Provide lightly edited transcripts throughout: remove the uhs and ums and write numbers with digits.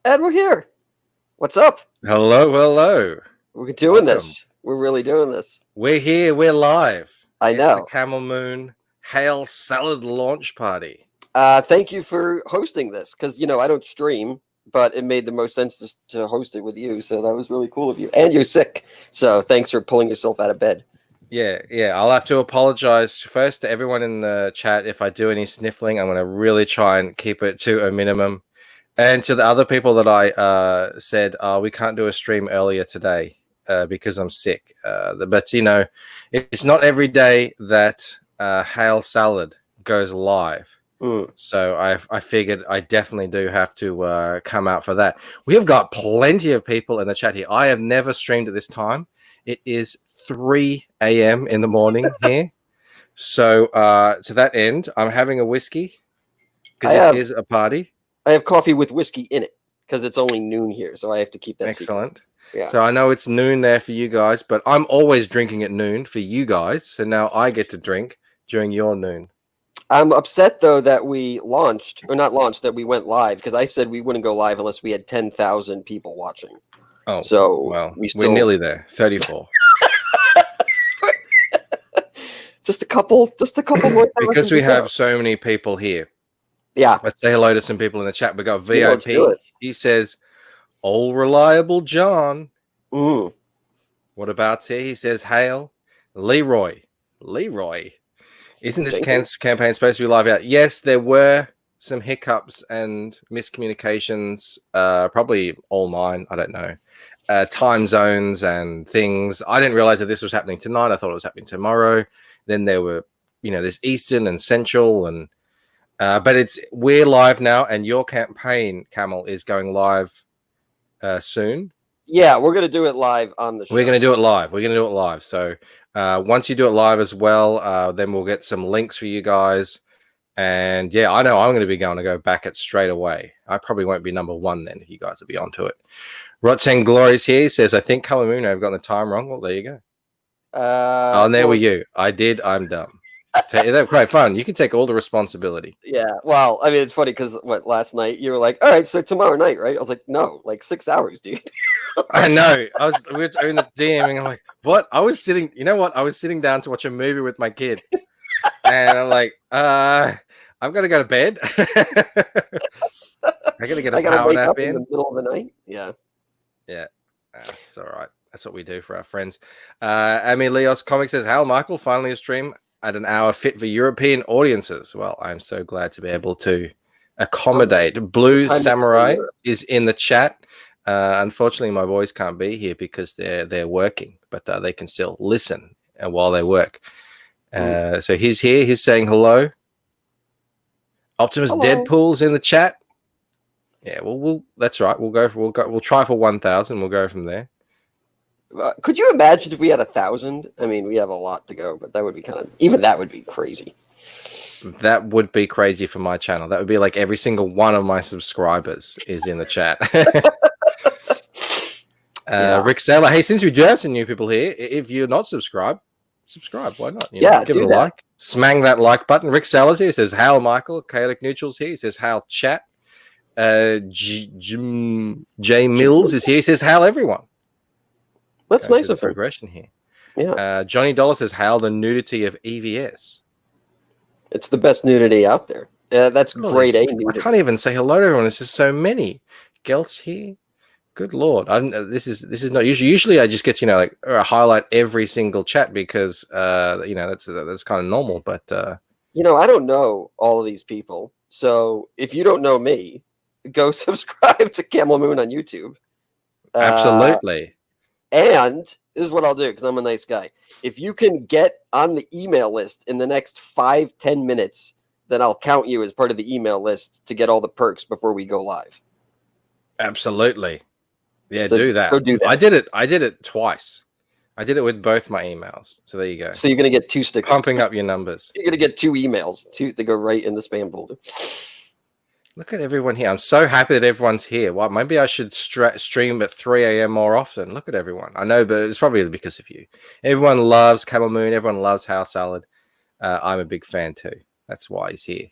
And we're here. What's up? Hello, hello. We're doing Welcome. this. We're really doing this. We're here. We're live. I It's know. the Camel Moon Hail Salad launch party. Thank you for hosting this because, I don't stream, but it made the most sense to host it with you. So that was really cool of you. And you're sick. So thanks for pulling yourself out of bed. Yeah. I'll have to apologize first to everyone in the chat if I do any sniffling. I'm going to really try and keep it to a minimum. And to the other people that I said, we can't do a stream earlier today because I'm sick. But, it's not every day that Hail Salad goes live. So I figured I definitely do have to come out for that. We have got plenty of people in the chat here. I have never streamed at this time. It is 3 a.m. in the morning here. So to that end, I'm having a whiskey because this is a party. I have coffee with whiskey in it because it's only noon here, so I have to keep that excellent. Yeah. So I know it's noon there for you guys, but I'm always drinking at noon for you guys. So now I get to drink during your noon. I'm upset though that we that we went live because I said we wouldn't go live unless we had 10,000 people watching. Oh, so well, we're nearly there. 34. just a couple more. Because we have so many people here. Yeah. Let's say hello to some people in the chat. We got VIP. He says, "All reliable John." What about here? He says, "Hail, Leroy." Isn't this campaign supposed to be live out? Yes, there were some hiccups and miscommunications. Probably all mine. I don't know. Time zones and things. I didn't realize that this was happening tonight. I thought it was happening tomorrow. Then there were, there's Eastern and Central and. But we're live now, and your campaign, Camel, is going live soon. Yeah, we're gonna do it live on the show. We're gonna do it live. So once you do it live as well, then we'll get some links for you guys. And yeah, I know I'm going to be going to go back it straight away. I probably won't be number one then if you guys will be onto it. Rotten Glory's here. He says, "I think Color Moon have gotten the time wrong." Well, there you go. And there were you. I did. I'm dumb. That's quite fun. You can take all the responsibility. Yeah. Well, I mean, it's funny because last night you were like, "All right, so tomorrow night, right?" I was like, "No, like 6 hours, dude." I know. We were in the DMing. I'm like, "What?" I was sitting. You know what? I was sitting down to watch a movie with my kid, and I'm like, "I've got to go to bed. I got to get a power nap in the middle of the night." Yeah. Yeah. It's all right. That's what we do for our friends. Leos Comics says, "Hal Michael finally a stream at an hour fit for European audiences." Well, I'm so glad to be able to accommodate. Blue Samurai is in the chat. Unfortunately, my boys can't be here because they're working, but they can still listen while they work. So he's here. He's saying hello. Optimus Hello. Deadpool's in the chat. Yeah, well, that's right. We'll try for 1,000. We'll go from there. Could you imagine if we had 1,000? I mean, we have a lot to go, but that would be that would be crazy. That would be crazy for my channel. That would be like every single one of my subscribers is in the chat. Rick Saylor, hey, since we do have some new people here, if you're not subscribed, subscribe. Why not? Give it a like. Smang that like button. Rick Saylor's here. He says, "Hail, Michael." Chaotic Neutral's here. He says, "Hail, chat." J Mills is here. He says, "Hail, everyone." That's nice of progression here. Yeah. Johnny Dollar says, "Hail the nudity of EVS." It's the best nudity out there. That's grade A nudity. I can't even say hello to everyone. There's just so many. Gelt's here. Good Lord. This is not usually I just get, highlight every single chat because, that's kind of normal. But, I don't know all of these people. So if you don't know me, go subscribe to Camel Moon on YouTube. Absolutely. And this is what I'll do because I'm a nice guy. If you can get on the email list in the next 5-10 minutes, then I'll count you as part of the email list to get all the perks before we go live. Absolutely. Yeah, so do that. Go do that. I did it twice. I did it with both my emails. So there you go. So you're going to get 2 stickers. Pumping up your numbers. You're going to get 2 emails. 2 that go right in the spam folder. Look at everyone here. I'm so happy that everyone's here. Well, maybe I should stream at 3 a.m. more often. Look at everyone. I know, but it's probably because of you. Everyone loves Camel Moon. Everyone loves Hail Salad. I'm a big fan too. That's why he's here.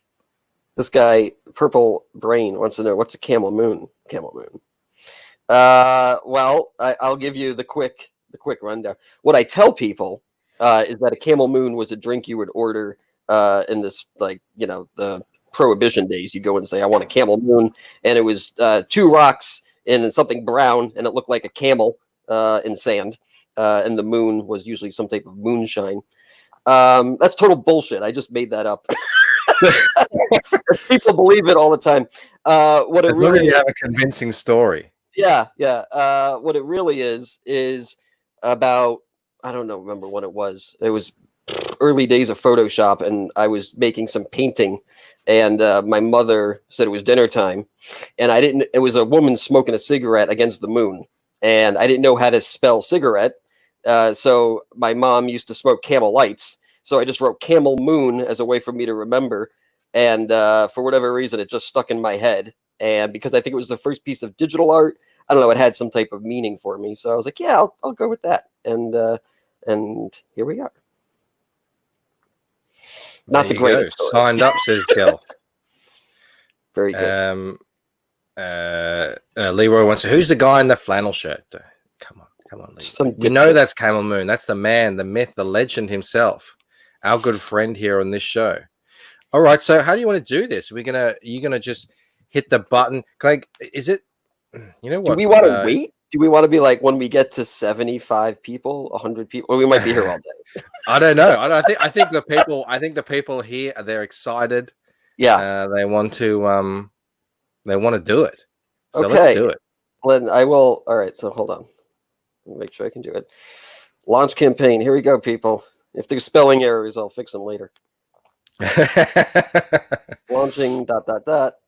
This guy, Purple Brain, wants to know what's a camel moon. Camel moon. Well, I'll give you the quick rundown. What I tell people is that a camel moon was a drink you would order in this, like, you know, the Prohibition days. You go and say, I want a camel moon, and it was 2 rocks and something brown, and it looked like a camel in sand, and the moon was usually some type of moonshine. That's total bullshit. I just made that up. People believe it all the time. What it really have a convincing story. Yeah. What it really is about, I don't know, remember when it was. It was early days of Photoshop, and I was making some painting, and my mother said it was dinner time, and it was a woman smoking a cigarette against the moon, and I didn't know how to spell cigarette, so my mom used to smoke Camel Lights, so I just wrote Camel Moon as a way for me to remember, and for whatever reason, it just stuck in my head, and because I think it was the first piece of digital art, I don't know, it had some type of meaning for me, so I was like, yeah, I'll go with that, and here we are. Not the greatest. Signed up, says Gil. Very good. Leroy wants to. Who's the guy in the flannel shirt? Come on, Leroy. We know that's Camel Moon. That's the man, the myth, the legend himself. Our good friend here on this show. All right. So, how do you want to do this? You're gonna just hit the button. Is it? You know what? Do we want to wait? Do we want to be like when we get to 75 people, 100 people? Or we might be here all day. I don't know. I think the people here, they're excited. Yeah. They want to do it. So okay. Let's do it. Then I will. All right. So hold on. Let me make sure I can do it. Launch campaign. Here we go, people. If there's spelling errors, I'll fix them later. Launching ...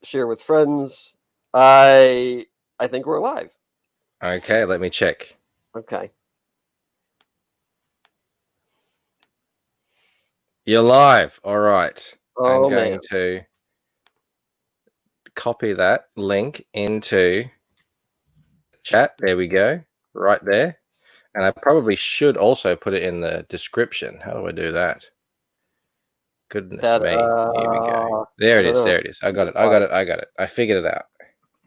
Share with friends. I think we're live. Okay, let me check. Okay. You're live. All right. Oh, I'm going to copy that link into the chat. There we go. Right there. And I probably should also put it in the description. How do I do that? Goodness me. Here we go. There it is. There it is. I got it. I figured it out.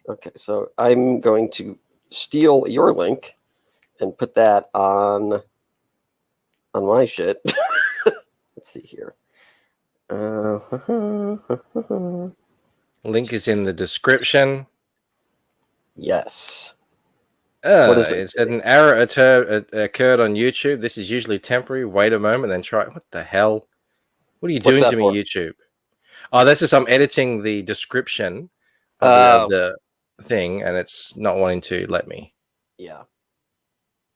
Okay, so I'm going to steal your link and put that on my shit. Let's see here. Link is in the description. Yes. What is it? It said an error occurred on YouTube. This is usually temporary. Wait a moment, then try. What the hell? What are you doing to me, YouTube? Oh, that's just I'm editing the description of the thing, and it's not wanting to let me. Yeah.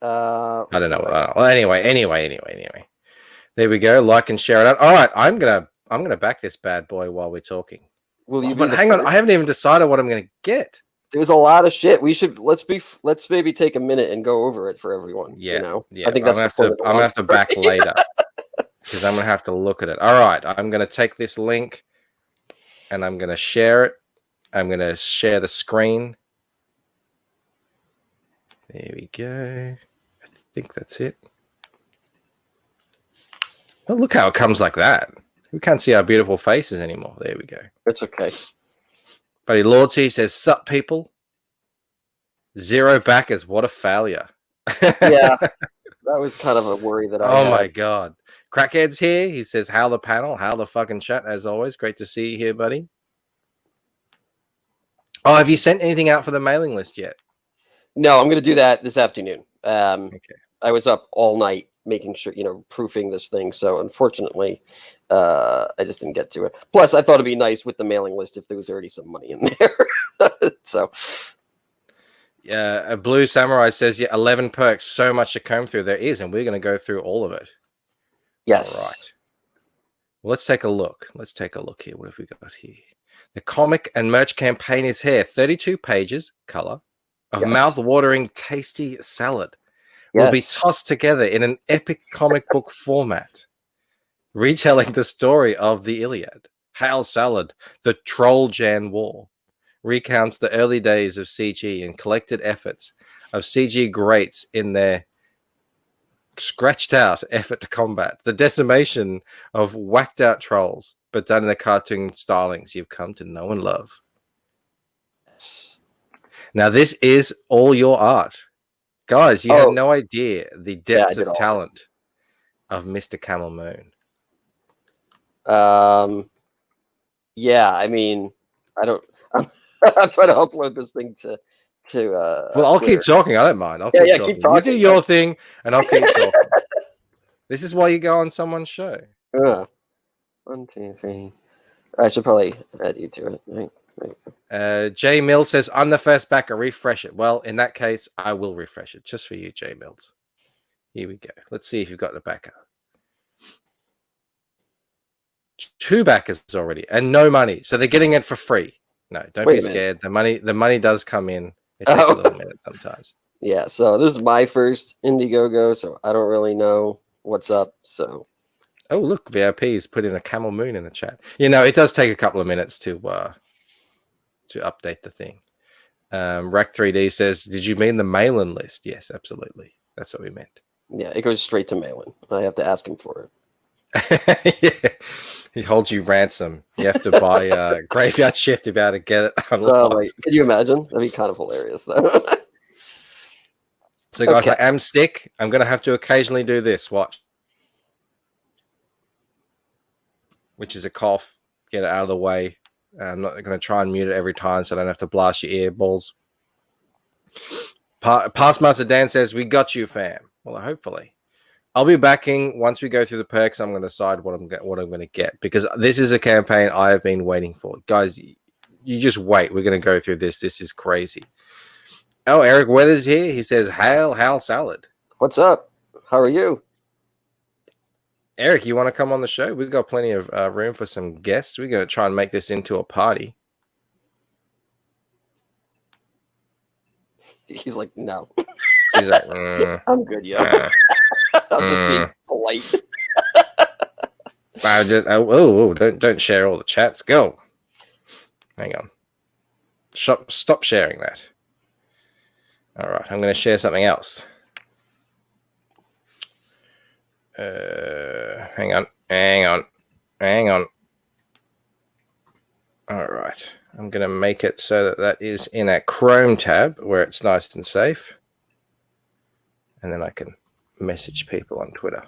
I don't know. Well, anyway. There we go. Like and share it out. All right, I'm gonna back this bad boy while we're talking. Will you? But hang on, I haven't even decided what I'm gonna get. There's a lot of shit. Let's maybe take a minute and go over it for everyone. Yeah, you know? Yeah. I think that's I'm gonna have to back later because I'm gonna have to look at it. All right, I'm gonna take this link and I'm gonna share it. I'm gonna share the screen. There we go. I think that's it. Oh, look how it comes like that. We can't see our beautiful faces anymore. There we go. It's okay. Buddy Lordsy says, sup, people? 0 backers. What a failure. Yeah, that was kind of a worry that I had. My God. Crackhead's here. He says, how the panel, how the fucking chat, as always. Great to see you here, buddy. Oh, have you sent anything out for the mailing list yet? No, I'm going to do that this afternoon. Okay. I was up all night making sure, proofing this thing. So unfortunately, I just didn't get to it. Plus, I thought it'd be nice with the mailing list if there was already some money in there. So, yeah, a Blue Samurai says, yeah, 11 perks, so much to comb through. There is, and we're going to go through all of it. Yes. All right. Well, let's take a look. Let's take a look here. What have we got here? The comic and merch campaign is here. 32 pages, color, of mouth-watering, tasty salad. Will be tossed together in an epic comic book format, retelling the story of the Iliad. Hail Salad, the Troll-Jan War, recounts the early days of CG and collected efforts of CG greats in their scratched-out effort to combat the decimation of whacked-out trolls but done in the cartoon stylings you've come to know and love. Yes. Now, this is all your art. Guys, you had no idea the depth of talent of Mr. Camel Moon. Yeah, I mean, I'm trying to upload this thing to well, I'll Twitter. keep talking. I don't mind. I'll keep talking. Keep talking. You do your thing, and I'll keep talking. This is why you go on someone's show. 1, 2, 3. I should probably add you to it. Right. J Mills says, I'm the first backer. Refresh it. Well, in that case, I will refresh it just for you, J Mills. Here we go. Let's see if you've got a backer. 2 backers already, and no money. So they're getting it for free. No, don't be scared. The money does come in. It takes a little minute sometimes. Yeah, so this is my first Indiegogo, so I don't really know what's up. So, oh look, VIP's put in a Camel Moon in the chat. You know, it does take a couple of minutes to update the thing. Rack 3D says, "Did you mean the mail-in list?" Yes, absolutely. That's what we meant. Yeah, it goes straight to mail-in. I have to ask him for it. Yeah. He holds you ransom. You have to buy a graveyard shift to be able to get it unlocked. Could you imagine? That'd be kind of hilarious, though. So, guys, I am sick. I'm going to have to occasionally do this. Watch. Which is a cough. Get it out of the way. I'm not going to try and mute it every time so I don't have to blast your ear balls. Pastmaster Dan says, we got you, fam. Well, hopefully. I'll be backing once we go through the perks. I'm going to decide what I'm going to get, because this is a campaign I have been waiting for. Guys, you just wait. We're going to go through this. This is crazy. Oh, Eric Weathers here. He says, Hal Salad. What's up? How are you? Eric, you want to come on the show? We've got plenty of room for some guests. We're going to try and make this into a party. He's like, no. He's like, I'm good, yo. I'll just be polite. Don't share all the chats. Go. Hang on. Stop sharing that. All right, I'm going to share something else. Hang on. All right, I'm going to make it so that is in a Chrome tab where it's nice and safe. And then I can message people on Twitter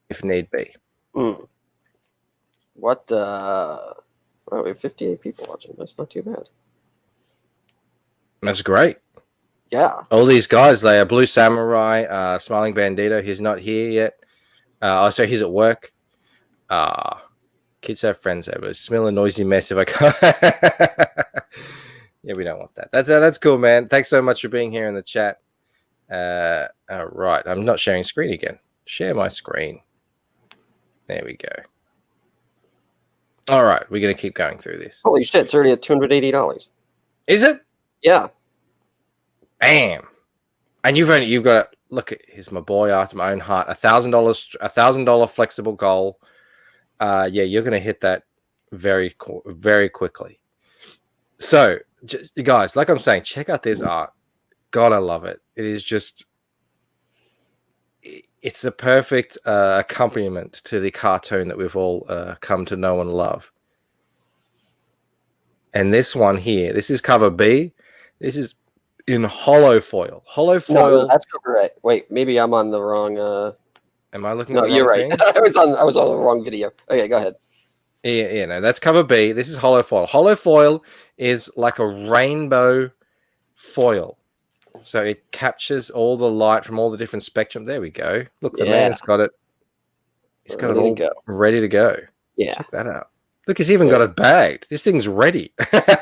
if need be. What? We have 58 people watching. That's not too bad. That's great. Yeah. All these guys, they are Blue Samurai, Smiling Bandito. He's not here yet. So he's at work. Kids have friends over. Smell a noisy mess if I can't. Yeah, we don't want that. That's cool, man. Thanks so much for being here in the chat. All right, I'm not sharing screen again. Share my screen. There we go. All right, we're gonna keep going through this. Holy shit! It's already at $280. Is it? Yeah. Bam! And you've got to look at. Here's my boy after my own heart. $1,000 flexible goal. Yeah, you're gonna hit that very quickly. So, guys, like I'm saying, check out this art. God, I love it. It is just, it's a perfect accompaniment to the cartoon that we've all come to know and love. And this one here, this is cover B. This is in hollow foil. No, that's cover A. Wait, maybe I'm on the wrong. Am I looking? No, at the you're wrong right. thing? I was on the wrong video. Okay, go ahead. Yeah, no, that's cover B. This is hollow foil. Hollow foil is like a rainbow foil. So it captures all the light from all the different spectrum. There we go. Look, the man's got it. He's got it all ready to go. Yeah. Check that out. Look, he's even got it bagged. This thing's ready.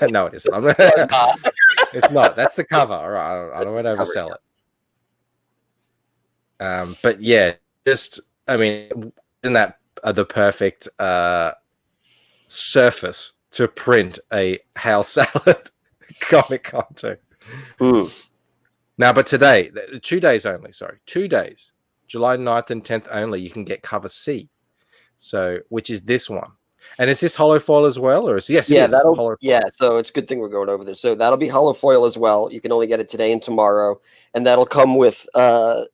No, it isn't. It's not. That's the cover. All right. I don't want to oversell it. But yeah, just, I mean, isn't that the perfect surface to print a Hal Salad comic cartoon? Now, but today, 2 days only, 2 days, July 9th and 10th only, you can get cover C. So, which is this one. And is this hollow foil as well? Or is yes, yeah, so it's a good thing we're going over this. So that'll be hollow foil as well. You can only get it today and tomorrow. And that'll come with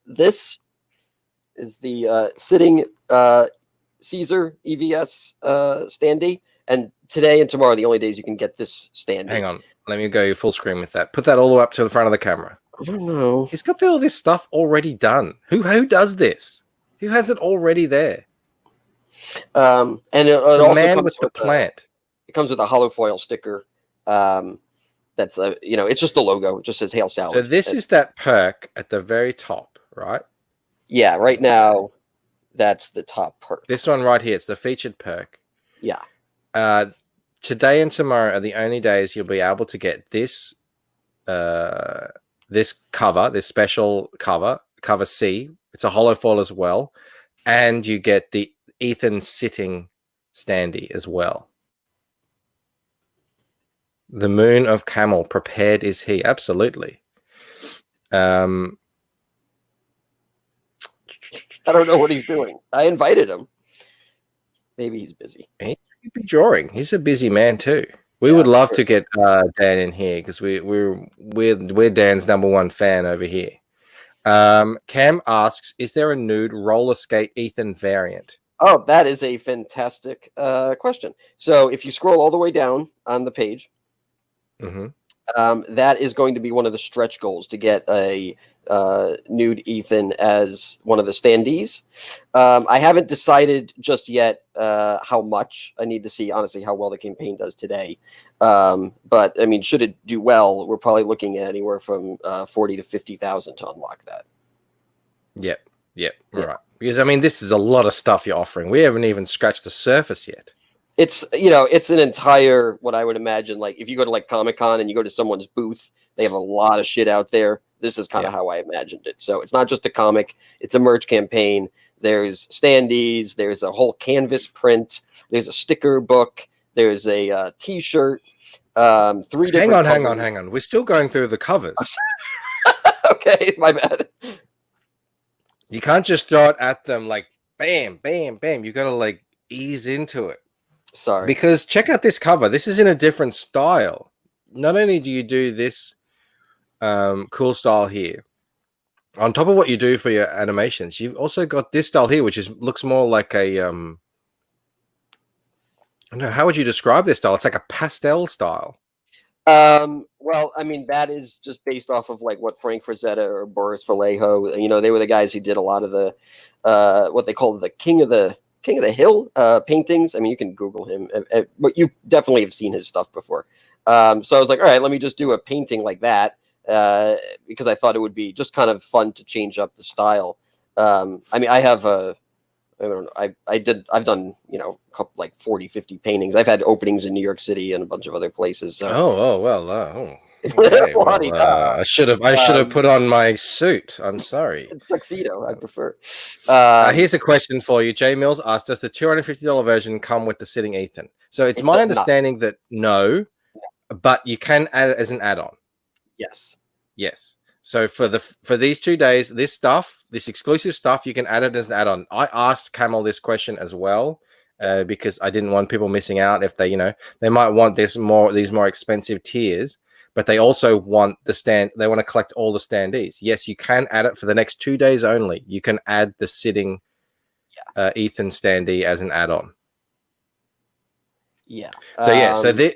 this is the sitting Caesar EVS standee, and today and tomorrow are the only days you can get this standee. Hang on, let me go full screen with that. Put that all the way up to the front of the camera. I don't know. He's got all this stuff already done. Who does this? Who has it already there? And it The also man comes with the plant. It comes with a hollow foil sticker. That's it's just the logo. It just says Hail Salad. So this is that perk at the very top, right? Yeah, right now that's the top perk. This one right here, it's the featured perk. Yeah. Today and tomorrow are the only days you'll be able to get this this cover, this special cover C. It's a hollow foil as well, and you get the Ethan sitting standee as well. The Moon of Camel, prepared is he. Absolutely. I don't know what he's doing. I invited him. Maybe he's busy. He could be drawing. He's a busy man too. We would love to get Dan in here because we're Dan's #1 fan over here. Cam asks, is there a nude roller skate Ethan variant? Oh, that is a fantastic question. So if you scroll all the way down on the page, that is going to be one of the stretch goals to get a nude Ethan as one of the standees. I haven't decided just yet how much. I need to see, honestly, how well the campaign does today. But, I mean, should it do well, we're probably looking at anywhere from 40 to 50,000 to unlock that. Yep. Right. Because, I mean, this is a lot of stuff you're offering. We haven't even scratched the surface yet. It's, it's an entire, what I would imagine, like, if you go to, like, Comic-Con and you go to someone's booth, they have a lot of shit out there. This is kind of how I imagined it. So it's not just a comic. It's a merch campaign. There's standees. There's a whole canvas print. There's a sticker book. There's a T-shirt. 3 different Hang on. We're still going through the covers. Okay, my bad. You can't just throw it at them like bam, bam, bam. You got to like ease into it. Sorry. Because check out this cover. This is in a different style. Not only do you do this cool style here, on top of what you do for your animations, you've also got this style here, which looks more like a I don't know, how would you describe this style? It's like a pastel style. Well, I mean, that is just based off of like what Frank Frazetta or Boris Vallejo, they were the guys who did a lot of the what they call the King of the Hill paintings. I mean, you can Google him, but you definitely have seen his stuff before. So I was like, all right, let me just do a painting like that because I thought it would be just kind of fun to change up the style. I mean, I have I've done, a couple, like 40, 50 paintings. I've had openings in New York City and a bunch of other places. So. Okay, I should have put on my suit. I'm sorry. Tuxedo, I prefer. Here's a question for you. Jay Mills asked, does the $250 version come with the sitting Ethan? So it's my understanding that no, but you can add it as an add-on. Yes. So for these 2 days, this exclusive stuff, you can add it as an add-on. I asked Camel this question as well because I didn't want people missing out if they might want these more expensive tiers, but they also want they want to collect all the standees. Yes, you can add it for the next 2 days only. You can add the sitting Ethan standee as an add-on. Yeah. So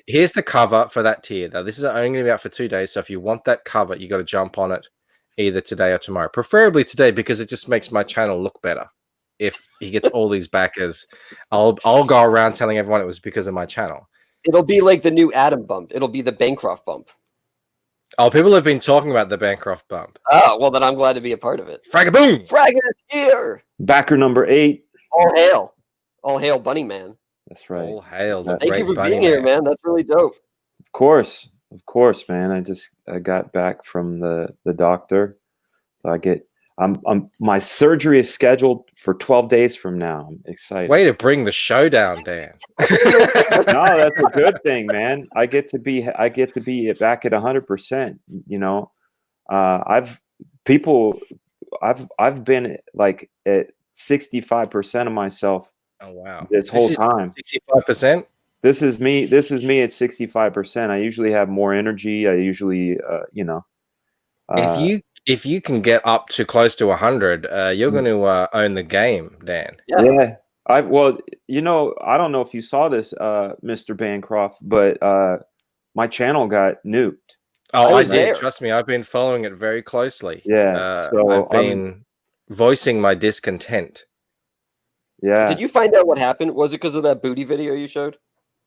here's the cover for that tier. Though this is only going to be out for 2 days. So if you want that cover, you got to jump on it either today or tomorrow. Preferably today because it just makes my channel look better. If he gets all these backers, I'll go around telling everyone it was because of my channel. It'll be like the new Adam bump. It'll be the Bancroft bump. Oh, people have been talking about the Bancroft bump. Oh, well, then I'm glad to be a part of it. Fragaboom! Frag is here! Backer number 8. All hail. All hail, Bunny Man. That's right. All hail. Thank you for being here, man. That's really dope. Of course, man. I got back from the doctor, so my surgery is scheduled for 12 days from now. I'm excited. Way to bring the show down, Dan. No, that's a good thing, man. I get to be back at 100%. I've been like at 65% of myself. Oh wow! This whole time, 65%. This is me at 65%. I usually have more energy. I usually, if you can get up to close to 100, you're going to own the game, Dan. Yeah. Well, you know, I don't know if you saw this, Mr. Bancroft, but my channel got nuked. Oh, I was did. there. Trust me, I've been following it very closely. Yeah, so I've been voicing my discontent. Yeah. Did you find out what happened? Was it because of that booty video you showed?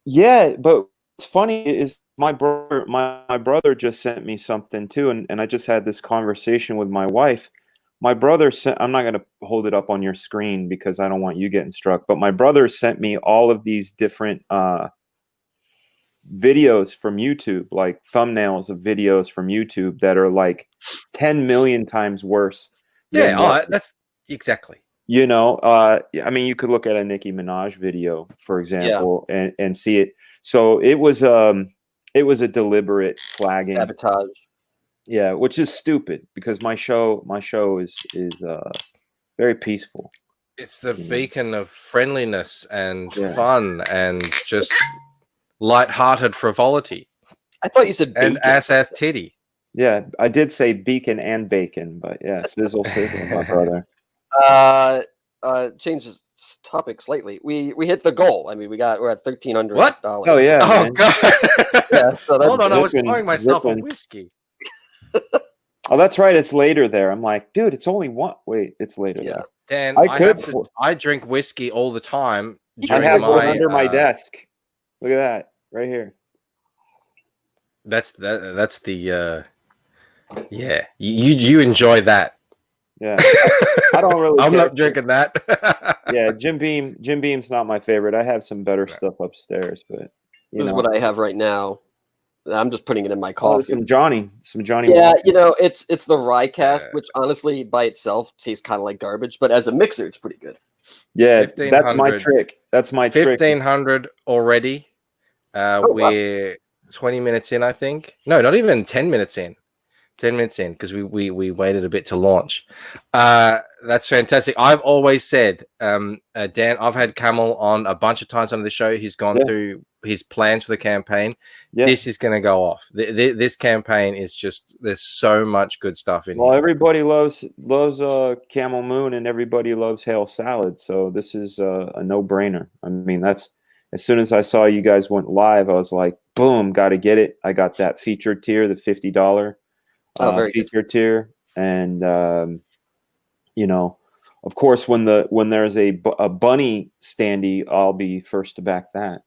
Yeah, but what's funny is my brother just sent me something too, and I just had this conversation with my wife. My brother sent, I'm not going to hold it up on your screen because I don't want you getting struck, but my brother sent me all of these different videos from YouTube, like thumbnails of videos from YouTube that are like 10 million times worse. Yeah, that's exactly. You know, I mean, you could look at a Nicki Minaj video, for example, and see it. So it was a deliberate flagging, Sabotage. yeah, which is stupid because my show is very peaceful. It's the beacon of friendliness and Yeah. fun and just light-hearted frivolity. I thought you said bacon. And ass titty. Yeah, I did say beacon and bacon, but yeah, sizzle, my brother. Change this topic slightly. We hit the goal. I mean, we're at $1,300. What? Oh yeah. Oh Man. god. Yeah, so that's Hold on, I was zipping, pouring myself a zipping. whiskey. Oh, that's right. It's later there. I'm like, dude, it's only one. Wait, it's later Yeah. there. Dan, I I drink whiskey all the time. I During have one my under my desk. Look at that right here. That's the yeah. You enjoy that. Yeah. I don't really. I'm care. not drinking that. Yeah, Jim Beam's not my favorite. I have some better stuff upstairs, but this is what I have right now. I'm just putting it in my Oh, coffee. some Johnny. Yeah, Walker. you know, it's the rye cask, Yeah. which honestly by itself tastes kind of like garbage, but as a mixer, it's pretty good. Yeah, that's my 1500. trick. That's my trick. 1500 already. We're 20 minutes in, I think. No, not even 10 minutes in. 10 minutes in because we waited a bit to launch. That's fantastic. I've always said, Dan, I've had Camel on a bunch of times on the show. He's gone through his plans for the campaign. Yeah. This is going to go off. This campaign is just, there's so much good stuff in here. Everybody loves Camel Moon and everybody loves Hail Salad. So this is a no-brainer. I mean, that's as soon as I saw you guys went live, I was like, boom, got to get it. I got that featured tier, the $50 feature tier, and you know, of course, when there's a bunny standee, I'll be first to back that.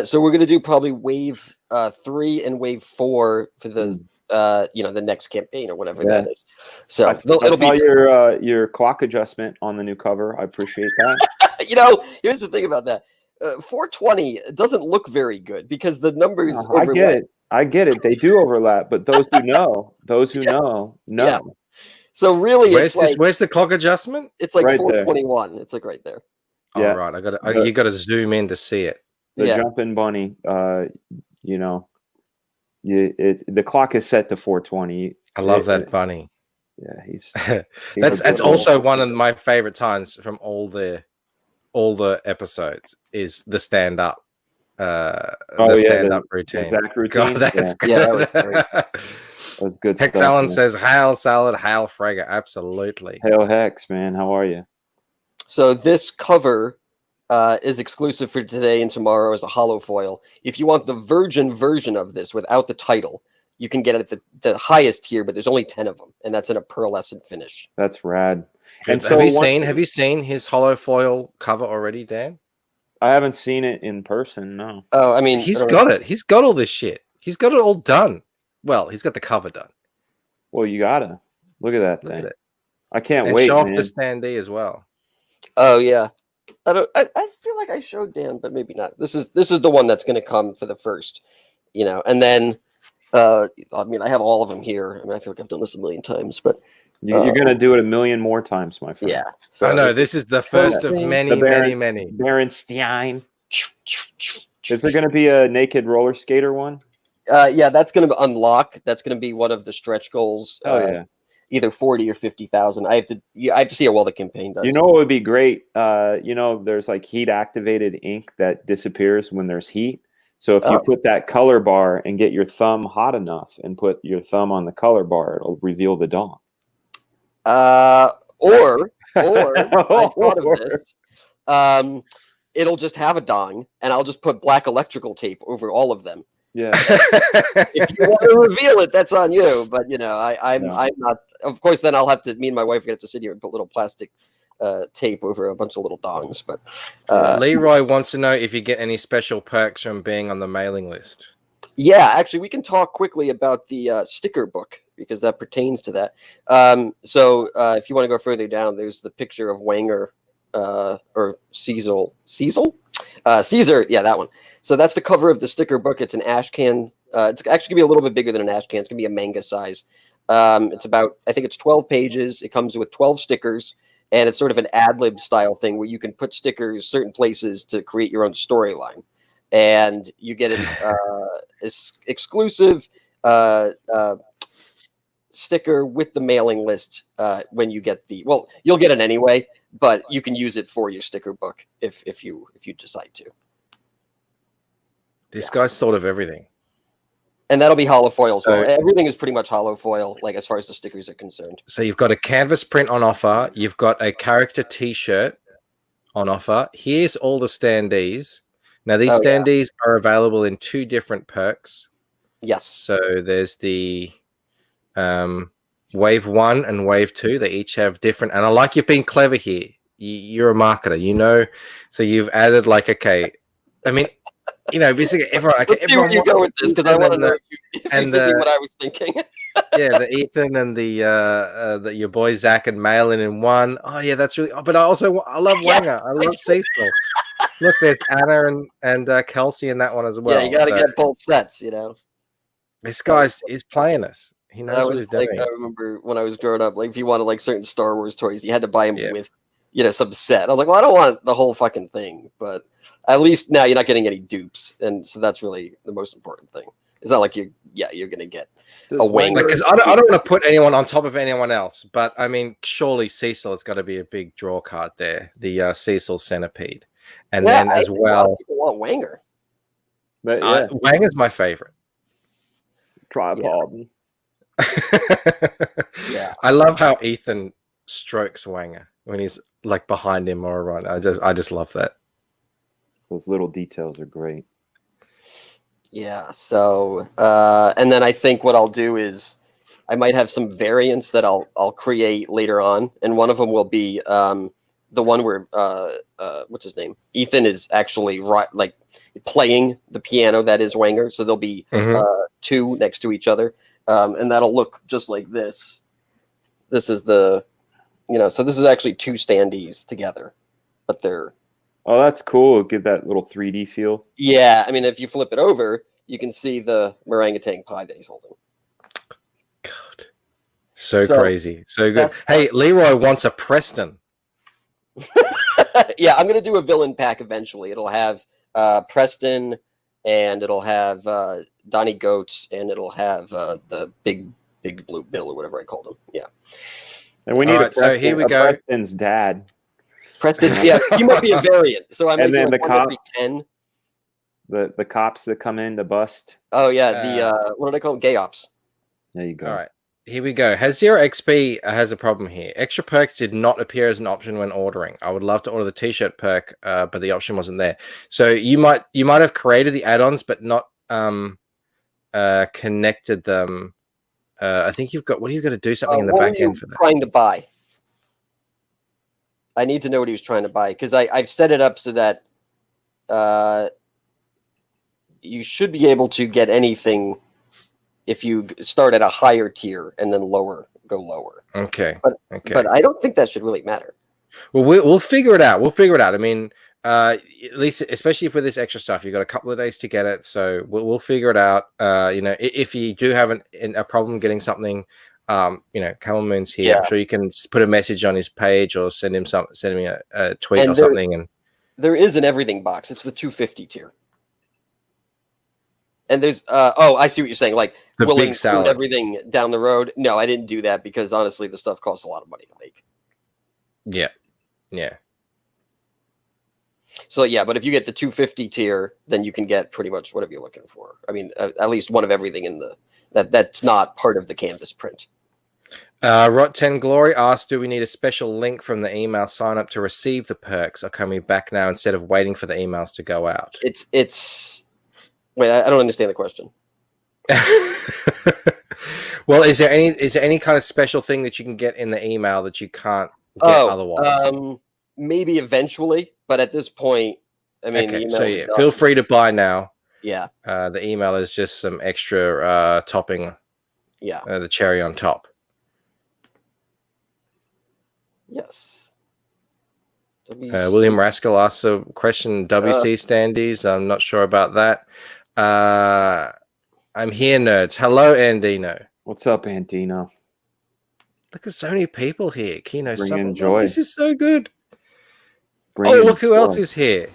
So we're gonna do probably wave 3 and wave 4 for the the next campaign or whatever that is. So I saw your clock adjustment on the new cover. I appreciate that. You know, here's the thing about that. 420 doesn't look very good because the numbers. I get it. They do overlap, but those who know, know. Yeah. So really, where's the clock adjustment? It's like right 421. There. It's like right there. Yeah. All right. You got to zoom in to see it. The jumping bunny. You know, the clock is set to 420. I love that bunny. Yeah, he's that's also one of my favorite times from all the episodes is the stand up. Stand-up routine. Zach routine. God, that's good. Yeah, that was great. That was good Hex stuff. Allen says, "Hail Salad, Hail Fragger." Absolutely. Hail Hex, man. How are you? So this cover is exclusive for today and tomorrow as a hollow foil. If you want the virgin version of this without the title, you can get it at the highest tier, but there's only 10 of them, and that's in a pearlescent finish. That's rad. And so have you seen his hollow foil cover already, Dan? I haven't seen it in person, no. Oh, I mean, he's got it. He's got all this shit. He's got it all done. Well, he's got the cover done. Well, you gotta look at that thing. At it. I can't and wait. Show off man. the standee as well. Oh yeah, I feel like I showed Dan, but maybe not. This is the one that's going to come for the first, and then I mean, I have all of them here. I mean, I feel like I've done this a million times, but. You're going to do it a million more times, my friend. Yeah. So I know this is the first of many. Berenstein. Is there going to be a naked roller skater one? Yeah, that's going to unlock. That's going to be one of the stretch goals. Either 40 or 50,000. I have to see how well the campaign does. You know what would be great? There's like heat activated ink that disappears when there's heat. So if you put that color bar and get your thumb hot enough and put your thumb on the color bar, it'll reveal the dong. Or I thought of this. it'll just have a dong, and I'll just put black electrical tape over all of them. Yeah. If you want to reveal it, that's on you. But I'm not. Of course, then I'll have to. Me and my wife are gonna have to sit here and put little plastic tape over a bunch of little dongs. But Leroy wants to know if you get any special perks from being on the mailing list. yeah, actually, we can talk quickly about the sticker book because that pertains to that. So if you want to go further down, there's the picture of Wanger or Caesar. Caesar, yeah, that one. So that's the cover of the sticker book. It's an ash can. It's actually gonna be a little bit bigger than an ash can. It's gonna be a manga size. It's about, I think it's 12 pages. It comes with 12 stickers, and it's sort of an ad lib style thing where you can put stickers certain places to create your own storyline, and you get an exclusive sticker with the mailing list when you get the. Well, you'll get it anyway, but you can use it for your sticker book if you decide to. This guy's thought of everything. And that'll be hollow foil as well. Everything is pretty much hollow foil, like as far as the stickers are concerned. So you've got a canvas print on offer. You've got a character T-shirt on offer. Here's all the standees. Now these standees are available in 2 different perks. Yes. So there's the Wave 1 and Wave 2. They each have different. And I like you've been clever here. You're a marketer, So you've added I mean. Basically everyone. Let's see where you go with this because I want to know if and you're thinking what I was thinking. Yeah, the Ethan and the your boy Zach and Malin in one. Oh yeah, that's really. But I love Wanger. I love Cecil. Look, there's Anna and Kelsey in that one as well. Yeah, you got to get both sets. This guy's is playing us. He knows what he's doing. I remember when I was growing up, if you wanted certain Star Wars toys, you had to buy them with some set. I was like, well, I don't want the whole fucking thing, but. At least now you're not getting any dupes, and so that's really the most important thing. It's not like you're going to get a Wanger. Because I don't want to put anyone on top of anyone else, but I mean, surely Cecil, it's got to be a big draw card there. The Cecil centipede, and then as well, people want Wanger. But Wanger's my favorite. Tripod. Yeah, I love how Ethan strokes Wanger when he's behind him or around. I just love that. Those little details are great. Yeah. So, and then I think what I'll do is I might have some variants that I'll create later on, and one of them will be the one where what's his name? Ethan is actually playing the piano that is Wanger. So there'll be 2 next to each other, and that'll look just like this. This is so this is actually 2 standees together, but they're. Oh, that's cool. Give that little 3D feel. Yeah, I mean, if you flip it over, you can see the orangutan pie that he's holding. God, so crazy, so good. Hey, Leroy wants a Preston. Yeah, I'm gonna do a villain pack eventually. It'll have Preston, and it'll have Donnie Goats, and it'll have the big blue Bill or whatever I called him. Yeah. And we need a Preston, so here we go. Preston's dad. Preston, yeah, he might be a variant. So I'm and then the cops, 10. The cops that come in to bust. Oh yeah, what do they call them? Gay ops. There you go. All right, here we go. Has Zero XP has a problem here. Extra perks did not appear as an option when ordering. I would love to order the T-shirt perk, but the option wasn't there. So you might have created the add-ons, but not connected them. I think you've got. What do you got to do something in the back end for that? Trying to buy. I need to know what he was trying to buy because I've set it up so that you should be able to get anything if you start at a higher tier and then go lower. Okay. But I don't think that should really matter. Well, we'll figure it out. I mean, at least, especially for this extra stuff, you've got a couple of days to get it, so we'll figure it out. If you do have a problem getting something. Camel Moon's here. Yeah. I'm sure you can put a message on his page or send me a tweet or something. And there is an everything box. It's the 250 tier. And there's I see what you're saying. Like, will include everything down the road. No, I didn't do that because honestly, the stuff costs a lot of money to make. Yeah. So yeah, but if you get the 250 tier, then you can get pretty much whatever you're looking for. I mean, at least one of everything in that's not part of the canvas print. Rot 10 Glory asked, do we need a special link from the email sign up to receive the perks, or can we back now instead of waiting for the emails to go out? It's wait, I don't understand the question. Well, is there any kind of special thing that you can get in the email that you can't get otherwise? Maybe eventually, but at this point, I mean, Okay, the so email is feel done. free to buy now. Yeah, The email is just some extra topping, yeah, the cherry on top. yes. William Rascal asks a question. WC standees. I'm not sure about that. I'm here, nerds. Hello, Andino. What's up, Antino? Look, there's so many people here. Kino, Bringing joy. this is so good. Bringing Look who joy. else is here.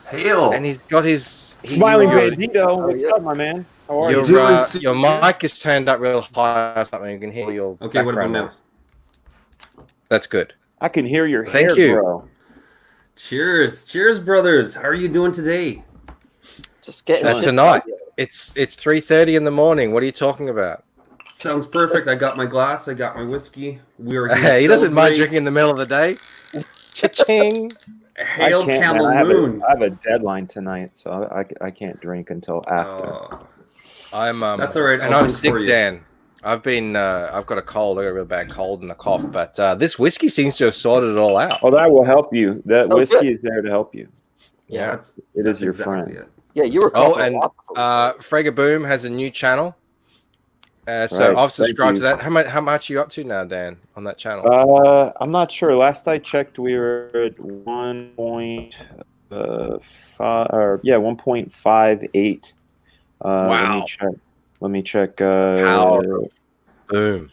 Hail. And he's got his Smiling Bandito. What's up, my man? How are you? Your mic is turned up real high or something. You can hear your Okay, what about background now? noise. That's good. I can hear your Thank hair, you. bro. Cheers. Cheers, brothers. How are you doing today? just getting Tonight. It's 3:30 in the morning. What are you talking about? Sounds perfect. I got my glass. I got my whiskey. We are here Hey, he to doesn't mind celebrate drinking in the middle of the day. Cha-ching. Hail I can't, Camel man. Moon. I have a deadline tonight, so I can't drink until after. I'm That's all right. and I'll I'm drink sick, for you. Dan. I've got a cold. I got a real bad cold and a cough, but this whiskey seems to have sorted it all out. Oh, that will help you. That Oh, whiskey good. is there to help you. Yeah, It is your exactly friend. it. yeah. You were. Oh, coughing a and lot before. Frega Boom has a new channel. So Right, I've subscribed to thank that. How much are you up to now, Dan, on that channel? I'm not sure. Last I checked, we were at 1.58. Wow. Let me check. Power. Boom.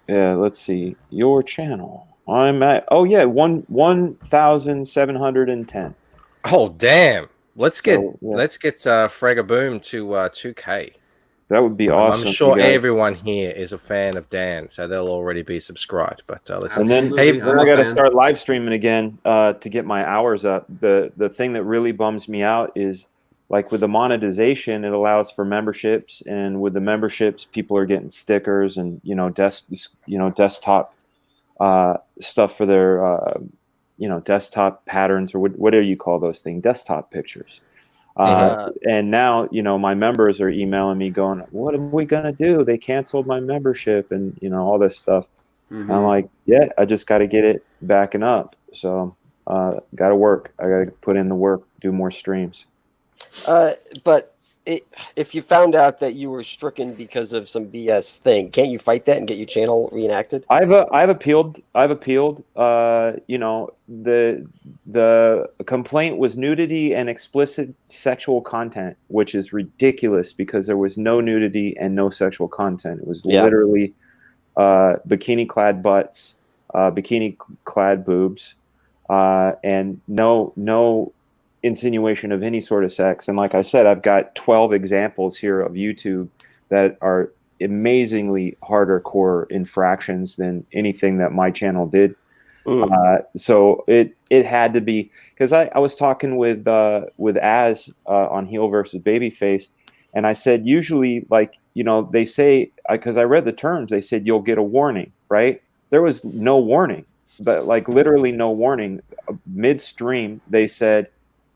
Yeah, let's see. Your channel. I'm at 1,710. Oh, damn. Let's get So, yeah. Frega Boom to 2K. That would be awesome. I'm sure you guys. everyone here is a fan of Dan, so they'll already be subscribed. But let's And then, Absolutely. then I'm I a got to fan. start live streaming again to get my hours up. The thing that really bums me out is, like, with the monetization, it allows for memberships, and with the memberships, people are getting stickers and desktop stuff for their desktop patterns, or what do you call those things? Desktop pictures. And now, my members are emailing me going, what are we going to do? They canceled my membership and, all this stuff. Mhm. I'm like, yeah, I just got to get it backing up. So got to work. I got to put in the work, do more streams. But if you found out that you were stricken because of some BS thing, can't you fight that and get your channel reenacted? I've appealed. The complaint was nudity and explicit sexual content, which is ridiculous because there was no nudity and no sexual content. It was literally bikini-clad butts, bikini-clad boobs, and no insinuation of any sort of sex. And like I said, I've got 12 examples here of YouTube that are amazingly harder core infractions than anything that my channel did. So it had to be, because I was talking with Az on Heel versus Babyface, and I said, usually, they say, because I read the terms, they said you'll get a warning, right? There was no warning, but literally no warning. Midstream, they said,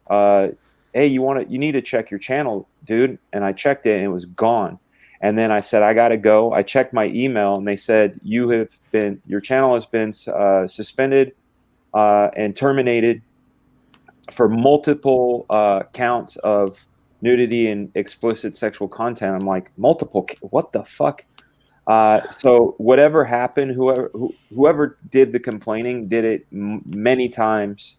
hey, you need to check your channel, dude. And I checked it and it was gone. And then I said, I got to go. I checked my email and they said, your channel has been suspended and terminated for multiple counts of nudity and explicit sexual content. I'm like, multiple? What the fuck? So whatever happened, whoever did the complaining did it many times.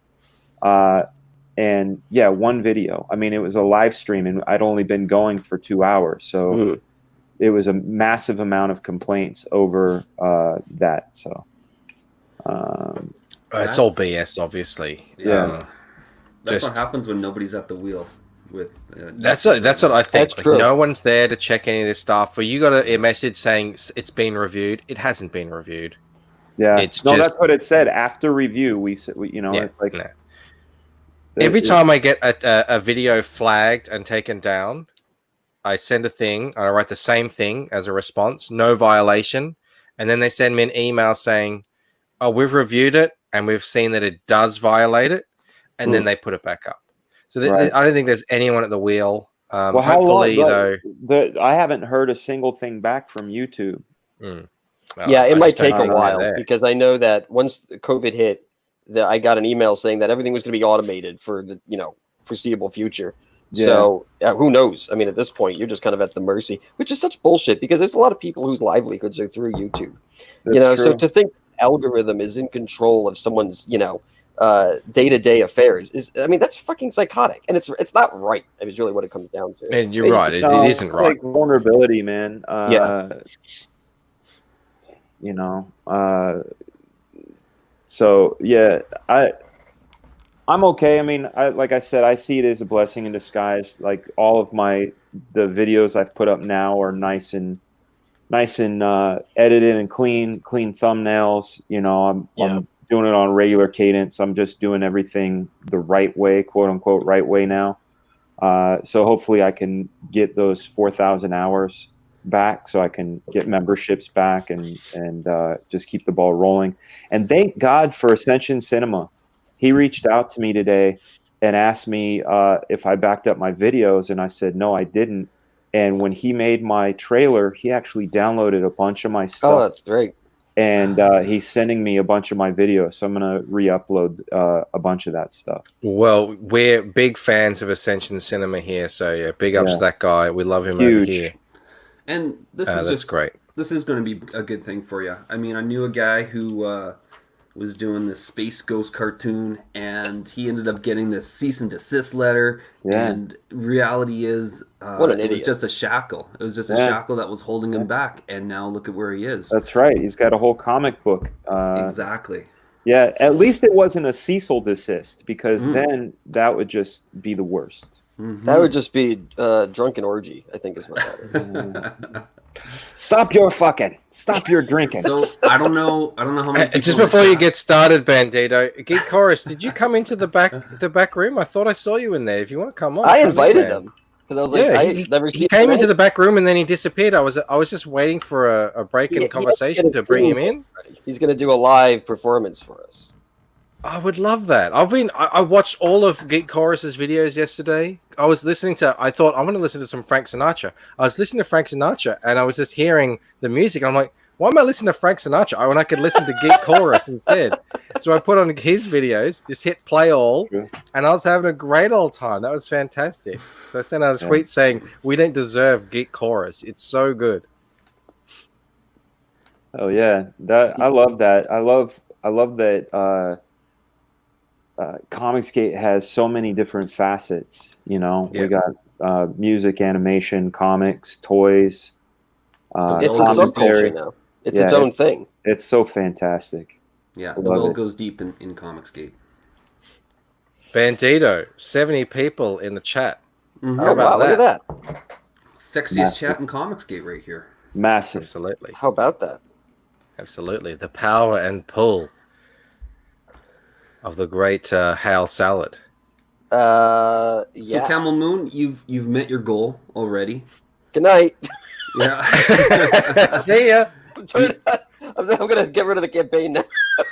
And yeah, one video. I mean, it was a live stream and I'd only been going for 2 hours. So it was a massive amount of complaints over that. So it's all BS, obviously. Yeah. That's what happens when nobody's at the wheel. That's what I think. That's true. No one's there to check any of this stuff. But you got a message saying it's been reviewed. It hasn't been reviewed. Yeah, that's what it said. After review, it's like. No. Every time I get a video flagged and taken down, I send a thing and I write the same thing as a response, no violation. and then they send me an email saying, "Oh, we've reviewed it and we've seen that it does violate it," and then they put it back up. So I don't think there's anyone at the wheel. Well, how hopefully, long? I haven't heard a single thing back from YouTube. Well, yeah, it might just don't take a think they're while there. because I know that once COVID hit, I got an email saying that everything was going to be automated for the foreseeable future. Yeah. So who knows? I mean, at this point, you're just kind of at the mercy, which is such bullshit because there's a lot of people whose livelihoods are through YouTube. That's So true. to think algorithm is in control of someone's day-to-day affairs that's fucking psychotic, and it's not right. I mean, it's really what it comes down to. And you're right. It isn't right. Like vulnerability, man. So yeah, I'm okay. I mean, like I said, I see it as a blessing in disguise. Like all of the videos I've put up now are nice and edited and clean thumbnails. I'm doing it on regular cadence. I'm just doing everything the right way, quote unquote, right way now. So hopefully I can get those 4,000 hours back so I can get memberships back and just keep the ball rolling. And thank God for Ascension Cinema. He reached out to me today and asked me if I backed up my videos, and I said, no, I didn't. And when he made my trailer, he actually downloaded a bunch of my stuff. Oh, that's great. And he's sending me a bunch of my videos. So I'm going to re-upload a bunch of that stuff. Well, we're big fans of Ascension Cinema here. So, yeah, big ups to that guy. We love him over here. And this is that's just great. This is going to be a good thing for you. I mean, I knew a guy who was doing this Space Ghost cartoon, and he ended up getting this cease and desist letter. Yeah. And reality is, what an it was idiot. just a shackle. It was just a shackle that was holding him back, and now look at where he is. That's right. He's got a whole comic book. Exactly. Yeah, at least it wasn't a cease or desist, because then that would just be the worst. Mm-hmm. That would just be drunken orgy, I think is what that is. Stop your drinking. So I don't know how many people Just before you get started, Bandito, Geek Chorus, did you come into the back room? I thought I saw you in there. If you want to come on, I invited him because I was like, he never seen. He came into the back room and then he disappeared. I was just waiting for a break in conversation to bring him in. He's going to do a live performance for us. I would love that. I watched all of Geek Chorus's videos yesterday. I was listening to. I thought I'm going to listen to some Frank Sinatra. I was listening to Frank Sinatra and I was just hearing the music. I'm like, why am I listening to Frank Sinatra when I could listen to Geek Chorus instead? So I put on his videos, just hit play all, and I was having a great old time. That was fantastic. So I sent out a tweet saying, "We don't deserve Geek Chorus. It's so good." Oh yeah, I love that. I love that. Comicsgate has so many different facets. We got music, animation, comics, toys. It's a subculture now. It's its own thing. It's so fantastic. Yeah, the well goes deep in Comicsgate. Bandito, 70 people in the chat. Mm-hmm. How about that? Look at that. Sexiest chat in Comicsgate right here. Massive. Absolutely. How about that? Absolutely. The power and pull of the great Hal Salad. Yeah. So Camel Moon, you've met your goal already. Good night. Yeah. See ya. I'm gonna get rid of the campaign now.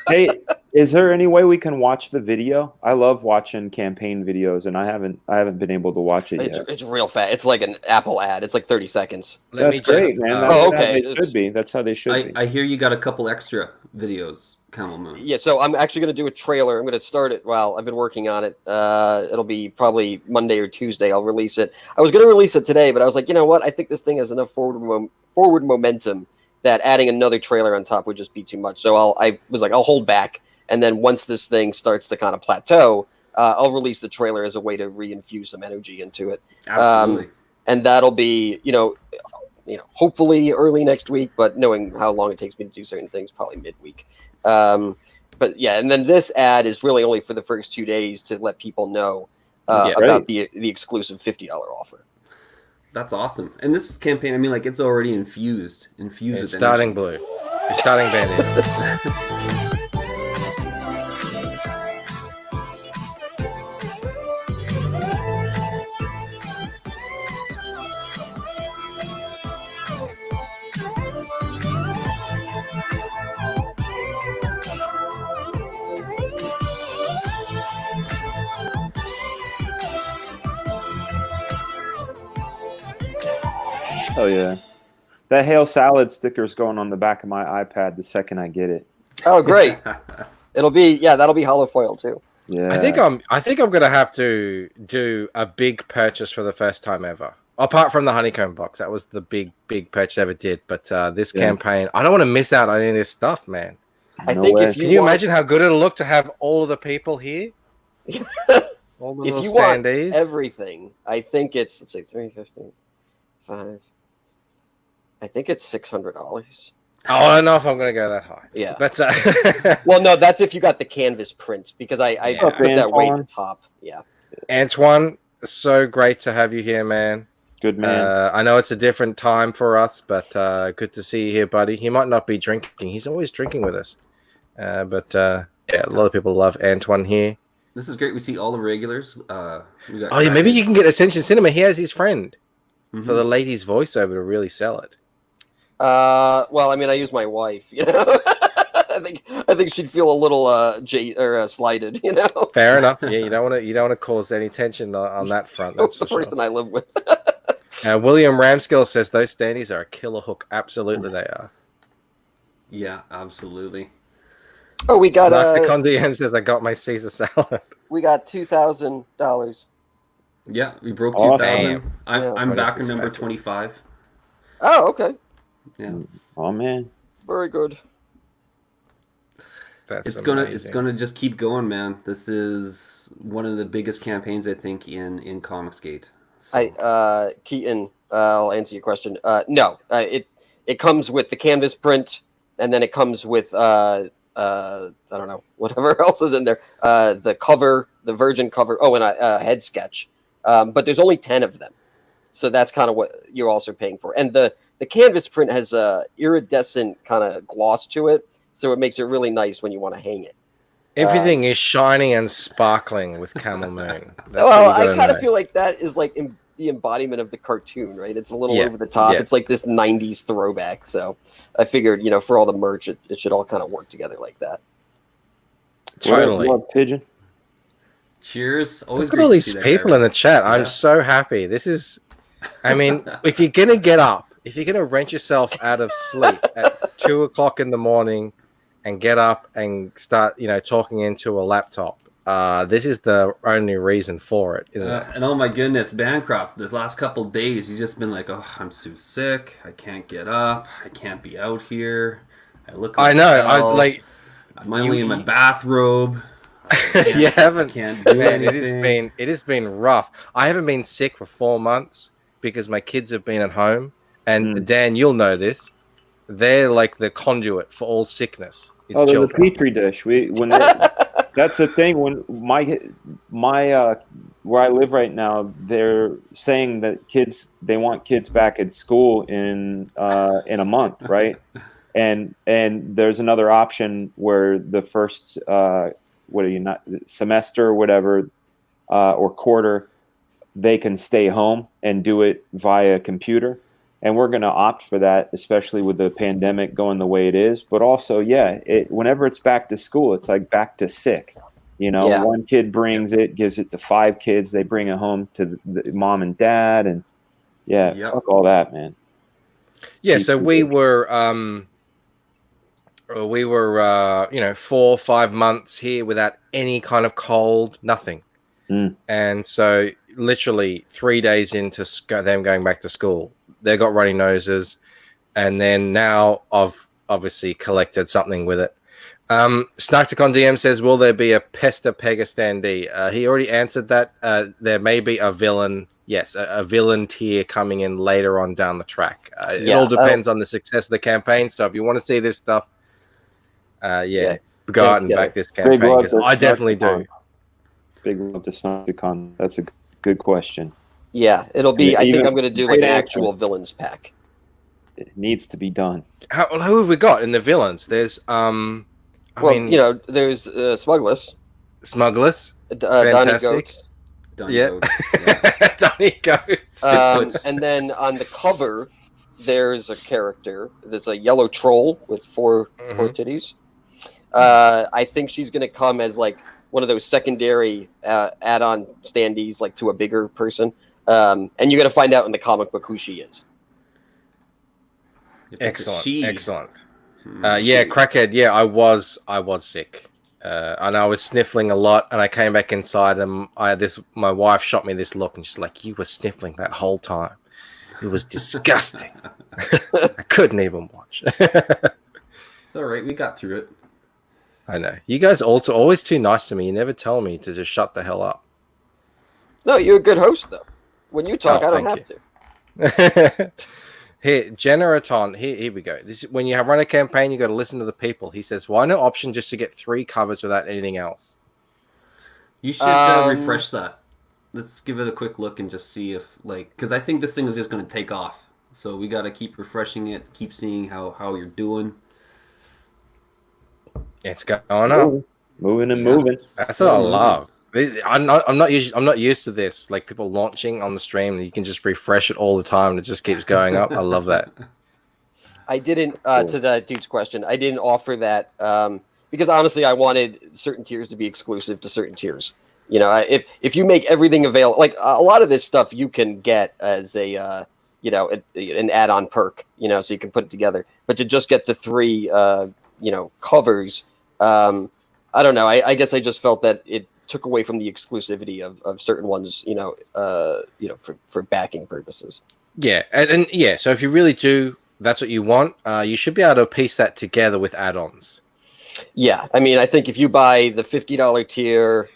Hey, is there any way we can watch the video? I love watching campaign videos, and I haven't been able to watch it yet. It's real fast. It's like an Apple ad. It's like 30 seconds. That's great, man. That's how they should be. I hear you got a couple extra videos, Camel Moon. Yeah, so I'm actually going to do a trailer. I'm going to start it. Well, I've been working on it. It'll be probably Monday or Tuesday. I'll release it. I was going to release it today, but I was like, you know what? I think this thing has enough forward momentum that adding another trailer on top would just be too much. So I was like, I'll hold back. And then once this thing starts to kind of plateau, I'll release the trailer as a way to reinfuse some energy into it. Absolutely. And that'll be, hopefully early next week, but knowing how long it takes me to do certain things, probably midweek. But yeah, and then this ad is really only for the first 2 days to let people know about the exclusive $50 offer. That's awesome. And this campaign, I mean, like, it's already infused it's with starting energy. Blue. It's starting Bandit. Oh yeah, that Hail Salad sticker is going on the back of my iPad the second I get it. Oh, great. It'll be that'll be hollow foil too. Yeah, I think I'm gonna have to do a big purchase for the first time ever. Apart from the honeycomb box, that was the big purchase I ever did. But this campaign, I don't want to miss out on any of this stuff, man. I think if Can you imagine how good it'll look to have all of the people here? All the if little you want standees? everything, I think it's let's say 350, 5. I think it's $600. Oh, I don't know if I'm going to go that high. Yeah. But Well, no, that's if you got the canvas print because I put that way at the top. Yeah. Antoine, so great to have you here, man. good man. I know it's a different time for us, but good to see you here, buddy. He might not be drinking. He's always drinking with us. But a lot of people love Antoine here. This is great. We see all the regulars. We got Maybe you can get Ascension Cinema. He has his friend Mhm. for the lady's voiceover to really sell it. Well, I mean, I use my wife. You know, I think she'd feel a little slighted. You know, Fair enough. Yeah, you don't want to cause any tension on that front. That's the for person sure. I live with. William Ramskill says those standees are a killer hook. Absolutely, they are. Yeah, absolutely. Oh, we got Snark the Con DM says I got my Caesar salad. we got $2,000. Yeah, we broke Awesome. 2,000. I'm Yeah. back in 26 number packets. 25. Oh, okay, Yeah, Oh man, very good. That's it's amazing. gonna just keep going, man. This is one of the biggest campaigns I think in Comicsgate. So. Keaton, I'll answer your question. No, it comes with the canvas print, and then it comes with I don't know, whatever else is in there. The cover, the virgin cover. Oh, and a head sketch. But there's only 10 of them, so that's kind of what you're also paying for. And the canvas print has a iridescent kind of gloss to it, so it makes it really nice when you want to hang it. Everything is shining and sparkling with Camel Moon. That's Well, what you I gotta kind of know. feel like that is like the embodiment of the cartoon, right? It's a little Yeah, over the top. yeah. It's like this 90s throwback. So I figured, for all the merch, it should all kind of work together like that. Totally. What up, Pigeon? Cheers! Always Look at great all to these see that, people Eric. in the chat. Yeah. I'm so happy. This is, I mean, if you're going to get up, if you're going to wrench yourself out of sleep at 2 o'clock in the morning and get up and start, talking into a laptop, this is the only reason for it, isn't it? And oh my goodness, Bancroft, this last couple days, he's just been like, oh, I'm too sick. I can't get up. I can't be out here. I look like I know. hell. I'm only you- in my bathrobe. You haven't. Can't do Man, anything. it has been rough. I haven't been sick for 4 months because my kids have been at home. And Dan, you'll know this. They're like the conduit for all sickness. It's They're the children. petri dish. That's the thing. When my where I live right now, they're saying that they want kids back at school in a month, right? And there's another option where the first semester or whatever or quarter, they can stay home and do it via computer. And we're going to opt for that, especially with the pandemic going the way it is. But also, whenever it's back to school, it's like back to sick. One kid brings it, gives it to 5 kids. They bring it home to the mom and dad. And fuck all that, man. Yeah, so we were 4 or 5 months here without any kind of cold, nothing. And so literally 3 days into them going back to school, they got runny noses, and then now I've obviously collected something with it. Snarkticon DM says, will there be a Pesta Pega standee? He already answered that. There may be a villain. Yes, a villain tier coming in later on down the track. It all depends on the success of the campaign. So if you want to see this stuff, go out and back this campaign, because I definitely do. Big love to Snarkticon. That's a good question. Yeah, it'll be. I think I'm going to do like an great actual villains pack. It needs to be done. Who have we got in the villains? There's there's Smugless, Donnie Fantastic. Goats, Donnie Goats. and then on the cover, there's a character. There's a yellow troll with four titties. I think she's going to come as like one of those secondary add-on standees, like to a bigger person. And you're going to find out in the comic book who she is. If it's a Excellent, she. excellent. Yeah, crackhead. Yeah, I was sick, and I was sniffling a lot. And I came back inside, and my wife shot me this look, and she's like, "You were sniffling that whole time. It was disgusting. I couldn't even watch." It's all right. We got through it. I know. You guys also always too nice to me. You never tell me to just shut the hell up. No, you're a good host though. When you talk, Oh, I don't thank have to. Here, Generaton. Here we go. This is when you run a campaign, you got to listen to the people. He says, "Why no option just to get 3 covers without anything else?" You should refresh that. Let's give it a quick look and just see if, because I think this thing is just going to take off. So we got to keep refreshing it, keep seeing how you're doing. It's going up, moving and moving. That's what I love. I'm not used to this. Like people launching on the stream, you can just refresh it all the time, and it just keeps going up. I love that. I didn't to that dude's question. I didn't offer that because honestly, I wanted certain tiers to be exclusive to certain tiers. You know, if you make everything available, like a lot of this stuff, you can get as a an add-on perk. You know, so you can put it together. But to just get the 3 covers, I don't know. I guess I just felt that it took away from the exclusivity of certain ones, for backing purposes. Yeah, and yeah. So if you really do, that's what you want. You should be able to piece that together with add-ons. Yeah, I mean, I think if you buy the $50 tier,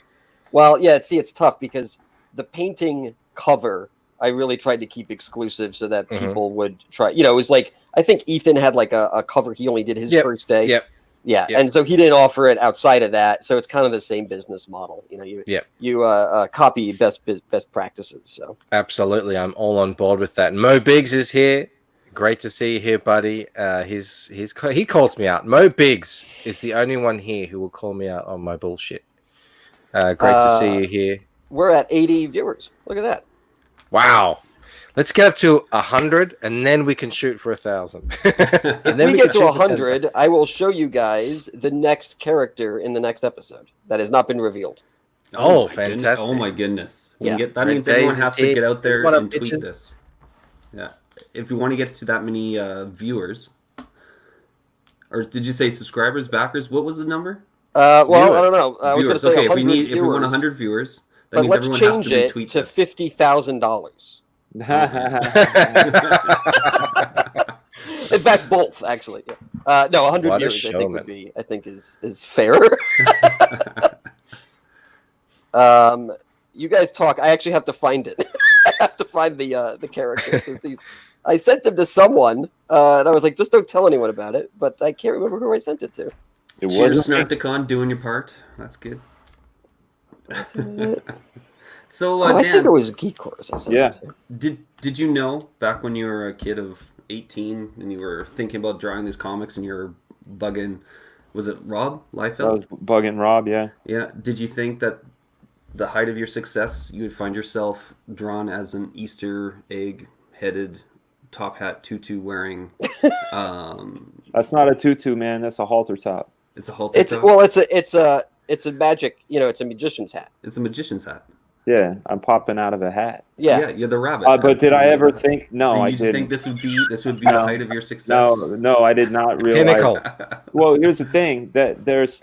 well, yeah. It's tough because the painting cover I really tried to keep exclusive so that people would try. You know, it was like I think Ethan had like a cover he only did his first day. Yep. Yeah, and so he didn't offer it outside of that. So it's kind of the same business model. You know, you copy best practices. So absolutely, I'm all on board with that. Mo Biggs is here. Great to see you here, buddy. He calls me out. Mo Biggs is the only one here who will call me out on my bullshit. Great to see you here. We're at 80 viewers. Look at that. Wow. Let's get up to 100, and then we can shoot for 1,000. If we get to 100, I will show you guys the next character in the next episode that has not been revealed. Oh, fantastic! Oh my goodness! Yeah. That means everyone has to get out there and tweet this. Yeah, if we want to get to that many viewers, or did you say subscribers, backers? What was the number? Well, I don't know. I was going to say okay, 100 if we want 100 viewers, that but means let's everyone change has to it to $50,000. In fact, both actually. No, 100 What a viewers. showman. I think is fair. You guys talk. I actually have to find it. I have to find the character. I sent them to someone, and I was like, just don't tell anyone about it. But I can't remember who I sent it to. Cheers, Snarticon, doing your part. That's good. So, I Dan, think it was Geek Course. I sent it to. Did you know back when you were a kid of 18 and you were thinking about drawing these comics and you were bugging, was it Rob Liefeld? I was bugging Rob, yeah. Yeah. Did you think that the height of your success, you would find yourself drawn as an Easter egg headed, top hat tutu wearing? That's not a tutu, man. That's a halter top. It's a halter top. Well, it's a magic. You know, it's a magician's hat. It's a magician's hat. Yeah, I'm popping out of a hat. Yeah, you're the rabbit. But did I ever think? No, I didn't. Think this would be the height of your success? No, I did not realize. Pinnacle. Well, here's the thing: that there's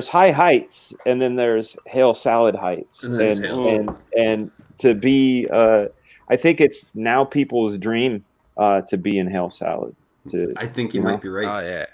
high heights, and then there's hail salad heights, and to be, I think it's now people's dream to be in hail salad. I think you might be right. Oh yeah.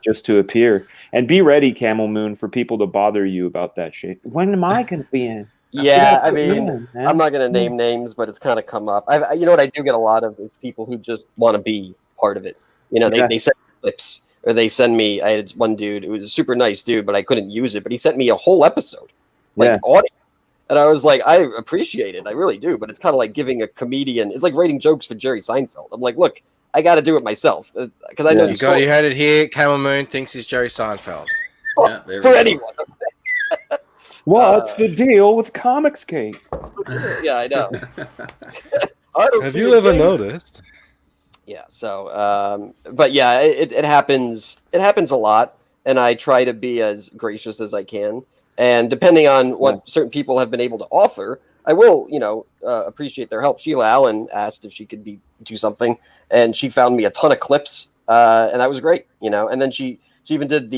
Just to appear. And be ready, Camel Moon, for people to bother you about that shit. When am I going to be in? Yeah, I mean, I'm not going to name names, but it's kind of come up. You know what I do get a lot of is people who just want to be part of it. You know, they send me clips, or they send me, I had one dude who was a super nice dude, but I couldn't use it, but he sent me a whole episode, audio. And I was like, I appreciate it. I really do. But it's kind of like giving a comedian, it's like writing jokes for Jerry Seinfeld. I'm like, look, I got to do it myself because I know you heard it here. Camel Moon thinks he's Jerry Seinfeld. For anyone. What's the deal with Comics Cake? Yeah, I know. Have you ever noticed? Yeah. So, but yeah, it happens. It happens a lot, and I try to be as gracious as I can. And depending on what certain people have been able to offer, I will, appreciate their help. Sheila Allen asked if she could do something, and she found me a ton of clips, and that was great, And then she even did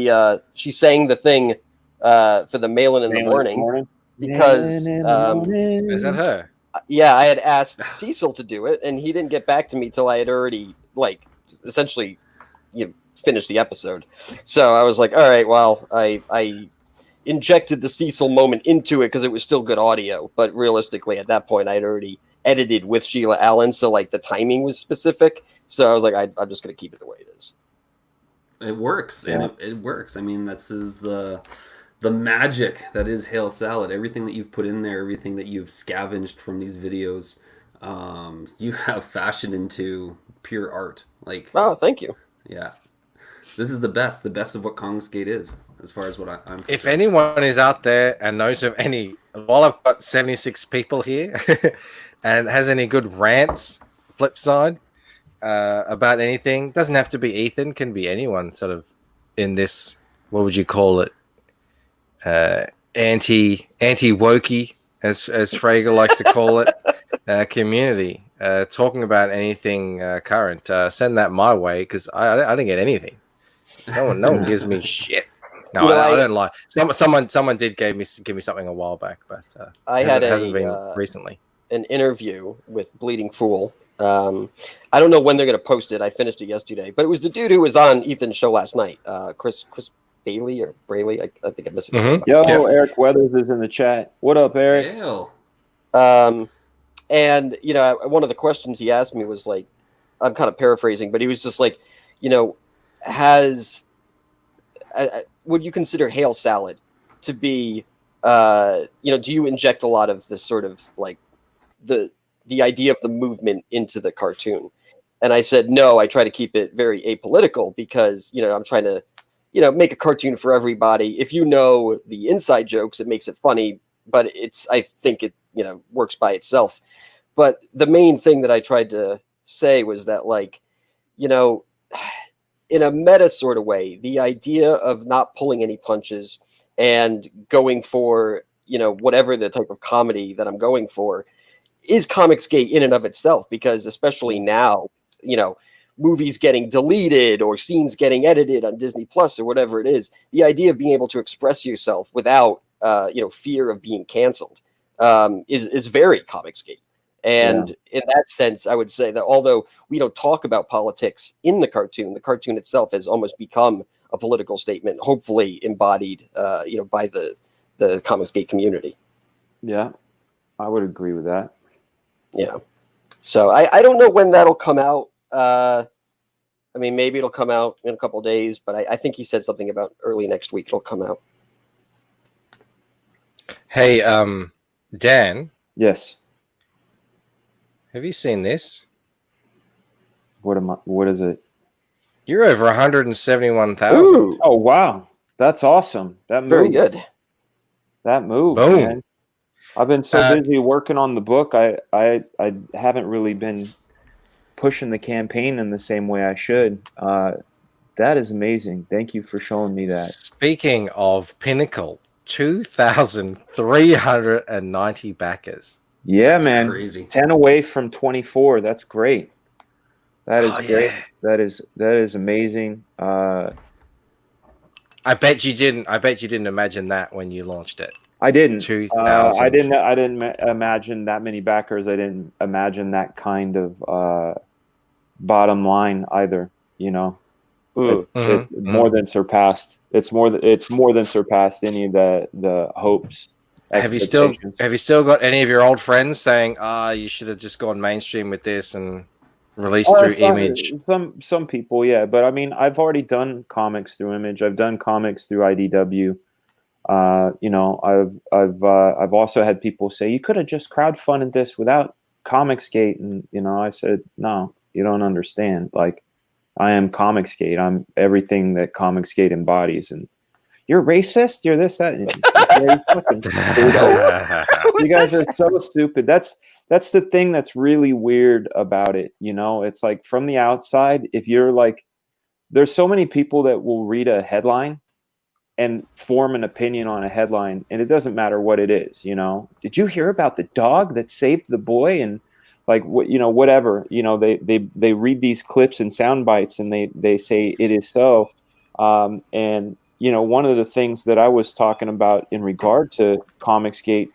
she sang the thing for the Mail in the Morning because Is that her? yeah, I had asked Cecil to do it, and he didn't get back to me till I had already essentially finished the episode. So I was like, all right, well, I injected the Cecil moment into it because it was still good audio, but realistically at that point I'd already edited with Sheila Allen, so the timing was specific. So I was like, I'm just going to keep it the way it is. It works, and it works. I mean, this is the magic that is Hail Salad. Everything that you've put in there, everything that you've scavenged from these videos, you have fashioned into pure art. Oh, thank you. Yeah, this is the best of what Comicsgate is, as far as what I'm concerned. If anyone is out there and knows of any, while I've got 76 people here, and has any good rants, flip side, about anything, doesn't have to be Ethan, can be anyone sort of in this, what would you call it? Anti-wokey, as Frager likes to call it, community, talking about anything current, send that my way, because I didn't get anything. No one gives me shit. No, I don't lie. Someone did give me something a while back, but hasn't been recently. An interview with Bleeding Fool. I don't know when they're going to post it. I finished it yesterday, but it was the dude who was on Ethan's show last night, Chris Bailey or Brayley. I think I missed it. Mm-hmm. Yo, Eric Weathers is in the chat. What up, Eric? Ew. And one of the questions he asked me was like, I'm kind of paraphrasing, but he was just like, would you consider Hail Salad to be, do you inject a lot of the sort of the idea of the movement into the cartoon? And I said, no, I try to keep it very apolitical because, I'm trying to, make a cartoon for everybody. If you know the inside jokes, it makes it funny, but I think it, works by itself. But the main thing that I tried to say was that, in a meta sort of way, the idea of not pulling any punches and going for, whatever the type of comedy that I'm going for is Comicsgate in and of itself, because especially now, movies getting deleted or scenes getting edited on Disney Plus or whatever it is, the idea of being able to express yourself without, fear of being canceled is very Comicsgate. And in that sense, I would say that although we don't talk about politics in the cartoon itself has almost become a political statement, hopefully embodied, by the Comicsgate community. Yeah, I would agree with that. Yeah. So I don't know when that'll come out. Maybe it'll come out in a couple of days, but I think he said something about early next week it'll come out. Hey, Dan. Yes. Have you seen this? What is it? You're over 171,000. Oh wow, that's awesome. That moved. Very good. That moved. Boom. Man. I've been so busy working on the book. I haven't really been pushing the campaign in the same way I should. That is amazing. Thank you for showing me that. Speaking of Pinnacle, 2,390 backers. Yeah, That's man. crazy. 10 away from 24. That's great. That is great. Yeah. That is amazing. I bet you didn't imagine that when you launched it. I didn't. 2,000. I didn't imagine that many backers. I didn't imagine that kind of bottom line either. It more than surpassed. It's more than surpassed any of the hopes. Have you still got any of your old friends saying, you should have just gone mainstream with this and released through Image? Some people, yeah, but I've already done comics through Image. I've done comics through IDW. I've also had people say you could have just crowdfunded this without Comicsgate, and I said, no, you don't understand. I am Comicsgate. I'm everything that Comicsgate embodies, and you're racist. You're this, that. You guys are so stupid. That's the thing that's really weird about it. It's like from the outside, if you're there's so many people that will read a headline and form an opinion on a headline, and it doesn't matter what it is. Did you hear about the dog that saved the boy? And like what, whatever, they read these clips and sound bites, and they say it is so. And one of the things that I was talking about in regard to Comicsgate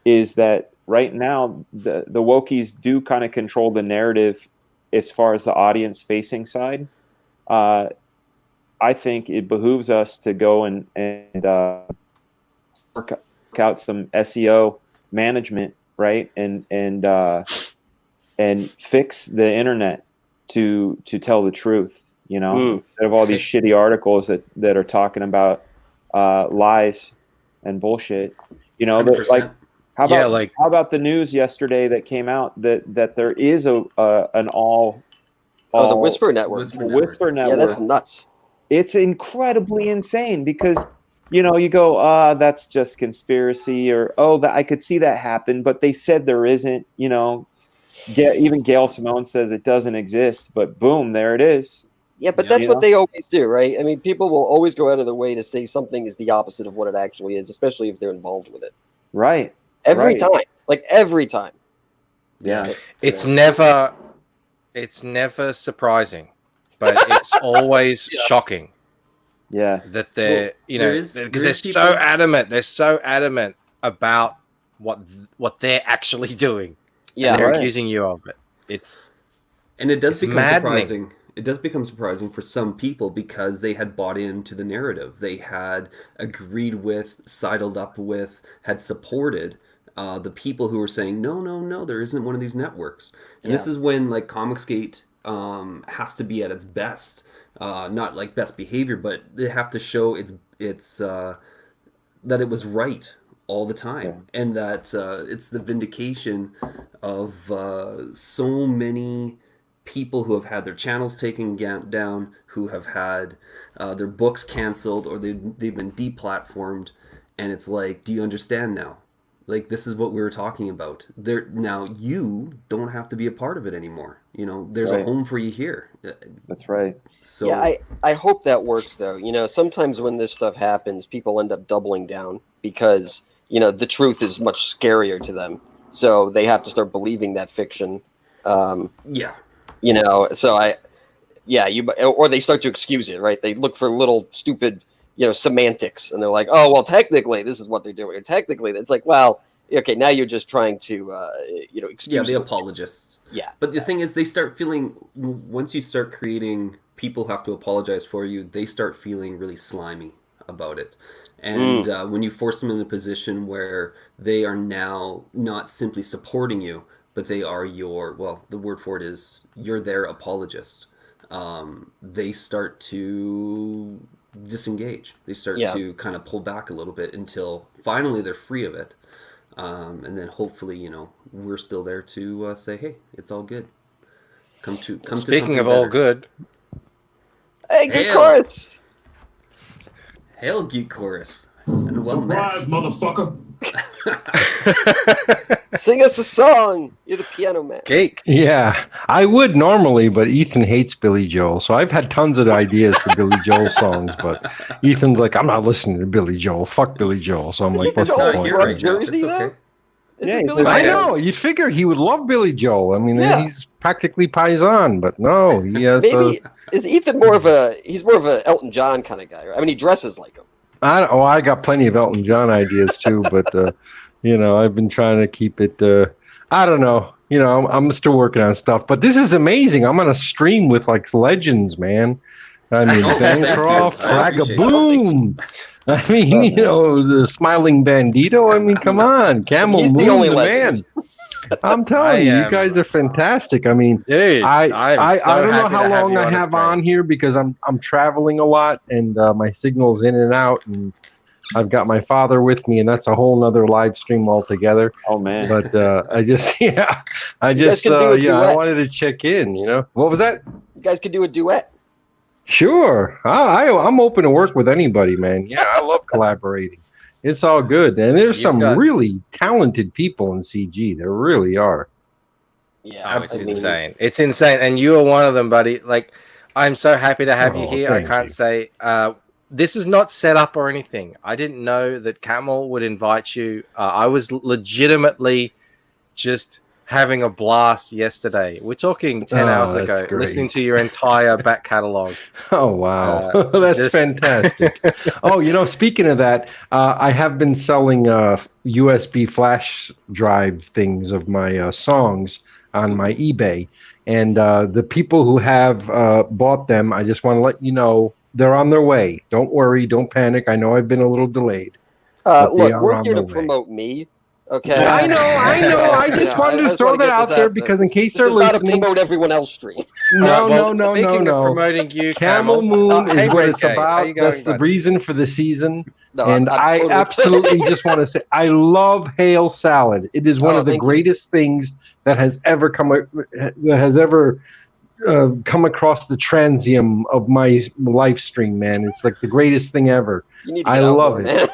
is that right now the wokies do kind of control the narrative as far as the audience facing side. I think it behooves us to go and work out some SEO management, right? And fix the internet to tell the truth, instead of all these shitty articles that are talking about lies and bullshit. Like how about the news yesterday that came out that there is an all the Whisper Network. Whisper Network. Yeah, that's nuts. It's incredibly insane because you go, that's just conspiracy, or I could see that happen, but they said there isn't. Even Gail Simone says it doesn't exist, but boom, there it is. Yeah, but that's what they always do, right? I mean, people will always go out of their way to say something is the opposite of what it actually is, especially if they're involved with it. Right. Every time. Like every time. Yeah. It's never surprising, but it's always shocking. Yeah. That they're, because they're so adamant. They're so adamant about what they're actually doing. Yeah. And they're accusing you of it. And it does become maddening. surprising. It does become surprising for some people because they had bought into the narrative. They had agreed with, sidled up with, had supported the people who were saying, no, there isn't one of these networks. And this is when like Comicsgate has to be at its best. Not like best behavior, but they have to show its that it was right all the time, and that it's the vindication of so many people who have had their channels taken down, who have had their books canceled, or they've been deplatformed, and it's like, do you understand now? Like, this is what we were talking about. Now you don't have to be a part of it anymore. There's a home for you here. That's right. So yeah, I hope that works though. Sometimes when this stuff happens, people end up doubling down because the truth is much scarier to them. So they have to start believing that fiction. So or they start to excuse it, right? They look for little stupid, semantics, and they're like, oh, well, technically this is what they're doing. Or technically, it's like, well, okay, now you're just trying to, excuse. Yeah, the apologists. Yeah. But the thing is, they start feeling, once you start creating people who have to apologize for you, they start feeling really slimy about it. And when you force them in a position where they are now not simply supporting you, but they are the word for it is, you're their apologist. They start to disengage. They start to kind of pull back a little bit until finally they're free of it. And then hopefully, we're still there to say, hey, it's all good. Come to Speaking of all good. Hey, good chorus. Hail, Geek Chorus. And well met. Surprise, motherfucker. Sing us a song. You're the piano man. Geek. Yeah, I would normally, but Ethan hates Billy Joel. So I've had tons of ideas for Billy Joel songs, but Ethan's like, I'm not listening to Billy Joel. Fuck Billy Joel. So I'm like, what's the point? Right Jersey, now. though? Yeah, I know. You figured he would love Billy Joel. I mean, he's practically Paisan, but no, he has. Maybe is Ethan he's more of a Elton John kind of guy, right? I mean, he dresses like him. I got plenty of Elton John ideas too, but I've been trying to keep it. I don't know. I'm still working on stuff, but this is amazing. I'm on a stream with like legends, man. I mean, Bancroft, Ragaboom. I mean, the Smiling Bandito. I mean, come on, Camel He's Moon, the only man. I'm telling you, you guys are fantastic. I mean, dude, I don't know how long you I have on here because I'm traveling a lot and my signal's in and out, and I've got my father with me, and that's a whole nother live stream altogether. Oh man! But I wanted to check in. What was that? You guys could do a duet. Sure, I'm open to work with anybody, man. Yeah, I love collaborating. It's all good, and there's some really talented people in CG. There really are. Yeah, it's insane. It's insane, and you are one of them, buddy. Like, I'm so happy to have you here. I can't say this is not set up or anything. I didn't know that Camel would invite you. I was legitimately just having a blast yesterday. We're talking 10 hours that's ago, great. listening to your entire back catalog. Oh, wow. That's fantastic. Oh, speaking of that, I have been selling USB flash drive things of my songs on my eBay. And the people who have bought them, I just want to let you know, they're on their way. Don't worry. Don't panic. I know I've been a little delayed. Look, we're here to promote me. Okay. I know. I just wanted to throw that out there because in case they're listening. Not to promote everyone else stream. No. Speaking of promoting you, Camel Moon is what it's about. That's the reason for the season. And I absolutely just want to say, I love Hail Salad. It is one of the greatest things that has ever come across the transium of my live stream, man. It's like the greatest thing ever. I love it.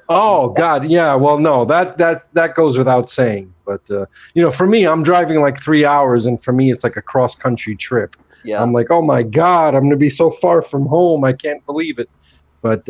Oh God, yeah. Well, no, that goes without saying. But for me, I'm driving like 3 hours, and for me, it's like a cross country trip. Yeah. I'm like, oh my God, I'm gonna be so far from home. I can't believe it. But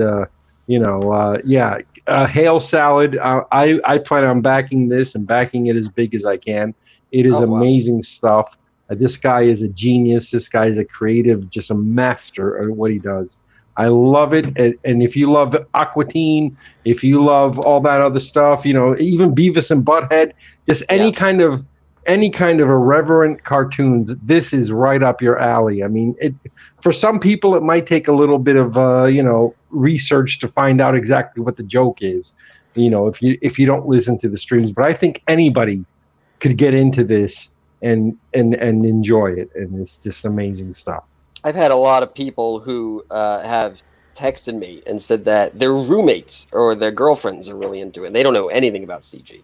Hail Salad. I plan on backing this and backing it as big as I can. It is amazing stuff. This guy is a genius. This guy is a creative, just a master at what he does. I love it. And if you love Aqua Teen, if you love all that other stuff, even Beavis and Butthead, just any kind of irreverent cartoons, this is right up your alley. I mean, for some people, it might take a little bit of research to find out exactly what the joke is. If you don't listen to the streams, but I think anybody could get into this and enjoy it, and it's just amazing stuff. I've had a lot of people who have texted me and said that their roommates or their girlfriends are really into it. And they don't know anything about CG.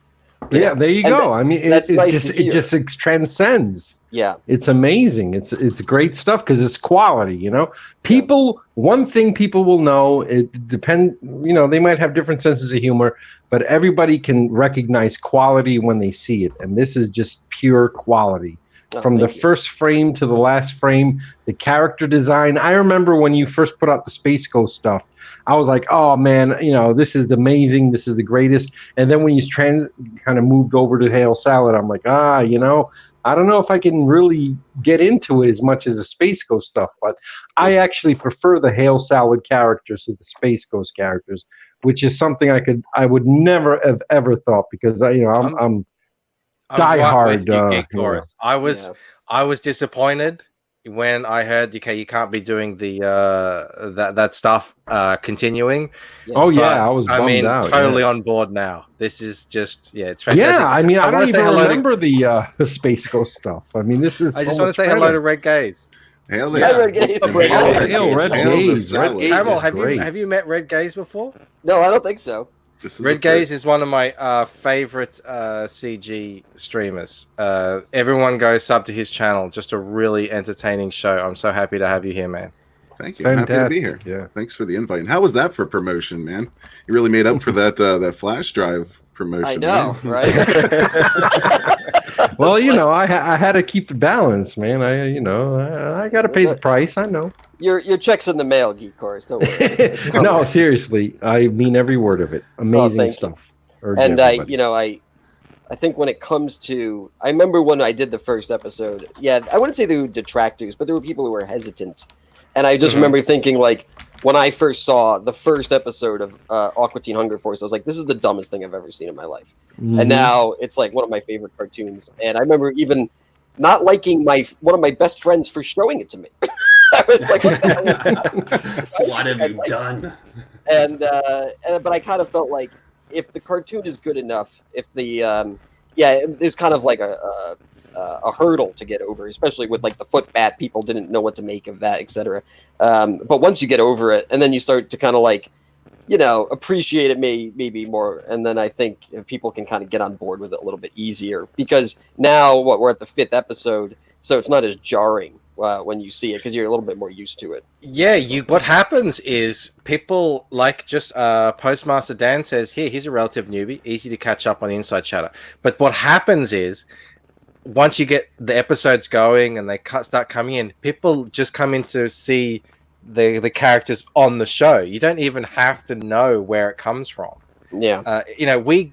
There you go. I mean, it just transcends. Yeah, it's amazing. It's great stuff because it's quality. People. One thing people will know. It depends. They might have different senses of humor, but everybody can recognize quality when they see it, and this is just pure quality. From the first frame to the last frame, the character design. I remember when you first put out the Space Ghost stuff, I was like, oh man, this is amazing. This is the greatest. And then when you kind of moved over to Hail Salad, I'm like, I don't know if I can really get into it as much as the Space Ghost stuff, but I actually prefer the Hail Salad characters to the Space Ghost characters, which is something I would never have ever thought because I'm diehard. I was disappointed when I heard you can't be doing the that stuff continuing. I was bummed out. Totally on board now. This is just it's fantastic. Yeah, I mean, I don't even remember the Space Ghost stuff. I mean, this is. I just want to say hello to Red Gaze. Hail yeah. Red Gaze. Red Gaze. Camel, have you met Red Gaze before? No, I don't think so. Red Gaze is one of my favorite CG streamers. Everyone go sub to his channel. Just a really entertaining show. I'm so happy to have you here, man. Thank you. I'm happy to be here. Yeah. Thanks for the invite. And how was that for promotion, man? You really made up for that flash drive promotion. I know, man. Right? Well, I had to keep the balance, man. I got to pay the price. I know. Your check's in the mail, Geek Course. Don't worry. No, seriously, I mean every word of it. Amazing stuff. And I think when it comes to, I remember when I did the first episode. Yeah, I wouldn't say there were detractors, but there were people who were hesitant. And I just remember thinking, like, when I first saw the first episode of Aqua Teen Hunger Force, I was like, this is the dumbest thing I've ever seen in my life. And now it's like one of my favorite cartoons. And I remember even not liking one of my best friends for showing it to me. I was like, what the hell? What have you done? But I kind of felt like if the cartoon is good enough, if the there's kind of like a hurdle to get over, especially with like the foot bat. People didn't know what to make of that, etc. But once you get over it, and then you start to kind of like, appreciate it maybe more, and then I think people can kind of get on board with it a little bit easier because now we're at the 5th episode, so it's not as jarring. When you see it, because you're a little bit more used to it. Yeah, what happens is people like just Postmaster Dan says, he's a relative newbie, easy to catch up on Inside Chatter. But what happens is once you get the episodes going and they start coming in, people just come in to see the characters on the show. You don't even have to know where it comes from. Yeah. We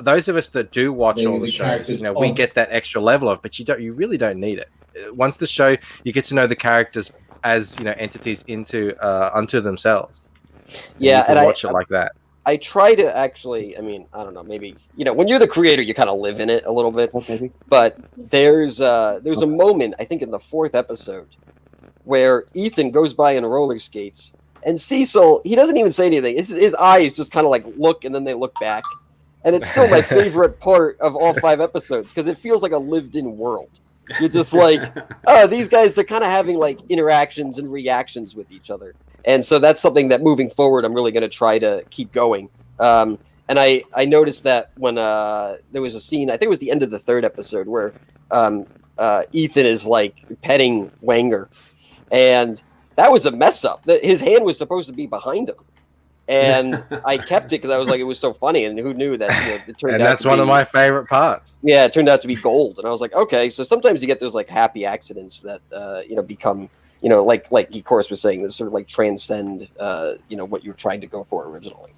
those of us that do watch all the shows, we get that extra level of, but you really don't need it. Once the show, you get to know the characters as entities unto themselves. Yeah, and watch it like that. I try to actually. I mean, I don't know. Maybe when you're the creator, you kind of live in it a little bit. Okay. But there's a moment, I think, in the 4th episode where Ethan goes by in roller skates, and Cecil, he doesn't even say anything. His eyes just kind of like look, and then they look back, and it's still my favorite part of all 5 episodes because it feels like a lived-in world. You're just like, oh, these guys, they're kind of having like interactions and reactions with each other. And so that's something that moving forward, I'm really going to try to keep going. And I noticed that when there was a scene, I think it was the end of the 3rd episode, where Ethan is like petting Wanger. And that was a mess up. His hand was supposed to be behind him. And I kept it because I was like, it was so funny. And who knew that it turned out and that's one of my favorite parts. Yeah, it turned out to be gold. And I was like, okay. So sometimes you get those like happy accidents that, become... like Geek Course was saying, this sort of like transcend, what you're trying to go for originally.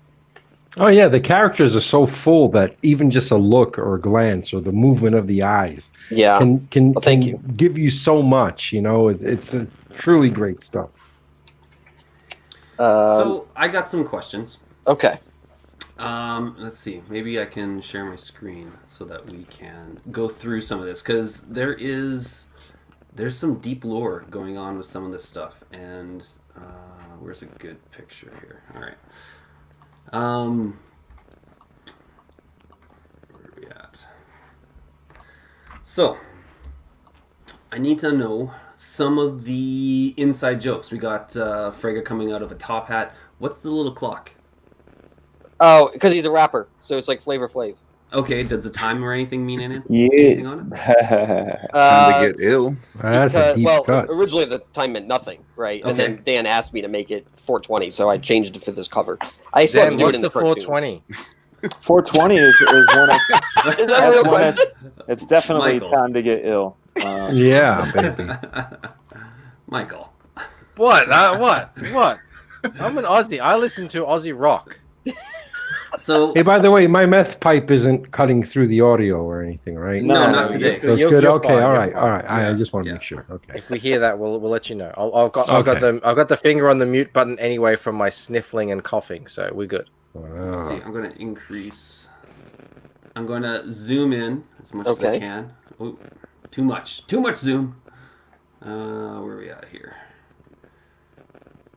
Oh yeah, the characters are so full that even just a look or a glance or the movement of the eyes, can give you so much. It's truly great stuff. So I got some questions. Okay. Let's see. Maybe I can share my screen so that we can go through some of this because there's some deep lore going on with some of this stuff, and where's a good picture here? All right. Where are we at? So, I need to know some of the inside jokes. We got Frege coming out of a top hat. What's the little clock? Oh, because he's a rapper, so it's like Flavor Flav. Okay, does the time or anything mean anything? Yeah. On it? Time to get ill. Originally the time meant nothing, right? Okay. And then Dan asked me to make it 420, so I changed it for this cover. I still have to do it in the 420? 420 is one of... Is that a real question? It's definitely Michael. Time to get ill. Yeah, baby. Michael. What? What? I'm an Aussie. I listen to Aussie rock. So, hey, by the way, my meth pipe isn't cutting through the audio or anything, right? No, not today. So it's good. Okay, fine, all right. Yeah. I just want to make sure. Okay. If we hear that, we'll let you know. I've got the finger on the mute button anyway from my sniffling and coughing, so we're good. Let's see, I'm going to increase. I'm going to zoom in as much as I can. Ooh, too much zoom. Where are we at here?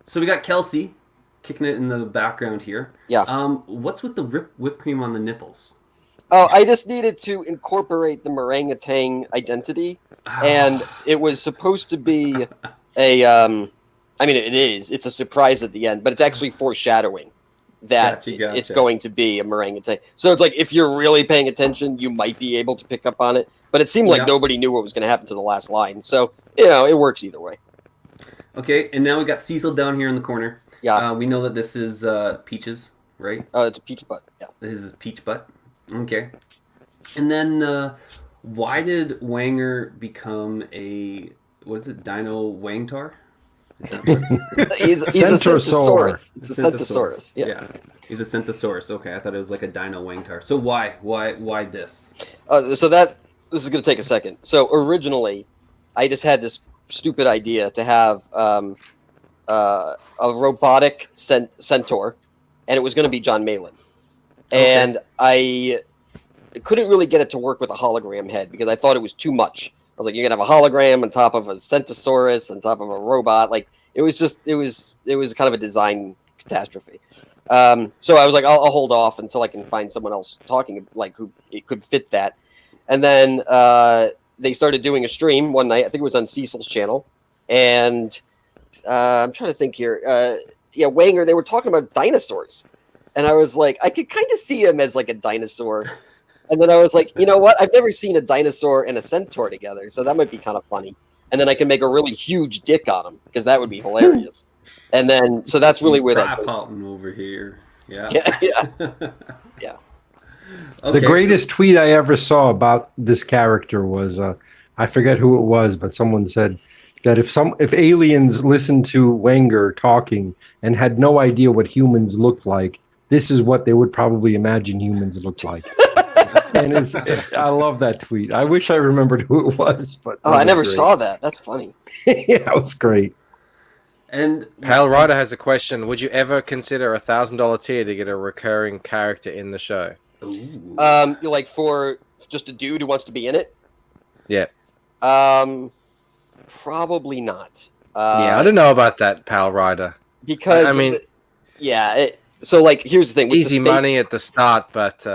So we got Kelsey kicking it in the background here. Yeah. What's with the whipped cream on the nipples? Oh, I just needed to incorporate the orangutan identity, and it was supposed to be a. I mean, it is. It's a surprise at the end, but it's actually foreshadowing that Gotcha. it's going to be a orangutan. So it's like if you're really paying attention, you might be able to pick up on it. But it seemed like nobody knew what was going to happen to the last line, so it works either way. Okay, and now we got Cecil down here in the corner. Yeah. We know that this is Peaches, right? Oh, it's a peach butt. Yeah. This is Peach Butt. Okay. And then why did Wanger become a, what is it, Dino Wangtar? Is that what he's a Centosaurus. It's a Centosaurus. Yeah. He's a Centosaurus. Okay, I thought it was like a Dino Wangtar. So why this? So this is going to take a second. So originally, I just had this stupid idea to have a robotic centaur, and it was going to be John Malin. And I couldn't really get it to work with a hologram head because I thought it was too much. I was like, you're going to have a hologram on top of a Centosaurus, on top of a robot. Like, it was kind of a design catastrophe. So I was like, I'll hold off until I can find someone else talking, like, who it could fit that. And then they started doing a stream one night. I think it was on Cecil's channel. And I'm trying to think here. Wanger, they were talking about dinosaurs. And I was like, I could kind of see him as like a dinosaur. And then I was like, you know what? I've never seen a dinosaur and a centaur together. So that might be kind of funny. And then I can make a really huge dick on him because that would be hilarious. And then, so that's really where that goes. Over here. Yeah. Yeah. The greatest tweet I ever saw about this character was, I forget who it was, but someone said, that if aliens listened to Wenger talking and had no idea what humans looked like, this is what they would probably imagine humans look like. And I love that tweet. I wish I remembered who it was, but I never saw that. That's funny. Yeah, it was great. And PaleRyder has a question. Would you ever consider $1,000 tier to get a recurring character in the show? Ooh. You like for just a dude who wants to be in it? Yeah. Probably not. Yeah, I don't know about that, PaleRyder. Because I mean, so like here's the thing. With easy money at the start, but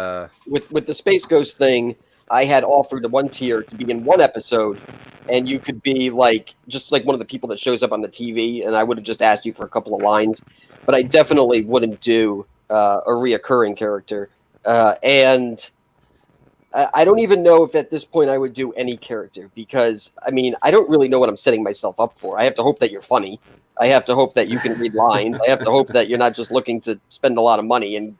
with the Space Ghost thing, I had offered one tier to be in one episode, and you could be like just like one of the people that shows up on the TV, and I would have just asked you for a couple of lines, but I definitely wouldn't do a reoccurring character, and I don't even know if at this point I would do any character, because I mean I don't really know what I'm setting myself up for. I have to hope that you're funny. I have to hope that you can read lines. I have to hope that you're not just looking to spend a lot of money. And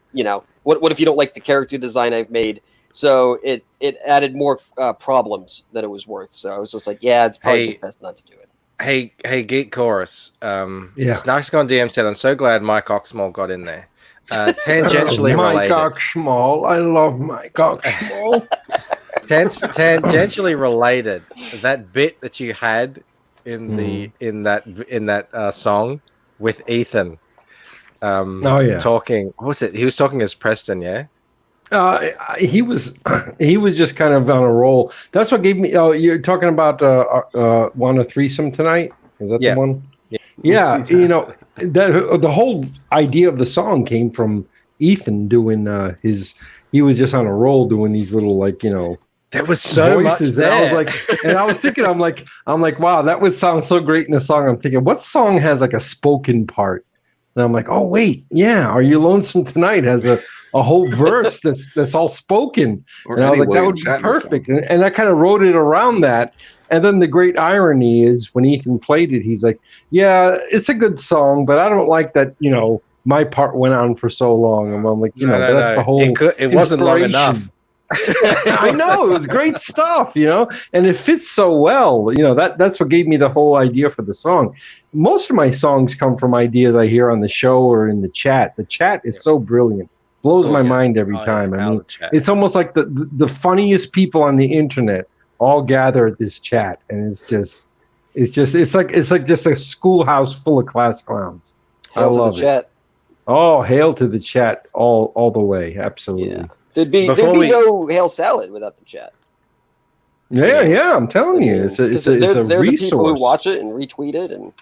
what if you don't like the character design I've made? So it added more problems than it was worth. So I was just like, yeah, it's probably just best not to do it. Hey, Geek Chorus. Snarkscon DM said, I'm so glad Mike Oxmall got in there. Tangentially Mike related. Oxmall. I love Mike Oxmall. Tangentially related. That bit that you had in that song with Ethan. Talking. What was it? He was talking as Preston, yeah. He was just kind of on a roll. That's what gave me. Oh, you're talking about want a threesome tonight? Is that the one? Yeah. The whole idea of the song came from Ethan doing he was just on a roll doing these little there was so much there. And I was thinking, I'm like, wow, that would sound so great in the song. I'm thinking, what song has like a spoken part? And I'm like, oh wait, yeah, Are You Lonesome Tonight has a whole verse that's all spoken. And I was like, that would be perfect. And I kind of wrote it around that. And then the great irony is when Ethan played it, he's like, yeah, it's a good song, but I don't like that, my part went on for so long. And I'm like, that's the whole it wasn't long enough. I know, it was great stuff, and it fits so well. That's what gave me the whole idea for the song. Most of my songs come from ideas I hear on the show or in the chat. The chat is so brilliant, blows my mind every time. I mean, it's almost like the funniest people on the internet all gather at this chat, and it's like just a schoolhouse full of class clowns. I love it. Chat. Oh, hail to the chat all the way, absolutely. Yeah. There'd be no Hail Salad without the chat. Yeah, I'm telling you, it's a they're resource. The people who watch it and retweet it, and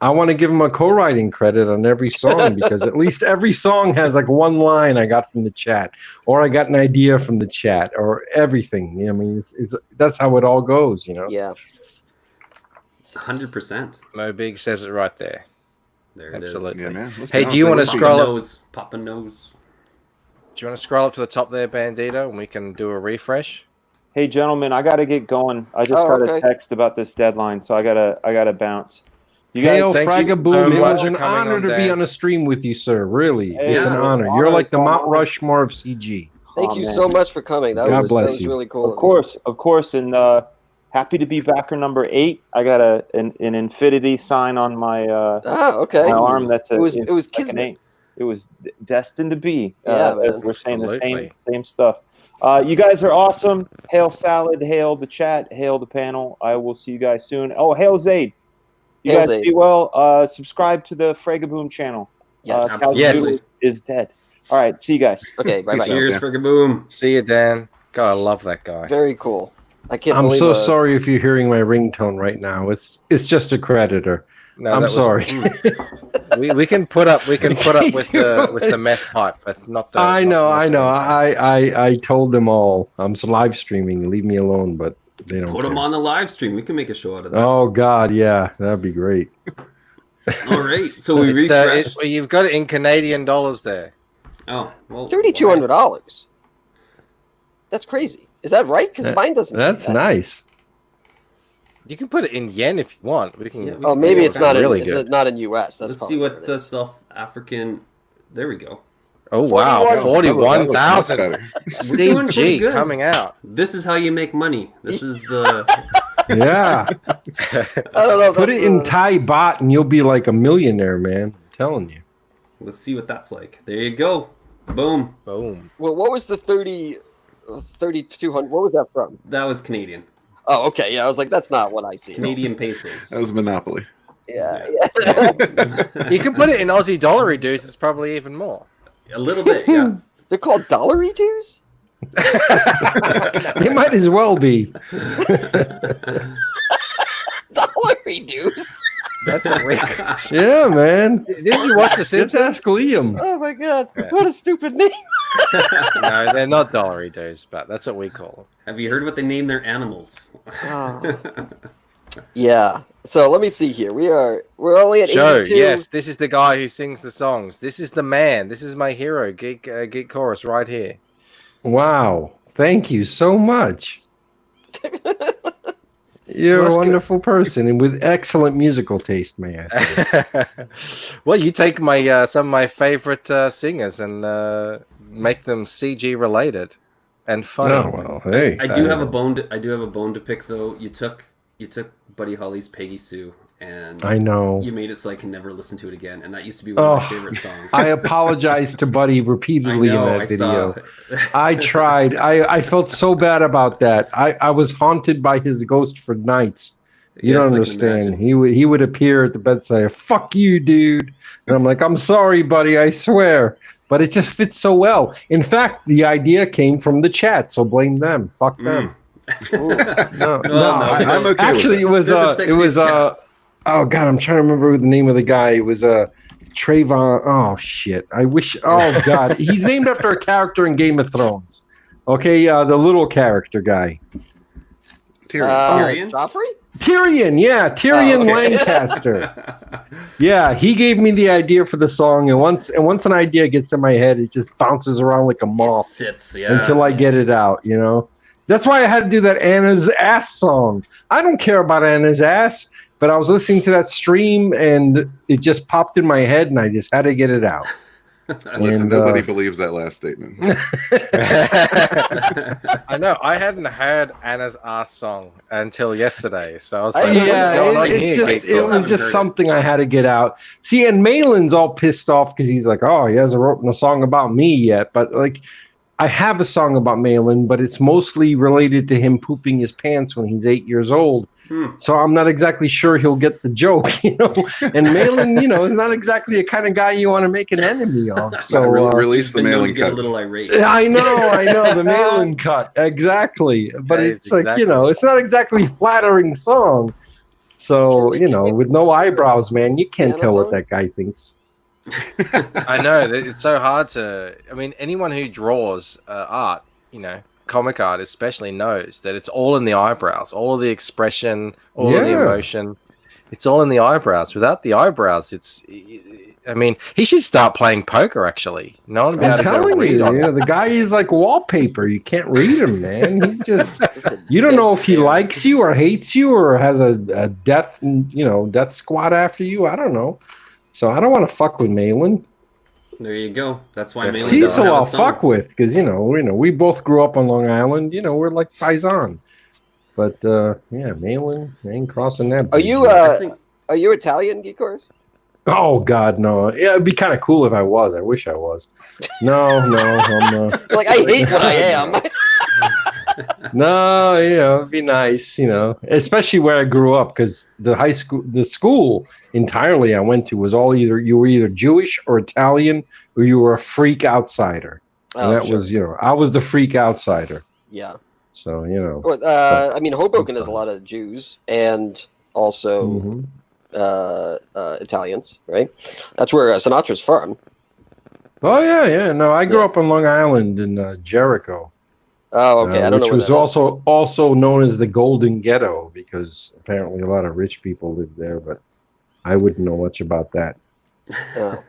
I want to give them a co-writing credit on every song because at least every song has like one line I got from the chat, or I got an idea from the chat, or everything. I mean, that's how it all goes, Yeah. 100%. Mo Big says it right there. There Absolutely. it is. Yeah, man. Hey, do you want to scroll up? Papa nose. Do you want to scroll up to the top there, Bandito, and we can do a refresh? Hey, gentlemen, I got to get going. I just got a text about this deadline, so I gotta bounce. Hail Fragaboom! It was an honor to be on a stream with you, sir. Really, it's an honor. You're like the Mount Rushmore of CG. Thank you so much for coming. That was really cool. Of course, and happy to be backer number 8. I got an infinity sign on my my arm. It was Kismet. It was destined to be. We're saying the same stuff. You guys are awesome. Hail Salad, hail the chat, hail the panel. I will see you guys soon. Oh, hail Zaid. You guys be well. Subscribe to the Fragaboom channel. Yes. Yes. Is dead. All right. See you guys. Okay. Bye. Cheers, Fragaboom. See you, Dan. God, I love that guy. Very cool. I'm so sorry if you're hearing my ringtone right now. It's just a creditor. No, I'm sorry. we can put up with the meth pipe, but not the. I know. I told them all. I'm live streaming. Leave me alone, but they don't. Put them on the live stream. We can make a show out of that. Oh God, yeah, that'd be great. All right, so we refreshed. You've got it in Canadian dollars there. Oh well, $3,200. That's crazy. Is that right? Because mine doesn't. That's nice. You can put it in yen if you want. Maybe it's not really good. It's not in US. Let's see what the South African. There we go. Oh wow, 41,000 CG coming out. This is how you make money. This is the Yeah. I don't know. Put that's, it in Thai bot and you'll be like a millionaire, man. I'm telling you. Let's see what that's like. There you go. Boom. Boom. Well, what was the 3,200? What was that from? That was Canadian. Oh, okay. Yeah, I was like, that's not what I see. Canadian pesos. That was Monopoly. Yeah. You can put it in Aussie dollary dues. It's probably even more. A little bit, yeah. They're called dollary dues? It might as well be. Dollary dues? That's weird. Yeah, man. Didn't you watch The Just Simpsons? ask Liam. Oh my god. Yeah. What a stupid name. No, they're not dollary dues, but that's what we call them. Have you heard what they name their animals? Yeah. So let me see here. We're only at Joe, 82. yes, this is the guy who sings the songs. This is the man. This is my hero, Geek Chorus, right here. Wow. Thank you so much. You're Well, a that's wonderful person and with excellent musical taste, may I say. Well, you take my some of my favorite singers and make them CG related and funny. Oh, well, hey. I do have a bone. I do have a bone to pick, though. You took Buddy Holly's Peggy Sue, and I know. you made it so I can never listen to it again. And that used to be one of my Oh, favorite songs. I apologized to Buddy I repeatedly know. in that I video. saw. I tried. I felt so bad about that. I was haunted by his ghost for nights. You Yes, don't I can understand. imagine. He would appear at the bedside, "Fuck you, dude," and I'm like, "I'm sorry, buddy. I swear." But it just fits so well. In fact, the idea came from the chat, so blame them. Fuck them. No, I'm okay actually, it was They're the sexiest oh god, I'm trying to remember the name of the guy. It was Trayvon. Oh shit, I wish. Oh god, he's named after a character in Game of Thrones. Okay, the little character guy. Tyrion? Joffrey? Tyrion, yeah, Tyrion Oh, okay. Lancaster. Yeah, he gave me the idea for the song, and once an idea gets in my head, it just bounces around like a It moth sits, yeah. until I get it out. You know, that's why I had to do that Anna's Ass song. I don't care about Anna's Ass, but I was listening to that stream, and it just popped in my head, and I just had to get it out. Listen, And, nobody believes that last statement. I know. I hadn't heard Anna's ass song until yesterday, so I was like, Yeah, "What's going on it here?" just, Geek it Chorus? was haven't just heard it. something I had to get out. See, and Malin's all pissed off because he's like, "Oh, he hasn't written a song about me yet." But like, I have a song about Malin, but it's mostly related to him pooping his pants when he's 8 years old. So I'm not exactly sure he'll get the joke, you know. And Malin, you know, is not exactly the kind of guy you want to make an enemy of. So Release the Been known to mailing get a cut. little irate. I know, the Malin cut, exactly. But That it's is like, exactly- you know, it's not exactly flattering song. So, you know, with no eyebrows, man, you can't tell what that guy thinks. I know that it's so hard to. I mean, anyone who draws art, you know, comic art especially, knows that it's all in the eyebrows, all of the expression, all of the Yeah. emotion. It's all in the eyebrows. Without the eyebrows, I mean, he should start playing poker. Actually, no one would be able I'm to get a telling read you, on you it. know, the guy is like wallpaper. You can't read him, man. He's just, Just a you don't dead know if he bear. likes you or hates you or has a death, you know, death squad after you. I don't know. So I don't want to fuck with Malin. There you go. That's why Malin He's doesn't who have a I'll song. fuck with because you know we both grew up on Long Island. You know, we're like paisan. But yeah, Malin ain't crossing that. Are you I think are you Italian, Geekors? Oh God, no. Yeah, it'd be kind of cool if I was. I wish I was. No, I'm Like I hate what I am. no. You know, it'd be nice. You know, especially where I grew up, because the school entirely I went to was all you were either Jewish or Italian, or you were a freak outsider. And that sure. was, you know, I was the freak outsider. Yeah. So you know. Well, I mean, Hoboken has a lot of Jews and also Mhm. Italians, right? That's where Sinatra's from. Oh yeah. No, I grew Yeah. up on Long Island in Jericho. Oh, okay. I don't know which where was that is. also known as the Golden Ghetto because apparently a lot of rich people lived there, but I wouldn't know much about that. Oh.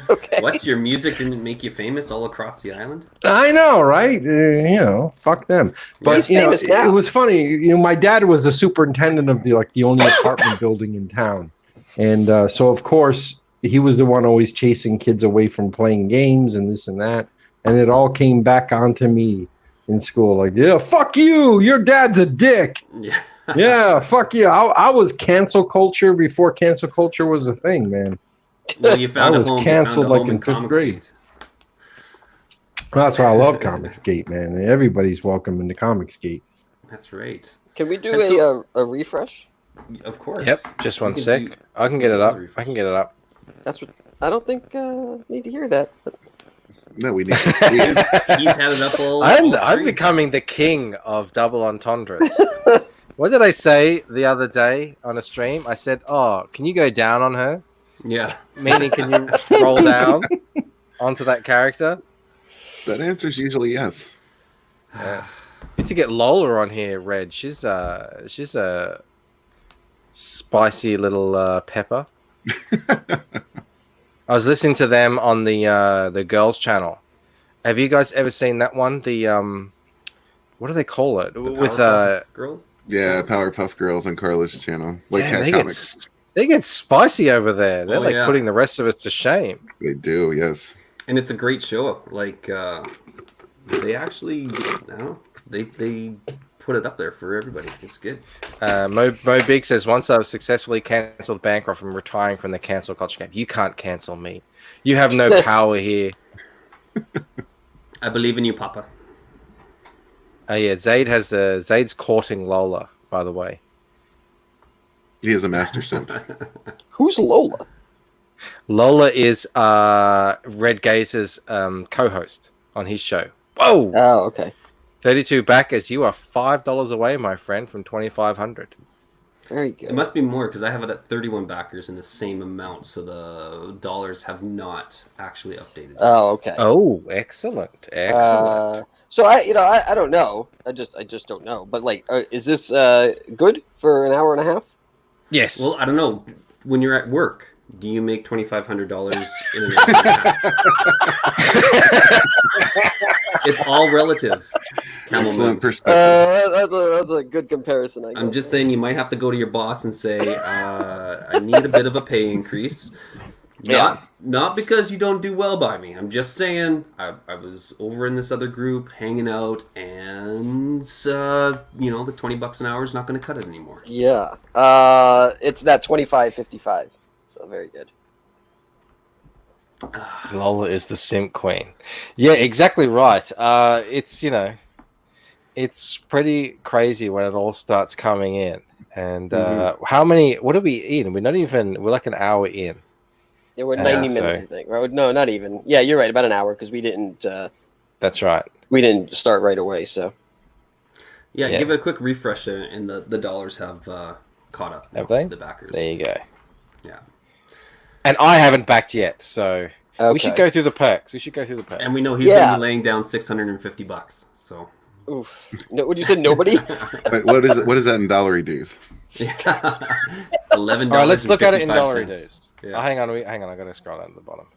Okay. What? Your music didn't make you famous all across the island? I know, right? You know, fuck them. But He's you know, famous now. it was funny. You know, my dad was the superintendent of the only apartment building in town, and so of course he was the one always chasing kids away from playing games and this and that, and it all came back onto me in school. Like, yeah, fuck you. Your dad's a dick. Yeah. Yeah, fuck yeah. I was cancel culture before cancel culture was a thing, man. Well, you found I a was home. You canceled, found a like, home in in fifth grade. Comicsgate. That's why I love Comicsgate, man. Everybody's welcome into Comicsgate. That's right. Can we do And so- a refresh? Of course. Yep, just one We can sec. do- I can get it up. I can get it up. That's what I don't think need to hear that. But No, we need. He's had it up all. I'm stream. becoming the king of double entendres. What did I say the other day on a stream? I said, "Oh, can you go down on her?" Yeah. Meaning, can you scroll down onto that character? That answer's usually yes. Need to get Lola on here, Red. She's a spicy little pepper. I was listening to them on the girls' channel. Have you guys ever seen that one? The what do they call it? The With Powerpuff Girls. Yeah, Powerpuff Girls on Carla's channel. Like damn, Cat Comics. they get spicy over there. They're Oh, like yeah. putting the rest of us to shame. They do, yes. And it's a great show. Like they actually, I don't know, they put it up there for everybody. It's good. Mo Big says, once I was successfully cancelled bankrupt from retiring from the cancel culture camp. You can't cancel me. You have no power here. I believe in you, Papa. Oh yeah, Zaid's courting Lola, by the way. He is a master simp. who's Lola? Lola is Red Gazer's co-host on his show. Whoa! Oh, okay. 32 backers. You are $5 away, my friend, from 2,500. Very It good. must be more because I have it at 31 backers in the same amount, so the dollars have not actually updated. Oh, okay. Oh, excellent, excellent. So I don't know. I just don't know. But like, is this good for an hour and a half? Yes. Well, I don't know. When you're at work, do you make $2,500 in an hour and a half? It's all relative. Camel Excellent Moon. perspective. That's a good comparison. I guess. I'm just saying you might have to go to your boss and say, I need a bit of a pay increase. Not because you don't do well by me. I'm just saying I was over in this other group hanging out, and the $20 an hour is not going to cut it anymore. Yeah. It's that 25.55. So very good. Lola is the simp queen. Yeah, exactly right. It's pretty crazy when it all starts coming in. And how many? What are we in? We're like an hour in. Yeah, we're 90 minutes, I think. Right? No, not even. Yeah, you're right. About an hour because we didn't. That's right. We didn't start right away. So. Yeah, give it a quick refresh there, and the dollars have caught up. Have they? The backers. There you go. Yeah. And I haven't backed yet, so we Okay. should go through the perks. And we know he's going to be laying down $650. So. Oof. No, what you said? Nobody. Wait, what is it? What is that in dollary dues? $11. All right, let's look at it in dollar dues. Yeah. Hang on. I got to scroll down to the bottom.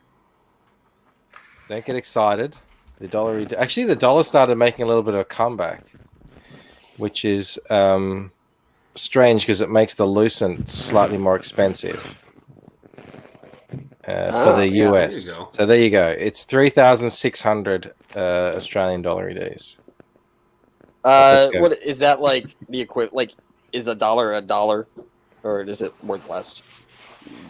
Don't get excited. The dollar started making a little bit of a comeback, which is strange because it makes the Lucent slightly more expensive for the yeah, US. there you go. So there you go. It's 3,600 Australian dollar dues. Let's go. What is that like? The equivalent? Like, is $1 $1, or is it worth less?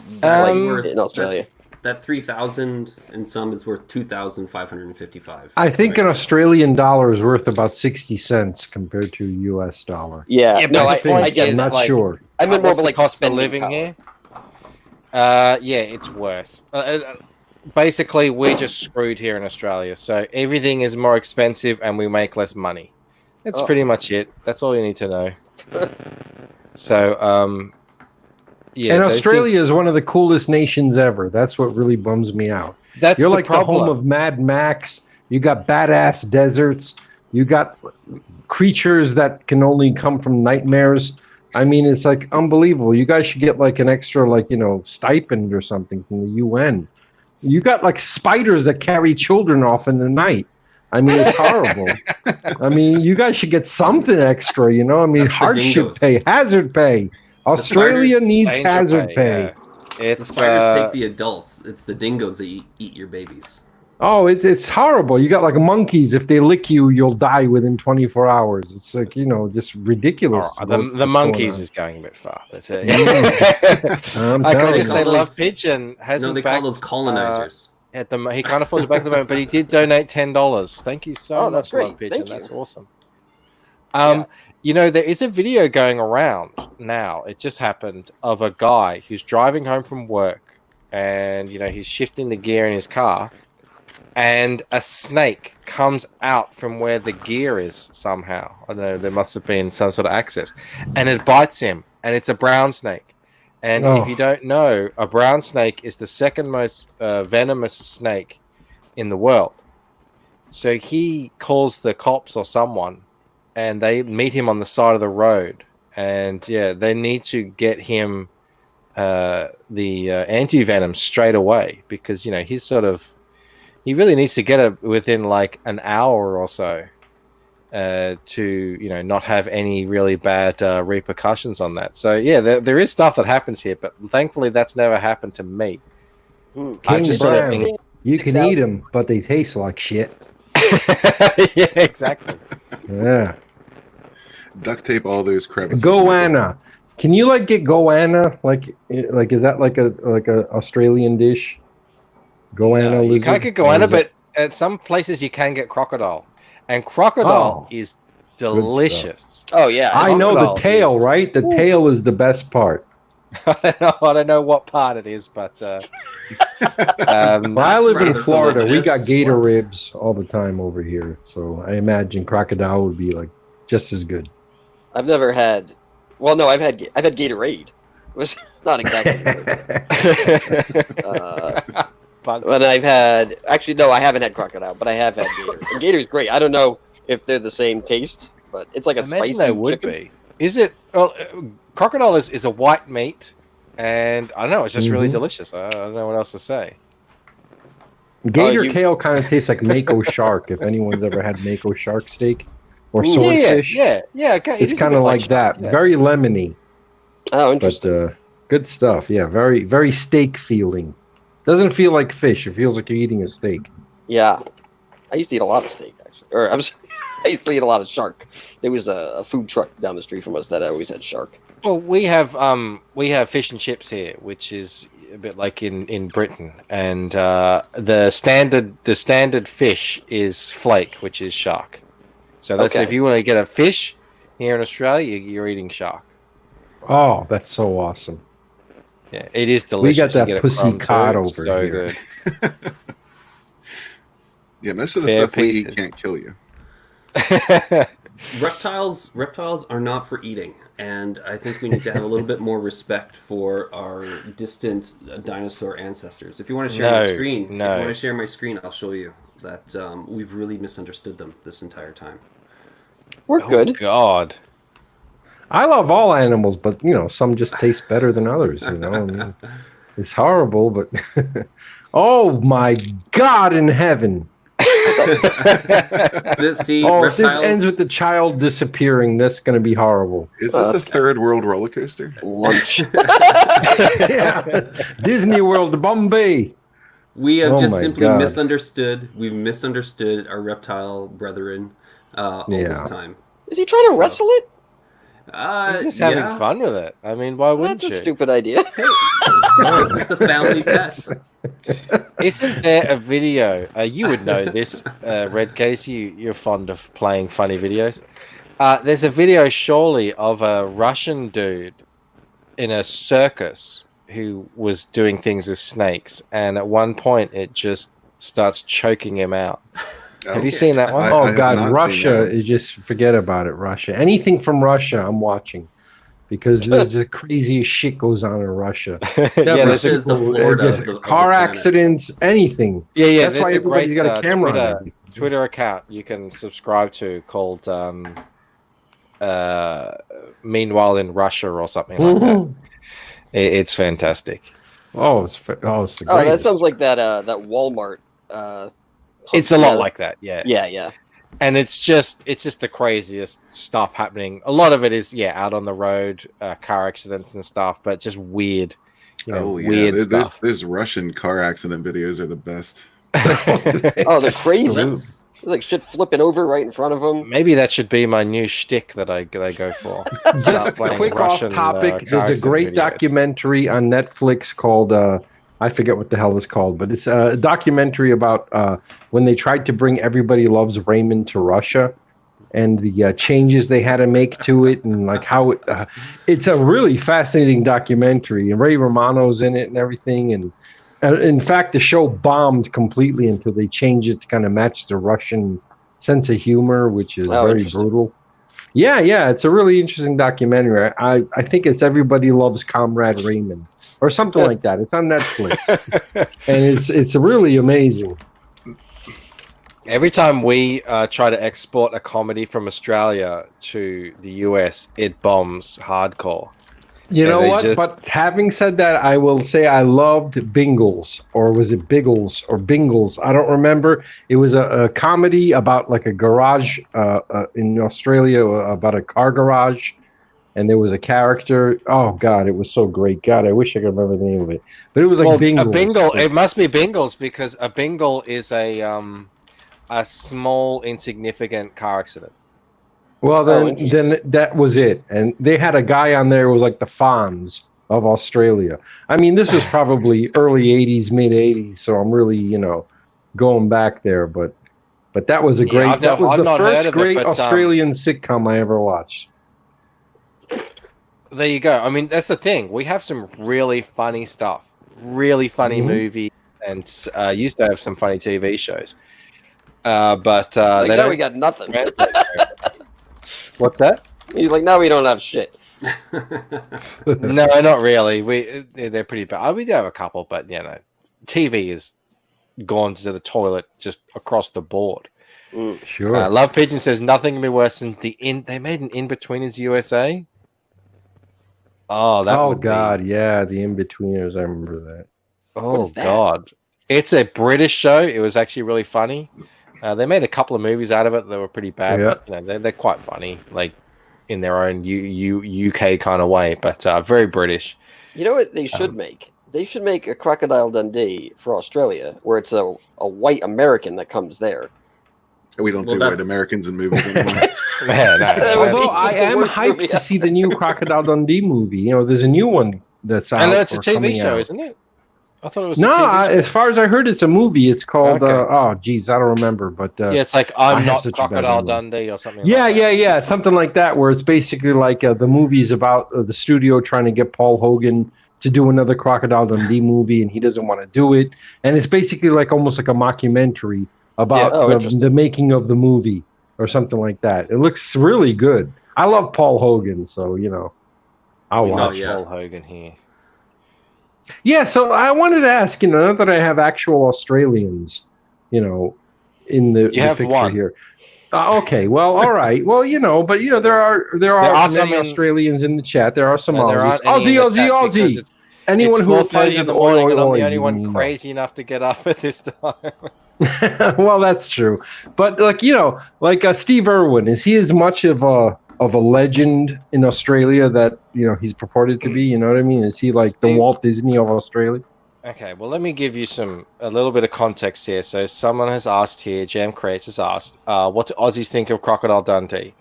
In Australia. That 3,000 and some is worth 2,555. I think an Australian dollar is worth about 60 cents compared to a US dollar. Yeah. Yeah, No, but I get I'm it. not like- sure. I meant more What's of the like cost of spending living power. here? Yeah, it's worse. Basically, we're just screwed here in Australia. So everything is more expensive and we make less money. That's pretty much it. That's all you need to know. So, yeah. And Australia is one of the coolest nations ever. That's what really bums me out. That's You're the like problem. the home of Mad Max. You got badass deserts. You got creatures that can only come from nightmares. I mean, it's like unbelievable. You guys should get like an extra, stipend or something from the UN. You got like spiders that carry children off in the night. I mean, it's horrible. I mean, you guys should get something extra, I mean, That's the hardship dingoes. pay, hazard pay. Australia spiders, needs Danger hazard pay. yeah. The It's spiders take the adults. It's the dingoes that eat your babies. Oh, it's horrible. You got like monkeys. If they lick you, you'll die within 24 hours. It's like, just ridiculous. Oh, the monkeys is going a bit far. But, I'm I can telling just you. say, Call Love those- Pigeon hasn't No, they backed, call those colonizers. he can't afford to back at the moment, but he did donate $10. Thank you so Oh, that's much, Love great. Pigeon. Thank you. That's awesome. Yeah. There is a video going around now. It just happened of a guy who's driving home from work, and he's shifting the gear in his car, and a snake comes out from where the gear is somehow. I don't know. There must have been some sort of access, and it bites him, and it's a brown snake. And if you don't know, a brown snake is the second most venomous snake in the world. So he calls the cops or someone, and they meet him on the side of the road. And they need to get him the anti-venom straight away, because he really needs to get it within like an hour or so to not have any really bad repercussions on that. So there is stuff that happens here, but thankfully that's never happened to me. King just Brown, sort you can eat them, but they taste like shit. Yeah, exactly. Yeah. Duct tape all those crevices. Goanna. Can you get goanna? Like is that like a Australian dish? Goanna. No, you lizard? can't get Or goanna, is but at some places you can get crocodile, and crocodile Oh, is delicious. Oh yeah. I know the crocodile tail, is- right? The tail is the best part. I don't know what part it is, but Well, I That's live in rather Florida. We got delicious. gator What? ribs all the time over here, so I imagine crocodile would be like just as good. I've never had. Well, no, I've had Gatorade. It was not exactly. But I've had. Actually, no, I haven't had crocodile, but I have had gator. And gator's great. I don't know if they're the same taste, but it's like a I imagine spicy they would chicken. be. Is it? Well, crocodile is a white meat, and I don't know. It's just really Mhm. delicious. I don't know what else to say. Gator you- tail kind of tastes like mako shark. If anyone's ever had mako shark steak or Ooh. swordfish, Yeah. Okay. It it's is a kind bit of like shark, that. yeah. Very lemony, Oh, but interesting. good stuff. Yeah, very very steak feeling. Doesn't feel like fish. It feels like you're eating a steak. Yeah, I used to eat a lot of steak actually, or I used to eat a lot of shark. There was a food truck down the street from us that always had shark. Well, we have fish and chips here, which is a bit like in Britain, and the standard fish is flake, which is shark. So that's Okay. if you want to get a fish here in Australia, you're eating shark. Oh, that's so awesome. Yeah, it is We delicious. got You that get it pussy from cod too. It's over so here. good. Yeah, most of the Fair stuff we pieces. eat can't kill you. Reptiles are not for eating, and I think we need to have a little bit more respect for our distant dinosaur ancestors. If you want to share my screen, if you want to share my screen, I'll show you that we've really misunderstood them this entire time. We're good. God. I love all animals, but some just taste better than others. I mean, it's horrible, but oh my God in heaven! See, If this reptiles. ends with the child disappearing, that's going to be horrible. Is this a third world roller coaster? Lunch. Yeah. Disney World, Bombay. We have Oh just my simply God. misunderstood. We've misunderstood our reptile brethren all this Yeah. time. Is he trying to wrestle it? He's just having fun with it. I mean, why wouldn't That's a you? stupid idea. This is the family pet. Isn't there a video? You would know this, Red Case. You're fond of playing funny videos. There's a video, surely, of a Russian dude in a circus who was doing things with snakes, and at one point it just starts choking him out. Have you seen that one? I Oh have God, not seen Russia! that one. You just forget about it. Russia. Anything from Russia, I'm watching, because there's the craziest shit goes on in Russia. Yeah, there's Russia a, is the Florida of the car planet. accidents, anything. yeah. That's There's why a everybody's great got a camera on Twitter account you can subscribe to called "Meanwhile in Russia" or something like that. Mhm. It's fantastic. It's the Oh, that greatest. sounds like that Walmart. It's a lot like that, yeah. Yeah. And it's just the craziest stuff happening. A lot of it is out on the road, car accidents and stuff, but just weird, weird stuff. Those Russian car accident videos are the best. Oh, they're crazy. That's- Like shit flipping over right in front of them. Maybe that should be my new shtick that I go for. Start Just playing quick Russian, off topic. car There's a great accident videos. documentary on Netflix called I forget what the hell it's called, but it's a documentary about when they tried to bring Everybody Loves Raymond to Russia and the changes they had to make to it, and like how it's a really fascinating documentary. And Ray Romano's in it and everything. And in fact, the show bombed completely until they changed it to kind of match the Russian sense of humor, which is very brutal. Yeah, it's a really interesting documentary. I think it's Everybody Loves Comrade Raymond or something like that. It's on Netflix, and it's really amazing. Every time we try to export a comedy from Australia to the US, it bombs hardcore. You know what? But having said that, I will say I loved Bingles, or was it Biggles or Bingles? I don't remember. It was a comedy about like a garage in Australia, about a car garage, and there was a character. Oh God, it was so great. God, I wish I could remember the name of it. But it was like Bingles. A bingle. It must be Bingles because a bingle is a small, insignificant car accident. Well, then that was it. And they had a guy on there who was like the Fonz of Australia. I mean, this was probably early 80s, mid 80s, so I'm really, going back there. But that was a great, that was the first great Australian sitcom I ever watched. There you go. I mean, that's the thing. We have some really funny stuff, really funny movies, and used to have some funny TV shows. But now we got nothing. What's that? He's like, now we don't have shit. No, not really. They're pretty bad. We do have a couple, but TV is gone to the toilet just across the board. Sure. Love Pigeon says nothing can be worse than they made an In-Betweeners USA. Oh, God, yeah, the In-Betweeners. I remember that. Oh God, it's a British show. It was actually really funny. They made a couple of movies out of it that were pretty bad, but they're quite funny, like in their own UK kind of way, but very British. You know what they should make? They should make a Crocodile Dundee for Australia, where it's a white American that comes there. We don't do white Americans in movies anymore. Although I am hyped to see the new Crocodile Dundee movie. There's a new one that's out. I know it's a TV show, isn't it? I thought it was. As far as I heard, it's a movie. It's called. I don't remember, but it's like I'm Not Crocodile Dundee or something. Yeah, something like that. Where it's basically like the movie's about the studio trying to get Paul Hogan to do another Crocodile Dundee movie, and he doesn't want to do it. And it's basically like almost like a mockumentary about the making of the movie or something like that. It looks really good. I love Paul Hogan, so I'll watch Paul Hogan here. Yeah, so I wanted to ask, now that I have actual Australians, in the picture one here. Okay, well, all right. Well, but there are many Australians in the chat. There are some Aussies. Aussie. Anyone who applies in the morning, and I'm the only one crazy enough to get up at this time. Well, that's true. But Steve Irwin, is he as much of a legend in Australia that he's purported to be? You know what I mean? Is he like the Walt Disney of Australia? Okay, well, let me give you a little bit of context here. So someone has asked here, Jam Creates has asked, what do Aussies think of Crocodile Dundee?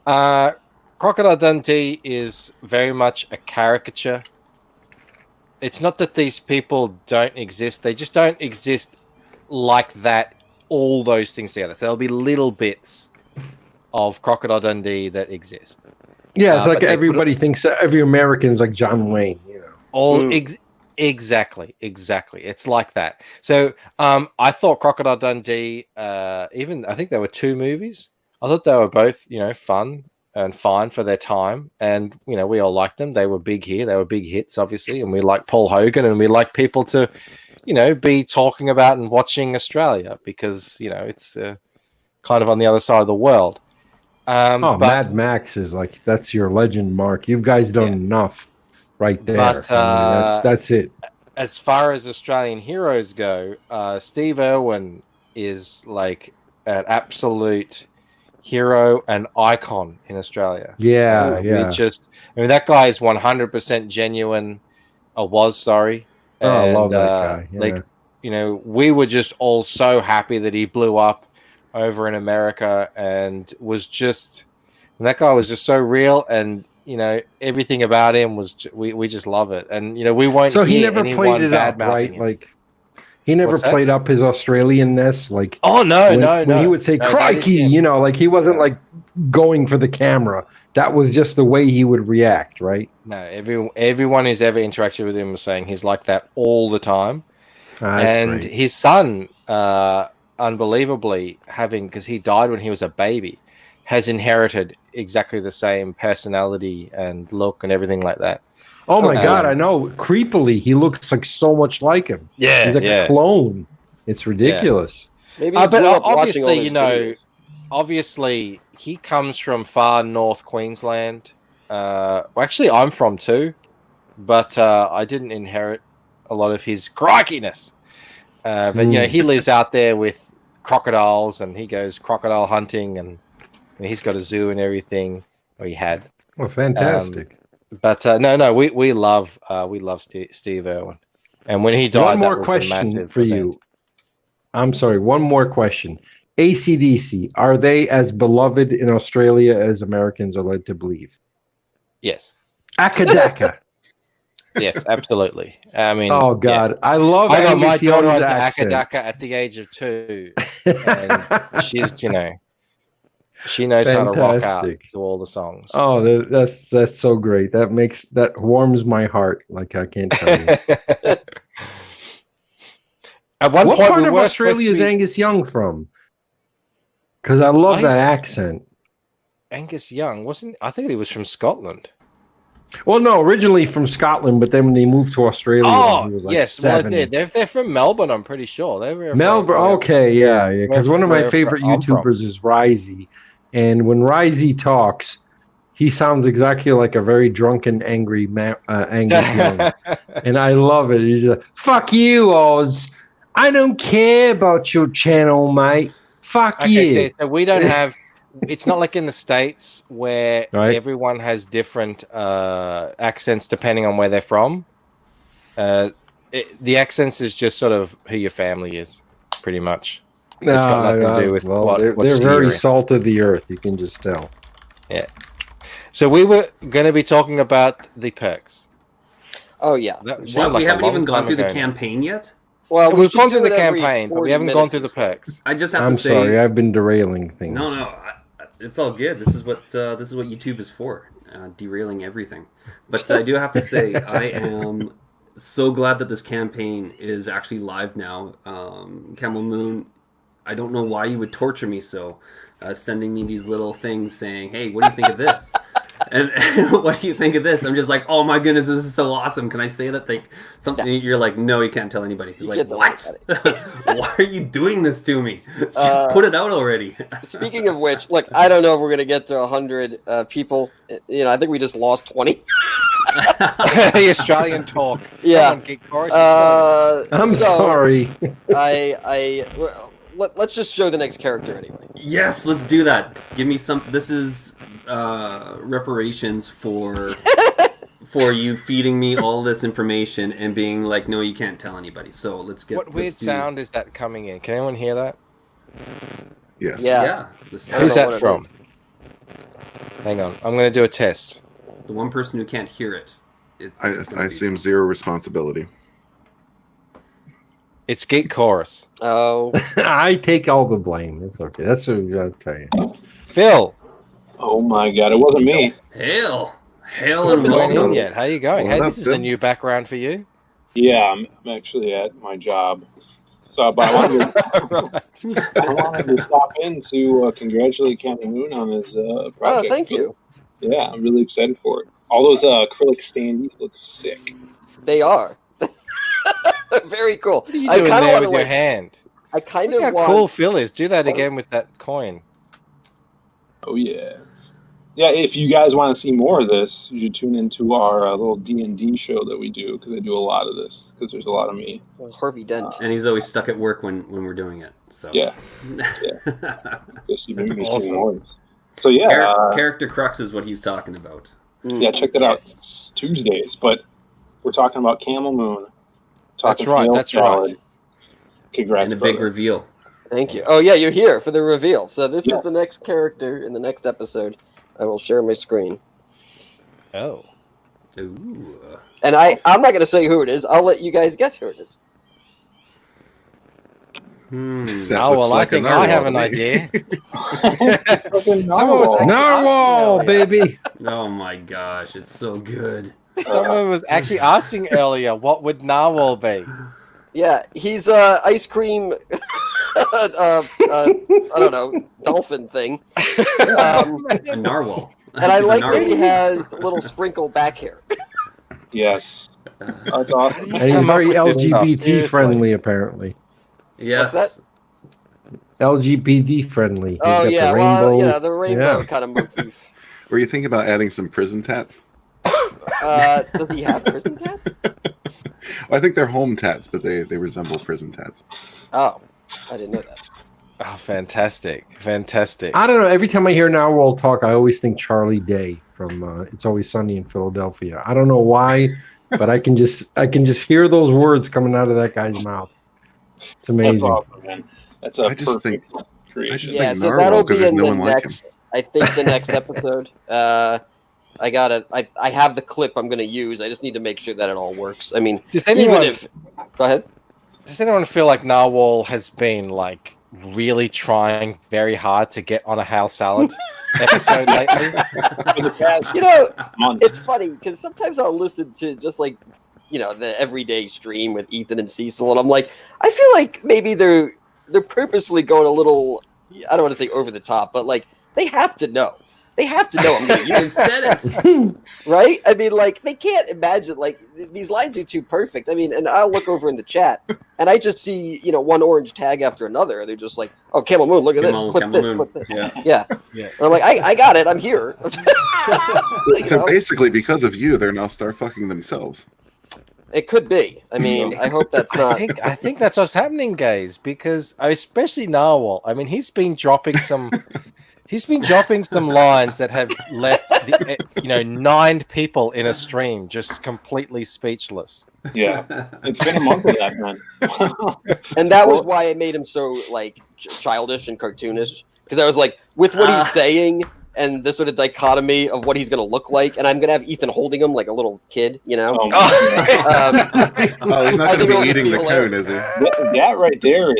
Crocodile Dundee is very much a caricature. It's not that these people don't exist. They just don't exist like that, all those things together. So there'll be little bits of Crocodile Dundee that exist. Yeah, it's like everybody thinks every American's like John Wayne, Exactly. It's like that. So I thought Crocodile Dundee, I think there were two movies. I thought they were both, fun and fine for their time. And, we all liked them. They were big here. They were big hits, obviously. And we like Paul Hogan, and we like people to, be talking about and watching Australia because, it's kind of on the other side of the world. Mad Max is like, that's your legend, Mark. You guys done enough right there. But, that's it. As far as Australian heroes go, Steve Irwin is like an absolute hero and icon in Australia. Yeah. That guy is 100% genuine. I was sorry. I love that guy. Yeah. we were just all so happy that he blew up over in America, and that guy was just so real, and everything about him was we just love it, and we won't. So he hear never anyone played it up, right? him. Like he never What's that? played up his Australianness, like. Oh no, When he would say "crikey," like he wasn't like going for the camera. That was just the way he would react, right? No, everyone who's ever interacted with him was saying he's like that all the time. And great. his son, unbelievably, because he died when he was a baby, has inherited exactly the same personality and look and everything like that. Oh my God, I know. Creepily, he looks like so much like him. Yeah, he's like a clone. It's ridiculous. Maybe but obviously, obviously he comes from far north Queensland. Actually, I'm from too, but I didn't inherit a lot of his crikiness. But he lives out there with crocodiles, and he goes crocodile hunting, and he's got a zoo and everything. Or he had. Well, fantastic. But no, we love Steve Irwin, and when he died, one more question for you. I'm sorry. One more question. AC/DC, are they as beloved in Australia as Americans are led to believe? Yes. Akadaka. Yes, absolutely. I mean, oh God, I love. I got my Angus daughter Young's onto accent. Akadaka at the age of 2, and she's she knows how to rock out to all the songs. Oh, that's so great. That warms my heart. Like I can't tell you. At one what point, part of Australia is Angus Young from? Because I love that accent. Angus Young wasn't. I think he was from Scotland. Well, no, originally from Scotland, but then when they moved to Australia, he was like yes, 7. Well, they're from Melbourne. I'm pretty sure they were. Melbourne, okay, yeah. Because one of my favorite YouTubers is Risey, and when Risey talks, he sounds exactly like a very drunken, angry Angus Young, and I love it. He's like, "Fuck you, Oz. I don't care about your channel, mate. Fuck you." So we don't have. It's not like in the States where everyone has different accents depending on where they're from. The accents is just sort of who your family is, pretty much. It's got nothing to do with they're very salt of the earth. You can just tell. Yeah. So we were going to be talking about the perks. Oh yeah. We haven't even gone through the campaign yet. Well, we've gone through the campaign, but we haven't gone through the perks. I just have to say. I'm sorry, I've been derailing things. No, it's all good. This is what YouTube is for, derailing everything. But I do have to say, I am so glad that this campaign is actually live now. Camel Moon, I don't know why you would torture me so, sending me these little things saying, "Hey, what do you think of this?" And what do you think of this? I'm just like, oh my goodness, this is so awesome. Can I say that? Like something? Yeah. You're like, no, you can't tell anybody. He's like, what? Why are you doing this to me? Just put it out already. Speaking of which, look, I don't know if we're gonna get to 100 people. I think we just lost 20. The Australian talk. Yeah. I'm sorry. Let's just show the next character anyway. Yes, let's do that. Give me some. This is reparations for you feeding me all this information and being like, no, you can't tell anybody. So let's get. What weird sound is that coming in? Can anyone hear that? Yes. Yeah. Who's that from? Hang on, I'm going to do a test. The one person who can't hear it. I assume zero responsibility. It's Geek Chorus. Oh. I take all the blame. It's okay. That's what we got to tell you. Phil. Oh my God, it wasn't me. Hail and welcome. Yet. How you going? Hey, this is a new background for you. Yeah, I'm actually at my job. So, but I wanted to stop in to congratulate Camel Moon on his project. Oh, thank you. Yeah, I'm really excited for it. All those acrylic standees look sick. They are. Very cool. What are you doing there with your hand? I kind Look of how cool Phil is. Do that again with that coin. Oh, yeah. Yeah, if you guys want to see more of this, you should tune into our little D&D show that we do, because I do a lot of this, because there's a lot of me. Well, Harvey Dent. And he's always stuck at work when we're doing it. So Yeah. Awesome. So, yeah. Character Crux is what he's talking about. Yeah, check that out. It's Tuesdays, but we're talking about Camel Moon. That's right. Congrats, And a big brother. reveal. Thank you. Oh yeah, you're here for the reveal. So this is the next character in the next episode. I will share my screen. Oh. Ooh. And I'm not going to say who it is. I'll let you guys guess who it is. That Oh, looks well, like I think a I have narwhal an to me. idea. Fucking Someone was narwhal. actually Narwhal, asking earlier. baby. Oh my gosh, it's so good. Someone was actually asking earlier, what would narwhal be? Yeah, he's ice cream. I don't know, dolphin thing. A narwhal. And I He's a like that he narwhal. has little sprinkle back hair. Yes. That's awesome. And he's Come up very with this stuff, LGBT seriously. friendly, apparently. Yes. What's LGBT friendly. He's Oh got yeah, the well, rainbow. yeah, the rainbow Yeah. kind of motif. Were you thinking about adding some prison tats? Does he have prison tats? Well, I think they're home tats, but they resemble prison tats. Oh, I didn't know that. Oh, fantastic. Fantastic. I don't know. Every time I hear Narwhal talk, I always think Charlie Day from It's Always Sunny in Philadelphia. I don't know why, but I can just hear those words coming out of that guy's mouth. It's amazing. That's awesome, man. That's a I just perfect think- creation. I just Yeah, think so narwhal that'll 'cause be there's in no the one like him. next. I think the next episode. I have the clip I'm gonna use. I just need to make sure that it all works. I mean, Does anyone, even if. Go ahead. does anyone feel like narwhal has been like really trying very hard to get on a Hal Salad episode lately? For the past You know, month. it's funny because sometimes I'll listen to just like, the everyday stream with Ethan and Cecil, and I'm like, I feel like maybe they're purposefully going a little, I don't want to say over the top, but like they have to know. They have to know I'm going to You've use said it. right? I mean, like, they can't imagine, like, these lines are too perfect. I mean, and I'll look over in the chat, and I just see, one orange tag after another. They're just like, oh, Camel Moon, look at this, clip Camel this, Moon. clip this. Yeah. Yeah. Yeah. And I'm like, I got it. I'm here. So basically, because of you, they're now star fucking themselves. It could be. I mean, I hope that's I not. think that's what's happening, guys, because especially Narwhal. I mean, he's been dropping some lines that have left 9 people in a stream just completely speechless. Yeah. It's been a month of that, man. And that was why I made him so, like, childish and cartoonish. Because I was like, with what he's saying and the sort of dichotomy of what he's going to look like, and I'm going to have Ethan holding him like a little kid, Oh, Oh, he's not I going think to it'll be eating be the cone, hilarious. is he? that right there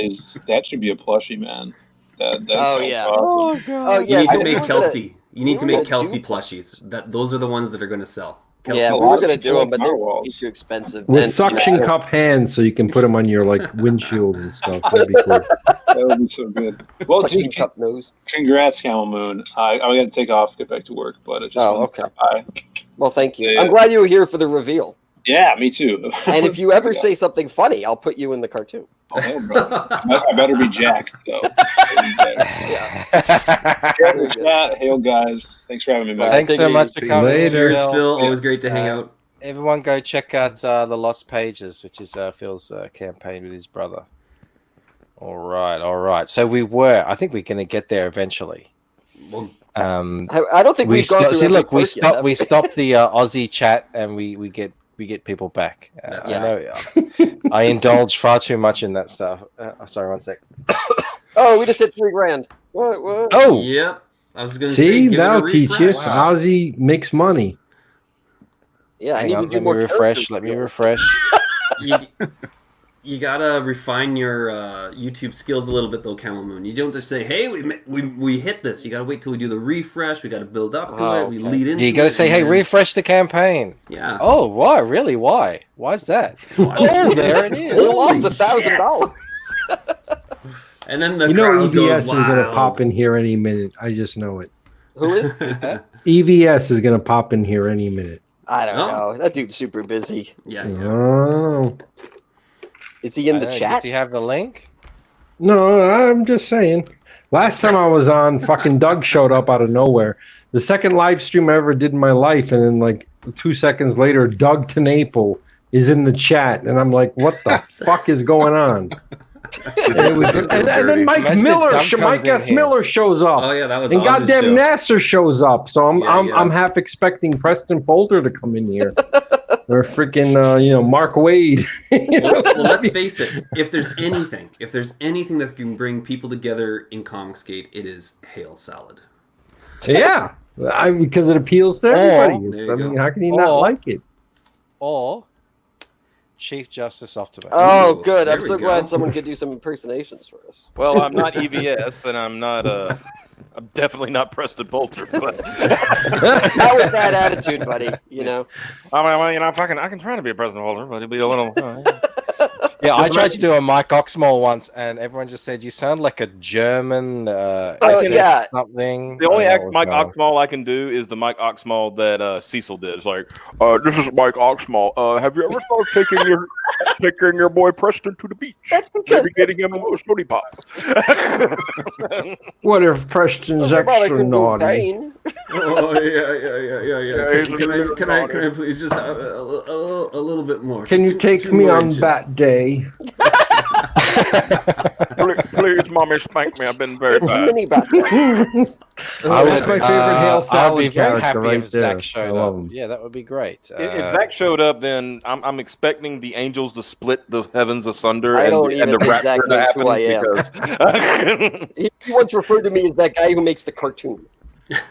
that should be a plushie, man. That Oh, sounds yeah. awesome. Oh, You yeah. need to we make were gonna- Kelsey. You need to we were make gonna Kelsey do- plushies. Those are the ones that are going to sell. Kelsey Yeah, we Kelsey were going to plushies. do them, but they're Narwhals. too expensive. With And, suction cup hands, so you can put them on your like windshield and stuff. That'd be cool. That would be so good. Well, suction dude, cup nose. congrats, Camel Moon. I got to take off, get back to work, but I just Oh, wanted to okay. stop by. Well, thank you. Yeah. I'm glad you were here for the reveal. Yeah, me too. And if you ever say something funny, I'll put you in the cartoon. Oh, hell, bro. I better be Jack, though. Very good. Hail, guys. Thanks for having me, man. Thanks so much for coming. Later. Cheers, Phil. Yeah. Always great to hang out. Everyone go check out the Lost Pages, which is Phil's campaign with his brother. All right. So I think we're going to get there eventually. Well, I don't think we've gone through every we perk yet, have we stopped the Aussie chat and we get people back. That's I know I indulge far too much in that stuff. Sorry, one sec. Oh, we just hit $3,000. What? Oh, yep. I was going to say, See, give it a that'll teach you. refresh. Ozzy makes money. Yeah, I hang need on, to do let me more refresh. characters. Let me refresh. You gotta refine your YouTube skills a little bit, though, Camel Moon. You don't just say, "Hey, we hit this." You gotta wait till we do the refresh. We gotta build up to it. We lead into. You got to it, say, and "Hey, then- refresh the campaign." Yeah. Oh, why? Really? Why? Why's that? Oh, there it is. We lost Holy $1,000. And then the You know crowd EVS goes is going to wild. pop in here any minute. I just know it. Who is? EVS is going to pop in here any minute. I don't Oh. know. That dude's super busy. Yeah. Oh. Is he in I the don't know, chat? Do you have the link? No, I'm just saying. Last time I was on, fucking Doug showed up out of nowhere. The second live stream I ever did in my life, and then like 2 seconds later, Doug Tenaple is in the chat, and I'm like, what the fuck is going on? And then Mike Imagine Miller, if Dump Mike comes in S. here. Miller shows up. Oh yeah, that was And Oz's goddamn show. Nasser shows up, so Yeah, yeah. I'm half expecting Preston Bolter to come in here, or freaking Mark Wade. Well, let's face it. If there's anything that can bring people together in Comicsgate, it is Hail Salad. Yeah, because it appeals to everybody. there you I mean, go. how can you not like it? Or Chief Justice Optimus. Oh, Ooh, good. there I'm we so go. glad someone could do some impersonations for us. Well, I'm not EVS, and I'm not. I'm definitely not Preston Bolter, but Not with that attitude, buddy. You know. I mean, well, I can try to be a Preston Bolter, but it'll be a little. Yeah, I tried to do a Mike Oxmall once, and everyone just said you sound like a German. yeah. Something. The only I don't know Mike what's Oxmall I can do is the Mike Oxmall that Cecil did. It's like, this is Mike Oxmall. Have you ever thought of taking your boy Preston to the beach? That's because Maybe getting him a sooty pop. What if Preston's everybody extra can do naughty? pain. Oh yeah. Can I please just have a little bit more? Can you Just take two me more on inches. Bat Day? Please, mommy, spank me. I've been very It's bad. mini bat. I That's my favorite Hail I'd Salad be very character happy right if Zach there. showed I love up. him. Yeah, that would be great. If Zach showed up, then I'm expecting the angels to split the heavens asunder I don't and even the think rapture Zach to knows happen who I am. because He once referred to me as that guy who makes the cartoon.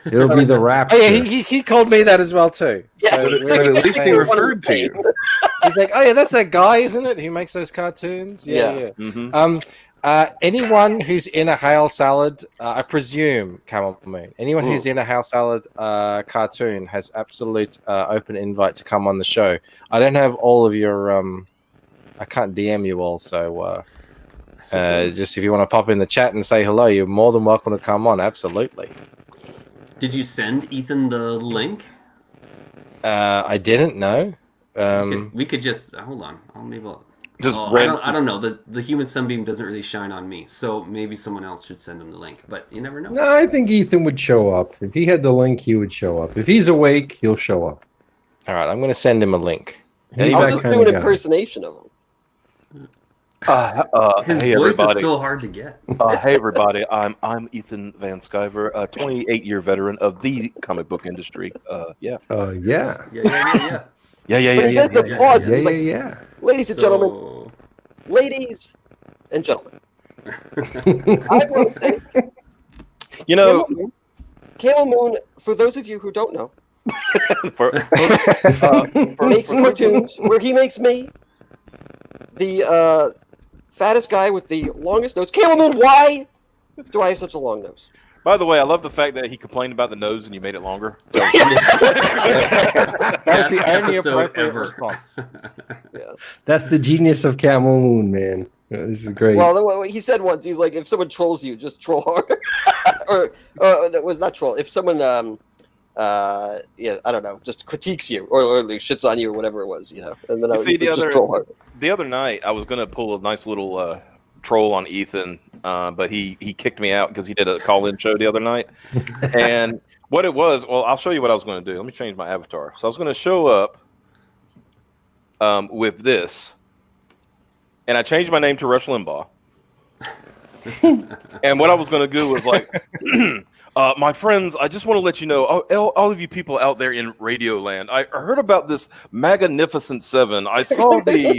It'll be the Raptor. Oh, yeah, he called me that as well too. Yeah, So it's But like- at least he referred to you. he's like, oh yeah, that's that guy, isn't it? Who makes those cartoons? Yeah. Mhm. Anyone who's in a Hail Salad, I presume Camel Moon. Anyone who's in a Hail Salad cartoon has absolute open invite to come on the show. I don't have all of your. I can't DM you all, so just if you want to pop in the chat and say hello, you're more than welcome to come on. Absolutely. Did you send Ethan the link? I didn't know. We could just hold on. Just I don't know. The human sunbeam doesn't really shine on me, so maybe someone else should send him the link. But you never know. No, I think Ethan would show up. If he had the link, he would show up. If he's awake, he'll show up. All right, I'm going to send him a link. He's I'll that just kind do of an guy. impersonation of him. His hey voice everybody. is so hard to get. Hey everybody, I'm Ethan Van Sciver, a 28-year veteran of the comic book industry. Yeah. Yeah. Yeah. But he does the pause. He's like, Yeah. ladies and gentlemen, ladies and gentlemen. I want to thank You know, Camel Moon, for those of you who don't know, for- makes cartoons where he makes me the fattest guy with the longest nose. Camel Moon, why do I have such a long nose? by the way, I love the fact that he complained about the nose and you made it longer. So, That's the Best only episode appropriate ever. response. That's the genius of Camel Moon, man. This is great. Well, he said once, he's like, if someone trolls you, just troll harder. or that was not troll. If someone, I don't know, just critiques you or like, shits on you or whatever it was, And then I was see, like, the just other- troll harder. the other night, I was going to pull a nice little troll on Ethan, but he kicked me out because he did a call-in show the other night. And what it was, well, I'll show you what I was going to do. Let me change my avatar. So I was going to show up with this, and I changed my name to Rush Limbaugh. And what I was going to do was like, my friends, I just want to let you know, all of you people out there in Radio Land, I heard about this Magnificent Seven. I saw the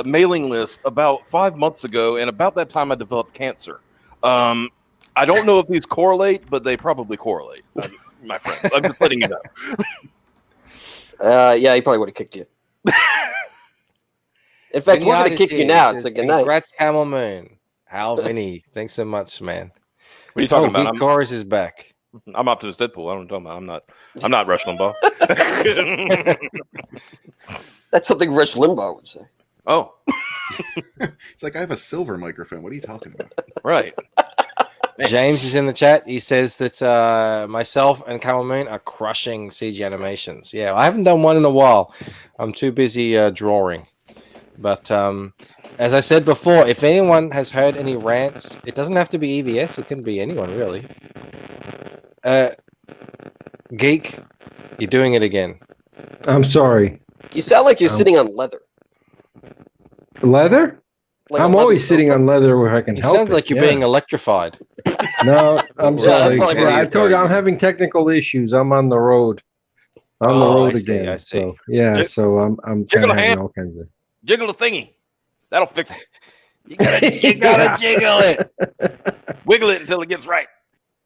mailing list about 5 months ago, and about that time I developed cancer. I don't know if these correlate, but they probably correlate, my friends. I'm just letting you know. Yeah, he probably would have kicked you. In fact, we're going to kick you now. It's like, good night. Congrats, Camel Moon. Al Vinny, thanks so much, man. What are you talking about? Geek Chorus is back. I'm Optimus Deadpool. I don't know what I'm talking about. I'm not Rush Limbaugh. That's something Rush Limbaugh would say. Oh, It's like I have a silver microphone. What are you talking about? right. James is in the chat. He says that myself and Camel Moon are crushing CG animations. Yeah, I haven't done one in a while. I'm too busy drawing. But as I said before, if anyone has heard any rants, it doesn't have to be EVS. It can be anyone, really. Geek, you're doing it again. I'm sorry. You sound like you're sitting on leather. Leather? Like a I'm leather always sitting sofa. on leather where I can It help. sounds like you're yeah. being electrified. No, I'm Yeah, that's sorry. probably Yeah, why I you told you I'm are. having technical issues. I'm on the road. On the Oh, road I see, again. I see. So yeah, Jig- so I'm kind jiggle of a having hand. all kinds of. Jiggle the thingy. That'll fix it. You Yeah. gotta jiggle it. Wiggle it until it gets right.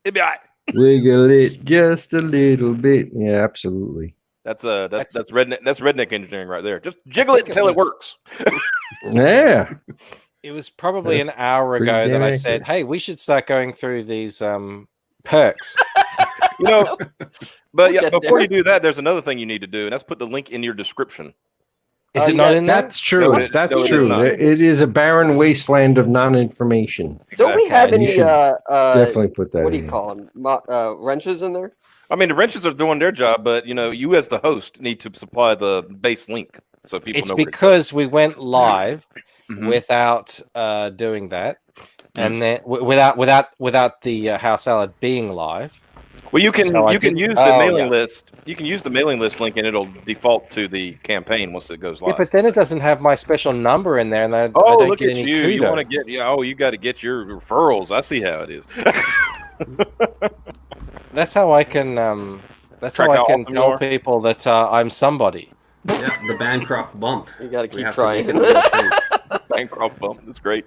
It'll be all right. Wiggle it just a little bit. Yeah, absolutely. That's redneck engineering right there. Just jiggle it think it until it was- works. Yeah. It was probably That's an hour pretty ago that damn I accurate. said, "Hey, we should start going through these perks." You know, but yeah, Okay. before you do that, there's another thing you need to do, and that's put the link in your description. Is it you not got- in there? That's true. No, it- That's no, it is true. not. It is a barren wasteland of non-information. Don't we have You any should Definitely put that. what do you in. call them? Wrenches in there? I mean, the wrenches are doing their job, but you know, you as the host need to supply the base link so people It's know. where to go. because we went live Mhm. without doing that, and then without the house salad being live. Well, you can So I you can didn't- use the Oh, mailing yeah. list. You can use the mailing list link, and it'll default to the campaign once it goes Yeah, live. but then it doesn't have my special number in there, and I Oh, don't look get at any you! You want to kudos. get you got to get your referrals. I see how it is. That's how I can. That's Track how how I can awesome you tell are. people that I'm somebody. Yeah, the Bancroft bump. You got to We keep have to trying. make it a real thing. Bancroft bump. That's great.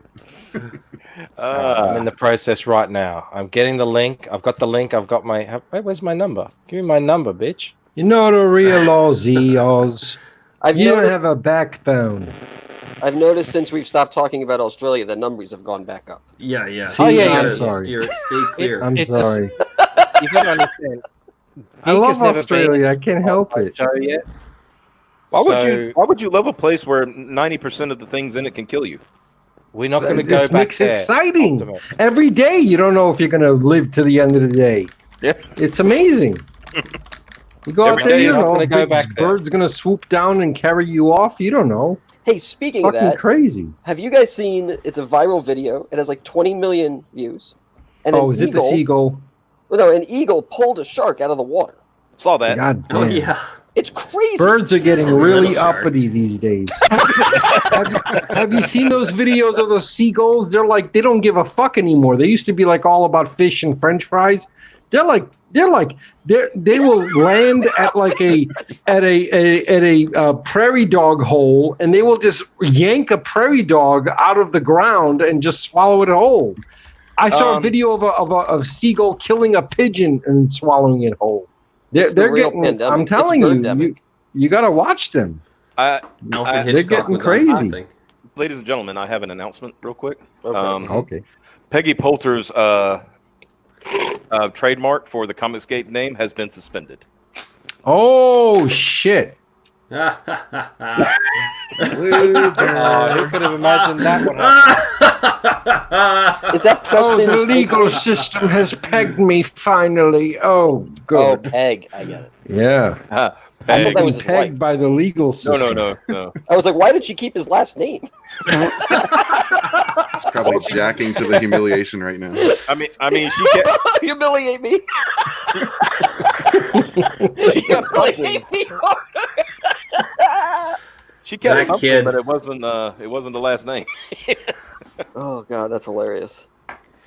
I'm in the process right now. I'm getting the link. I've got the link. I've got my. Where's my number? Give me my number, bitch. You know the real Aussie, Oz. I've You don't noticed, have a backbone. I've noticed since we've stopped talking about Australia, the numbers have gone back up. Yeah, yeah. See, Oh, yeah, You yeah, gotta I'm sorry. stay clear. I'm It just- sorry. You gotta understand. I Geek love has never Australia. I can't been help on my it. show yet. Why would you love a place where 90% of the things in it can kill you? We're not going to It go back makes it there. exciting. Optimus. Every day, you don't know if you're going to live to the end of the day. Yeah. It's amazing. You go Every out there, day you you're don't not know. gonna go Big back there. bird's going to swoop down and carry you off. You don't know. Hey, speaking of Fucking that, crazy. have you guys seen? It's a viral video. It has like 20 million views. And Oh, an is it the eagle? seagull? No, an eagle pulled a shark out of the water. Saw that. God damn. Oh yeah. It's crazy. Birds are getting It's a really little shark. uppity these days. have you seen those videos of those seagulls? They're like, they don't give a fuck anymore. They used to be like all about fish and French fries. They will land at like a prairie dog hole, and they will just yank a prairie dog out of the ground and just swallow it whole. I saw a video of a seagull killing a pigeon and swallowing it whole. It's the They're real getting. pandemic. I'm It's telling you, birdemic. you got to watch them. Alfred They're Hitchcock getting was crazy. on something. Ladies and gentlemen, I have an announcement real quick. Okay. Okay. Peggy Poulter's trademark for the Comicscape name has been suspended. Oh shit! Oh, who could have imagined that one? Is that Oh, Preston's the legal fake- system has pegged me finally. Oh, Oh, good. Peg. I get it. Yeah. I thought Peg. that was his Pegged wife. by the legal system. No. I was like, why did she keep his last name? It's probably jacking to the humiliation right now. I mean, she kept, Humiliate me. she kept something. Humiliate me. She kept That something, kid. but it wasn't the last name. Oh god, that's hilarious.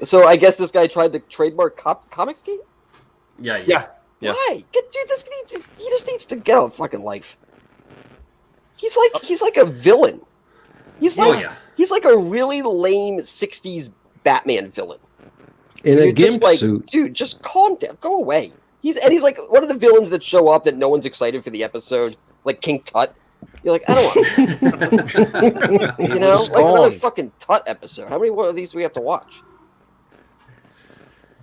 So I guess this guy tried to trademark Comicscape? Yeah. Yeah. Why? Dude, he just needs to get a fucking life. He's like a villain. He's Oh like yeah. he's like a really lame '60s Batman villain. In a You're just gimp like, suit. dude, just calm down, go away. He's like one of the villains that show up that no one's excited for the episode, like King Tut. You're like, I don't want, you know, was like another gone. fucking Tut episode. How many more of these do we have to watch?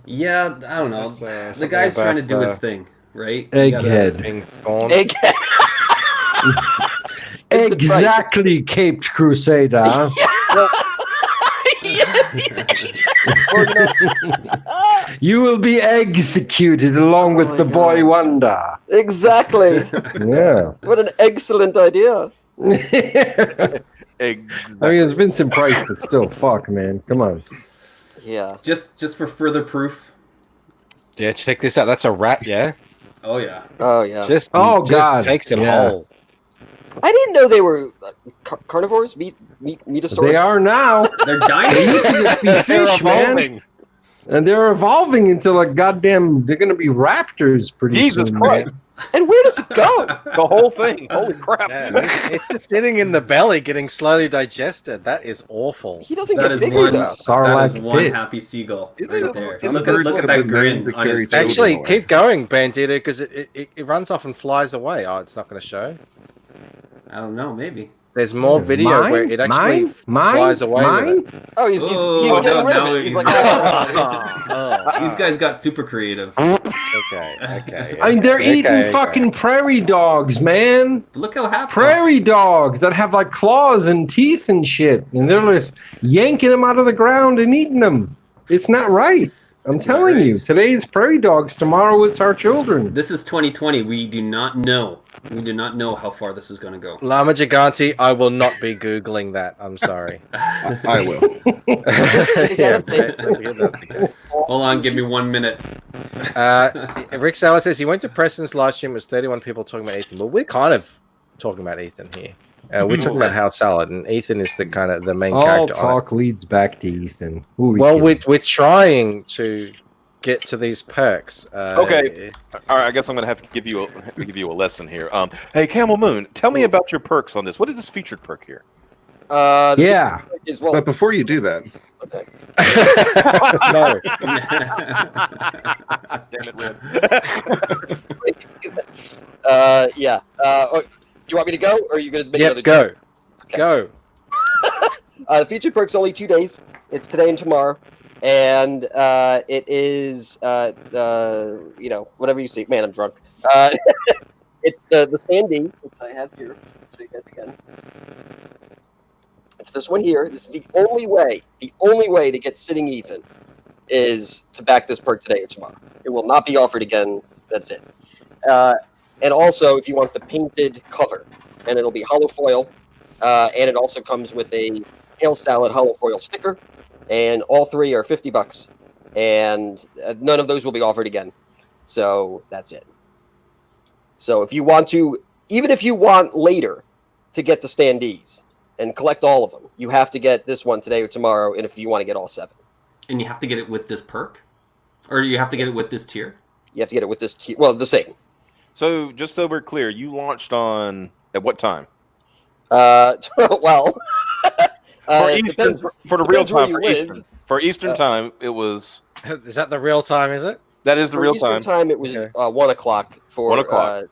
Yeah, I don't know. That's, The something guy's trying to about, do his thing, right? You gotta- Egghead. Being scorned. Egghead. It's the price. Exactly, Caped Crusader. You will be executed along Oh with my the boy God. wonder. Exactly. Yeah. What an excellent idea. I Exactly. mean, it's Vincent Price, but still, fuck, man. Come on. Yeah. Just for further proof. Yeah, check this out. That's a rat, yeah? Oh yeah. Oh yeah. Just Oh, just God. takes it Yeah. whole. I didn't know they were carnivores, meatosaurus. They are now. They're They dinosaurs. used to just be They're fish, man. evolving. And they're evolving into like goddamn. They're gonna be raptors pretty Jesus soon, Christ. man. And where does it go? The whole thing. Holy crap. Yeah, it's just sitting in the belly, getting slowly digested. That is awful. He doesn't That get is bigger one. though. That Sarlacc is one pit. happy seagull Is right it- there. is it Look birds at that that have been grin known to on his carry face. Actually, away? keep going, Bandito, because it runs off and flies away. Oh, it's not going to show. I don't know. Maybe. There's more video where it actually flies away with it. Oh, he's Oh, getting rid now of it. He's he's- like, These guys got super creative. Okay. I mean, they're eating okay. fucking prairie dogs, man. Look how happy. Prairie dogs that have like claws and teeth and shit, and they're just yanking them out of the ground and eating them. It's not right. I'm It's not telling right. you. Today's prairie dogs. Tomorrow it's our children. This is 2020. We do not know. We do not know how far this is going to go. Llama Gigante, I will not be Googling that. I'm sorry. I will. Yeah, that's okay. Hold on, give me 1 minute. Rick Sala says he went to Preston's live stream. It was 31 people talking about Ethan. Well, we're kind of talking about Ethan here. We're talking about House Salad, and Ethan is the kind of the main All character. on it. talk leads back to Ethan. Who are we Well, kidding? we're trying to get to these perks. Okay. All right, I guess I'm going to have to give you a lesson here. Hey, Camel Moon, tell me about your perks on this. What is this featured perk here? Yeah. Is, well, But before you do that, okay. No. Damn it, Red. Yeah. Do you want me to go, or are you going to make another Yep, go. joke? Okay. Go. The featured perk's only 2 days. It's today and tomorrow, and it is whatever you see. Man, I'm drunk. It's the standee, which I have here. I'll show you guys again. It's this one here. This is the only way to get sitting Ethan is to back this perk today or tomorrow. It will not be offered again. That's it. And also, if you want the painted cover, and it'll be hollow foil, and it also comes with a Hail Salad hollow foil sticker, and all three are $50, and none of those will be offered again. So that's it. So if you want to, even if you want later to get the standees and collect all of them, you have to get this one today or tomorrow, and if you want to get all 7. And you have to get it with this perk? Or you have to get it with this tier? You have to get it with this tier. Well, the same. So, just so we're clear, you launched on at what time? Well, For it Eastern, depends- for the real depends where time, you for live. Eastern, for Eastern time, it was. Is that the real time, is it? That is the For real Eastern time. it was Okay. 1 o'clock. For 1 o'clock.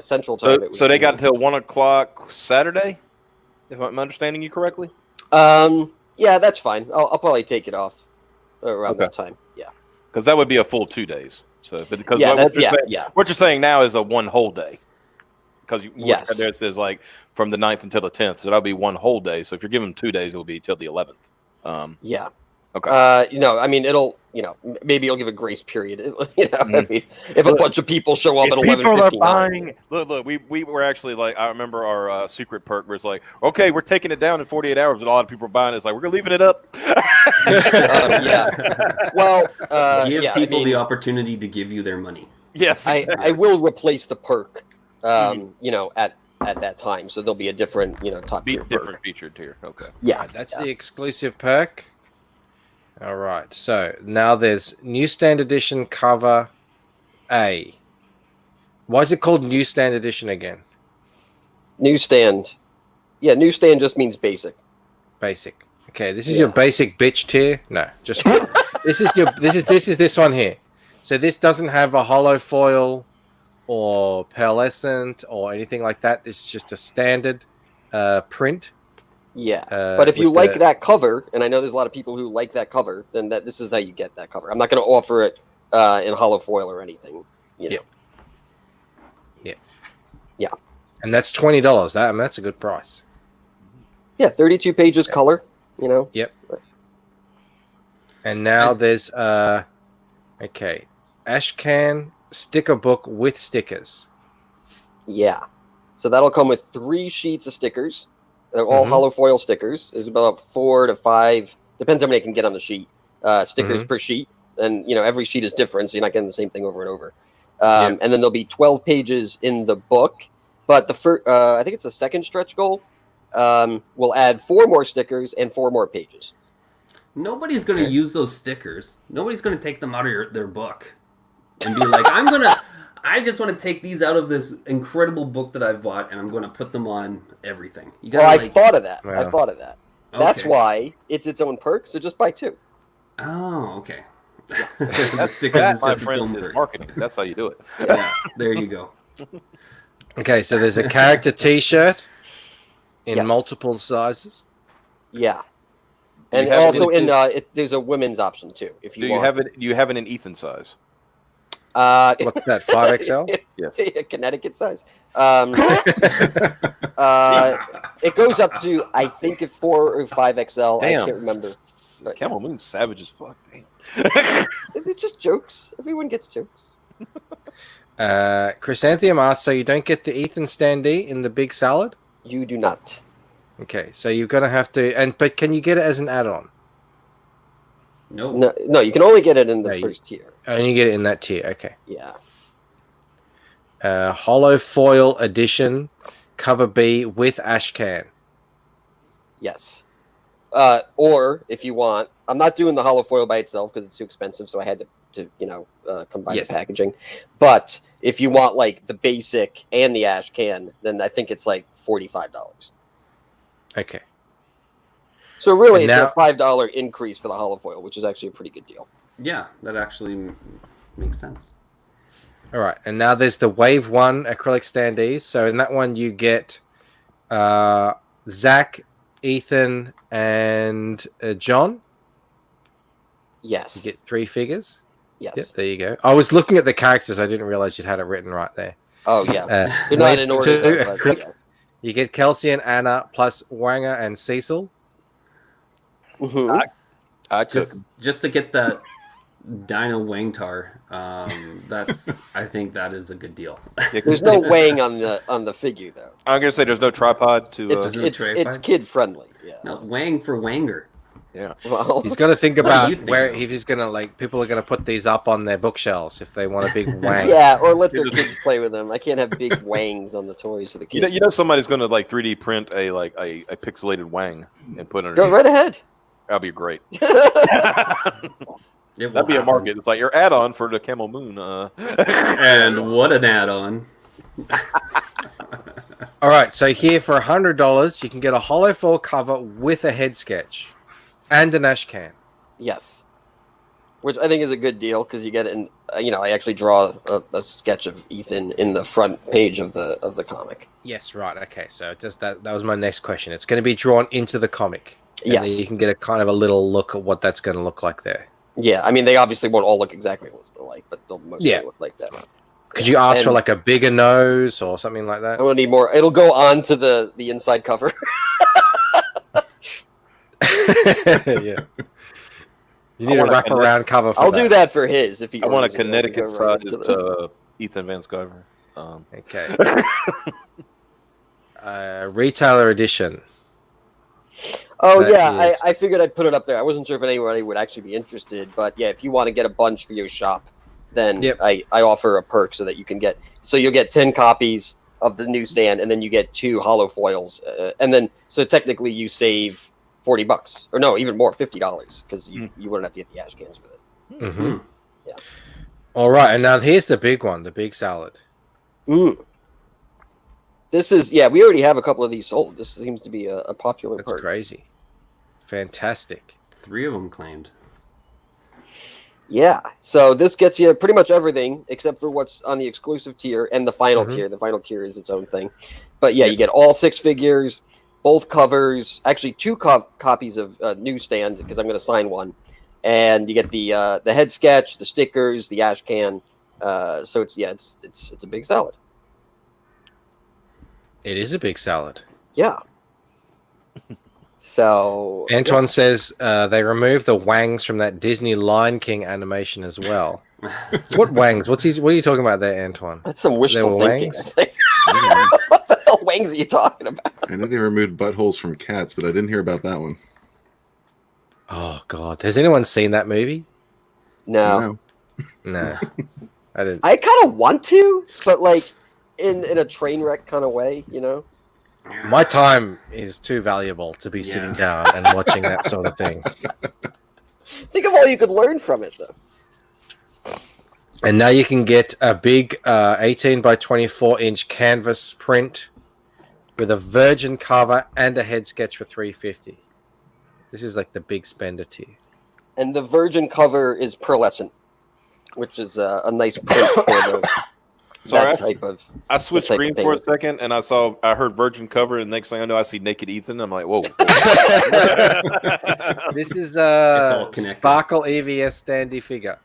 Central time. So, it was so they got until 1 o'clock Saturday, if I'm understanding you correctly. Yeah, that's fine. I'll probably take it off around that time. Yeah. Because that would be a full 2 days. So, but because Yeah, what you're saying now is a 1 whole day. Because Yes. there it says like from the 9th until the 10th, so that'll be 1 whole day. So if you're giving them 2 days, it'll be till the 11th. Yeah. Okay. I mean, it'll, maybe you'll give a grace period. I mean, if a bunch of people show up at If people are 11:59. buying, look, we were actually like, I remember our secret perk where it's like, okay, we're taking it down in 48 hours, and a lot of people are buying it. It's like, we're leaving it up. Yeah. Well, Give yeah, people I mean, the opportunity to give you their money. Yes, I will replace the perk, at that time. So there'll be a different, top tier different perk. featured tier. Okay. Yeah. That's the exclusive perk. All right. So now there's Newsstand Edition cover A. Why is it called Newsstand Edition again? Newsstand. Yeah, newsstand just means basic. Basic. Okay, this is your basic bitch tier. No, just this is this one here. So this doesn't have a hollow foil or pearlescent or anything like that. This is just a standard print. Yeah, but if you with like the- that cover, and I know there's a lot of people who like that cover, then this is how you get that cover. I'm not going to offer it in hollow foil or anything. Yep. Yeah. And that's $20. That's a good price. Yeah, 32 pages color. Yep. And now there's Ashcan sticker book with stickers. Yeah. So that'll come with 3 sheets of stickers. They're all hollow foil stickers. There's about 4 to 5, depends how many I can get on the sheet. Stickers per sheet, and every sheet is different, so you're not getting the same thing over and over. And then there'll be 12 pages in the book, But the first, I think it's the second stretch goal. We'll add 4 more stickers and 4 more pages. Nobody's going to use those stickers. Nobody's going to take them out of their book and be like, I just want to take these out of this incredible book that I've bought, and I'm going to put them on everything. You gotta, I've thought of that. Wow. I've thought of that. That's why it's its own perk. So just buy 2. Oh, okay. That, stickers that is my just its friend, own is perk. marketing. That's how you do it. Yeah, there you go. Okay, so there's a character T-shirt in Yes. multiple sizes. Yeah. Do you And have also it there's a women's option too. If you Do you want. have it? Do you have it in Ethan size? What's that? 5XL? Yes. Connecticut size. It goes up to I think 4 or 5XL. I Damn. can't remember. But Camel Moon's savage as fuck. Damn. they're just jokes. Everyone gets jokes. Chrysanthemum asks, so you don't get the Ethan standee in the big salad? You do not. Okay, so you're gonna have to, but can you get it as an add-on? No, you can only get it in the No, first tier. Only get it in that tier. Okay. Yeah. Hollow foil edition, cover B with ash can. Yes. Or if you want, I'm not doing the hollow foil by itself because it's too expensive, so I had to combine Yes. the packaging. But if you want like the basic and the ash can, then I think it's like $45. Okay. So really, And it's now- a $5 increase for the hollow foil, which is actually a pretty good deal. Yeah, that actually makes sense. All right, and now there's the Wave 1 acrylic standees. So in that one, you get Zach, Ethan, and John. Yes. You get 3 figures. Yes. Yep, there you go. I was looking at the characters. I didn't realize you'd had it written right there. Oh yeah. They're Wave not in order. 2 though, but, acrylic. yeah. You get Kelsey and Anna plus Wanger and Cecil. Mhm. I took. Just to get that Dino Wangtar, I think that is a good deal. There's no weighing on the figure though. I'm gonna say there's no tripod to. It's kid friendly. Yeah. No, Wang for Wanger. Yeah. Well, He's got to think What do about you think, where though? if he's gonna people are gonna put these up on their bookshelves if they want a big wang. yeah, or let their kids play with them. I can't have big wangs on the toys for the kids. You know somebody's gonna like 3D print a pixelated wang and put it Go underneath. right ahead. That'd be great. It will That'd be a happen. market. It's like your add-on for the Camel Moon. And what an add-on. All right, so here for $100, you can get a hollow foil cover with a head sketch and an ash can. Yes, which I think is a good deal because you get it in. I actually draw a sketch of Ethan in the front page of the comic. Yes, right. Okay, so just that was my next question. It's going to be drawn into the comic. And Yes. then you can get a kind of a little look at what that's going to look like there. Yeah, I mean they obviously won't all look exactly alike, but they'll mostly look like that. Could you ask for And- like a bigger nose or something like that? I'm gonna need more. It'll go on to the inside cover. Yeah. You need a want a wraparound cover for I'll do that for his if he. I want a orders it. It'll Connecticut go right sized into the- Ethan Van Sciver. Okay. Retailer edition. Oh That yeah, is- I figured I'd put it up there. I wasn't sure if anybody would actually be interested, but yeah, if you want to get a bunch for your shop, then Yep. I offer a perk so that you can get. So you'll get 10 copies of the newsstand, and then you get 2 hollow foils, and then so technically you save $40, or no, even more, $50, because you wouldn't have to get the ash cans with it. Mm-hmm. Yeah. All right, and now here's the big one, the big salad. This is we already have a couple of these sold. This seems to be a popular That's perk. crazy. Fantastic. 3 of them claimed. Yeah, so this gets you pretty much everything except for what's on the exclusive tier and the final tier. The final tier is its own thing. But yeah, you get all 6 figures, both covers, actually 2 copies of newsstand because I'm going to sign one. And you get the head sketch, the stickers, the ash can. So it's a big salad. It is a big salad. Yeah. So Antoine says they removed the wangs from that Disney Lion King animation as well. What wangs? What are you talking about there, Antoine? that's some wishful were thinking. wangs? I think. What the hell wangs are you talking about? I know they removed buttholes from cats, but I didn't hear about that one. Oh God, has anyone seen that movie? No. No, I didn't. I kind of want to, but like in a train wreck kind of way, you know. My time is too valuable to be sitting down and watching that sort of thing. Think of all you could learn from it, though. And now you can get a big 18 by 24 inch canvas print with a virgin cover and a head sketch for $350. This is like the big spender tier. And the virgin cover is pearlescent, which is a nice print for that type of. I switched screen for a second, and I heard virgin cover, and next thing I know, I see naked Ethan. I'm like, whoa. This is a Sparkle EVS standee figure.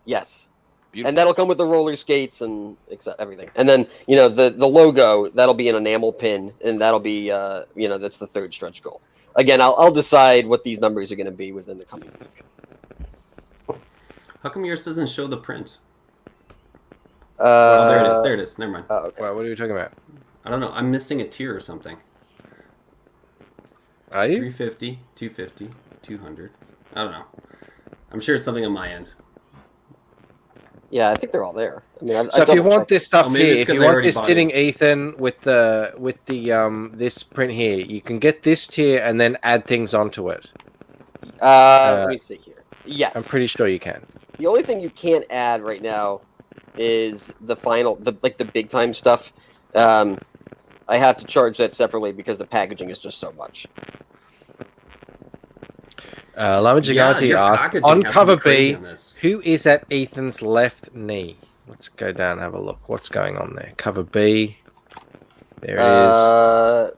Yes. Beautiful. And that'll come with the roller skates and everything. And then, you know, the logo, that'll be an enamel pin, and that'll be, you know, that's the third stretch goal. Again, I'll decide what these numbers are going to be within the coming week. How come yours doesn't show the print? Oh, there it is. There it is. Never mind. Oh, okay. What are you talking about? I don't know. I'm missing a tier or something. Are you? 350, 250, 200. I don't know. I'm sure it's something on my end. Yeah, I think they're all there. I mean, so if you want this stuff maybe here, it's if 'cause you I want already this bought sitting it. Ethan with the this print here, you can get this tier and then add things onto it. Let me see here. Yes. I'm pretty sure you can. The only thing you can't add right now is the final, the big time stuff. I have to charge that separately because the packaging is just so much. Lama Gigante your asked, packaging on has to cover be crazy B, on this. who is at Ethan's left knee? Let's go down and have a look. What's going on there? Cover B. There it is.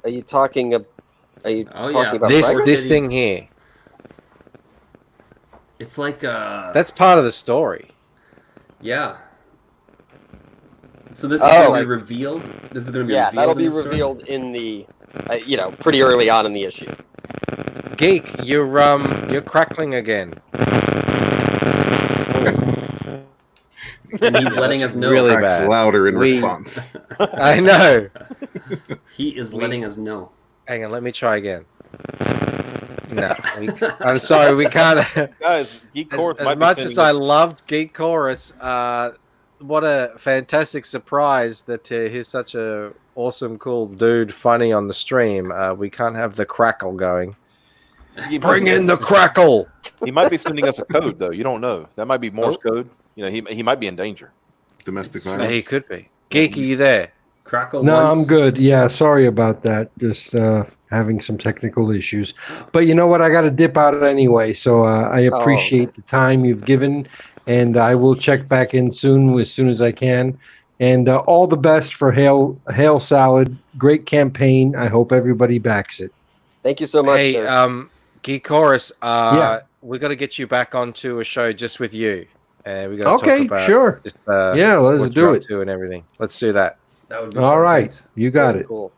Are you talking? Are you talking about this thing here? It's like That's part of the story. Yeah. So this is going to be revealed. This is going to be revealed. That'll be in the story? revealed in the, you know, pretty early on in the issue. Geek, you're crackling again. And he's letting us know. Really Cracks bad. louder in response. I know. He is letting us know. Hang on, let me try again. No, I'm sorry, we can't. Guys, Geek Chorus as might be much as sending I us- loved Geek Chorus, what a fantastic surprise that he's such a awesome, cool dude, funny on the stream. We can't have the crackle going. Bring in the crackle. He might be sending us a code, though. You don't know. That might be Morse code. You know, he might be in danger. Domestic He violence. could be. Geek, are you there? Crackle No, once. I'm good. Yeah, sorry about that. Just having some technical issues. But you know what? I got to dip out anyway. So I appreciate the time you've given, and I will check back in soon as I can. And all the best for Hail Salad. Great campaign. I hope everybody backs it. Thank you so much. Hey, sir. Geek Chorus, Yeah. we got to get you back onto a show just with you. We got to Okay, talk about sure. just, Yeah, let's what do you're up it. to and everything. Let's do that. That would be All right, perfect. you got Very it. Cool.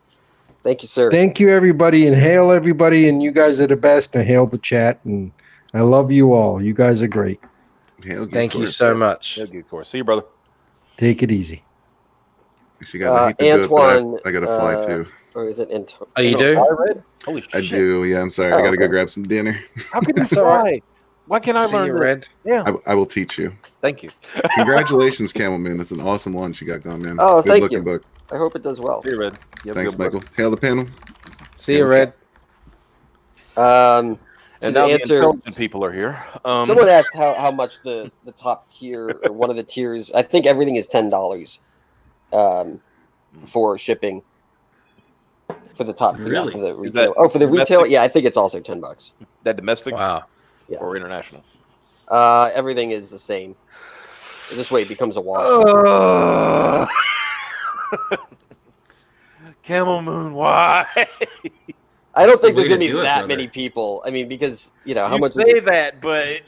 Thank you, sir. Thank you, everybody, and hail everybody, and you guys are the best. And hail the chat, and I love you all. You guys are great. Hail Geek Thank you Chorus. so much. Yeah, Geek Chorus. See you, brother. Take it easy. Actually, guys, I hate to do it, Antoine, but I gotta fly too. Or is it Antoine? Oh, you do? Holy I shit. do. Yeah, I'm sorry. I gotta go grab some dinner. How can you That's all right. fly? Why can't I See learn you, this? Red. Yeah. I will teach you. Thank you. Congratulations, Camel Moon. It's an awesome launch you got going, man. Oh, Good thank looking you. book. I hope it does well. See you, Red. You have a Thanks, good one. Michael. Hail the panel. See you, Red. So And to now the answer, intelligent people are here. someone asked how much the top tier or one of the tiers. I think everything is $10 for shipping for the top. Really? For the Is retail. that For the retail, domestic? yeah, I think it's also $10. that domestic Wow. Yeah. or international? Everything is the same. This way it becomes a wash. Camel Moon, why? I don't That's the think there's way going to to do be it, that brother. many people. I mean, because, you know, how You much is say it? that, but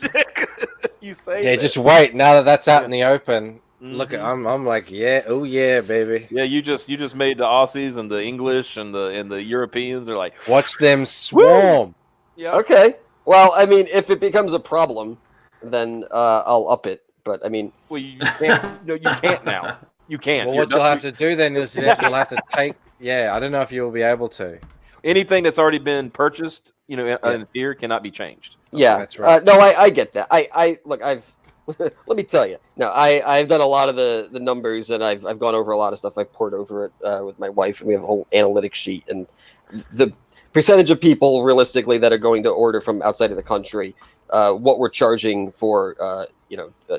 you say Yeah, that. just wait. Now that that's out in the open, look, Mhm. I'm like, yeah, oh yeah, baby. Yeah, you just made the Aussies and the English and the Europeans are like, Watch them swarm. yeah. Okay. Well, I mean, if it becomes a problem, then I'll up it. But I mean, Well, you can't. No, you can't now. You can't. Well, You're what you'll done. have to do then is that you'll have to take. Yeah, I don't know if you'll be able to. Anything that's already been purchased, you know, in here cannot be changed. yeah. that's right. No, I get that. I look. I've let me tell you. No, I've done a lot of the numbers, and I've gone over a lot of stuff. I've poured over it with my wife, and we have a whole analytics sheet. And the percentage of people, realistically, that are going to order from outside of the country, what we're charging for,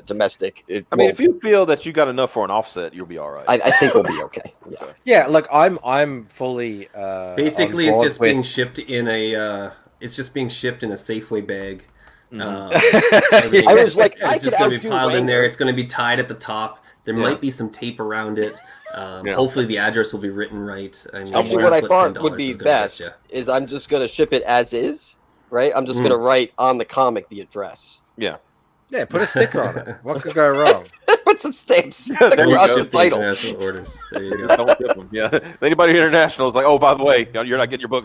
domestic. I mean, if you feel that you got enough for an offset, you'll be all right. I think we'll be okay. Yeah. Yeah, look, I'm fully. Basically, on it's board just being shipped in a. It's just being shipped in a Safeway bag. I was like, it's just going to be piled in Wrangler. there. It's going to be tied at the top. There might be some tape around it. Hopefully, the address will be written right. I mean, Actually, what I thought would be best is I'm just going to ship it as is, right? I'm just going to write on the comic the address. Yeah. Yeah, put a sticker on it. What could go wrong? Put some stamps There you across go. the title. International orders. There you go. Don't ship them. Yeah. Anybody international is like, oh, by the way, you're not getting your book.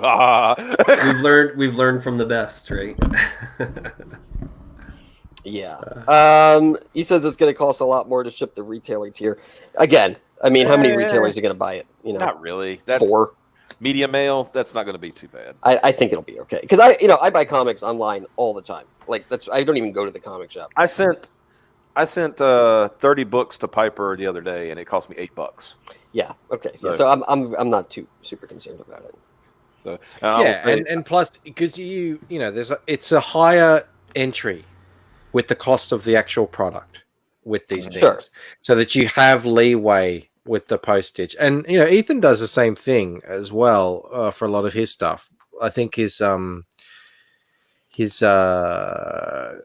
We've learned from the best, right? Yeah. He says it's going to cost a lot more to ship the retailer tier. Again, I mean, how many retailers are going to buy it? Not really. That's 4. Media mail. That's not going to be too bad. I think it'll be okay because I buy comics online all the time. Like I don't even go to the comic shop. I sent 30 books to Piper the other day, and it cost me $8. Yeah. Okay. So I'm not too super concerned about it. So and plus because it's a higher entry with the cost of the actual product with these things, Sure. so that you have leeway with the postage. And Ethan does the same thing as well for a lot of his stuff. I think his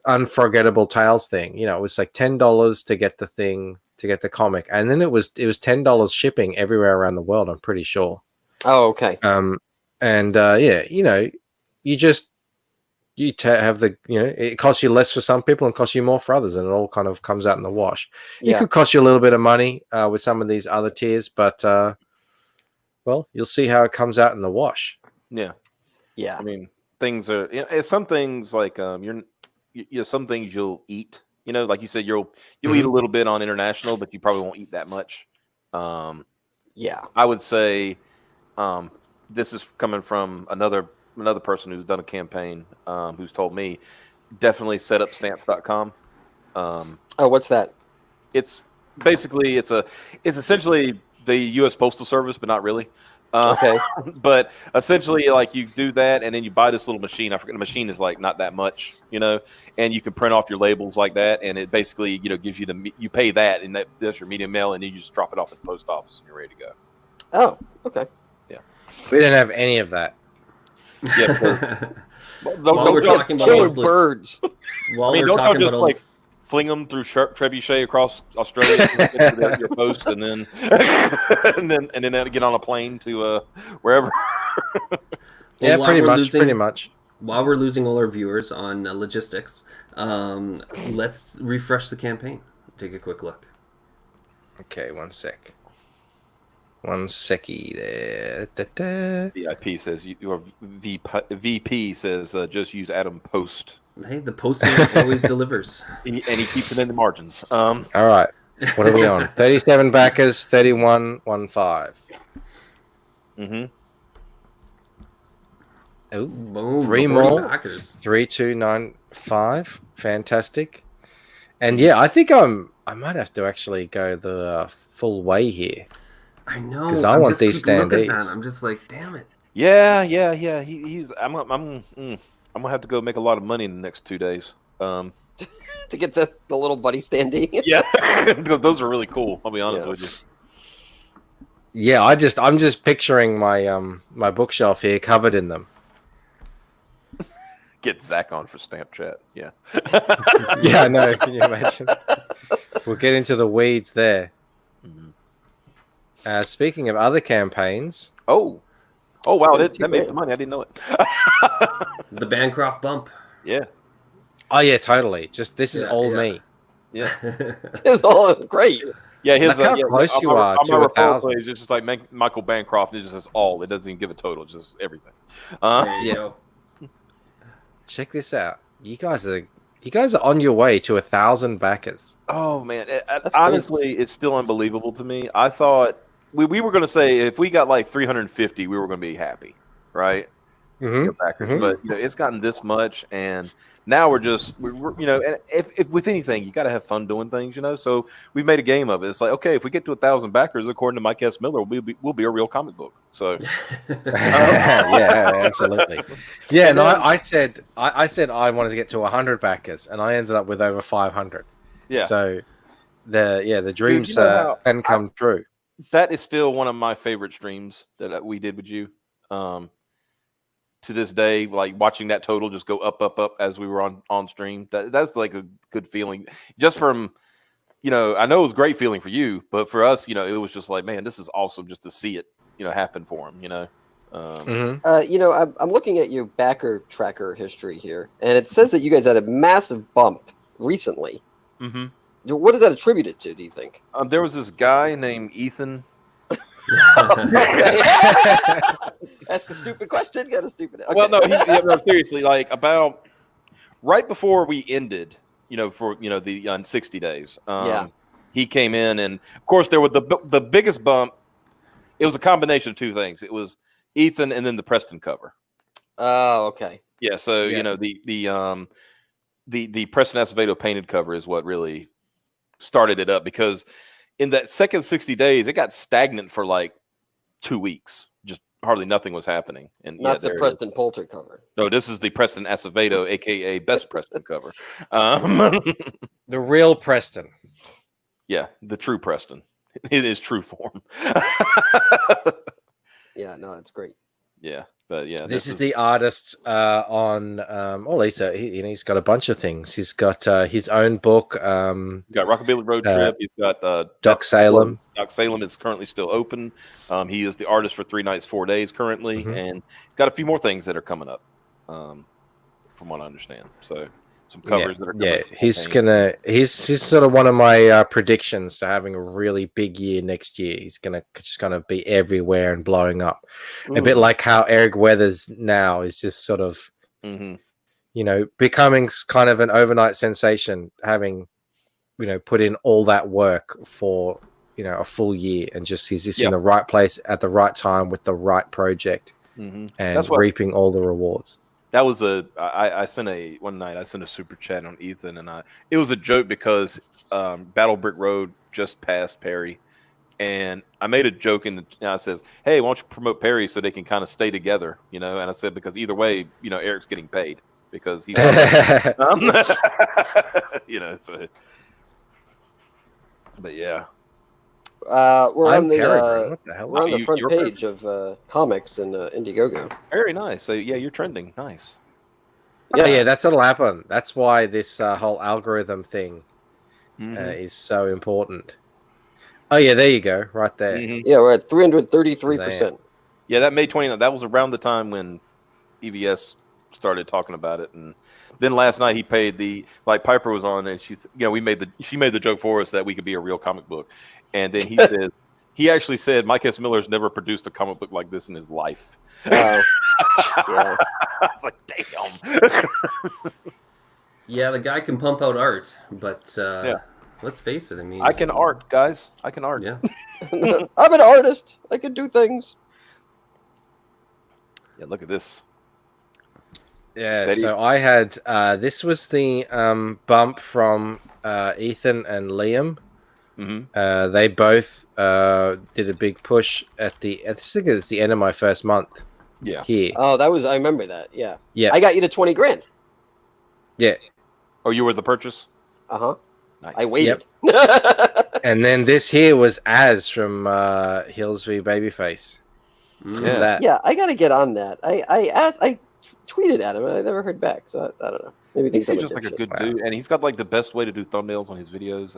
Unforgettable Tales thing, it was like $10 to get the thing, to get the comic, and then it was $10 shipping everywhere around the world, I'm pretty sure. Oh, okay. Have the it costs you less for some people and costs you more for others, and it all kind of comes out in the wash. Yeah. It could cost you a little bit of money with some of these other tiers, but well, you'll see how it comes out in the wash. Yeah. Yeah. I mean, things are some things like some things you'll eat. Like you said, you'll eat a little bit on international, but you probably won't eat that much. Yeah. I would say this is coming from another person who's done a campaign, who's told me definitely set up stamps.com. What's that? It's basically it's essentially the U.S. Postal Service, but not really. Okay. But essentially, like, you do that, and then you buy this little machine. I forget, the machine is like not that much, and you can print off your labels like that, and it basically, gives you you pay that, and that's your medium mail, and then you just drop it off at the post office, and you're ready to go. Oh, okay. Yeah. We didn't have any of that. Yeah. While we're talking about Killing birds. While I mean, we're talking just about all like this, fling them through Trebuchet across Australia to your post, and then and then get on a plane to wherever. Yeah, while pretty we're much. losing- Pretty much. While we're losing all our viewers on logistics, let's refresh the campaign. Take a quick look. Okay, one sec. One seckie there. Da-da. VIP says your VP says just use Adam Post. Hey, the postman always delivers. And he keeps it in the margins. All right. What are we on? 37 backers, 31.15. Mm-hmm. Oh, Boom. 3 40 more. backers. 3295. Fantastic. And yeah, I think I might have to actually go the full way here. I know. 'Cause I want these keep looking at standees. that, I'm just like, damn it. Yeah. He's. I'm gonna have to go make a lot of money in the next 2 days. To get the little buddy standee. Yeah, because those are really cool. I'll be honest with you. Yeah, I'm just picturing my my bookshelf here covered in them. Get Zach on for Stamp Chat. Yeah. Yeah, I know. Can you imagine? We'll get into the weeds there. Speaking of other campaigns. Oh wow, that made money. I didn't know it. The Bancroft bump. Yeah. Oh yeah, totally. Just this is all me. Yeah. It's all great. Yeah, his Look how close you are to 1,000. It's just like Michael Bancroft. It just says all. It doesn't even give a total. It's just everything. There you go. Check this out. You guys are on your way to 1,000 backers. Oh man, That's honestly, it's still unbelievable to me. I thought we were going to say if we got like 350, we were going to be happy, right? Mhm, your backers. mhm. But it's gotten this much, and now we're and if with anything, you got to have fun doing things, So we made a game of it. It's like, okay, if we get to 1,000 backers, according to Mike S. Miller, we'll be a real comic book. So Yeah, absolutely. Yeah, And no, then- I said I wanted to get to 100 backers, and I ended up with over 500. yeah, So the dreams how can come true. that is still one of my favorite streams that we did with you. To this day, like watching that total just go up, up, up as we were on stream. That's like a good feeling. Just from, I know it was a great feeling for you, but for us, it was just like, man, this is awesome just to see it, happen for him. I'm looking at your backer tracker history here, and it says that you guys had a massive bump recently. Mm-hmm. What is that attributed to, do you think? There was this guy named Ethan. Ask a stupid question, get a stupid. Okay. Well, no, no, seriously, like about right before we ended, for the 60 days. He came in, and of course there was the biggest bump. It was a combination of two things. It was Ethan and then the Preston cover. Oh, okay. Yeah, so the Preston Acevedo painted cover is what really started it up, because in that second 60 days, it got stagnant for like 2 weeks. Just hardly nothing was happening. And Not the Preston Poulter cover. No, this is the Preston Acevedo, aka Best Preston cover. The real Preston. Yeah, the true Preston. It is true form. Yeah, no, that's great. Yeah, but yeah, this is the artist on. He's got a bunch of things. He's got his own book. He's got Rockabilly Road Trip. He's got Doc Salem. Doc Salem is currently still open. He is the artist for 3 Nights, 4 Days currently, and he's got a few more things that are coming up, from what I understand. So some covers that are coming. Yeah, he's sort of one of my predictions to having a really big year next year. He's just gonna be everywhere and blowing up. A bit like how Eric Weathers now is just sort of becoming kind of an overnight sensation, having put in all that work for a full year, and just he's just in the right place at the right time with the right project, and reaping all the rewards. That was I sent one night I sent a super chat on Ethan, and it was a joke because Battle Brick Road just passed Perry, and I made a joke and I says, hey, why don't you promote Perry so they can kind of stay together, and I said, because either way, Eric's getting paid because he's so, but yeah. We're on the What front page of comics and Indiegogo. Very nice. So yeah, you're trending. Nice. Yeah, that's what'll happen. That's why this whole algorithm thing is so important. Oh yeah, there you go, right there. Yeah, we're at 333%. Yeah, that May 29th. That was around the time when EVS started talking about it, and then last night he paid Piper was on, and she made the joke for us that we could be a real comic book. And then he said, he actually said, Mike S. Miller's never produced a comic book like this in his life. Yeah. I was like, damn. Yeah, the guy can pump out art, but let's face it. I mean, I can art, guys. I can art. Yeah. I'm an artist. I can do things. Yeah, look at this. Yeah, Steady. so I had this was the bump from Ethan and Liam. They both did a big push I think it was the end of my first month. Yeah. Here. Oh, I remember that. Yeah. Yeah. I got you to 20 grand. Yeah. Oh, you were the purchase? Uh-huh. Nice. I waited. And then this here was Az from Hills v Babyface. Yeah. Yeah, I got to get on that. I tweeted at him and I never heard back, so I don't know. Maybe He's I'm just like a dipshit. good dude, and he's got like the best way to do thumbnails on his videos.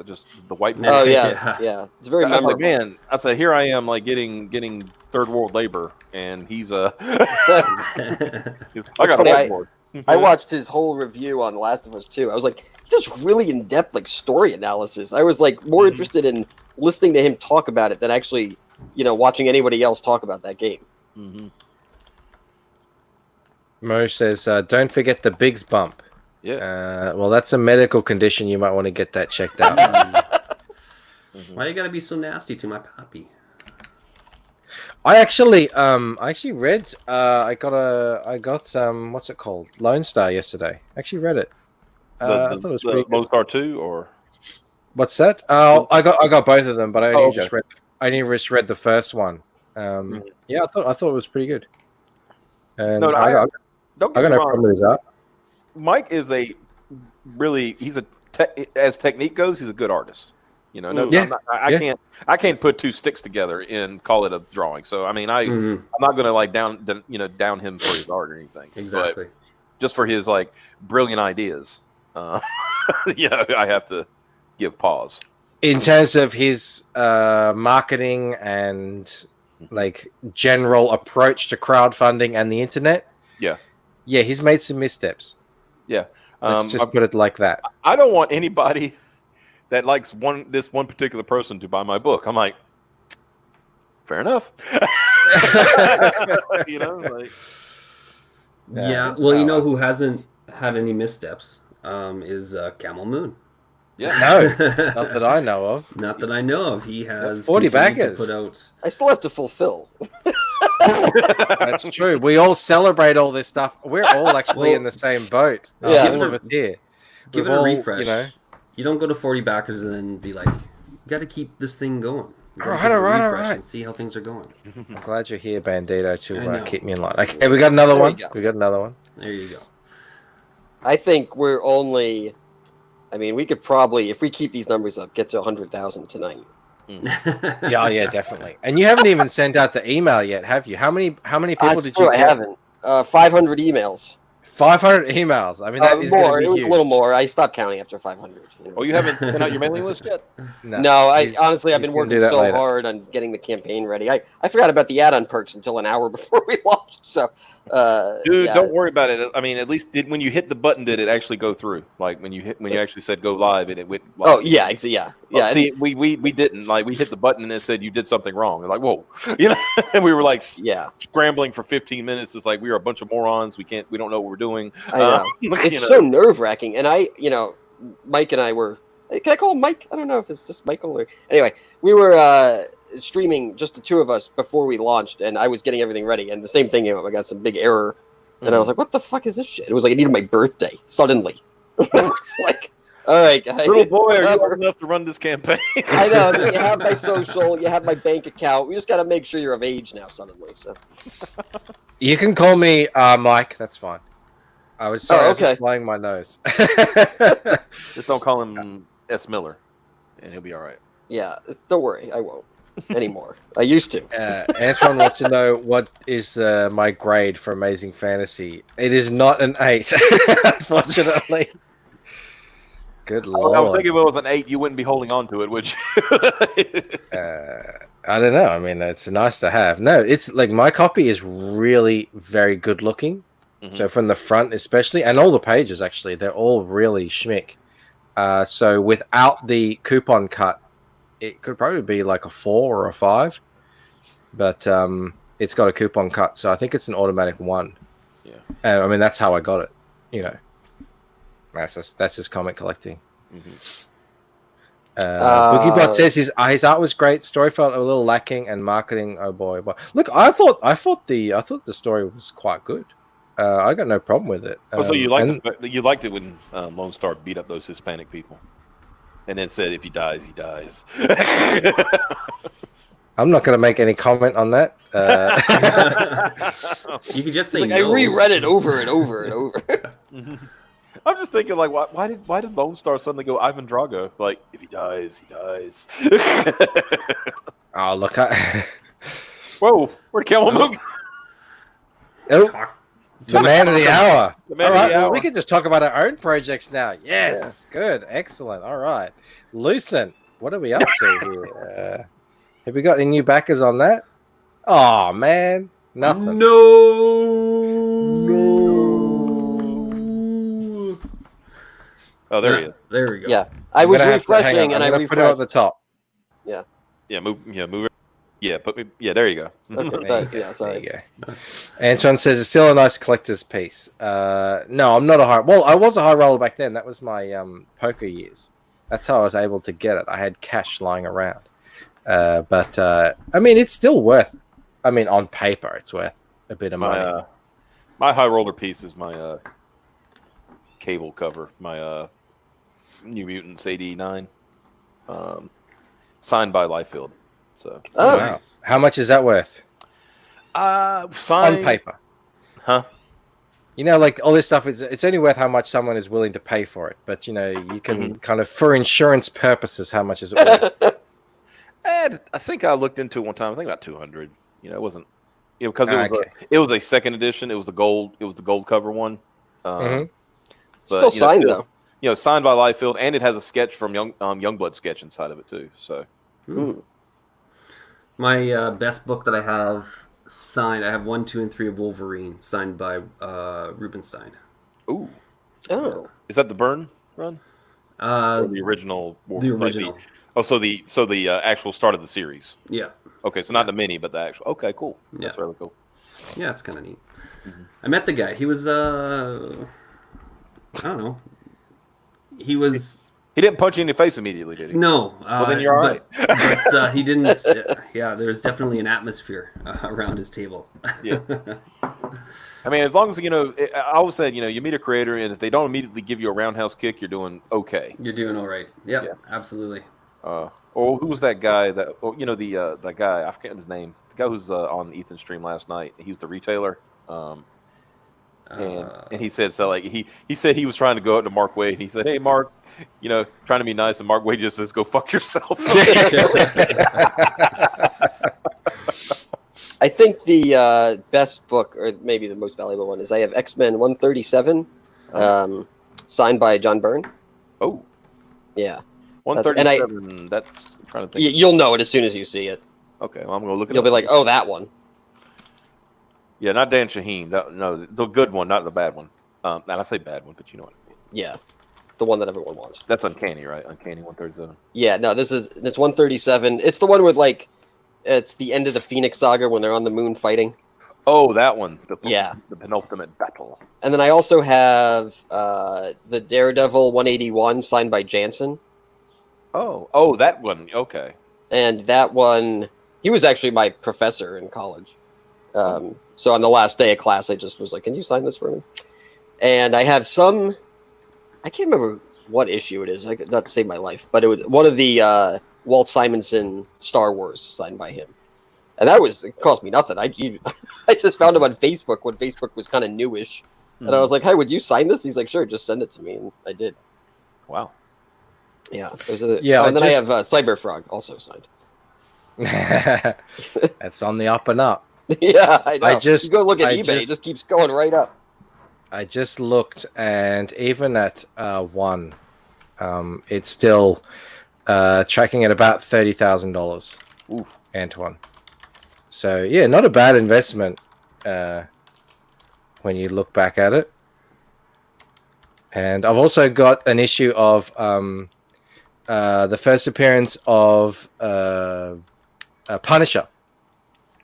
The white. Oh yeah. It's very I'm memorable. like, man, I said, here I am, like getting third world labor, and he's I got a whiteboard. I watched his whole review on Last of Us 2. I was like, he does really in-depth like story analysis. I was like more interested in listening to him talk about it than actually, watching anybody else talk about that game. Mo says, don't forget the Biggs bump. Yeah. Well, that's a medical condition. You might want to get that checked out. Why you gotta be so nasty to my puppy? I actually read. I got what's it called? Lone Star yesterday. Actually read it. I thought it was pretty good. Lone Star 2 or What's that? Oh, I got both of them, but I only okay. just read the first one. Yeah, I thought it was pretty good. And No, I got don't no get me problem wrong. with his art. Mike is as technique goes, he's a good artist. You know, no, Yeah. I can't put two sticks together and call it a drawing. So I mean, I'm not going to like down him for his art or anything. Exactly. But just for his like brilliant ideas, I have to give pause. In terms of his marketing and like general approach to crowdfunding and the internet, yeah, he's made some missteps. Yeah, let's just put it like that. I don't want anybody that likes this one particular person to buy my book. I'm like, fair enough. You know, like yeah. Well, you know who hasn't had any missteps is Camel Moon. Yeah, no, not that I know of. Not that I know of. He has 40 continued backers. to put out. I still have to fulfill. That's true. We all celebrate all this stuff. We're all actually in the same boat. Yeah. All of us here. Give We've it a all, refresh. You know, you don't go to 40 backers and then be like, you got to keep this thing going. All right. And see how things are going. I'm glad you're here, Bandito, to know. keep me in line. Okay, we got another There one. we go. We got another one. There you go. I think we're only. I mean, we could probably, if we keep these numbers up, get to 100,000 tonight. Yeah, definitely. And you haven't even sent out the email yet, have you? How many people did you I get? haven't. 500 emails. 500 emails. I mean, that is more. It It was a little more. I stopped counting after 500. Oh, you haven't sent out your mailing list yet? No, honestly, I've been gonna do working that so later. hard on getting the campaign ready. I forgot about the add-on perks until an hour before we launched. So, dude, yeah. don't worry about it. I mean, at least when you hit the button, did it actually go through? Like when you actually said go live, and it went live. Oh yeah, yeah. Well, see, we didn't like we hit the button and it said you did something wrong. We're like, whoa, you know, and we were like, scrambling for 15 minutes. It's like we are a bunch of morons. We don't know what we're doing. I know. It's so nerve-wracking. And Mike and I were. Can I call him Mike? I don't know if it's just Michael or anyway. We were streaming just the two of us before we launched, and I was getting everything ready. And the same thing, I got some big error, and I was like, "What the fuck is this shit?" It was like I needed my birthday suddenly. It's like, all right, guys, little boy, are you old enough to run this campaign? I know. You have my social, you have my bank account. We just got to make sure you're of age now, suddenly. So you can call me Mike. That's fine. I was sorry. I was just blowing my nose. Just don't call him S. Miller, and he'll be all right. Yeah, don't worry, I won't anymore. I used to. Antoine wants to know what is my grade for Amazing Fantasy. It is not an 8, unfortunately. Good lord! I was thinking if it was an 8, you wouldn't be holding on to it, would you? I don't know. I mean, it's nice to have. No, it's like my copy is really very good looking. So from the front, especially, and all the pages actually, they're all really schmick. So without the coupon cut, it could probably be like a 4 or a 5, but it's got a coupon cut, so I think it's an automatic 1. Yeah, I mean that's how I got it. You know, that's just comic collecting. BoogieBot says his art was great. Story felt a little lacking, and marketing. Oh boy! But look, I thought the story was quite good. I got no problem with it. So you liked it when Lone Star beat up those Hispanic people, and then said if he dies, he dies. I'm not going to make any comment on that. You could just say like, no. I reread it over and over and over. I'm just thinking, like, why did Lone Star suddenly go Ivan Drago? Like, if he dies, he dies. Oh, look! Whoa, where'd Camel Moon? Oh, the man of the hour. The man All of right, the well, hour. we can just talk about our own projects now. Yes, good, excellent. All right, Lucent, what are we up to here? Have we got any new backers on that? Oh man, nothing. No. Oh, there he is. There we go. Yeah, I was refreshing and I put it at refreshed. the top. Yeah. Yeah, move. Yeah, put me. Yeah, there you go. Okay, yeah, sorry. There you go. Antoine says it's still a nice collector's piece. No, I'm not a high. Well, I was a high roller back then. That was my poker years. That's how I was able to get it. I had cash lying around. But I mean, it's still worth I mean, on paper, it's worth a bit of money. My high roller piece is my Cable cover, my New Mutants 89, signed by Liefeld. So, Oh, wow. How much is that worth? Signed On paper. Huh? You know, like all this stuff, it's only worth how much someone is willing to pay for it. But, you know, you can kind of, for insurance purposes, how much is it worth? And I think I looked into it one time. I think about 200. You know, it wasn't, you know, because it was a second edition. It was the gold cover one. But, still signed though. You know, signed by Liefeld, and it has a sketch from Youngblood sketch inside of it too. So, my best book that I have signed, I have 1, 2, and 3 of Wolverine signed by Rubenstein. Ooh, oh, is that the Byrne run? Or the original? The original. So the actual start of the series. Yeah. Okay, so not the mini, but the actual. Okay, cool. Yeah. That's really cool. Yeah, it's kind of neat. I met the guy. He was I don't know. He didn't punch you in the face immediately, did he? No. Well, then you're all right. But he didn't. Yeah, there's definitely an atmosphere around his table. Yeah. I mean, as long as, you know, I always said, you know, you meet a creator, and if they don't immediately give you a roundhouse kick, you're doing okay. You're doing all right. Yep, yeah, absolutely. Or who was that guy that, you know, that guy, I forget his name, the guy who's on Ethan's stream last night. He was the retailer. And he said, so like, he said he was trying to go out to Mark Wade, and he said, hey, Mark, you know, trying to be nice, and Mark Wade just says, go fuck yourself. I think the best book, or maybe the most valuable one, is I have X-Men 137, signed by John Byrne. Oh. Yeah. 137, that's, I'm trying to think. You'll know it as soon as you see it. Okay, well, I'm going to look at it. You'll be like, oh, that one. Yeah, not Dan Shaheen. No, the good one, not the bad one. And I say bad one, but you know what I mean. Yeah. The one that everyone wants. That's Uncanny, right? Uncanny 137. Yeah, no, it's 137. It's the one with, like, it's the end of the Phoenix Saga when they're on the moon fighting. Oh, that one. The penultimate battle. And then I also have the Daredevil 181 signed by Jansen. Oh, that one. Okay. And that one, he was actually my professor in college. So on the last day of class, I just was like, can you sign this for me? And I have some, I can't remember what issue it is, not to save my life, but it was one of the Walt Simonson Star Wars signed by him. And it cost me nothing. I just found him on Facebook when Facebook was kind of newish. And I was like, hey, would you sign this? He's like, sure, just send it to me. And I did. Wow. Yeah. And then I have Cyberfrog also signed. That's on the up and up. Yeah, I know. You go look at eBay. It just keeps going right up. I just looked, and even at one, it's still tracking at about $30,000. Oof, Antoine. So yeah, not a bad investment when you look back at it. And I've also got an issue of the first appearance of Punisher.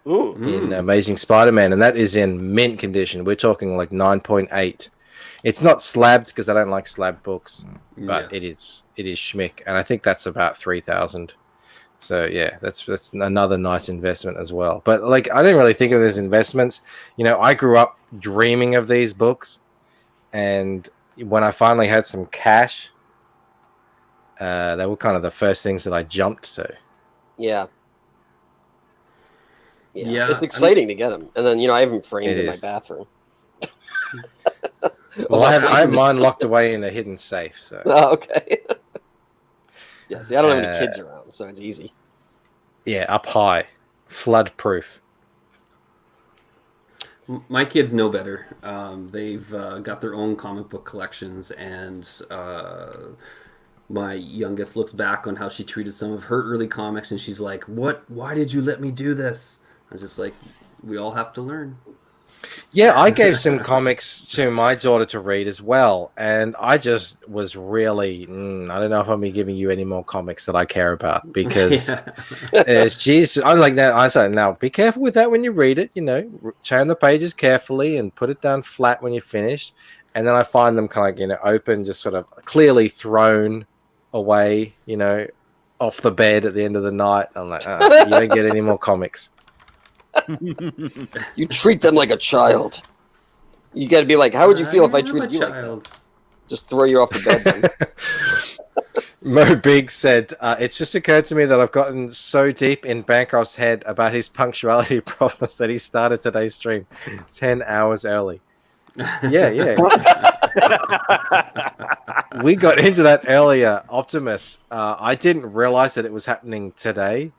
In Amazing Spider-Man, and that is in mint condition. We're talking like 9.8. It's not slabbed because I don't like slab books, but it is schmick, and I think that's about 3,000. So yeah, that's another nice investment as well. But like, I didn't really think of these investments. You know, I grew up dreaming of these books, and when I finally had some cash, they were kind of the first things that I jumped to. Yeah. Yeah, it's exciting to get them, and then I have them framed in my bathroom. Well, I have mine locked away in a hidden safe. So. Oh, okay. Yeah, see, I don't have any kids around, so it's easy. Yeah, up high, flood proof. My kids know better. They've got their own comic book collections, and my youngest looks back on how she treated some of her early comics, and she's like, "What? Why did you let me do this?" I was just like, we all have to learn. Yeah, I gave some comics to my daughter to read as well, and I just was really, I don't know if I'm giving you any more comics that I care about, because she's, I'm like, now, I said, now be careful with that when you read it, turn the pages carefully and put it down flat when you're finished, and then I find them kind of, open, just sort of clearly thrown away, off the bed at the end of the night. I'm like, you don't get any more comics. You treat them like a child. You got to be like, how would you feel if I am treated a you like child. that? Just throw you off the bed. Then. Mo Big said, it's just occurred to me that I've gotten so deep in Bancroft's head about his punctuality problems that he started today's stream 10 hours early. Yeah. We got into that earlier, Optimus. I didn't realize that it was happening today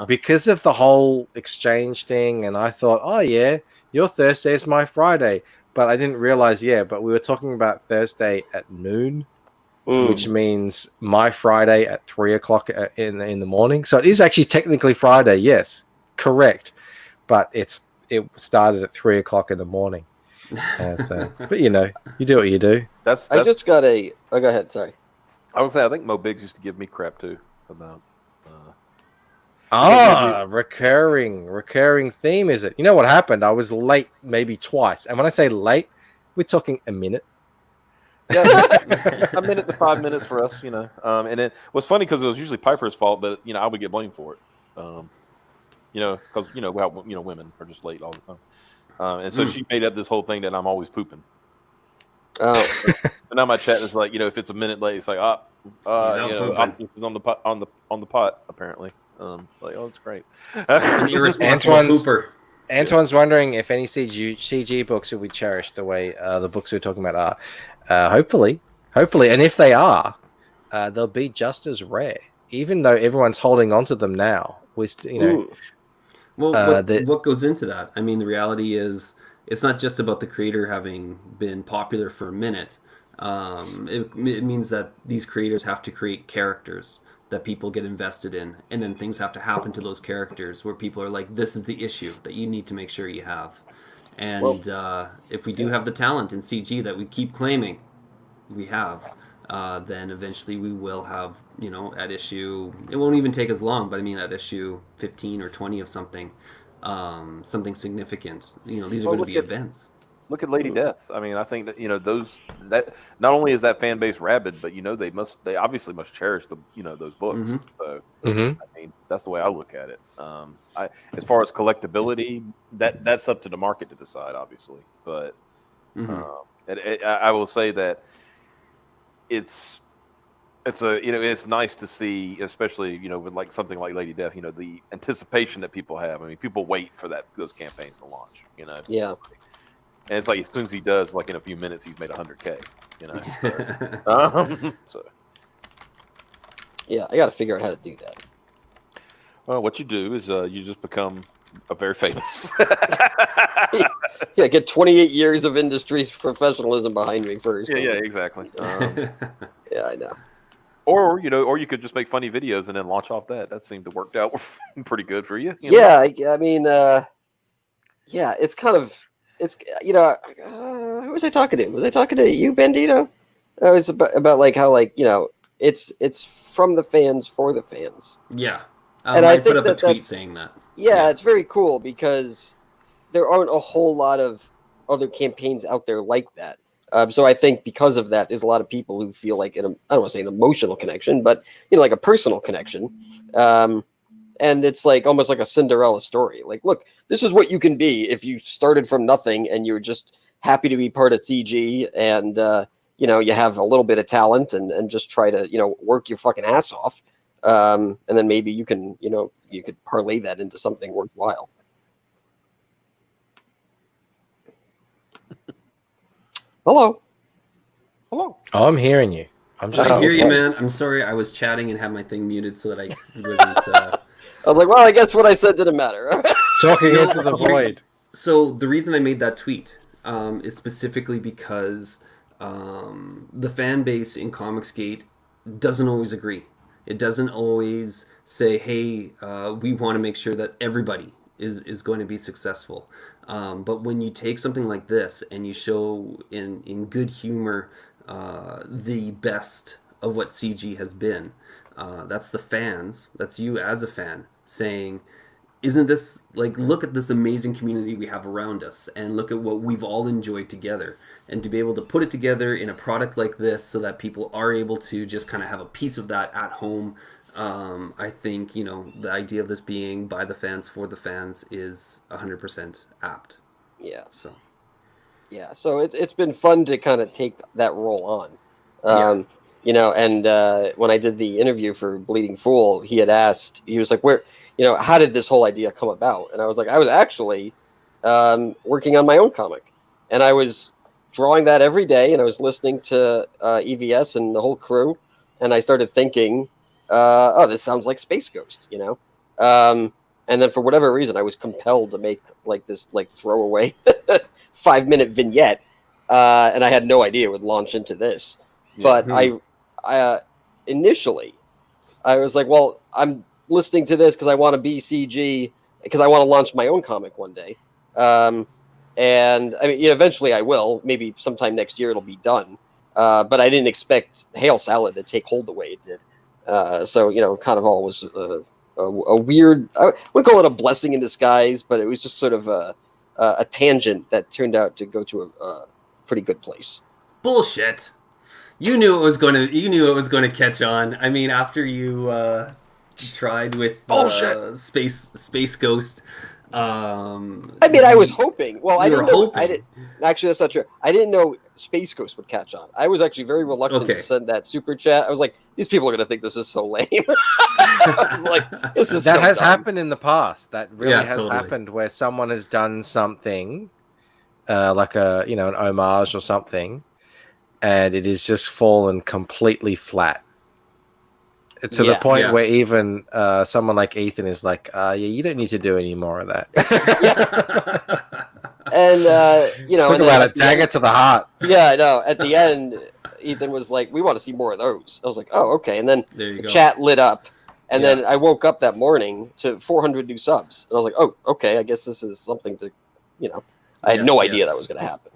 because of the whole exchange thing. And I thought, oh, yeah, your Thursday is my Friday. But I didn't realize, but we were talking about Thursday at noon. Which means my Friday at 3 o'clock in the morning. So it is actually technically Friday. Yes, correct. But it started at 3 o'clock in the morning. But you do what you do. That's I just got a. Oh, go ahead. Sorry. I would say I think Mo Biggs used to give me crap too about. Recurring theme is it? You know what happened? I was late maybe twice, and when I say late, we're talking a minute. Yeah, a minute to 5 minutes for us, and it was funny because it was usually Piper's fault, but I would get blamed for it, because women are just late all the time, and so she made up this whole thing that I'm always pooping. Oh, so now my chat is like, if it's a minute late, it's like, this is on the pot apparently. Like, oh, it's great. Irresponsible pooper. Antoine's wondering if any CG books will be cherished the way the books we're talking about are. Hopefully, and if they are, they'll be just as rare. Even though everyone's holding on to them now, what goes into that? I mean, the reality is, it's not just about the creator having been popular for a minute. It means that these creators have to create characters that people get invested in, and then things have to happen to those characters where people are like, this is the issue that you need to make sure you have. And if we do have the talent in CG that we keep claiming we have, then eventually we will have, at issue, it won't even take as long, but I mean at issue 15 or 20 of something significant. These are going to be events. Look at Lady Death. I mean, I think that that not only is that fan base rabid, but they obviously must cherish those books. Mm-hmm. So I mean, that's the way I look at it. As far as collectability, that's up to the market to decide, obviously. But I will say that it's nice to see, especially with like something like Lady Death. The anticipation that people have. I mean, people wait for those campaigns to launch. Yeah. And it's like as soon as he does, like in a few minutes, he's made 100K. So. Yeah, I got to figure out how to do that. Well, what you do is you just become a very famous. Yeah, get 28 years of industry professionalism behind me first. Yeah, exactly. Yeah, I know. Or you could just make funny videos and then launch off that. That seemed to work out pretty good for you. I mean, it's kind of. It's who was I talking to? Was I talking to you, Bandito? It was about like how it's from the fans for the fans. Yeah, and I put up a tweet saying that. Yeah, it's very cool because there aren't a whole lot of other campaigns out there like that. So I think because of that, there's a lot of people who feel like I don't want to say an emotional connection, but like a personal connection. And it's like almost like a Cinderella story. Like, look, this is what you can be if you started from nothing and you're just happy to be part of CG and, you have a little bit of talent and just try to, work your fucking ass off. And then maybe you can, you could parlay that into something worthwhile. Hello. Oh, I'm hearing you. I hear you, man. I'm sorry. I was chatting and had my thing muted so that I wasn't... I was like, well, I guess what I said didn't matter. Talking into the void. So the reason I made that tweet is specifically because the fan base in Comicsgate doesn't always agree. It doesn't always say, hey, we want to make sure that everybody is going to be successful. But when you take something like this and you show in good humor the best of what CG has been, that's the fans, that's you as a fan, saying, isn't this, like, look at this amazing community we have around us, and look at what we've all enjoyed together. And to be able to put it together in a product like this so that people are able to just kind of have a piece of that at home, I think the idea of this being by the fans for the fans is 100% apt. Yeah. So Yeah. So it's been fun to kind of take that role on. And when I did the interview for Bleeding Fool, he was like, how did this whole idea come about? And I was like, I was actually working on my own comic, and I was drawing that every day, and I was listening to EVS and the whole crew, and I started thinking, this sounds like Space Ghost, and then for whatever reason, I was compelled to make this throwaway 5-minute vignette, and I had no idea it would launch into this. But I initially, I was like, well, I'm listening to this because I want to be CG, because I want to launch my own comic one day. And I mean, eventually I will. Maybe sometime next year it'll be done. But I didn't expect Hail Salad to take hold the way it did. So kind of all was a weird. I wouldn't call it a blessing in disguise, but it was just sort of a tangent that turned out to go to a pretty good place. Bullshit. You knew it was going to catch on. I mean, after you tried with Space Ghost. I mean, I was hoping. Well, I didn't know. Actually, that's not true. I didn't know Space Ghost would catch on. I was actually very reluctant to send that super chat. I was like, these people are going to think this is so lame. I was like, this is that so has dumb. happened in the past. That really has happened where someone has done something like an homage or something, and it has just fallen completely flat. To the point where even someone like Ethan is like, you don't need to do any more of that. And talk about it, tag it to the heart. Yeah, I know. At the end, Ethan was like, we want to see more of those. I was like, oh, okay. And then the chat lit up, and then I woke up that morning to 400 new subs, and I was like, oh, okay. I guess this is something to, I had no idea that was going to happen.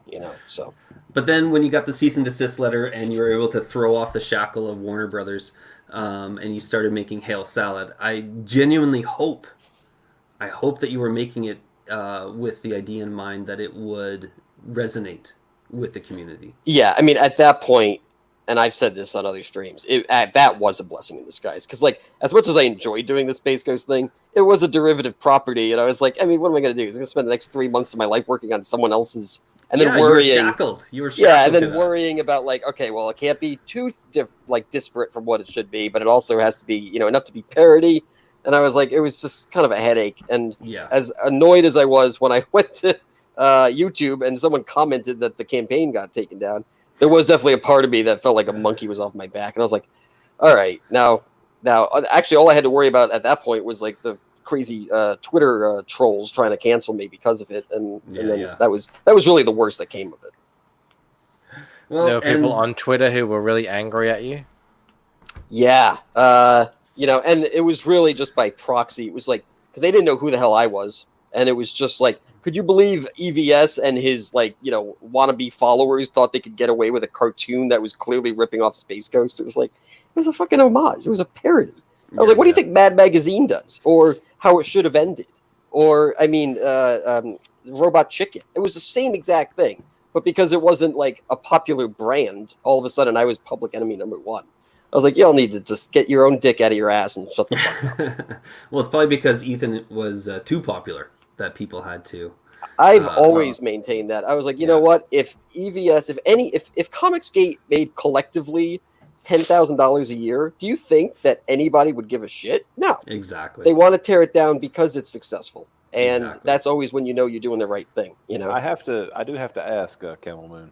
So. But then when you got the cease and desist letter and you were able to throw off the shackle of Warner Brothers, and you started making Hail Salad, I genuinely hope that you were making it with the idea in mind that it would resonate with the community. Yeah, I mean, at that point, and I've said this on other streams, that was a blessing in disguise. Because, as much as I enjoyed doing the Space Ghost thing, it was a derivative property, and I was like, I mean, what am I going to do? I'm going to spend the next 3 months of my life working on someone else's. And then worrying, you were shackled. Yeah, and then worrying about okay, well, it can't be too disparate from what it should be, but it also has to be, enough to be parody. And I was like, it was just kind of a headache. And as annoyed as I was when I went to YouTube and someone commented that the campaign got taken down, there was definitely a part of me that felt like a monkey was off my back. And I was like, all right, now, actually, all I had to worry about at that point was the crazy Twitter trolls trying to cancel me because of it, and then that was really the worst that came of it. Well, there were people on Twitter who were really angry at you. Yeah, and it was really just by proxy. It was because they didn't know who the hell I was, and it was just could you believe EVS and his wannabe followers thought they could get away with a cartoon that was clearly ripping off Space Ghost? It was a fucking homage. It was a parody. I was like, what do you think Mad Magazine does? Or how it should have ended? Or, I mean, Robot Chicken. It was the same exact thing. But because it wasn't a popular brand, all of a sudden I was public enemy number one. I was like, y'all need to just get your own dick out of your ass and shut the fuck up. Well, it's probably because Ethan was too popular that people had to. I've always maintained that. I was like, you know what? If EVS, if Comicsgate made collectively $10,000 a year, do you think that anybody would give a shit? No. Exactly. They want to tear it down because it's successful. And that's always when you're doing the right thing, I do have to ask Camel Moon.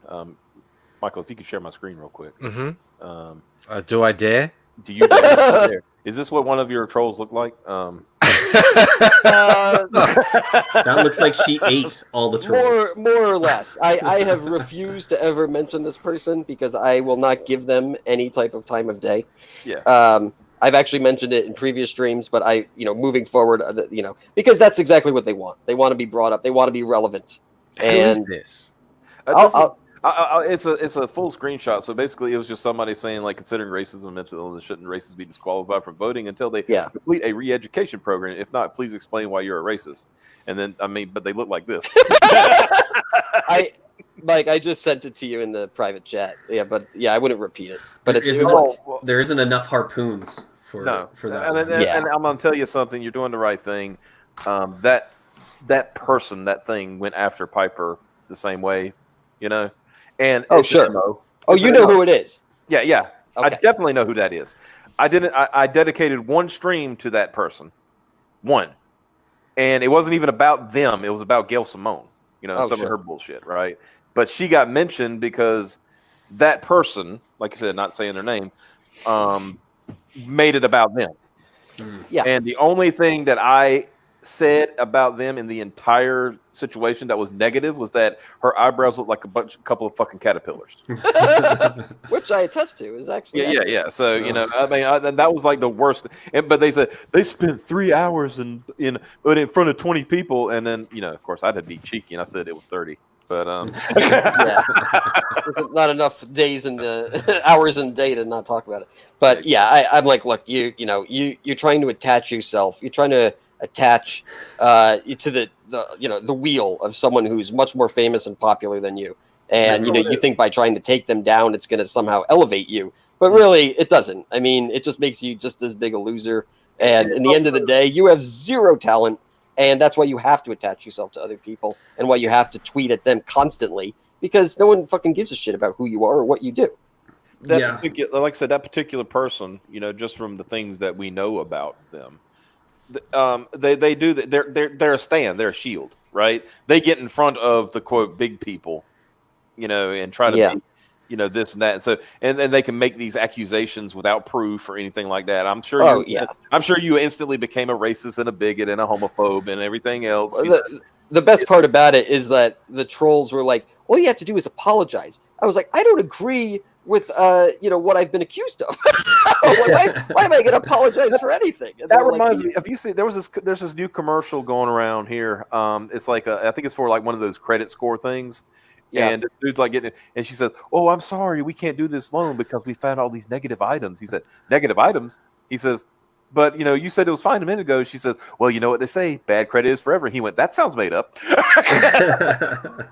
Michael, if you could share my screen real quick. Mm-hmm. Do I dare? Do you dare? Is this what one of your trolls look like? That looks like she ate all the trolls. More or less. I have refused to ever mention this person because I will not give them any type of time of day. Yeah. I've actually mentioned it in previous streams, but moving forward, because that's exactly what they want. They want to be brought up. They want to be relevant. And who is this? It's a full screenshot. So basically, it was just somebody saying considering racism, mental illness, shouldn't racists be disqualified from voting until they complete a re-education program? If not, please explain why you're a racist. And then but they look like this. I just sent it to you in the private chat. Yeah, but I wouldn't repeat it. But there isn't enough harpoons for No, for that. and I'm gonna tell you something. You're doing the right thing. That person, that thing, went after Piper the same way, you know. And Oh, it's sure. an MO. Oh, It's you an know MO. who it is. Yeah, yeah. I Okay. definitely know who that is. I dedicated one stream to that person, one, and it wasn't even about them. It was about Gail Simone. You know, some of her bullshit, right? But she got mentioned because that person, like I said, not saying their name, made it about them. Yeah. And the only thing that I said about them in the entire situation that was negative was that her eyebrows looked like a couple of fucking caterpillars. Which I attest to is actually Yeah. So you know, I mean, that was like the worst. But they said they spent 3 hours in front of 20 people, and then you know, of course, I had to be cheeky and I said it was 30. But yeah, there's not enough days in the hours in the day to not talk about it. But yeah, I'm like, look, you're trying to attach yourself. You're trying to attach to the wheel of someone who's much more famous and popular than you, and you think by trying to take them down, it's going to somehow elevate you. But really, it doesn't. I mean, it just makes you just as big a loser. And in the end of the day, you have zero talent. And that's why you have to attach yourself to other people and why you have to tweet at them constantly because no one fucking gives a shit about who you are or what you do. Like I said, that particular person, you know, just from the things that we know about them, they do that. They're a stand. They're a shield, right? They get in front of the quote big people, you know, and try to be, you know, this and that. And so, and they can make these accusations without proof or anything like that. I'm sure. I'm sure you instantly became a racist and a bigot and a homophobe and everything else. The best part about it is that the trolls were like, all you have to do is apologize. I was like, I don't agree with, what I've been accused of. Like, why am I going to apologize for anything? And that reminds me. Have you seen? There's this new commercial going around here. It's like I think it's for like one of those credit score things. Yeah. And the dude's like getting it, and she says, "Oh, I'm sorry, we can't do this loan because we found all these negative items." He said, "Negative items?" He says, "But you know, you said it was fine a minute ago." She says, "Well, you know what they say, bad credit is forever." He went, "That sounds made up."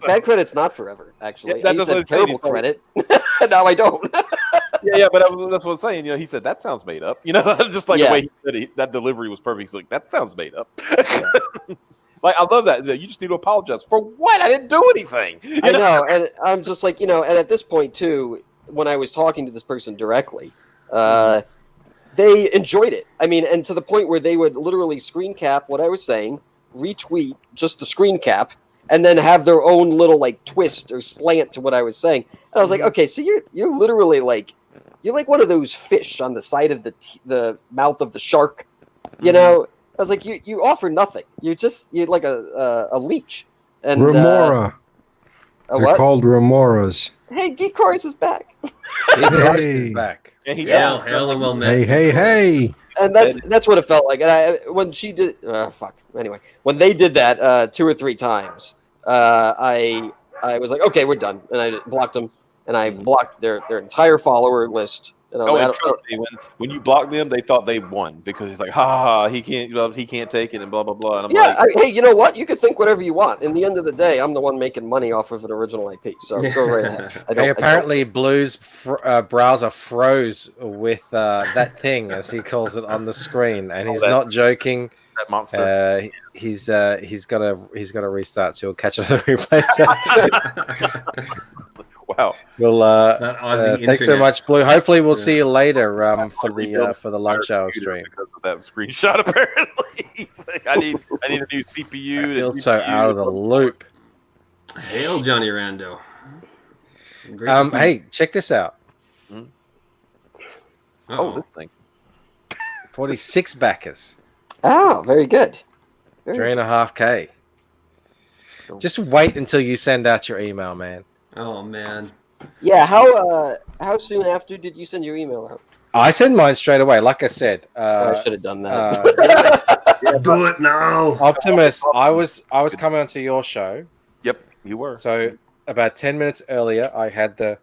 Bad credit's not forever, actually. Yeah, I used to have terrible credit. Now I don't. yeah, but that's what I'm saying. You know, he said that sounds made up. You know, just like the way he said it, that delivery was perfect. He's like, "That sounds made up." Like, I love that. You just need to apologize. For what? I didn't do anything. I know. And I'm just like, and at this point, too, when I was talking to this person directly, they enjoyed it. I mean, and to the point where they would literally screen cap what I was saying, retweet just the screen cap, and then have their own little, like, twist or slant to what I was saying. And I was like, okay, so you're literally like, you're like one of those fish on the side of the mouth of the shark, you know? I was like, you offer nothing. You're like a leech. And Remora. They're called remoras. Hey, Geek Chorus is back. Geek Chorus is back. Hail and well met. Hey. And that's what it felt like. And when she did, Anyway, when they did that 2 or 3 times, I was like, okay, we're done, and I blocked them, and I blocked their entire follower list. And trust me, when you block them, they thought they won because he's like, he can't take it, and blah blah blah. And I'm hey, you know what? You can think whatever you want. In the end of the day, I'm the one making money off of an original IP, so go right ahead. Apparently, Blue's browser froze with that thing, as he calls it, on the screen, and he's not joking. That monster. He's got to restart, so he'll catch up the replays. Wow. Well, that Aussie thanks so much, Blue. Hopefully, we'll see you later for the lunch hour stream. Because of that screenshot, apparently, he's like, I need a new CPU. I feel so out of the loop. Hail, Johnny Rando. Hey, check this out. Oh, this thing. 46 backers. Oh, very good. 3.5K. Just wait until you send out your email, man. Oh man. Yeah, how soon after did you send your email out? I sent mine straight away. Like I said, I should have done that. Do it now, Optimus. I was coming onto your show. Yep, you were. So about 10 minutes earlier, I had the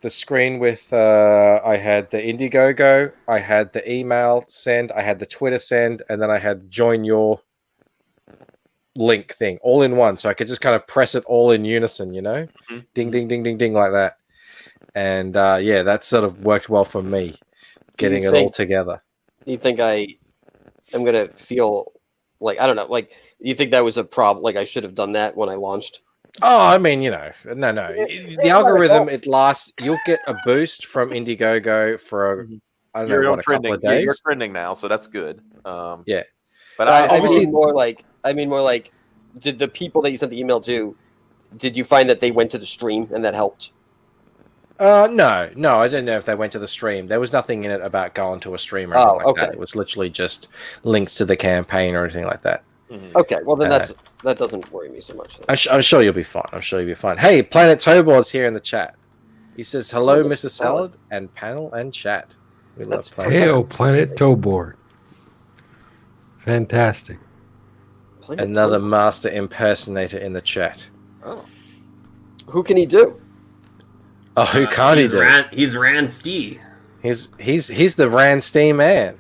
screen with I had the Indiegogo, I had the email send, I had the Twitter send, and then I had join your link thing all in one, so I could just kind of press it all in unison, you know, ding ding ding ding ding like that. And that sort of worked well for me. getting it all together. You think I am gonna feel like I don't know, like you think that was a problem? Like I should have done that when I launched? Oh, I mean, no. The algorithm, it lasts. You'll get a boost from Indiegogo for I don't know, a couple of days. You're trending now, so that's good. Yeah, but I mean more like did the people that you sent the email to? Did you find that they went to the stream and that helped? No, I don't know if they went to the stream. There was nothing in it about going to a stream or anything like that. It was literally just links to the campaign or anything like that. Okay, well then that doesn't worry me so much. I'm sure you'll be fine. Hey, Planet Towboard's here in the chat. He says, hello, Mr. Salad, and panel and chat. We love Planet. Hail, Planet Towboard. Fantastic. Another master impersonator in the chat. Oh. Who can he do? Oh, who can't he do? He's Ransty. He's the Ransty man.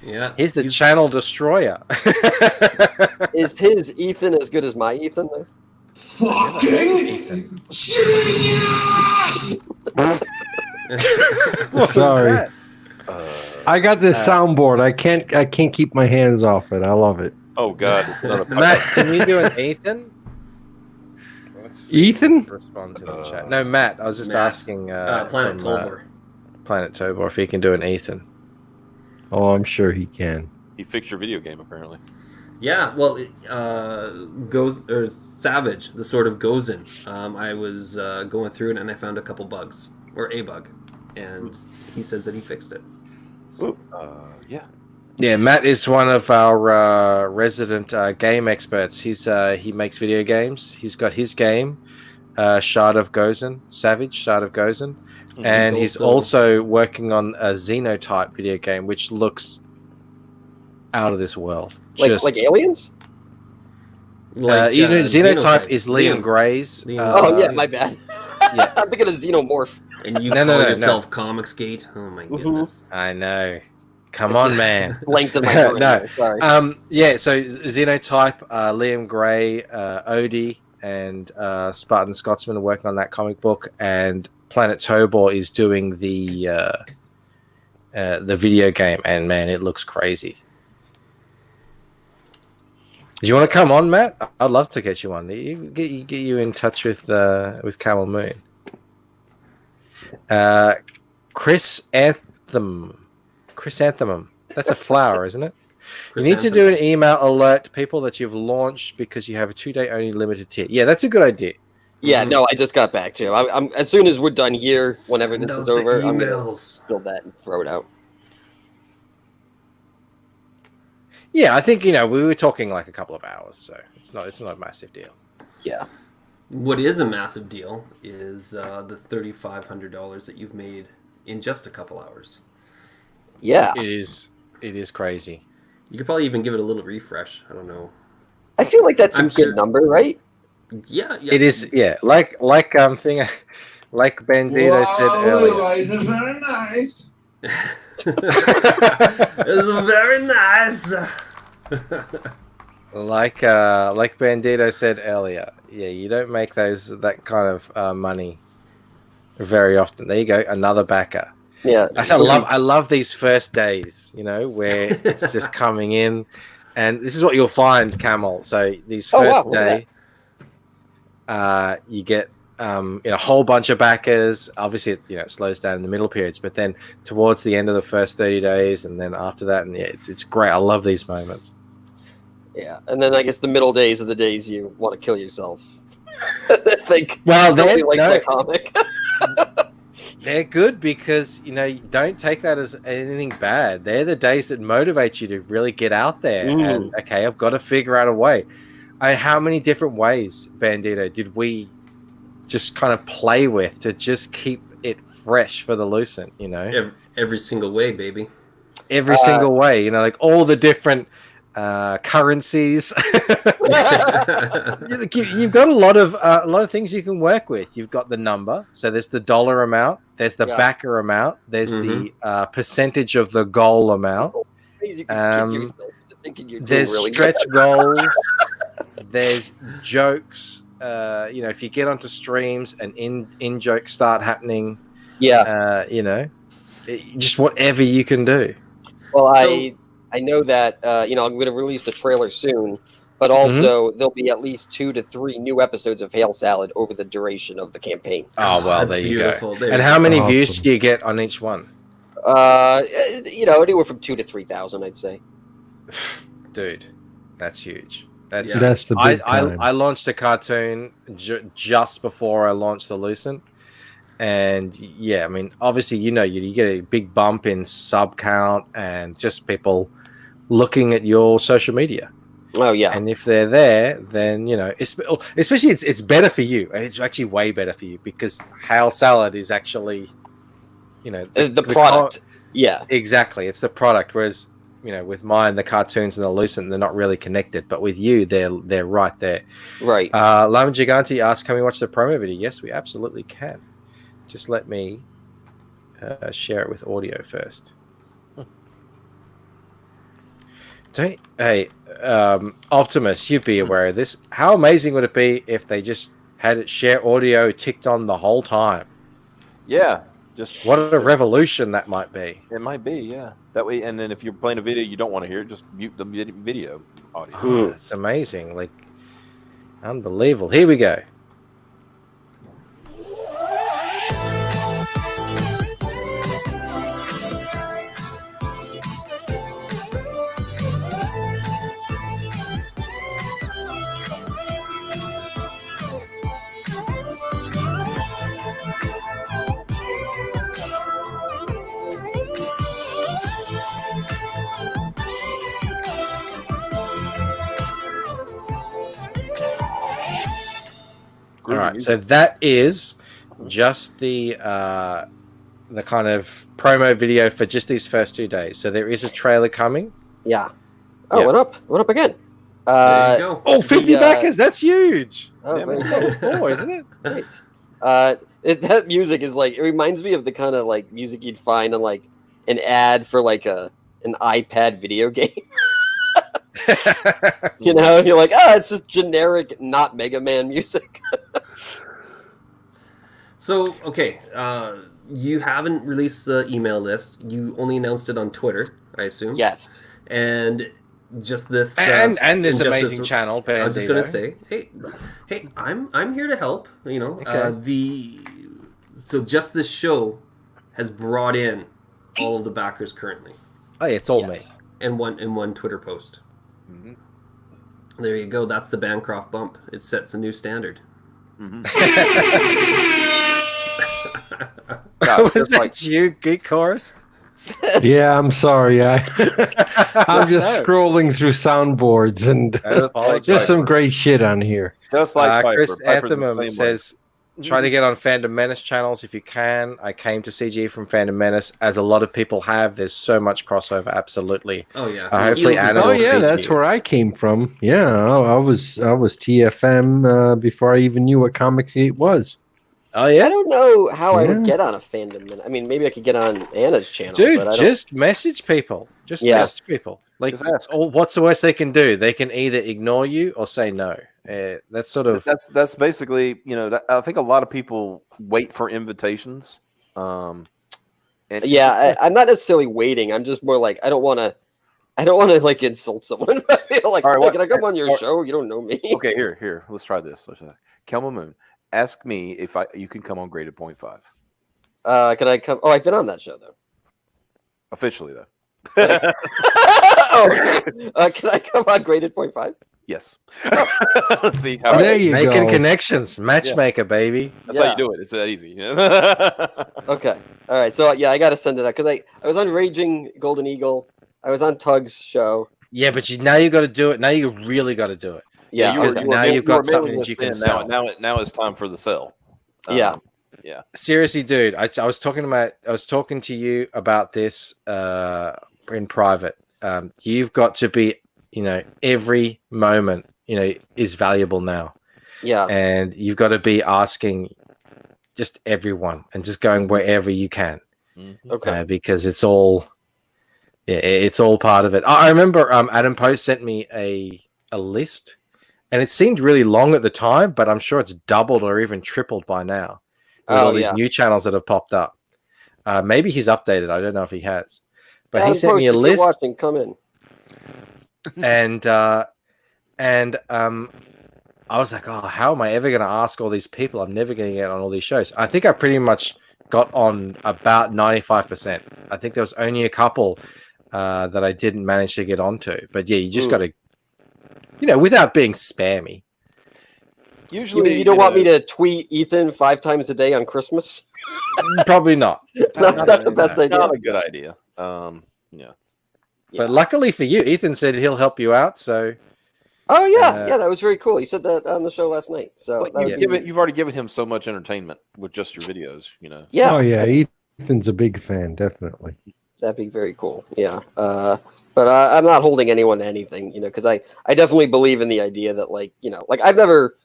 Yeah. He's the channel destroyer. Is his Ethan as good as my Ethan though? Fucking Sorry. I got this soundboard. I can't keep my hands off it. I love it. Oh God. Matt, can you do an Ethan? Ethan? Respond to the chat. No, Matt. I was just asking. Planet Tolbor. Planet Tolbor, if he can do an Ethan. Oh, I'm sure he can. He fixed your video game, apparently. Yeah, well, Savage, the Sword of Gozen. I was going through it and I found a couple bugs, or a bug, and he says that he fixed it. So, Yeah, Matt is one of our resident game experts. He makes video games. He's got his game, Shard of Gozen, Savage, Shard of Gozen. And he's also working on a Xenotype video game, which looks out of this world. Like aliens? Xenotype is Liam Gray's. Oh yeah, my bad. Yeah. I'm thinking of Xenomorph. And you call yourself Comicsgate? Oh my goodness! I know. Come on, man. Blanked in my head. No. Sorry. Yeah. So Xenotype, Liam Gray, Odie, and Spartan Scotsman are working on that comic book, and Planet Tobor is doing the video game, and man, it looks crazy. Do you want to come on, Matt? I'd love to get you on. Get you in touch with Camel Moon. Chrysanthemum. That's a flower, isn't it? You need to do an email alert to people that you've launched because you have a 2-day only limited tier. Yeah, that's a good idea. Yeah, no, I just got back to you. I'm as soon as we're done here, whenever this is over, I'm gonna build that and throw it out. Yeah, I think we were talking like a couple of hours, so it's not a massive deal. Yeah. What is a massive deal is the $3,500 that you've made in just a couple hours. Yeah. It is crazy. You could probably even give it a little refresh. I don't know. I feel like that's a good number, right? Yeah. It is. Yeah, like Bandito said earlier. It's very nice. It's very nice. Like Bandito said earlier. Yeah, you don't make that kind of money very often. There you go, another backer. Yeah, I love these first days. Where it's just coming in, and this is what you'll find, Camel. So these first day, you get a whole bunch of backers. Obviously, it slows down in the middle periods, but then towards the end of the first 30 days, and then after that, and it's great. I love these moments. Yeah, and then I guess the middle days are the days you want to kill yourself. The comic. They're good because don't take that as anything bad. They're the days that motivate you to really get out there and I've got to figure out a way. How many different ways, Bandito, did we just kind of play with to just keep it fresh for the Lucent? Every single way, baby. Every single way. Like all the different currencies. You've got a lot of things you can work with. You've got the number, so there's the dollar amount, there's the backer amount, there's the percentage of the goal amount. There's stretch goals, there's jokes. If you get onto streams and in jokes start happening, just whatever you can do. Well, So- I know that I'm going to release the trailer soon, but also there'll be at least 2 to 3 new episodes of Hail Salad over the duration of the campaign. Oh well, that's there you beautiful. go. There And you how go. many Awesome. views do you get on each one? Anywhere from 2 to 3,000, I'd say. Dude, that's huge. That's Yeah. That's the big time. I launched a cartoon just before I launched the Lucent, and yeah, I mean, obviously, you get a big bump in sub count and just people looking at your social media. Oh yeah, And if they're there, then especially it's better for you. It's actually way better for you because Hail Salad is actually, the product. Yeah, exactly. It's the product. Whereas with mine, the cartoons and the Lucent, they're not really connected. But with you, they're right there. right. Lama Gigante asked, "Can we watch the promo video?" Yes, we absolutely can. Just let me share it with audio first. Hey, Optimus, you'd be aware of this. How amazing would it be if they just had it share audio ticked on the whole time? Yeah, just What a revolution that might be. it might be. Yeah, that way. And then if you're playing a video you don't want to hear, just mute the video audio. Oh, it's amazing. Like, unbelievable. Here we go. All right, so that is just the kind of promo video for just these first 2 days. So there is a trailer coming. Yeah. Oh, Yeah. Went up again. There you go. Oh, 50 The, backers, that's huge. Oh, Damn it, very it's level 4, isn't it? Great. That music is like, it reminds me of the kind of like music you'd find on like an ad for like an iPad video game. You're like, it's just generic, not Mega Man music. So, okay, you haven't released the email list. You only announced it on Twitter, I assume. Yes. And just this and this just amazing channel. I was just gonna say, hey, I'm here to help. Okay. So just this show has brought in all of the backers currently, Oh, yeah, it's all Yes. me. in one Twitter post. Mm-hmm. There you go. That's the Bancroft bump. It sets a new standard. Was that you, Geek Chorus? Yeah, I'm sorry. I'm just No. scrolling through soundboards and I apologize. just some great shit on here. Just like Piper. Chris Piper's the Anthem same says, try to get on Fandom Menace channels if you can. I came to CG from Fandom Menace, as a lot of people have. There's so much crossover, absolutely. Oh yeah. Hopefully Heels is Adam Oh will yeah, feed that's you. where I came from. Yeah, I was TFM before I even knew what Comics 8 was. Oh I yeah, don't know how I would Yeah. get on a fandom. I mean, maybe I could get on Anna's channel. dude, but I don't... just message people. Just Yeah. message people. Like, Just ask. what's the worst they can do? They can either ignore you or say no. That's sort of That's basically I think a lot of people wait for invitations. And I'm not necessarily waiting. I'm just more like I don't want to like insult someone. I feel like, All right, "Hey, what- can I come on your or- show? You don't know me." okay, here, let's try this. Kelma Moon, ask me if you can come on Graded Point 5 Can I come? Oh, I've been on that show though. officially though. Can I come on Graded Point 5? Yes. Let's see how There you making go. connections, matchmaker, baby. that's how Yeah. you do it. It's that easy. Okay. All right. So yeah, I got to send it out because I was on Raging Golden Eagle. I was on Tug's show. Yeah, but now you got to do it. Now you really got to do it. Yeah. you were, okay. you were now mail- you've you were got something mailing that you this can in. sell. Now it's time for the sell. Yeah. Seriously, dude, I was talking to you about this in private. You've got to be, every moment, is valuable now, Yeah. and you've got to be asking just everyone and just going wherever you can, Okay. because it's all part of it. I remember Adam Post sent me a list, and it seemed really long at the time, but I'm sure it's doubled or even tripled by now with all these new channels that have popped up. Maybe he's updated. I don't know if he has. But he Adam sent Post, me a if you're list, watching, come in. and I was like, oh, how am I ever going to ask all these people? I'm never going to get on all these shows. I think I pretty much got on about 95%. I think there was only a couple that I didn't manage to get onto. But yeah, you just got to, without being spammy. Usually, You don't want me to tweet Ethan 5 times a day on Christmas? Probably not. Not the best idea. Not a good idea. Yeah. But luckily for you, Ethan said he'll help you out. So. Oh yeah, that was very cool. He said that on the show last night. So you've already given him so much entertainment with just your videos, Yeah. Oh yeah, Ethan's a big fan, definitely. That'd be very cool. Yeah. But I'm not holding anyone to anything, because I definitely believe in the idea that like I've never,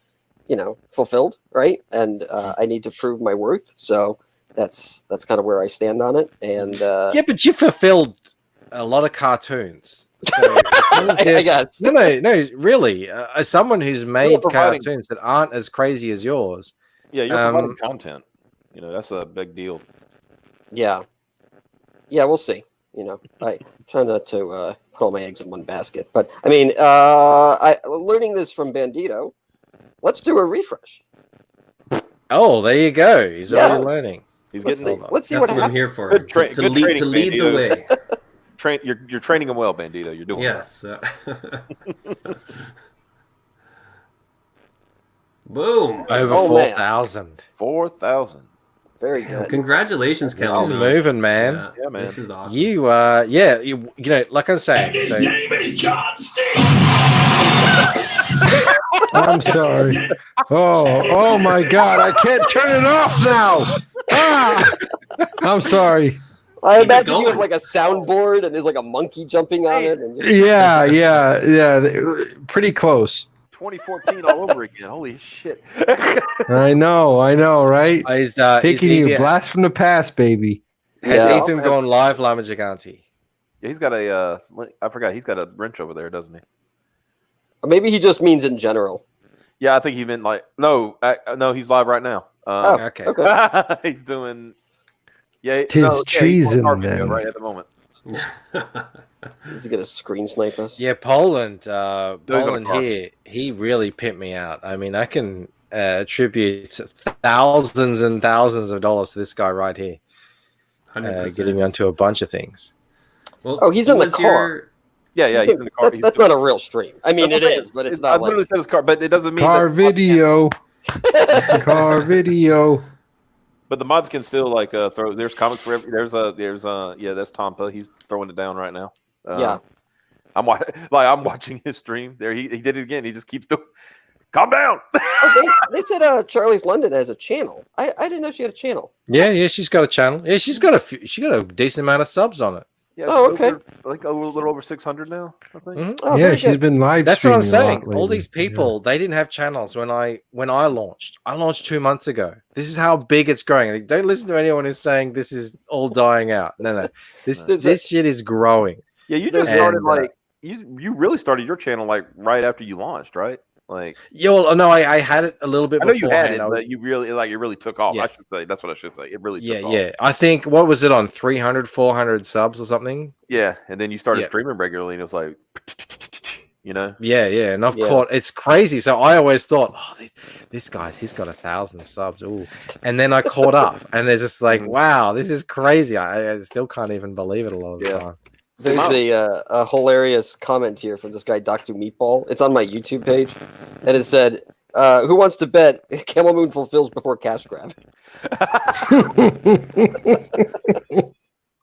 fulfilled, right? And I need to prove my worth. So that's kind of where I stand on it. And yeah, but you fulfilled a lot of cartoons. So I guess. No, really. As someone who's made cartoons that aren't as crazy as yours. Yeah, you're providing content. That's a big deal. Yeah. Yeah, we'll see. I try not to put all my eggs in one basket. But I mean, learning this from Bandito, let's do a refresh. Oh, there you go. He's already learning. He's let's getting. Let's see That's what I'm here for. To lead the way. You're training him well, Bandito. You're doing yes. Boom. Over 4,000. 4,000. Very good. Congratulations, Camel. This is moving, man. Yeah, man. This is awesome. You, like I'm saying. His name is John C. I'm sorry. Oh my God! I can't turn it off now. I'm sorry. I imagine you have like a soundboard and there's like a monkey jumping on it. And Yeah. Pretty close. 2014 all over again. Holy shit. I know, right? Taking you blast from the past, baby. Has Ethan gone live, Lama Gigante? Yeah, he's got I forgot, he's got a wrench over there, doesn't he? Or maybe he just means in general. Yeah, I think he meant no, he's live right now. Okay. He's doing, he's treason, our video right at the moment. Is he gonna screen snipe us? Yeah, Poland here, he really pimped me out. I mean, I can attribute thousands and thousands of dollars to this guy right here. 100%. Getting me onto a bunch of things. Well, he's in the car. Yeah, he's in the car. That's not a real stream. I mean, it is, but it's not. I literally said his car, but it doesn't mean car video. Car video. But the mods can still throw. There's comics for every. There's that's Tompa. He's throwing it down right now. I'm watching his stream. There, he did it again. He just keeps doing. Calm down. They said Charlie's London has a channel. I didn't know she had a channel. Yeah, she's got a channel. Yeah, she got a decent amount of subs on it. Yeah, okay. Like a little over 600 now, I think. Mm-hmm. Oh, yeah, she's been live. That's what I'm saying. Lately. All these people, they didn't have channels when I launched. I launched 2 months ago. This is how big it's growing. Don't listen to anyone who's saying this is all dying out. No. This shit is growing. Yeah, you just started you really started your channel right after you launched, right? I had it a little bit. I know you had it, but you really took off. Yeah. I should say that's what I should say. It really took off. Yeah. I think what was it on 300, 400 subs or something? Yeah, and then you started streaming regularly, and it was like, Yeah, and I've caught. It's crazy. So I always thought, this guy's he's got 1,000 subs. Ooh, and then I caught up, and it's just like, wow, this is crazy. I still can't even believe it a lot of the time. There's a hilarious comment here from this guy, Dr. Meatball. It's on my YouTube page, and it said, "Who wants to bet Camel Moon fulfills before cash grab?"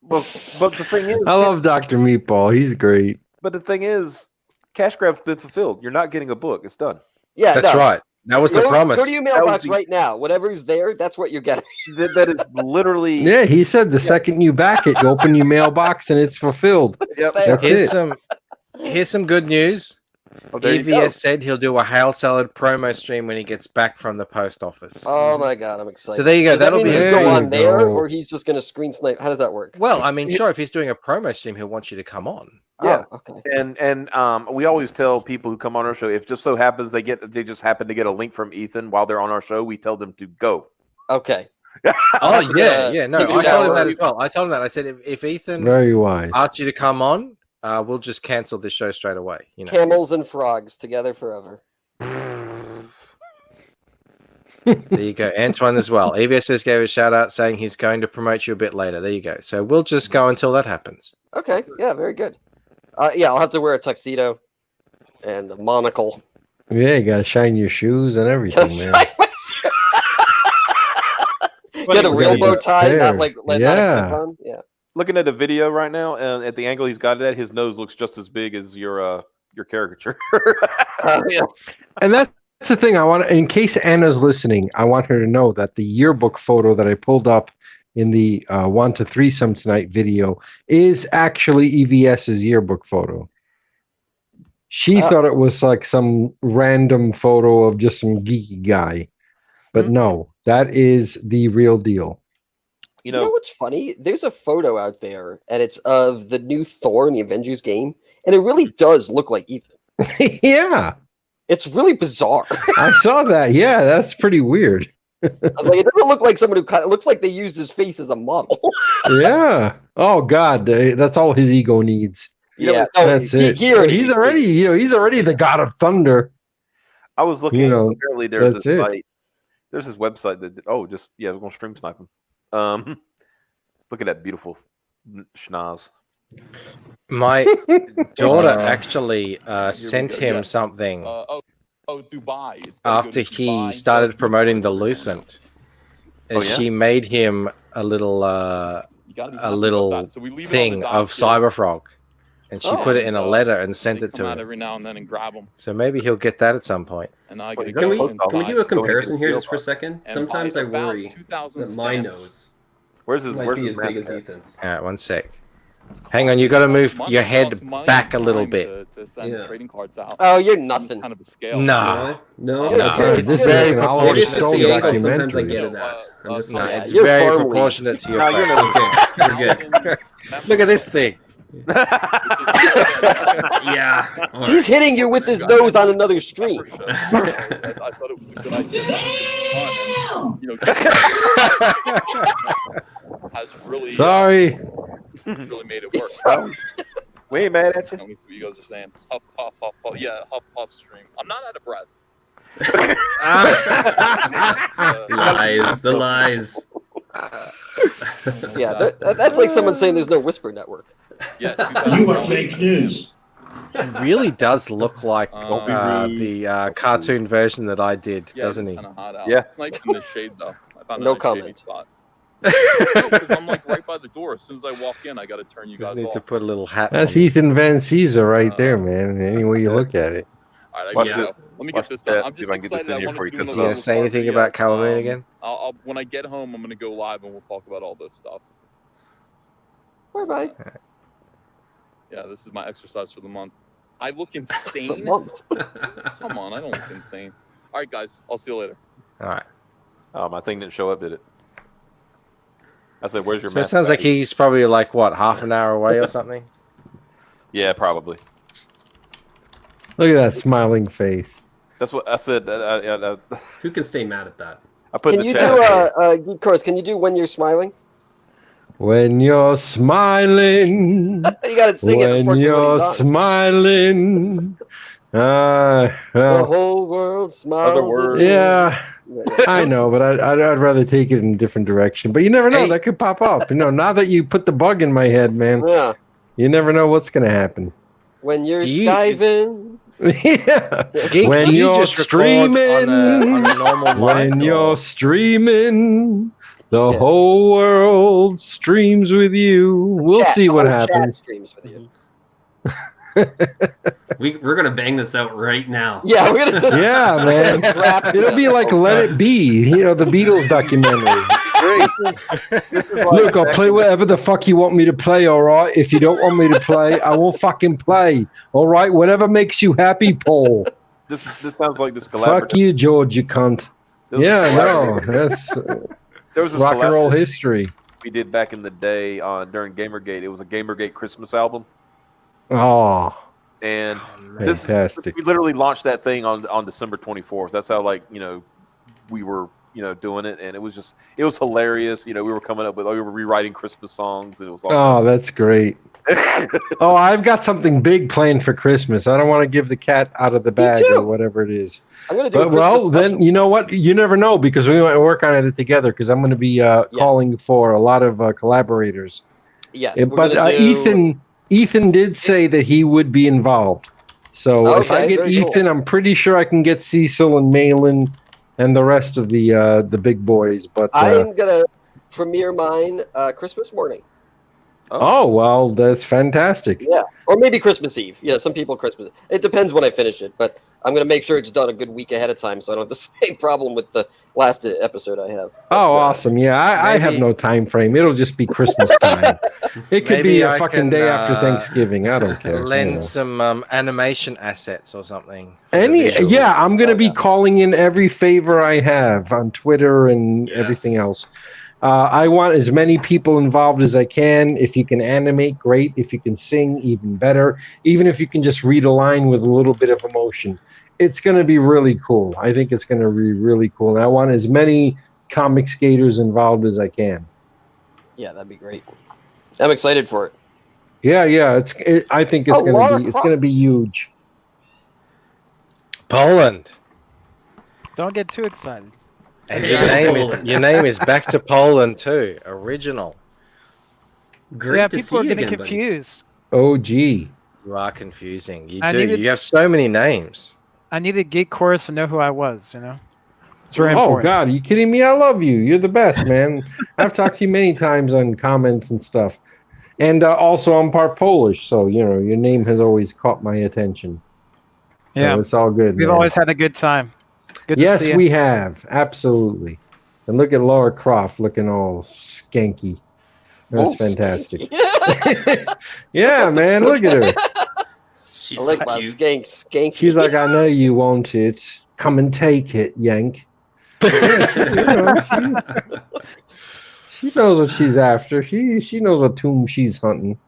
But the thing is, I love Dr. Meatball. He's great. But the thing is, cash grab's been fulfilled. You're not getting a book. It's done. Yeah, that's right. That was the promise. Go to your mailbox right now. Whatever's there, that's what you're getting. That is literally. Yeah, he said the second you back it, you open your mailbox and it's fulfilled. Yep. Here's some good news. EVS said he'll do a Hail Salad promo stream when he gets back from the post office. Oh my god, I'm excited. So there you go. That'll be go on there, or he's just going to screen snipe. How does that work? Well, I mean, sure. If he's doing a promo stream, he'll want you to come on. Yeah. Oh, okay. And we always tell people who come on our show, if just so happens they just happen to get a link from Ethan while they're on our show, we tell them to go. Okay. Oh yeah. No, Keep I it told him down. that as well. I told him that. I said if Ethan Very wise. asks you to come on, we'll just cancel this show straight away. You know. Camels and frogs together forever. There you go. Antoine as well. EVSS gave a shout out saying he's going to promote you a bit later. There you go. So we'll just go until that happens. Okay, yeah, very good. Yeah, I'll have to wear a tuxedo and a monocle. Yeah, you gotta shine your shoes and everything, man. Get a real bow tie, Hair. not like not a Yeah. clip-on. Yeah. Looking at the video right now, and at the angle he's got it at, his nose looks just as big as your caricature. Yeah. And that's the thing I want. In case Anna's listening, I want her to know that the yearbook photo that I pulled up in the 1 to 3 tonight video is actually EVS's yearbook photo. She thought it was like some random photo of just some geeky guy, but no, that is the real deal. You know what's funny? There's a photo out there, and it's of the new Thor in the Avengers game, and it really does look like Ethan. Yeah, it's really bizarre. I saw that. Yeah, that's pretty weird. I was like, it doesn't look like someone who kind of looks like they used his face as a model. Yeah. Oh God, that's all his ego needs. Yeah, that's it. He's already, he's already the god of thunder. I was looking. Apparently, there's that's this it. site. There's this website that. Oh, just we're gonna stream snipe him. Look at that beautiful schnoz. My daughter actually sent him something Dubai. It's after he started promoting the Lucent. Oh, yeah? She made him a little thing of Cyberfrog, and she put it in a letter and sent it to him. every now and then and grab them. So maybe he'll get that at some point. And I Can we do a comparison here just for a second? Sometimes I worry that my nose might be as big as Ethan's. All right, one sec. Hang on, you got to move your head back a little bit. To send trading cards out. Oh, you're nothing. Kind of a scale. No. No, Okay, it's very maybe proportionate. it's just the angle. Sometimes I get it that. I'm just No, like, it's you're very firmly- proportionate to your No, face. okay, we're good. Look at this thing. Yeah. all right. He's hitting you with his nose on another stream. I thought it was a good idea. Has really Sorry. really made it work. We ain't mad at you. What you guys are saying. Huff, puff, huff, puff. Yeah, huff, puff stream. I'm not out of breath. Lies, the lies. Yeah, that's like someone saying there's no Whisper Network. Yeah, You are fake news. He really does look like Don't be rude. the cartoon version that I did, doesn't he? Kind of hot out. Yeah. It's nice in the shade though. I found No a shady comment. spot. Because I'm like right by the door. As soon as I walk in, I got to turn you Just guys need to off. put a little hat That's on. Ethan Van Caesar right there, man. Any way you look at it. All right, Watch I gotta it. go. Let me Watch get this that. done. I'm See if just I can get this excited. in I here want before to you do cut Is it he another gonna little say anything video. about Camel again? I'll when I get home, I'm gonna go live and we'll talk about all this stuff. Bye-bye. Yeah, this is my exercise for the month. I look The insane. month. Come on, I don't look insane. All right, guys, I'll see you later. All right. Oh, my thing didn't show up, did it? I said, "Where's your?" So it mask sounds like bag?" he's probably like what, half an hour away or something. Yeah, probably. Look at that smiling face. That's what I said. Who can stay mad at that? I put Can in you the do chat. Geek Course, can you do When You're Smiling? When you're smiling, You gotta sing it when unfortunately you're when he's on. smiling. The Well, whole world smiles. Other at words. you. yeah, I know, but I'd rather take it in a different direction. But you never know; Hey. that could pop up. Now that you put the bug in my head, man, Yeah. you never know what's gonna happen. When you're Do you- skiving. Yeah, Geek, when do you you're just record streaming, on a normal mic, when or- you're streaming, the Yeah. whole world streams with you. We'll Chat, see the what whole chat happens. streams with you. We're gonna bang this out right now. Yeah, we're gonna just Yeah, man. Wrap It'll be like Let It Be, the Beatles documentary. Look, I'll play whatever the fuck you want me to play, all right? If you don't want me to play, I won't fucking play, all right? Whatever makes you happy, Paul. This sounds like this Fuck collaborative. you, George, you cunt. There was Yeah, this no, collaborative- that's There was this rock and roll collaborative history. we did back in the day during Gamergate. It was a Gamergate Christmas album, Oh, and fantastic. we literally launched that thing on December 24th. That's how we were doing it, and it was hilarious. We were coming up with, we were rewriting Christmas songs, and it was all. Oh, that's great. Oh, I've got something big planned for Christmas. I don't want to give the cat out of the bag or whatever it is. I'm going to do a Christmas special. Then you know what? You never know, because we might work on it together, because I'm going to be calling for a lot of collaborators. Yes. But Ethan did say that he would be involved. So if I get Ethan, cool. I'm pretty sure I can get Cecil and Malin and the rest of the big boys. But I'm going to premiere mine Christmas morning. Oh, well, that's fantastic. Yeah, or maybe Christmas Eve. Yeah, some people Christmas. It depends when I finish it, but I'm going to make sure it's done a good week ahead of time, so I don't have the same problem with the last episode I have. But, awesome. Yeah, I have no time frame. It'll just be Christmas time. It could be a fucking day after Thanksgiving. I don't care. Lend some animation assets or something. Yeah, I'm going to be calling in every favor I have on Twitter and everything else. I want as many people involved as I can. If you can animate, great. If you can sing, even better. Even if you can just read a line with a little bit of emotion. It's going to be really cool. I think it's going to be really cool. And I want as many comic skaters involved as I can. Yeah, that'd be great. I'm excited for it. Yeah. I think it's going to be huge. Poland. Don't get too excited. And your name is back to Poland too. Original. Great people are getting confused. Oh, gee. You are confusing. You have so many names. I need a geek chorus to know who I was, It's very important. Oh, God. Are you kidding me? I love you. You're the best, man. I've talked to you many times on comments and stuff. And also, I'm part Polish, so, your name has always caught my attention. Yeah. So it's all good. We've always had a good time. Good yes, to see you. we have. Absolutely. And look at Laura Croft looking all skanky. That's fantastic. Yeah, man. Look at her. I like my skanky. She's like, I know you want it. Come and take it, Yank. She knows what she's after. She knows what tomb she's hunting.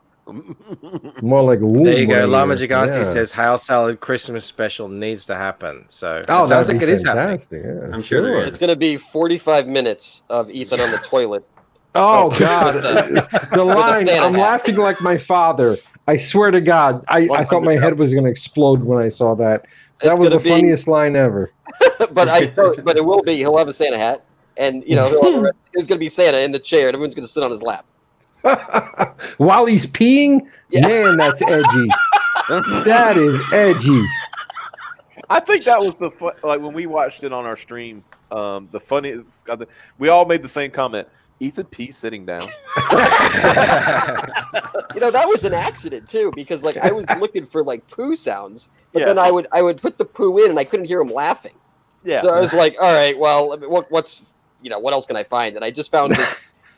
More like a womb. There you go. Llama Gigante says Hail Salad Christmas special needs to happen. So it sounds like it is happening. Yeah, I'm sure there is. It's going to be 45 minutes of Ethan on the toilet. Oh, God. The line, I'm laughing like my father. I swear to God, I thought my head was going to explode when I saw that. That was the funniest line ever. But it will be. He'll have a Santa hat. And, there's going to be Santa in the chair, and everyone's going to sit on his lap. While he's peeing? Yeah. Man, that's edgy. That is edgy. I think that was like when we watched it on our stream, the funniest. We all made the same comment. Ethan P sitting down. That was an accident too, because I was looking for poo sounds, but then I would put the poo in and I couldn't hear him laughing. Yeah. So I was like, all right, well, what's what else can I find? And I just found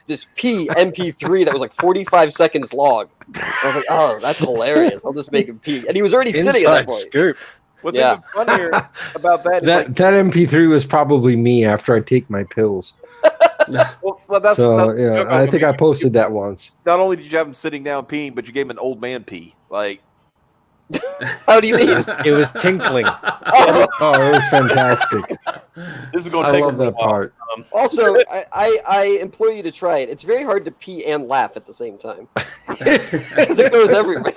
this MP3 that was 45 seconds long. I was like, oh, that's hilarious. I'll just make him pee. And he was already sitting at that point. Scoop. What's even funnier about that? That MP3 was probably me after I take my pills. I think I posted that once. Not only did you have him sitting down peeing, but you gave him an old man pee. How do you mean? It was tinkling. Oh, it was fantastic. This is going to take I love that part. Also, I implore you to try it. It's very hard to pee and laugh at the same time because it goes everywhere.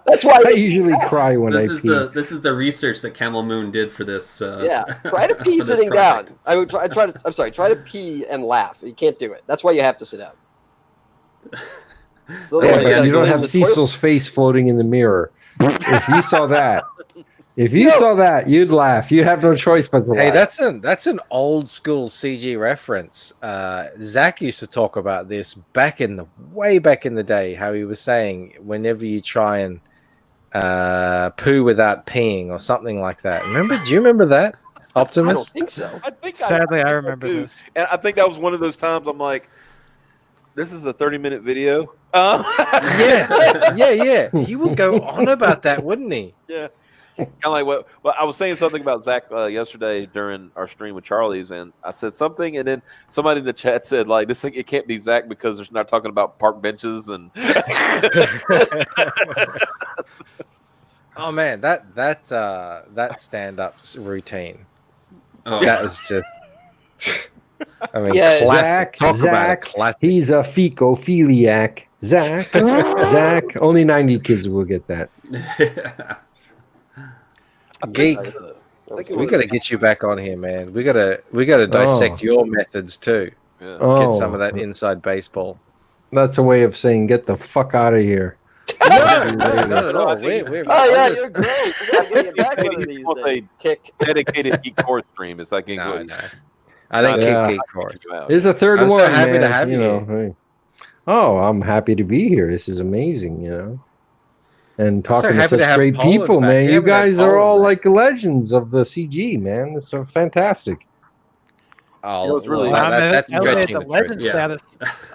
That's why I usually cry when I pee. This is the research that Camel Moon did for this. Try to pee sitting down. Try to pee and laugh. You can't do it. That's why you have to sit down. So you don't have Cecil's face floating in the mirror. If you saw that, you'd laugh. You have no choice but to laugh. Hey, that's an old school CG reference. Zach used to talk about this way back in the day. How he was saying whenever you try and poo without peeing or something like that. Do you remember that, Optimus? I don't think so. Sadly, I remember this. And I think that was one of those times I'm like, this is a 30-minute video. Yeah. He would go on about that, wouldn't he? Yeah. Kind of like well, I was saying something about Zach yesterday during our stream with Charlie's, and I said something, and then somebody in the chat said, this thing, it can't be Zach because they're not talking about park benches and. Oh man, that stand-up routine. Oh, that was just. I mean, Yeah, classic. Zach, Talk about a Zach, classic. he's a fecophiliac. Zach, Zach. Only 90 kids will get that. Geek. We got to get you back on here, man. We got to dissect your methods too. Yeah. Get some of that inside baseball. That's a way of saying get the fuck out of here. No, not at all. Oh yeah, you're great. We gotta get you back one of these Well, days. Kick. Dedicated Geek Core stream. Is that No, Geek? no. I think Yeah. Geek Course. There's a third I'm one. so happy to man, have you know. Hey. Oh, I'm happy to be here. This is amazing, you know. And I'm so talking to happy to such have great Poland people, back. man. We You haven't had guys are Poland all back. like legends of the CG, man. It's so fantastic. Oh, It's really- that's elevated stretching the the legend truth. status.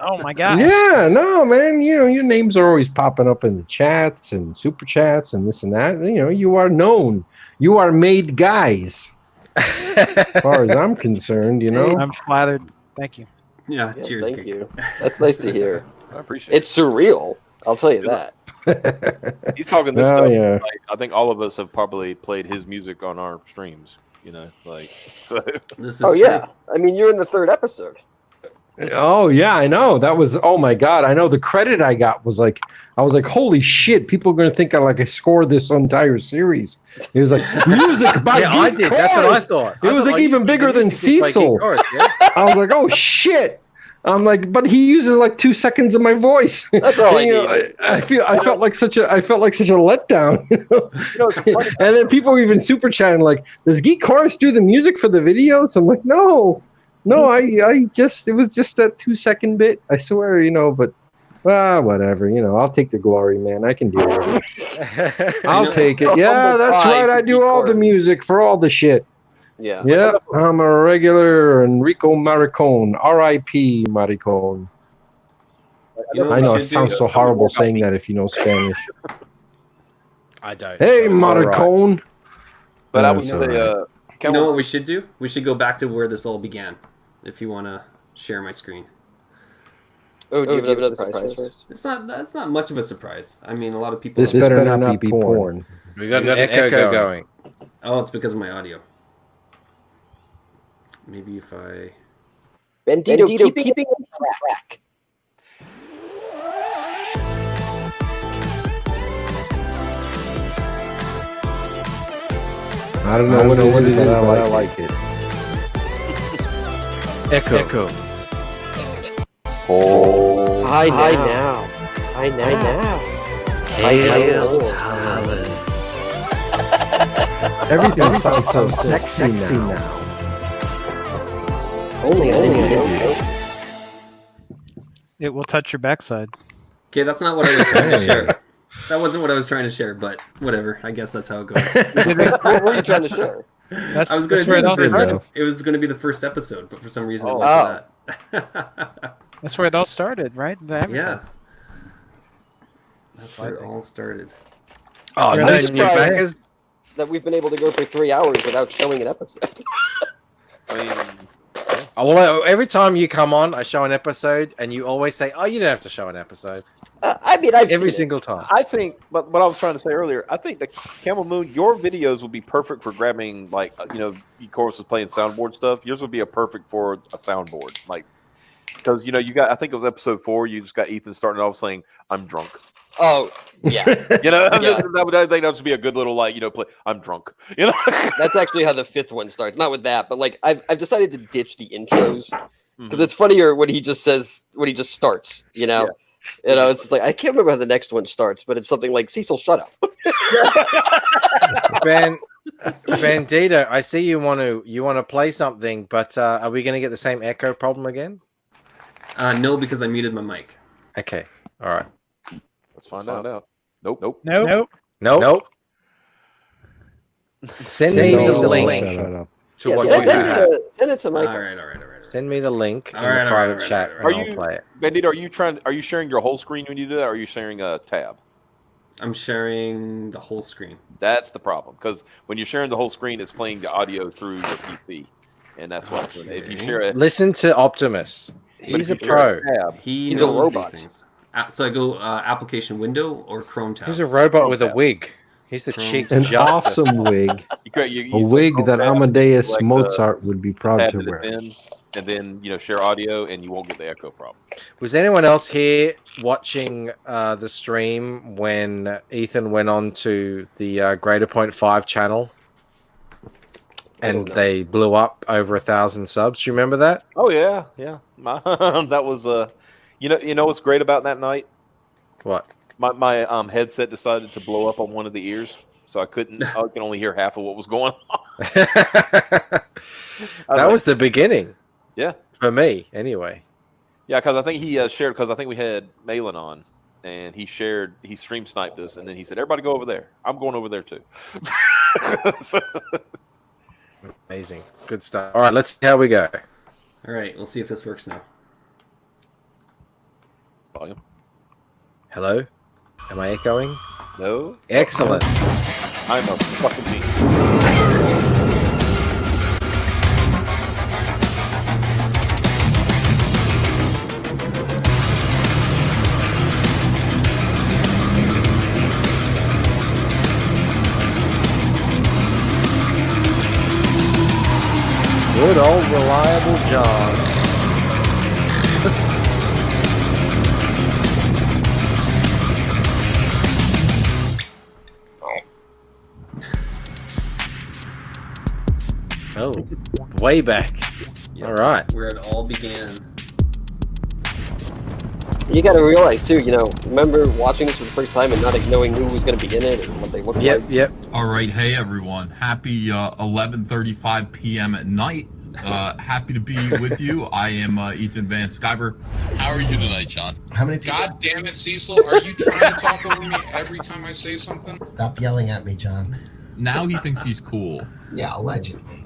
Oh my gosh. Yeah, no, man. You know, your names are always popping up in the chats and super chats and this and that. You know, you are known. You are made guys. As far as I'm concerned, you know. I'm flattered. Thank you. Yeah, Yes, cheers. thank Kick. you. That's nice to hear. I appreciate It's surreal. I'll tell you that. it. He's talking this Oh, stuff. yeah. Like, I think all of us have probably played his music on our streams. You know, like so. This is Oh true. yeah. I mean, you're in the third episode. Oh yeah, I know. That was oh my god. I know the credit I got was like I was like, holy shit, people are gonna think I scored this entire series. It was like music by Yeah, I Geek did. That's what I Chorus. thought. It was like even bigger than Cecil. I was like, oh shit. I'm like, but he uses like 2 seconds of my voice. That's all I You know, need. I felt like such a letdown. You know? And then people were even super chatting like, does Geek Chorus do the music for the videos? I'm like, no, I just it was just that 2-second bit. I swear, you know, but whatever, you know, I'll take the glory, man. I can do it. I'll take it. Yeah, that's right. I do all the music for all the shit. Yeah. Yep, I'm a regular Enrico Maricone. R.I.P. Maricone. You know I what know we it should do? sounds so horrible saying that if you know Spanish. I don't. Hey, so it's all right. Maricone. But I That's would all say, right. You know what we should do? We should go back to where this all began. If you want to share my screen. Oh, do you have another surprise first? That's not much of a surprise. I mean, a lot of people. This better not be porn. We got an echo going. Oh, it's because of my audio. Maybe if I. Bandito keeping on track. I don't know what it is, but I like it. Echo. Oh, Hi now. Hi now. Everything sounds so sexy now. Only It will touch your backside. Okay, that's not what I was trying to share. That wasn't what I was trying to share, but whatever. I guess that's how it goes. What were you trying to share? That's, I was going to that's where do it the all first. started. It was going to be the first episode, but for some reason it Oh. went to that. That's where it all started, right? The Yeah. Avatar. That's where it all started. Oh, Yeah, no that's new surprised. backers. That we've been able to go for 3 hours without showing an episode. I mean, Oh, well, every time you come on, I show an episode, and you always say, "Oh, you don't have to show an episode." I mean, I've Every seen single time. I think, but what I was trying to say earlier, I think the Camel Moon, your videos would be perfect for grabbing, like, you know, of course, is playing soundboard stuff. Yours would be a perfect for a soundboard, like, because you know, you got, I think it was episode 4, you just got Ethan starting off saying, "I'm drunk." Oh, yeah. You know, Yeah. I think that would be a good little, like, you know, play. I'm drunk. You know, That's actually how the 5th one starts. Not with that, but like I've decided to ditch the intros because it's funnier when he just says when he just starts. You know, it's just like I can't remember how the next one starts, but it's something like Cecil, shut up. Bandito, I see you want to play something, but are we going to get the same echo problem again? No, because I muted my mic. Okay, all right. let's find out. Nope. Nope. Nope. Send me the link to Yeah, what send, you send, have. send it to Mike. All right. Send me the link in All right, the all right, private all right, chat, all and right. I'll play it. Bandito, are you sharing your whole screen when you do that, or are you sharing a tab? I'm sharing the whole screen. That's the problem, because when you're sharing the whole screen, it's playing the audio through your PC, and that's what. If you share it, Listen to Optimus. He's a pro. He's a knows robot. These things. So I go application window or Chrome tab. He's a robot with a wig. He's the chief An justice. awesome wig. You A wig that Amadeus like, Mozart would be proud tab to that wear. it's in, and then share audio, and you won't get the echo problem. Was anyone else here watching the stream when Ethan went on to the Greater Point 5 channel and they blew up over 1,000 subs? Do you remember that? Oh yeah. That was you know what's great about that night? What? My headset decided to blow up on one of the ears, so I can only hear half of what was going on. That was the beginning. Yeah. For me, anyway. Yeah, because I think he shared, because I think we had Malin on, and he stream sniped us, and then he said, everybody go over there. I'm going over there too. Amazing. Good stuff. All right, let's see how we go. All right, we'll see if this works now. Volume. Hello? Am I echoing? No. Excellent. I'm a fucking genius. Good old reliable John. Oh, way back. Yep. All right. Where it all began. You got to realize too, remember watching this for the first time and not knowing who was going to be in it and what they looked like? Yep. All right, hey everyone. Happy 11:35 p.m. at night. Happy to be with you. I am Ethan Van Skyber. How are you tonight, John? How many people? God damn it, Cecil. Are you trying to talk over me every time I say something? Stop yelling at me, John. Now he thinks he's cool. Yeah, allegedly.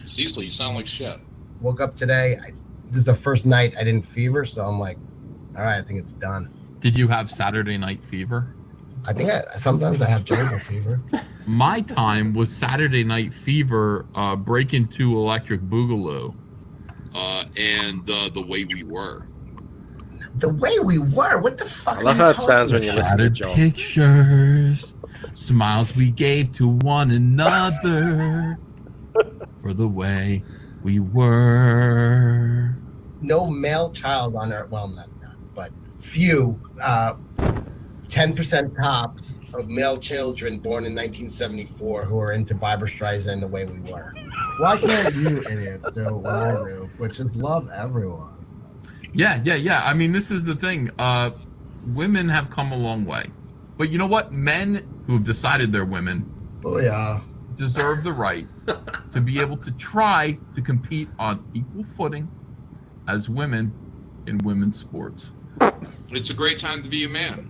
Cecil, you sound like shit. Woke up today. This is the first night I didn't fever, so I'm like, all right, I think it's done. Did you have Saturday night fever? I think sometimes I have jungle fever. My time was Saturday night fever, break into Electric Boogaloo, and the way we were. The way we were? What the fuck? I love how it sounds when you listen to John. Pictures, smiles we gave to one another for the way we were. No male child on earth, well, not, but few, 10% tops of male children born in 1974 who are into Barbra Streisand the way we were. Why can't you idiots do what I do, which is love everyone? Yeah. I mean, this is the thing. Women have come a long way. But you know what? Men who have decided they're women deserve the right to be able to try to compete on equal footing as women in women's sports. It's a great time to be a man.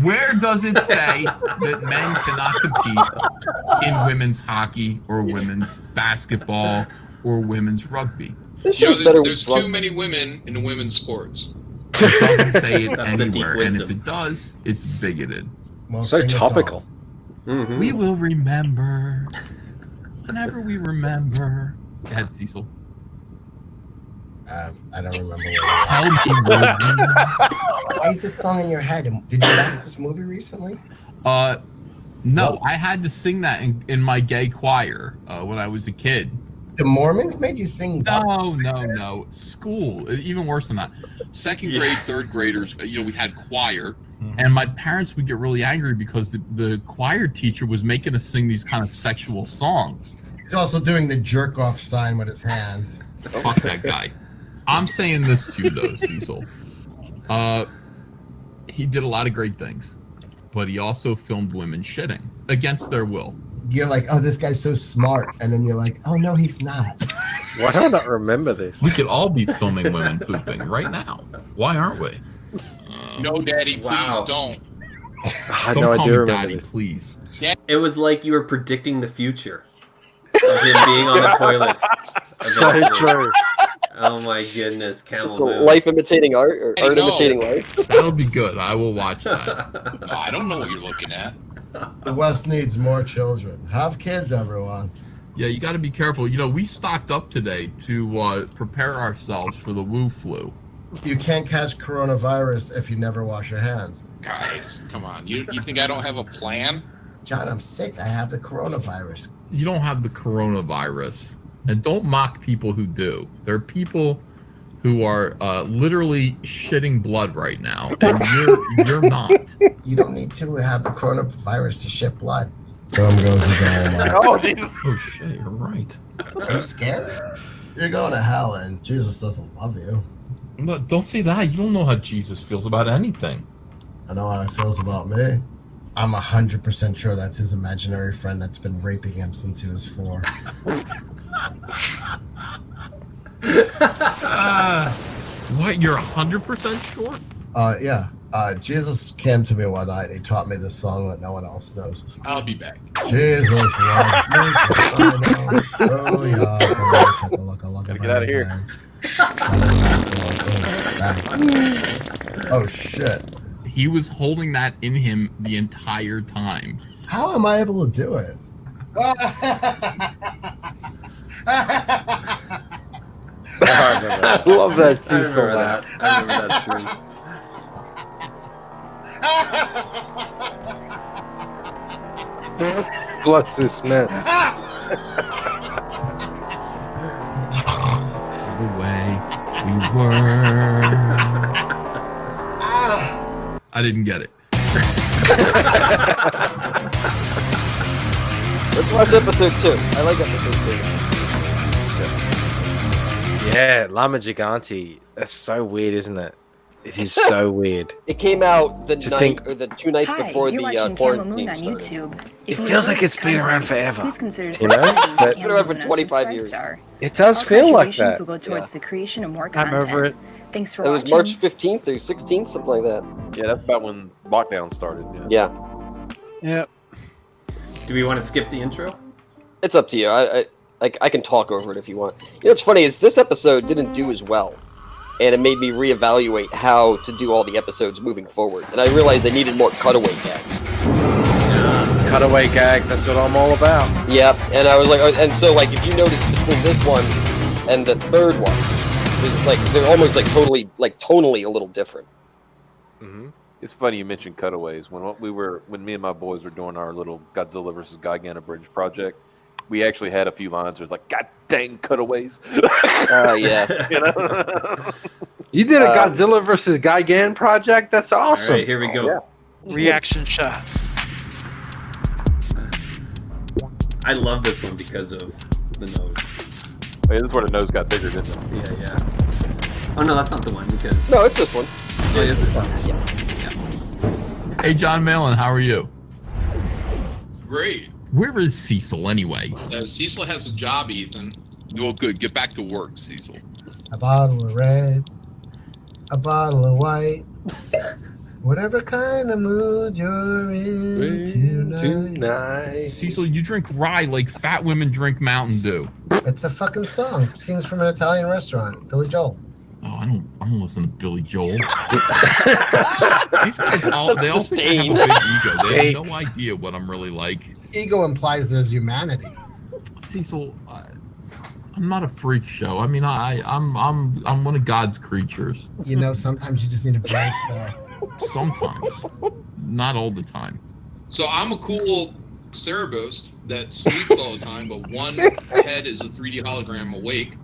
Where does it say that men cannot compete in women's hockey or women's basketball or women's rugby? There's too many women in women's sports. It doesn't say it anywhere, and if it does, it's bigoted. Well, so topical. Mm-hmm. We will remember whenever we remember. Go ahead, Cecil. I don't remember. Tell me. Why is this song in your head? Did you watch this movie recently? No, I had to sing that in my gay choir when I was a kid. The Mormons made you sing? No. School, even worse than that. Second grade, third graders, we had choir. And my parents would get really angry because the choir teacher was making us sing these kind of sexual songs. He's also doing the jerk off sign with his hands. Fuck that guy. I'm saying this to you though, Cecil. He did a lot of great things, but he also filmed women shitting against their will. You're like, oh, this guy's so smart, and then you're like, oh no, he's not. Why do I not remember this? We could all be filming women pooping right now. Why aren't we? No, Daddy, please don't. I Don't know, I call do me remember Daddy, this. please. It was like you were predicting the future of him being on the toilet. So true. Oh my goodness, Camel. It's a life imitating art, or art imitating life. That'll be good. I will watch that. Oh, I don't know what you're looking at. The West needs more children. Have kids, everyone. Yeah, you got to be careful. We stocked up today to prepare ourselves for the Wu flu. You can't catch coronavirus if you never wash your hands. Guys, come on. You think I don't have a plan? John, I'm sick. I have the coronavirus. You don't have the coronavirus. And don't mock people who do. There are people who are literally shitting blood right now, and you're not. You don't need to have the coronavirus to shit blood. Oh, Jesus. Oh, shit, you're right. Are you scared? You're going to hell, and Jesus doesn't love you. No, don't say that. You don't know how Jesus feels about anything. I know how he feels about me. I'm 100% sure that's his imaginary friend that's been raping him since he was 4. What? You're 100% sure? Yeah. Jesus came to me one night and he taught me this song that no one else knows. I'll be back. Jesus loves me. Oh, yeah. Gotta get out of here. Oh, shit. He was holding that in him the entire time. How am I able to do it? I love that I remember that. I remember that stream. Bless this mess. The way we were. I didn't get it. Let's watch episode 2. I like episode 2. Yeah, Llama Gigante. That's so weird, isn't it? It is so weird. It came out the To night think- or the 2 nights Hi, before you're the watching Camel quarantine Moon on started. YouTube. It feels like it's been around forever. Please consider You know? subscribing to But- It's been around for Camel Moon 25 on years. Subscribe Star. It does All feel like contributions that. will go towards the creation of more I'm content. over it. Thanks for It was watching. March 15th or 16th, something like that. Yeah, that's about when lockdown started. Yeah. Yeah. Yep. Do we want to skip the intro? It's up to you. I can talk over it if you want. You know what's funny is this episode didn't do as well. And it made me reevaluate how to do all the episodes moving forward. And I realized I needed more cutaway gags. Cutaway gags, that's what I'm all about. Yep. And I was like, and so like if you notice between this one and the third one, it's like they're almost like tonally a little different. Mm-hmm. It's funny you mentioned cutaways. When me and my boys were doing our little Godzilla versus Gigantic Bridge project, we actually had a few lines where it's like, God dang cutaways. Oh, yeah. You know? You did a Godzilla versus Gigan project? That's awesome. All right, here we go. Yeah. Reaction shots. I love this one because of the nose. Hey, this is where the nose got bigger, didn't it? Yeah. Oh no, that's not the one because. No, it's this one. Oh, it's this one. Yeah. Hey, John Malin, how are you? Great. Where is Cecil anyway? Cecil has a job, Ethan. Well, good. Get back to work, Cecil. A bottle of red, a bottle of white. Whatever kind of mood you're in tonight. Cecil, you drink rye like fat women drink Mountain Dew. It's a fucking song. Scenes from an Italian restaurant. Billy Joel. Oh, I don't listen to Billy Joel. These guys all they all think they have a big ego. They have no idea what I'm really like. Ego implies there's humanity. Cecil, I'm not a freak show. I mean, I'm one of God's creatures. You know, sometimes you just need a break there. Sometimes, not all the time. So I'm a cool Cerebos that sleeps all the time, but one head is a 3D hologram awake.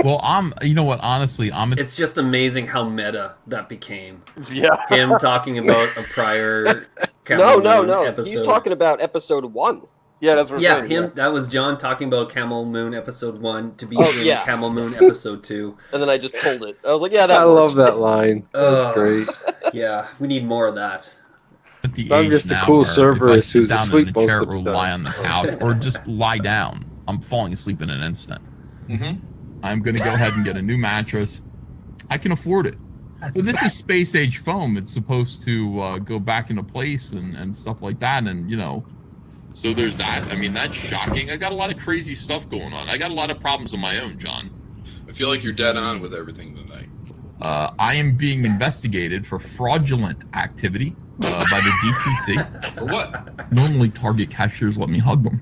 Well, you know what? Honestly, It's just amazing how meta that became. Yeah. Him talking about a prior. No. Episode. He's talking about episode 1. Yeah, that's what Yeah, I'm saying. that was John talking about Camel Moon episode 1 to be Oh, in yeah. Camel Moon episode 2. And then I just pulled it. I was like, yeah, that I works. love that line. That's great. Yeah, we need more of that. At the I'm age just a now cool where server if I who's sit down in asleep a most chair of the or time. lie on the couch or just lie down, I'm falling asleep in an instant. Mm-hmm. I'm going to go ahead and get a new mattress. I can afford it. But this is space age foam. It's supposed to go back into place and stuff like that. And, you know. So there's that. I mean, that's shocking. I got a lot of crazy stuff going on. I got a lot of problems of my own, John. I feel like you're dead on with everything tonight. I am being investigated for fraudulent activity by the DTC. For what? Normally, Target cashiers let me hug them.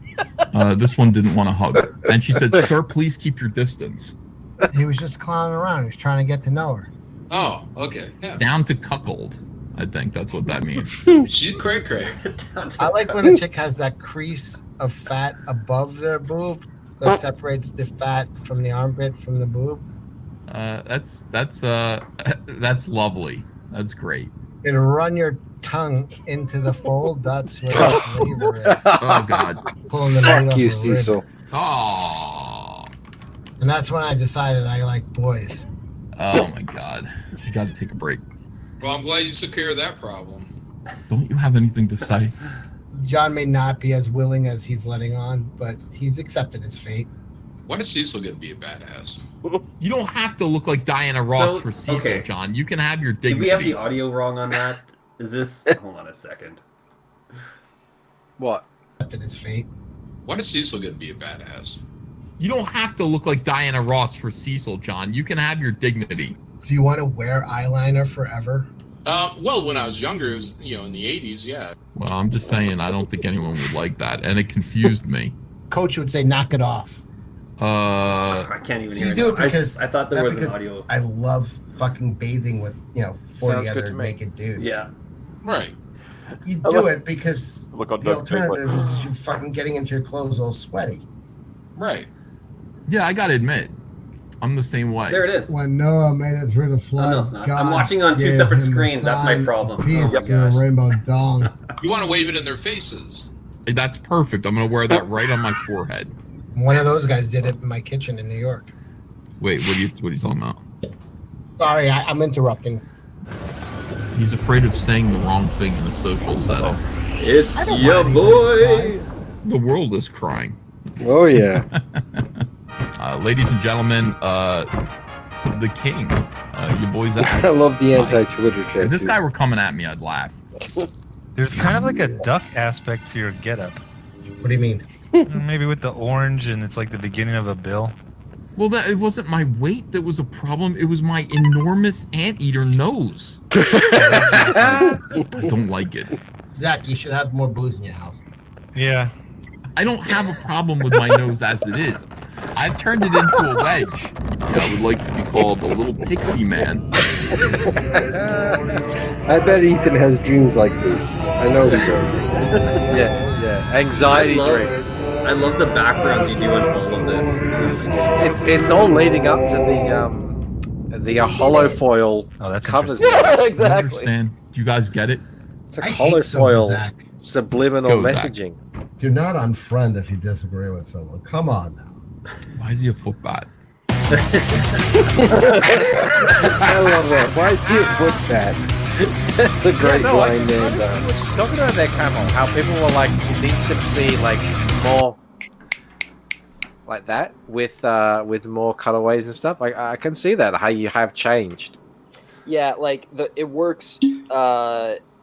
This one didn't want to hug. And she said, "Sir, please keep your distance." He was just clowning around. He was trying to get to know her. Oh, okay. Yeah. Down to cuckold. I think that's what that means. She's cray cray. I like when a chick has that crease of fat above their boob that separates the fat from the armpit from the boob. That's lovely. That's great. It'll run your tongue into the fold. That's what the flavor is. Oh God. Pulling the Fuck meat off you, the rib. Cecil. Oh. And that's when I decided I like boys. Oh my God. You got to take a break. Well, I'm glad you took care of that problem. Don't you have anything to say? John may not be as willing as he's letting on, but he's accepted his fate. Why does Cecil get to be a badass? You don't have to look like Diana Ross for Cecil, okay. John. You can have your dignity. Did we have the audio wrong on that? Is this? Hold on a second. What? Accepted his fate. Why does Cecil get to be a badass? You don't have to look like Diana Ross for Cecil, John. You can have your dignity. Do you want to wear eyeliner forever? Well, when I was younger, it was, in the 80s, yeah. Well, I'm just saying, I don't think anyone would like that, and it confused me. Coach would say, knock it off. I can't even So you hear do it it now. because I thought there was an because audio. I love fucking bathing with 40 Sounds good other to me. naked dudes. Yeah. Right. You do it because Look on the duct tape, alternative is you fucking getting into your clothes all sweaty. Right. Yeah, I gotta admit, I'm the same way. There it is. When Noah made it through the flood, no, it's not. I'm watching on two separate screens. That's my problem. Piece Oh my through a gosh. rainbow dong. You want to wave it in their faces. Hey, that's perfect. I'm gonna wear that right on my forehead. One of those guys did it in my kitchen in New York. Wait, what are you talking about? Sorry, I'm interrupting. He's afraid of saying the wrong thing in a social setting. It's your boy. The world is crying. Oh yeah. Ladies and gentlemen, the king, your boy Zach. I love the anti-Twitter chat. If this too. guy were coming at me, I'd laugh. There's kind of like a duck aspect to your getup. What do you mean? Maybe with the orange and it's like the beginning of a bill. Well, it wasn't my weight that was a problem. It was my enormous anteater nose. I don't like it. Zach, you should have more booze in your house. Yeah. I don't have a problem with my nose as it is. I've turned it into a wedge. I would like to be called a little pixie man. I bet Ethan has dreams like this. I know he does. Yeah. Anxiety dream. I love the backgrounds you do on all of this. It's all leading up to the hollow foil covers. Yeah, I exactly. understand. Do you guys get it? It's a I hollow hate someone, foil Zach. subliminal Go, Zach. messaging. Do not unfriend if you disagree with someone. Come on now. Why is he a footbat? I love that. Why is he a foot fat? That's a great line there. Talking about that Camel, how people were like, it needs to be like more like that with more cutaways and stuff. I can see that how you have changed. Yeah, like it works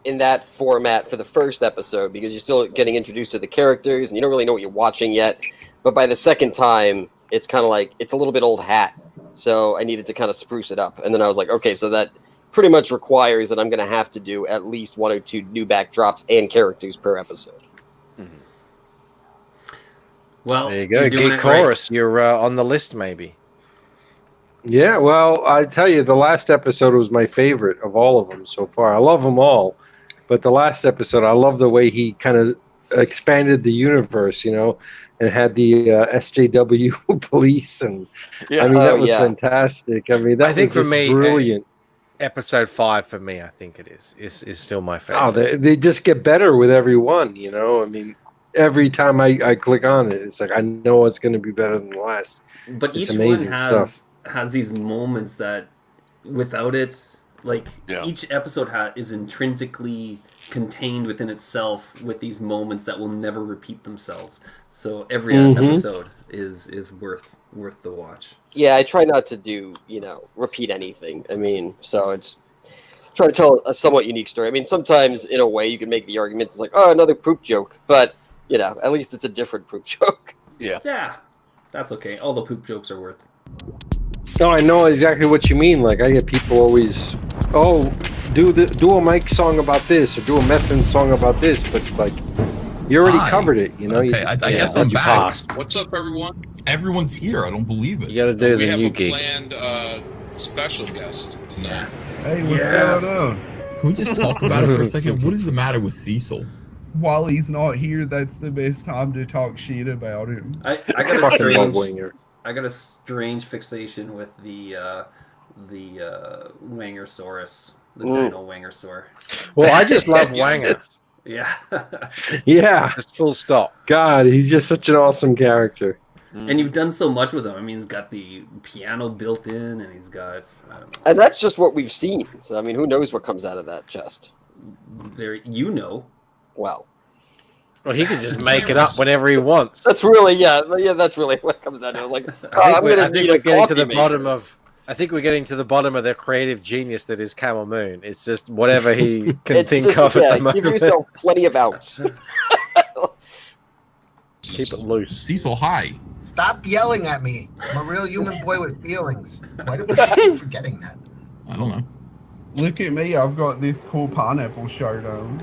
in that format for the first episode because you're still getting introduced to the characters and you don't really know what you're watching yet. But by the second time, it's kind of like it's a little bit old hat. So I needed to kind of spruce it up. And then I was like, okay, so that pretty much requires that I'm going to have to do at least 1 or 2 new backdrops and characters per episode. Well, There you go. you're doing Geek it right. Chorus, you're on the list maybe. Yeah, well, I tell you, the last episode was my favorite of all of them so far. I love them all, but the last episode, I love the way he kind of expanded the universe, and had the SJW police, and Yeah. I mean that Oh, was yeah. fantastic. I mean that I think was for just me, brilliant. Episode 5 for me, I think it is still my Oh, favorite. they just get better with every one, I mean, every time I click on it, it's like I know it's going to be better than the last. But It's each one amazing stuff. has these moments that, without it, like Yeah. each episode is intrinsically contained within itself with these moments that will never repeat themselves. So every episode is worth the watch. Yeah, I try not to do, repeat anything. I mean, so it's try to tell a somewhat unique story. I mean, sometimes in a way you can make the argument it's like, oh, another poop joke, but at least it's a different poop joke. Yeah. Yeah, that's okay. All the poop jokes are worth. No, I know exactly what you mean. Like I get people always, do a Mike song about this or do a Method song about this, but like you already Hi. covered it. Okay, I guess I'm back. What's up, everyone? Everyone's here. I don't believe it. You got to do We the have new a gig. planned special guest tonight. Yes. Hey, what's going on? Can we just talk about it for a second? What is the matter with Cecil? While he's not here, that's the best time to talk shit about him. I got a strange fixation with the Wangersaurus, the Dino Wangersaur. Well, I just love Wanger. Yeah. Yeah. Just full stop. God, he's just such an awesome character. And you've done so much with him. I mean, he's got the piano built in, and he's got, I don't know. And that's just what we've seen. So, I mean, who knows what comes out of that chest? There, you know. Well, he can just make it up whenever he wants. That's really, that's really what comes down to. Like, I think we're getting to the bottom of. I think we're getting to the bottom of the creative genius that is Camel Moon. It's just whatever he can think of at the moment. Give yourself plenty of outs. Keep it loose. Cecil, hi. Stop yelling at me. I'm a real human boy with feelings. Why do we keep forgetting that? I don't know. Look at me. I've got this cool pineapple shirt on.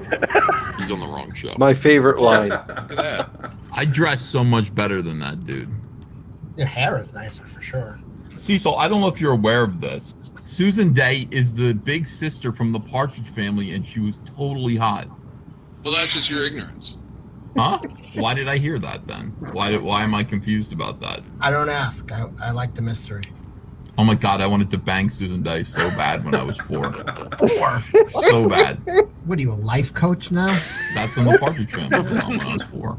He's on the wrong show. My favorite line. Look at that. I dress so much better than that dude. Your hair is nicer for sure. Cecil, I don't know if you're aware of this. Susan Day is the big sister from the Partridge Family, and she was totally hot. Well, that's just your ignorance. Huh? Why did I hear that then? Why am I confused about that? I don't ask. I like the mystery. Oh my God, I wanted to bang Susan Day so bad when I was 4. 4? So bad. What are you, a life coach now? That's in the Partridge Family when I was 4.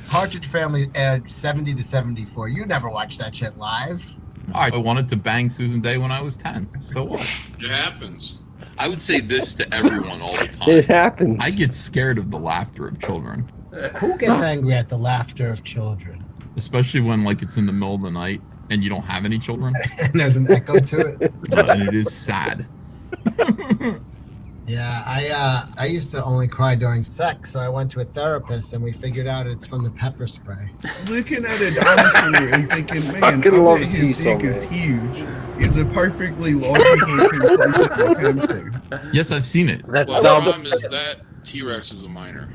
Partridge Family aired 70 to 74. You never watched that shit live. I wanted to bang Susan Day when I was 10. So what? It happens. I would say this to everyone all the time. It happens. I get scared of the laughter of children. Who gets angry at the laughter of children? Especially when it's in the middle of the night and you don't have any children. And there's an echo to it. And it is sad. Yeah, I used to only cry during sex, so I went to a therapist and we figured out it's from the pepper spray. Looking at it honestly and thinking, man, I bet his dick is huge. Is a perfectly logical conclusion to come to. Yes, I've seen it. Well, the problem is that T-Rex is a minor.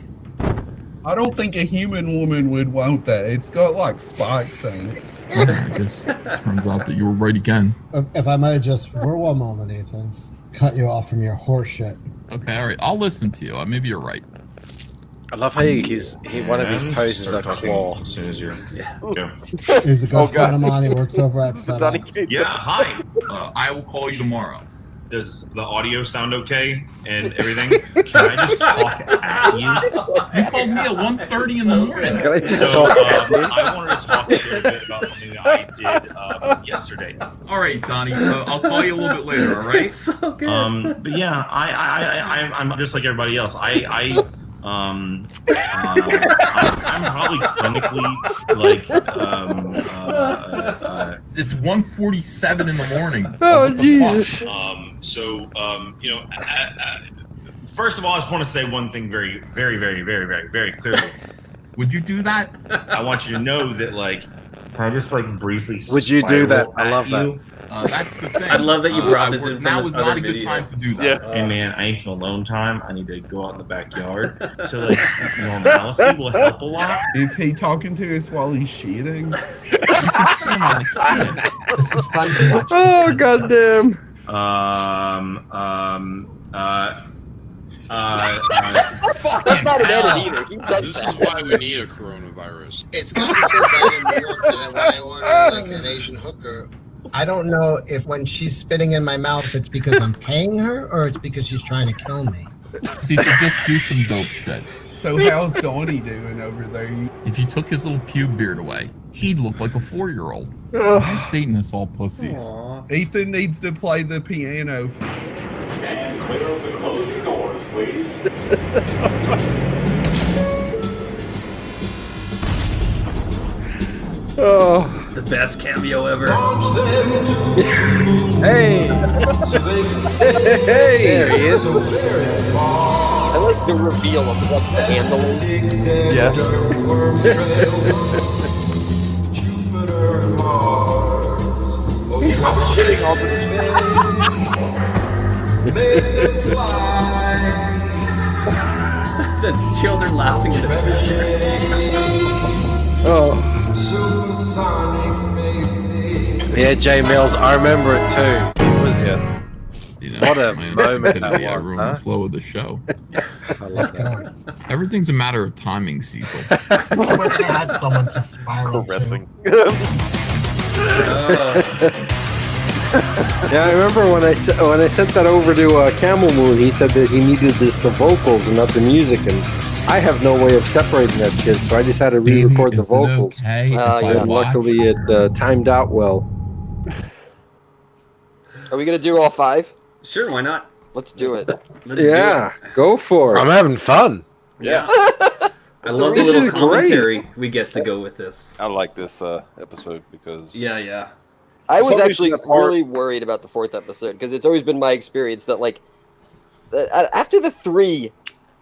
I don't think a human woman would want that. It's got spikes on it. I guess it turns out that you were right again. If I might just, for one moment, Ethan, cut you off from your horse shit. Okay, all right. I'll listen to you. Maybe you're right. I love how one of his toes is like a claw. As soon as you're He's a good friend of mine. He works over at FedEx. Yeah, hi. I will call you tomorrow. Does the audio sound okay and everything? Can I just talk at you? You called me at 1:30 in the morning. Can I just So, talk at you? I wanted to talk to you a bit about something that I did yesterday. All right, Donnie. I'll call you a little bit later. All right. So good. But yeah, I'm just like everybody else. I'm probably clinically it's 1:47 in the morning. Oh, Jesus. First of all, I just want to say one thing very, very, very, very, very, very clearly. Would you do that? I want you to know that, can I just briefly? Would you do that? spiral I love at that. you? That's the thing. I love that you brought this in from Now this is other not a good video. time to do that. Hey man, I need some alone time. I need to go out in the backyard. So normalcy will help a lot. Is he talking to us while he's shitting? This is fun to watch. Oh, goddamn. That's not an edit either. He does This that. is why we need a coronavirus. It's gotten so bad in New York that when I order an Asian hooker, I don't know if when she's spitting in my mouth, it's because I'm paying her or it's because she's trying to kill me. See, to just do some dope shit. So how's Donnie doing over there? If you took his little pube beard away, he'd look like a 4-year-old. Ugh. Satanists, all pussies. Ethan needs to play the piano. And clear the closing doors, please. Oh. The best cameo ever. Hey! Hey! There he is. I like the reveal of what the handle is. Yeah. He's shitting all the The children laughing at it. Oh. Yeah, J Mills, I remember it too. It was You know, What a my own moment stupidity, that I was, ruined huh? the flow of the show. I love that. Everything's a matter of timing, Cecil. I wish I had someone to spiral Caressing. Yeah, I remember when I sent that over to Camel Moon, he said that he needed the vocals and not the music, and I have no way of separating that shit, so I just had to re-record the Is it vocals. okay if I And watch? luckily it timed out well. Are we gonna do all 5? Sure, why not? Let's do it. Let's do Yeah, go for it. I'm having fun. Yeah. I love the This little is commentary we get to go with this. I like this episode because Yeah. I was Somebody's actually gonna part- really worried about the 4th episode because it's always been my experience that like after the 3,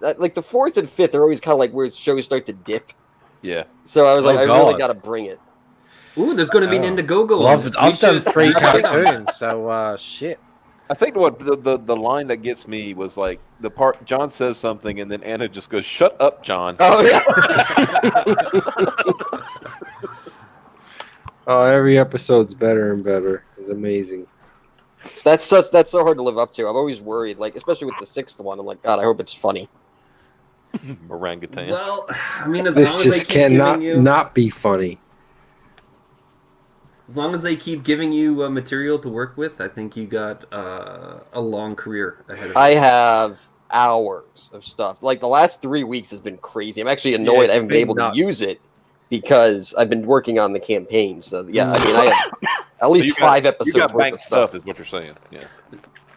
like the 4th and 5th are always kind of like where shows start to dip. Yeah. So I was like, Oh, I really God. got to bring it. Ooh, there's going to be an Indiegogo. Well, on this. I've done 3 we should- cartoons, so shit. I think what the line that gets me was like the part John says something and then Anna just goes, "Shut up, John." Oh yeah. Oh, every episode's better and better. It's amazing. That's so hard to live up to. I'm always worried, like especially with the 6th one. I'm like, God, I hope it's funny. Orangutan. Well, I mean, as This long as they just keep cannot giving you, not be funny. as long as they keep giving you material to work with, I think you got a long career ahead of you. I have hours of stuff. Like the last 3 weeks has been crazy. I'm actually annoyed I haven't been able to use it because I've been working on the campaign. So yeah, I mean, I have at least So you got- 5 episodes You got worth bank of stuff. stuff, is what you're saying. Yeah.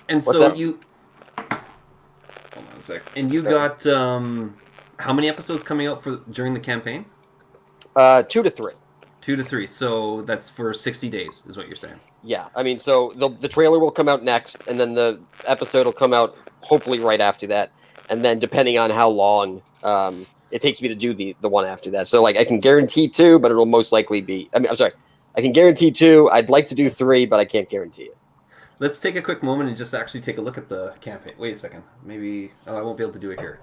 And What's so that? you, hold on a sec. And you got how many episodes coming out for during the campaign? 2 to 3. 2 to 3. So that's for 60 days, is what you're saying. Yeah, I mean, so the trailer will come out next, and then the episode will come out hopefully right after that, and then depending on how long it takes me to do the one after that. So like I can guarantee 2, but it'll most likely be. I'm sorry, I can guarantee 2. I'd like to do 3, but I can't guarantee it. Let's take a quick moment and just actually take a look at the campaign. Wait a second. Maybe I won't be able to do it here.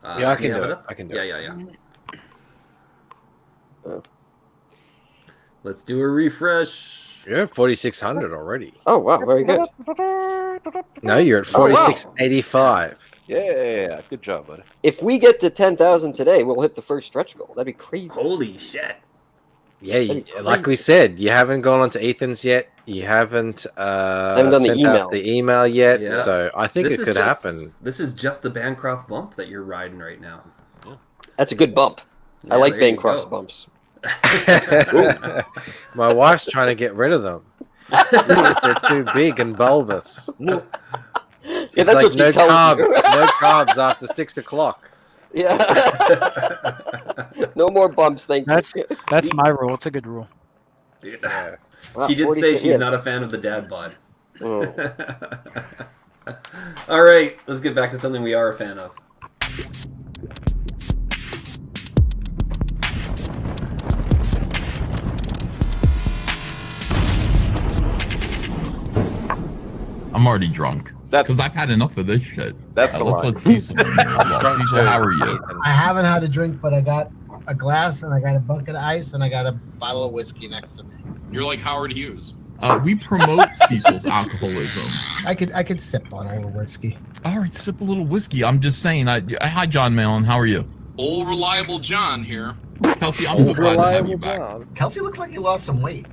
Yeah, I can you can do have it. up? I can do Yeah. Let's do a refresh. You're at 4,600 already. Oh wow, very good. No, you're at Oh, wow. 4,685. Yeah, good job, buddy. If we get to 10,000 today, we'll hit the first stretch goal. That'd be crazy. Holy shit! Yeah, like we said, you haven't gone on to Ethan's yet. You haven't done the sent email. out the email yet. Yeah. So I think This it is could just- happen. This is just the Bancroft bump that you're riding right now. That's a good bump. Yeah, I like there you Bancroft's go. bumps. My wife's trying to get rid of them. They're too big and bulbous. Yeah, She's that's like, what she no tells carbs, you. no carbs after 6 o'clock. Yeah. No more bumps, thank you. That's my rule. It's a good rule. Yeah. Wow, She did say 46, she's yeah. not a fan of the dad bod. Oh. All right, let's get back to something we are a fan of. I'm already drunk. That's- because I've had enough of this shit. That's the let's line. let Cecil. Cecil, how are you? I haven't had a drink, but I got a glass and I got a bucket of ice and I got a bottle of whiskey next to me. You're like Howard Hughes. We promote Cecil's alcoholism. I could sip on a little whiskey. All right, sip a little whiskey. I'm just saying. Hi, John Malin. How are you? Old reliable John here. Kelsey, I'm so glad to have you back. Kelsey looks like he lost some weight.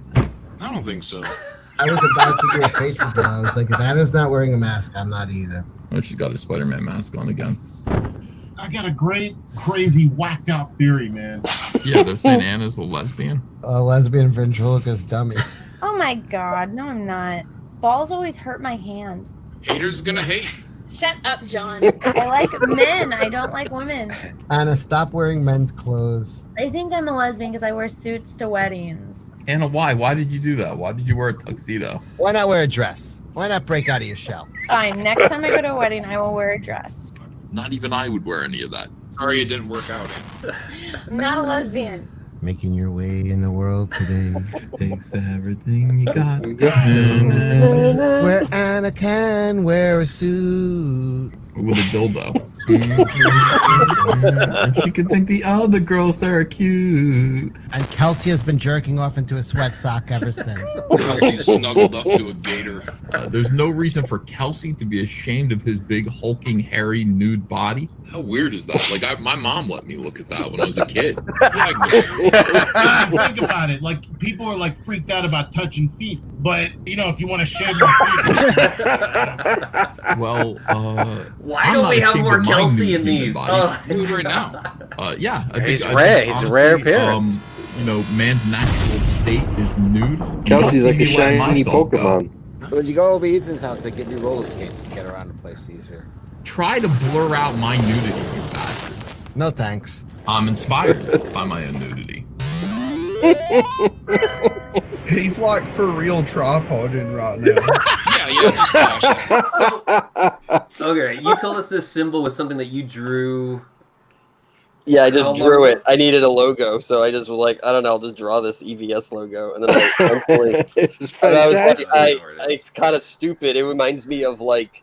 I don't think so. I was about to do a face reveal. I was like, if Anna's not wearing a mask, I'm not either. Oh, she's got her Spider-Man mask on again. I got a great, crazy, whacked out theory, man. Yeah, they're saying Anna's a lesbian. A lesbian ventriloquist dummy. Oh my god, no I'm not. Balls always hurt my hand. Haters gonna hate. Shut up, John. I like men, I don't like women. Anna, stop wearing men's clothes. They think I'm a lesbian because I wear suits to weddings. Anna, why? Why did you do that? Why did you wear a tuxedo? Why not wear a dress? Why not break out of your shell? Fine, next time I go to a wedding, I will wear a dress. Not even I would wear any of that. Sorry it didn't work out. I'm not a lesbian. Making your way in the world today. Thanks to everything you got. Where Anna can wear a suit. With a dildo. And she can think the other girls that are cute. And Kelsey has been jerking off into a sweat sock ever since. Kelsey's snuggled up to a gator. There's no reason for Kelsey to be ashamed of his big, hulking, hairy, nude body. How weird is that? Like, my mom let me look at that when I was a kid. Think about it. Like, people are like freaked out about touching feet, but you know, if you want to shave your feet, well, why don't we have more Kelsey in these? Do it right now. Yeah, He's rare. He's a rare appearance. You know, man's natural state is nude. Kelsey's like a shiny Pokemon. When you go over Ethan's house, they give you roller skates to get around the place easier. Try to blur out my nudity, you bastards. No thanks. I'm inspired by my own nudity. He's like for real tripoding right now. Yeah, just flash it. So, okay, you told us this symbol was something that you drew. Yeah, I just drew it. I needed a logo, so I just was like, I don't know, I'll just draw this EVS logo, and then it's kind of stupid. It reminds me of like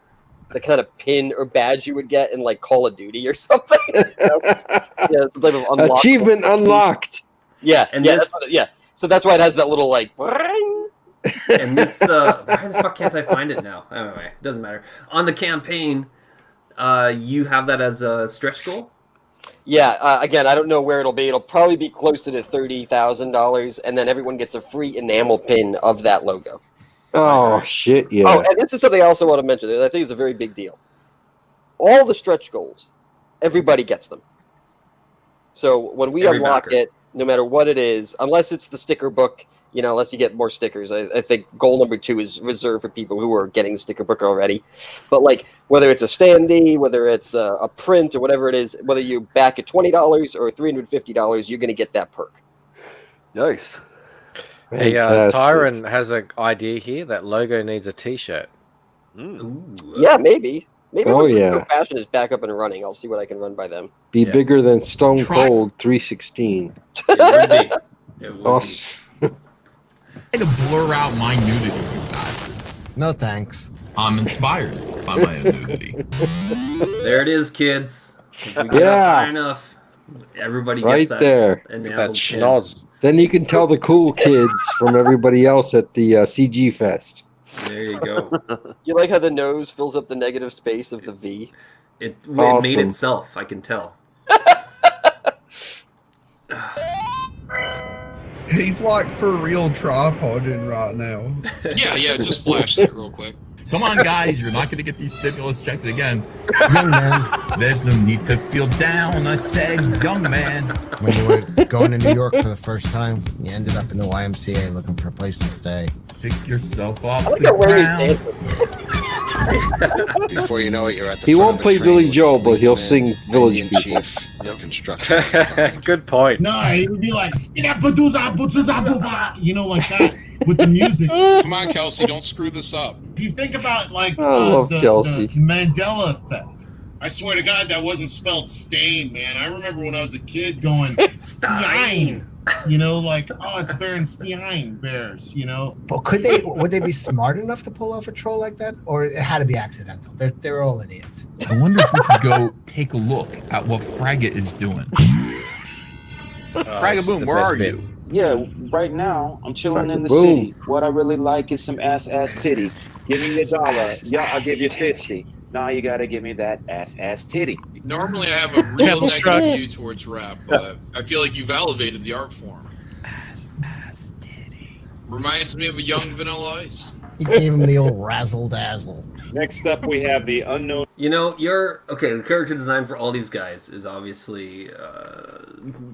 the kind of pin or badge you would get in like Call of Duty or something. Yeah, some type of unlocked achievement unlocked. Yeah, And yeah, this- So that's why it has that little like. And this, why the fuck can't I find it now? Anyway, doesn't matter. On the campaign, you have that as a stretch goal? Yeah, again, I don't know where it'll be. It'll probably be close to the $30,000, and then everyone gets a free enamel pin of that logo. Oh, shit, yeah. Oh, and this is something I also want to mention that I think is a very big deal. All the stretch goals, everybody gets them. So when we Every unlock backer. it, no matter what it is, unless it's the sticker book, you know, unless you get more stickers, I think goal number 2 is reserved for people who are getting the sticker book already. But like, whether it's a standee, whether it's a print or whatever it is, whether you back at $20 or $350, you're going to get that perk. Nice. Hey, Tyron has an idea here. That logo needs a T-shirt. Yeah, maybe. Maybe Oh, when yeah. Go Fashion is back up and running, I'll see what I can run by them. Be bigger than Stone Cold 316. Awesome. Try to blur out my nudity, you bastards. No thanks. I'm inspired by my own nudity. There it is, kids. If we get Yeah. up high enough, everybody Right gets that there. enameled pin. Then you can tell the cool kids from everybody else at the CG Fest. There you go. You like how the nose fills up the negative space of the V? It Awesome. made itself, I can tell. He's like for real tripoding right now. Yeah, just flash that real quick. Come on, guys, you're not going to get these stimulus checks again. Young man, There's no need to feel down, I said, young man. when you were going to New York for the first time, you ended up in the YMCA looking for a place to stay. Pick yourself off I like the how where he's ground. dancing. Before you know it, you're at the He front won't of a play train Billy with Joel, but he'll policemen, sing Village Indian People. chief, construction. Good point. no, it would be like, you know, like that with the music. Come on, Kelsey, don't screw this up. If you think about like I love the Kelsey. Mandela effect. I swear to God, that wasn't spelled stain, man. I remember when I was a kid going Stein. You know, like, oh, it's Berenstein Bears. You know, But would they be smart enough to pull off a troll like that, or it had to be accidental? They're all idiots. I wonder if we could go take a look at what Fraggot is doing. Fragaboom, where are you? Yeah, right now I'm chilling in the Fragaboom. city. What I really like is some ass titties. Give me $1. Yeah, I'll give you 50. Now you gotta give me that ass titty. Normally, I have a real negative view towards rap, but I feel like you've elevated the art form. Ass titty. Reminds me of a young Vanilla Ice. He gave him the old razzle dazzle. Next up, we have the unknown. You know, the character design for all these guys is obviously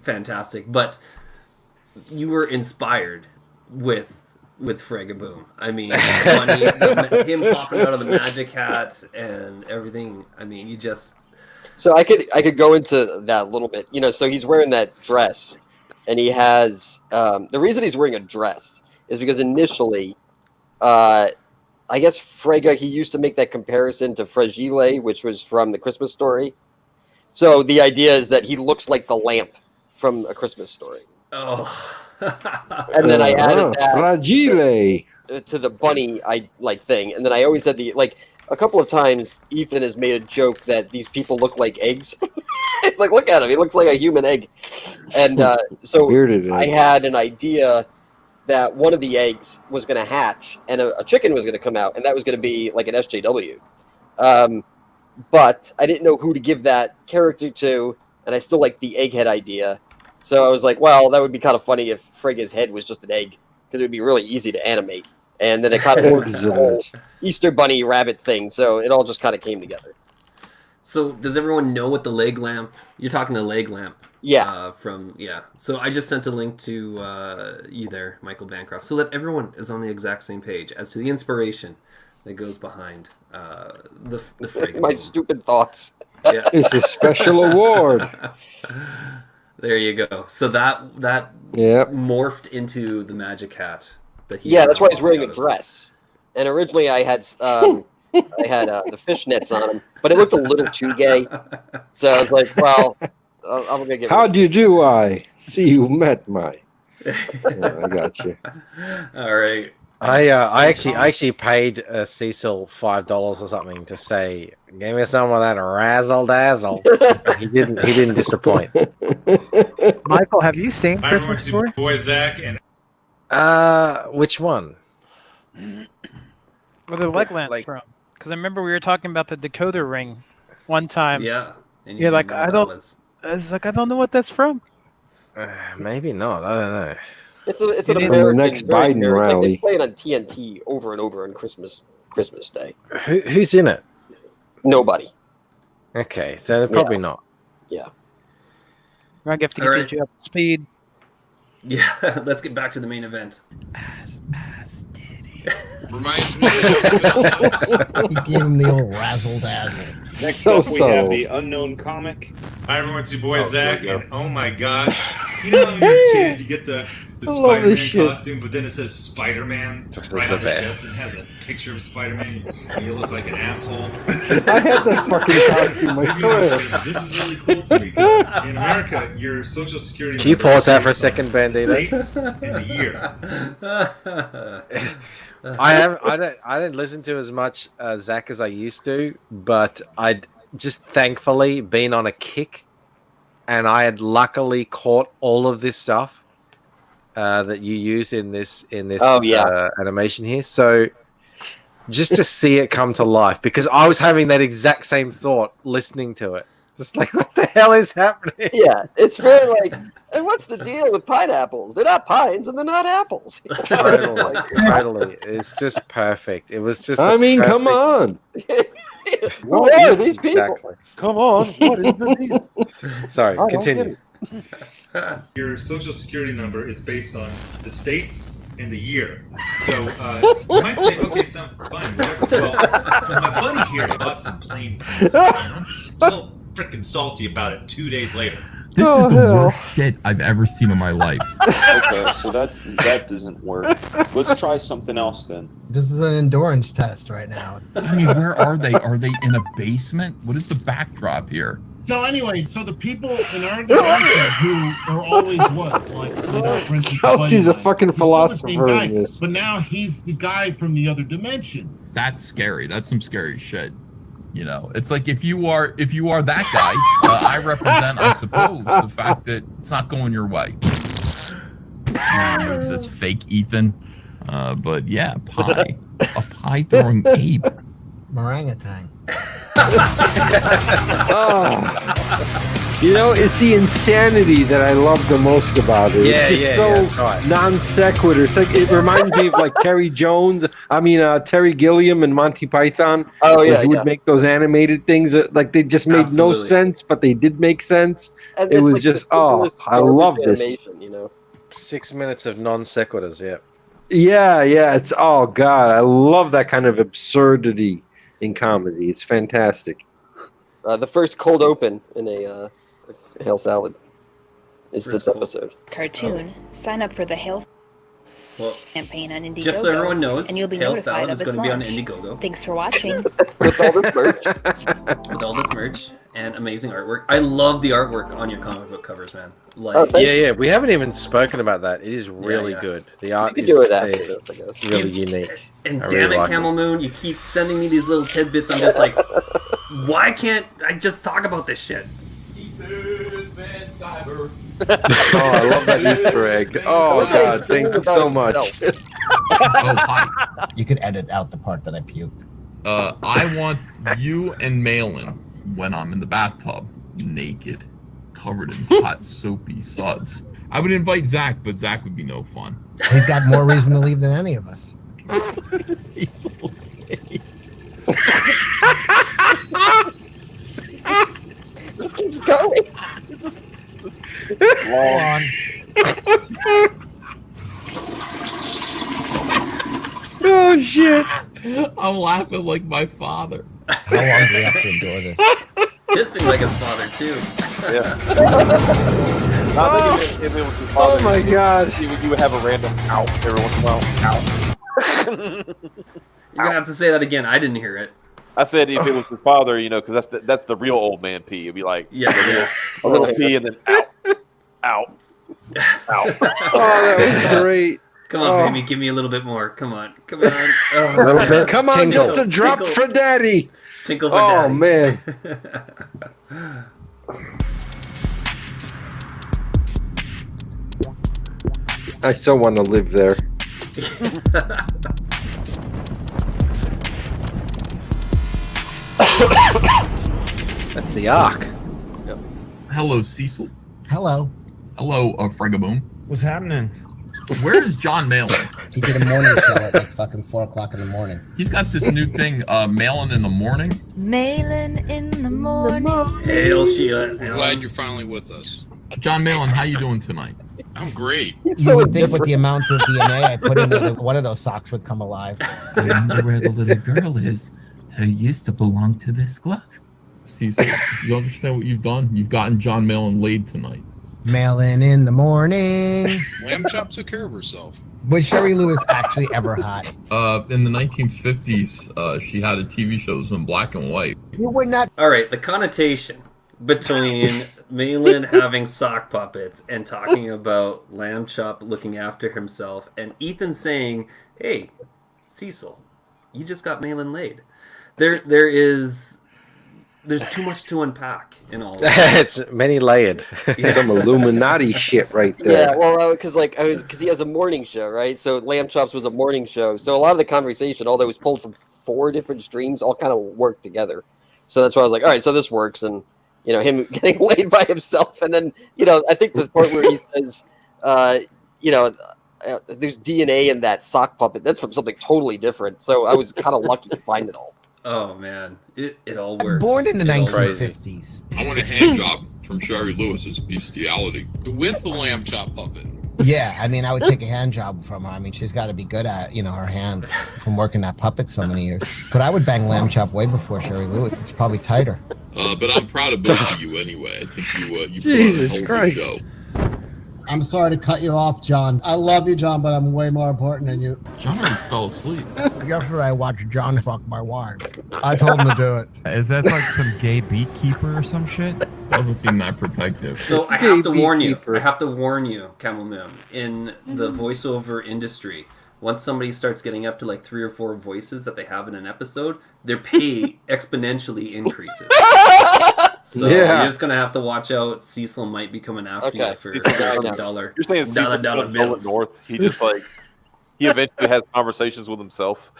fantastic, but you were inspired with Fragaboom. I mean, funny, him popping out of the magic hat and everything. I mean, you just. So I could go into that a little bit. You know, so he's wearing that dress, and he has the reason he's wearing a dress is because initially, I guess Frega, he used to make that comparison to Fragile, which was from the Christmas Story. So the idea is that he looks like the lamp from A Christmas Story. Oh. And then I added that Fragile to the bunny thing, and then I always had the a couple of times Ethan has made a joke that these people look like eggs. It's like, look at him, he looks like a human egg. And so Bearded I egg. had an idea that one of the eggs was going to hatch and a chicken was going to come out, and that was going to be like an SJW. But I didn't know who to give that character to, and I still like the egghead idea. So I was like, well, that would be kind of funny if Frigga's head was just an egg, because it would be really easy to animate. And then it kind of worked with the whole Easter Bunny rabbit thing, so it all just kind of came together. So does everyone know what the leg lamp? You're talking the leg lamp. Yeah. So I just sent a link to you there, Michael Bancroft, so that everyone is on the exact same page as to the inspiration that goes behind the Frigga. My stupid thoughts. Yeah. It's a special award. There you go. So that morphed into the magic hat. Yeah, that's why he's wearing a dress. And originally I had the fishnets on him, but it looked a little too gay. So I was like, well, I'm gonna get. How do you do? I see you met my. Yeah, I got you. All right. I actually paid Cecil $5 or something to say, "Give me some of that razzle dazzle." he didn't disappoint. Michael, have you seen I Christmas remember Story? Boy Zach and Which one? Where the leg lamp from? Because I remember we were talking about the decoder ring one time. Yeah. And You're like, I don't know what that's from. Maybe not. I don't know. It's an In the American. next very Biden American- like, rally. they play it on TNT over and over on Christmas Day. Who's in it? Nobody. Okay, so they're probably not. Yeah. We're gonna have to All get right. you up to speed. Yeah, let's get back to the main event. Reminds me He gave him the old razzle dazzle. Next So up, we have subtle. the unknown comic. I remember to Boy Zach, there you and oh my gosh, you know when you're a kid, you get the I love Spider-Man this shit. costume, but then it says Spider-Man right the on the best. chest and has a picture of Spider-Man, and you look like an asshole. I had that fucking costume. I swear. This is really cool to me because in America, your social security. Can you number pause is that for a based on second, the Bandito? state and the year. I don't listen to as much Zach as I used to, but I'd just thankfully been on a kick, and I had luckily caught all of this stuff that you use in this animation here. So just to see it come to life, because I was having that exact same thought listening to it. Just like, what the hell is happening? Yeah, it's very like, and what's the deal with pineapples? They're not pines and they're not apples. Totally. It's just perfect. It was just. I mean, come on. Who are these people? Exactly. Come on. What is the deal? Sorry, I don't continue. Your social security number is based on the state and the year. So you might say, okay, so fine, whatever. Well, so my buddy here bought some plain things, and I'm still freaking salty about it 2 days later. This Oh, is the hell. worst shit I've ever seen in my life. Okay, so that doesn't work. Let's try something else then. This is an endurance test right now. I mean, where are they? Are they in a basement? What is the backdrop here? So anyway, so the people in our dimension who are always was like, you know, for instance, Kelsey's a fucking he's still the same philosopher guy, in this. but now he's the guy from the other dimension. That's scary. That's some scary shit. You know, it's like if you are that guy, I represent, I suppose, the fact that it's not going your way. This fake Ethan, but yeah, pie, a pie throwing ape. Orangutan. You know, it's the insanity that I love the most about it. Yeah, it's just that's so right. non sequitur. It's like, it reminds me of like Terry Gilliam and Monty Python. Oh, yeah, who would yeah. make those animated things that, like, they just made no Absolutely. sense, but they did make sense. And It it's was like just, the simplest I love garbage this. animation, you know. 6 minutes of non sequiturs. Yeah. Yeah, it's, oh god, I love that kind of absurdity in comedy. It's fantastic. The first cold open in a Hail Salad is this episode. Cartoon. Sign up for the Hail Well, campaign on Indiegogo. just so everyone knows, and you'll be Hail notified Salad of is its going to be on launch. Indiegogo. Thanks for watching. With all this merch. With all this merch. and amazing artwork. I love the artwork on your comic book covers, man. Like, yeah. We haven't even spoken about that. It is really good. The art We is can do it after this, I guess. really unique. And I damn really it, like Camel Moon, you keep sending me these little tidbits. I'm just like, why can't I just talk about this shit? Oh, I love that Easter egg. Oh God, thank you so much. Oh, hi. You could edit out the part that I puked. I want you and Malin when I'm in the bathtub, naked, covered in hot, soapy suds. I would invite Zach, but Zach would be no fun. He's got more reason to leave than any of us. Cecil's face. This keeps going. Go on. Oh shit! I'm laughing like my father. How long do we have to endure this? Kissing like his father too. Yeah. If it was his Oh father, my God! you would have a random out every once in a while. You're gonna have to say that again. I didn't hear it. I said if it was his father, you know, because that's the real old man pee. It'd be like Yeah. a little pee and then out. Oh, that was great. Come on, baby, give me a little bit more. Come on. Oh, A little bit. Come on, Tingle. just a drop Tinkle. for daddy. Tinkle for Oh daddy. man. I still want to live there. That's the arc. Hello, Cecil. Hello. Hello, Fregaboom. What's happening? Where is John Malin? He did a morning show at like fucking 4 o'clock in the morning. He's got this new thing, Malin in the morning. Malin in the morning. Hail Sheila. I'm glad you're finally with us. John Malin, how you doing tonight? I'm great. You would think with the amount of DNA I put into that one of those socks would come alive. I wonder where the little girl is who used to belong to this glove. Cecil, you understand what you've done? You've gotten John Malin laid tonight. Mail-in the morning. Lamb Chop took care of herself. Was Sherry Lewis actually ever hot? In the 1950s, she had a TV show that was in black and white. You would not. All right, the connotation between Malin having sock puppets and talking about Lamb Chop looking after himself, and Ethan saying, "Hey, Cecil, you just got Malin laid." There's too much to unpack in all of that. It's many layered. Some Illuminati shit right there. Yeah, well, because he has a morning show, right? So Lamb Chops was a morning show. So a lot of the conversation, although it was pulled from 4 different streams, all kind of worked together. So that's why I was like, all right, so this works, and him getting laid by himself, and then I think the part where he says, there's DNA in that sock puppet. That's from something totally different. So I was kind of lucky to find it all. Oh man, it all works. Born in the It all 1950s. I want a hand job from Sherry Lewis's bestiality with the Lamb Chop puppet. Yeah, I mean, I would take a hand job from her. I mean, she's got to be good at, her hand from working that puppet so many years. But I would bang Lamb Chop way before Sherry Lewis. It's probably tighter. But I'm proud of both of you anyway. I think you put on a Jesus hell of a Christ. show. I'm sorry to cut you off, John. I love you, John, but I'm way more important than you. John already fell asleep. Yesterday, I watched John fuck my wife. I told him to do it. Is that like some gay beekeeper or some shit? Doesn't seem that protective. So I have to warn you. I have to warn you, Camel Moon. In the voiceover industry, once somebody starts getting up to like 3 or 4 voices that they have in an episode, their pay exponentially increases. So you're just gonna have to watch out. Cecil might be coming after you for some dollar. You're saying Cecil dollar doesn't bills. go north. He just he eventually has conversations with himself.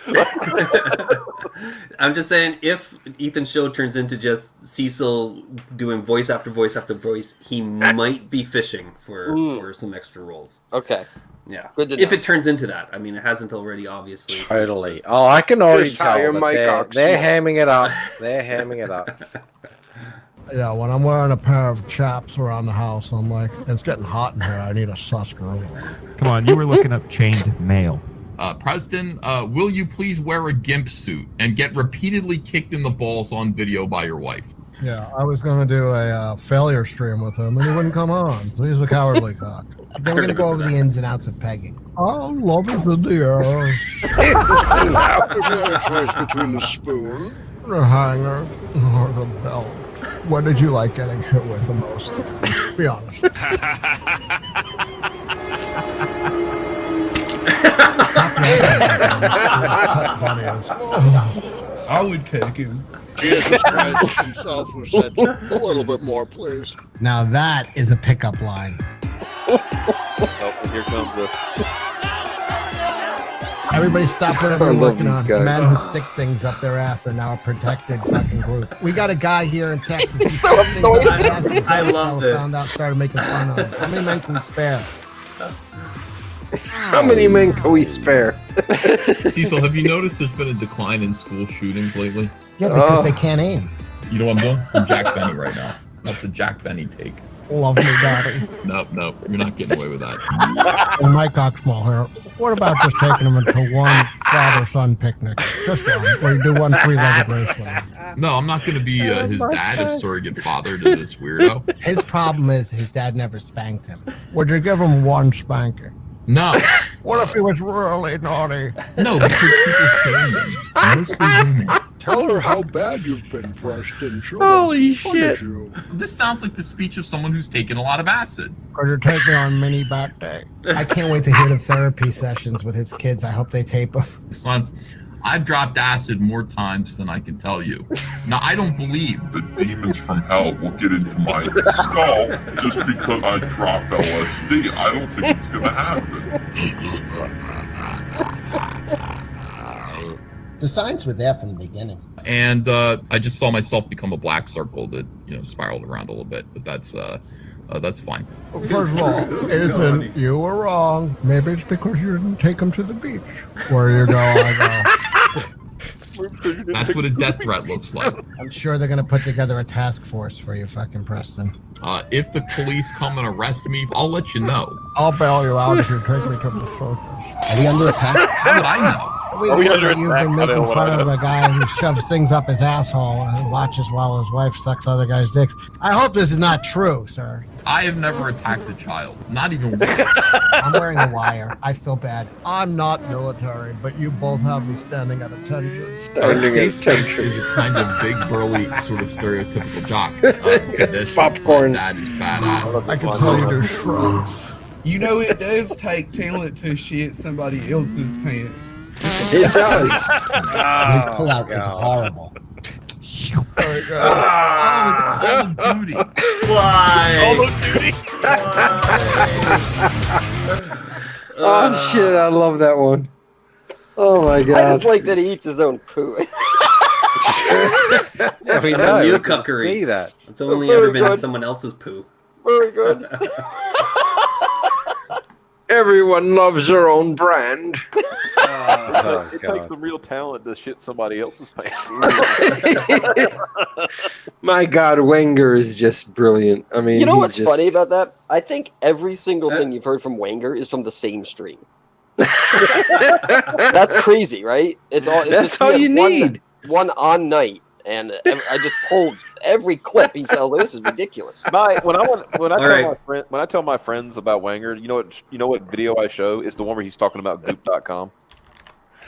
I'm just saying, if Ethan's show turns into just Cecil doing voice after voice after voice, he might be fishing for some extra roles. Okay. Yeah. Good to if know. it turns into that. I mean, it hasn't already, obviously. Totally. Oh, I can already Just hire tell. That Mike they're Oxley. hamming it up. They're hamming it up. Yeah, when I'm wearing a pair of chaps around the house, I'm like, it's getting hot in here. I need a sarsaparilla. Come on, you were looking up chained mail. Preston, will you please wear a gimp suit and get repeatedly kicked in the balls on video by your wife? Yeah, I was going to do a failure stream with him, and he wouldn't come on. So he's a cowardly cock. Then we're going to go over the ins and outs of pegging. Oh, love is in the air. There's no choice between the spoon. The hanger or the belt. What did you like getting hit with the most? Be honest. I would kick him. Jesus Christ himself who said, a little bit more, please. Now that is a pickup line. Oh, and here comes the. Everybody stop whatever I you're love working on. these The guys. men who stick things up their ass are now a protected fucking group. We got a guy here in Texas. He So sticks things up his annoying. ass. His I fellow love this. Found out, started making fun of him. How many men can we spare? How many men can we spare? Cecil, have you noticed there's been a decline in school shootings lately? Yeah, because they can't aim. You know what I'm doing? I'm Jack Benny right now. That's a Jack Benny take. Love me, daddy. Nope, you're not getting away with that. And Mike Oxmall here. What about just taking him into one father-son picnic? Just one, where you do one three-legged race with him. No, I'm not going to be his dad as surrogate father to this weirdo. His problem is his dad never spanked him. Would you give him one spanking? No. What if he was really naughty? No, because people shame him. Mostly women. Tell her how bad you've been crushed and she'll Holy punish shit. you. This sounds like the speech of someone who's taken a lot of acid. Could you take me on mini bat day? I can't wait to hear the therapy sessions with his kids. I hope they tape them. Son, I've dropped acid more times than I can tell you. Now, I don't believe the demons from hell will get into my skull just because I dropped LSD. I don't think it's going to happen. The signs were there from the beginning. And I just saw myself become a black circle that, spiraled around a little bit, but that's fine. First of all, Ethan, you were wrong. Maybe it's because you didn't take him to the beach. Where you go, I go. That's what a death threat looks like. I'm sure they're going to put together a task force for you, fucking Preston. If the police come and arrest me, I'll let you know. I'll bail you out if you take me to the circus. Are we under attack? How would I know? You've been making fun of a guy who shoves things up his asshole and watches while his wife sucks other guys' dicks. I hope this is not true, sir. I have never attacked a child. Not even once. I'm wearing a wire. I feel bad. I'm not military, but you both have me standing at attention. Safe is a kind of big, burly, sort of stereotypical jock. Conditions Popcorn. like that is badass. I can tell you do shrugs. You know, it does take talent to shit somebody else's pants. It does. His pullout is horrible. Oh, it's Call of Duty. Why? Call of Duty. Oh shit, I love that one. Oh my I god. just like that he eats his own poo. Yeah, we That's know. a new We can cookery. see that. It's only Very ever been in good. someone else's poo. Very good. Everyone loves their own brand. It takes some real talent to shit somebody else's pants. My god, Wenger is just brilliant. I mean, You know he's what's just- funny about that? I think every single thing you've heard from Wenger is from the same stream. That's crazy, right? It's all. That's all you need. One on night, and I just pulled every clip. He said, "Oh, this is ridiculous." When I right. tell my friends about Wenger, you know what video I show is the one where he's talking about Goop.com.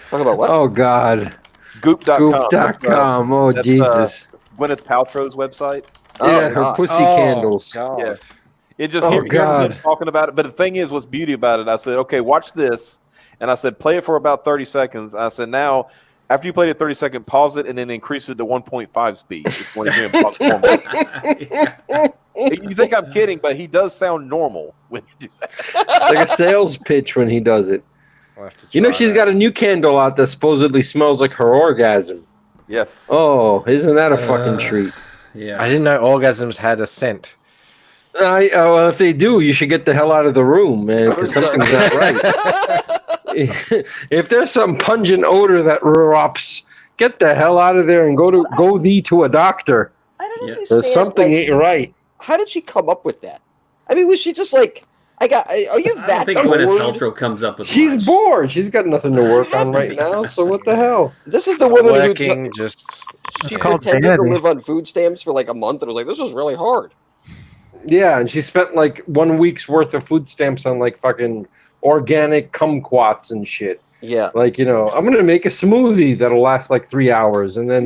Talk about what? Oh god. Goop.com. Goop.com. Oh That's, Jesus. Gwyneth Paltrow's website. Yeah, her pussy candles. Yeah. It just Oh, hear God. them talking about it. But the thing is, what's beauty about it? I said, okay, watch this, and I said, play it for about 30 seconds. I said, now after you played it 30 seconds, pause it and then increase it to 1.5 speed. When you're doing you think I'm kidding, but he does sound normal when you do that. It's like a sales pitch when he does it. You know, she's got a new candle out that supposedly smells like her orgasm. Yes. Oh, isn't that a fucking treat? Yeah. I didn't know orgasms had a scent. Well, if they do, you should get the hell out of the room, man, because something's not right. If there's some pungent odor that erupts, get the hell out of there and go thee to a doctor. I don't There's understand, something like, ain't right. How did she come up with that? I mean, was she just like, are you I that don't think Gwyneth bored? Paltrow comes up with She's much. bored. She's got nothing to work on right now, so what the hell? This is the woman Working who just. she called pretended to vanity. live on food stamps for like a month and was like, this is really hard. Yeah, and she spent like 1 week's worth of food stamps on like fucking organic kumquats and shit. Yeah. Like, I'm going to make a smoothie that'll last like 3 hours. And then,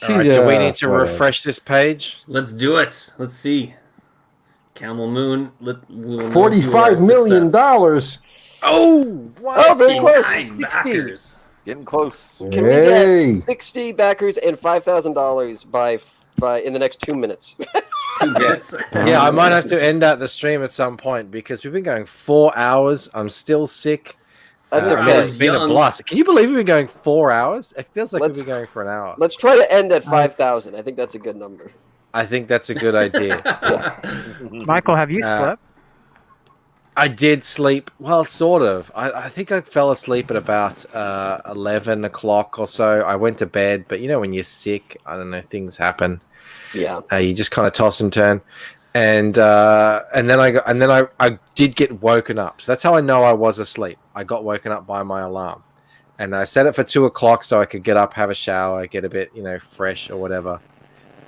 All right, do we need to refresh this page? Let's do it. Let's see. Camel Moon. We will know if you are a $45 million. success. Oh, Oh, very close. 59 backers. Getting close. Can we get 60 backers and $5,000 by in the next 2 minutes? 2 minutes. Yeah, I might have to end out the stream at some point because we've been going 4 hours. I'm still sick. That's okay. It's been a blast. Can you believe we've been going 4 hours? It feels like we've been going for an hour. Let's try to end at 5,000. I think that's a good number. I think that's a good idea. Michael, have you slept? I did sleep. Well, sort of. I think I fell asleep at about 11 o'clock or so. I went to bed, but you know when you're sick, I don't know, things happen. Yeah. You just kind of toss and turn, and then I did get woken up. So that's how I know I was asleep. I got woken up by my alarm, and I set it for 2 o'clock so I could get up, have a shower, get a bit fresh or whatever,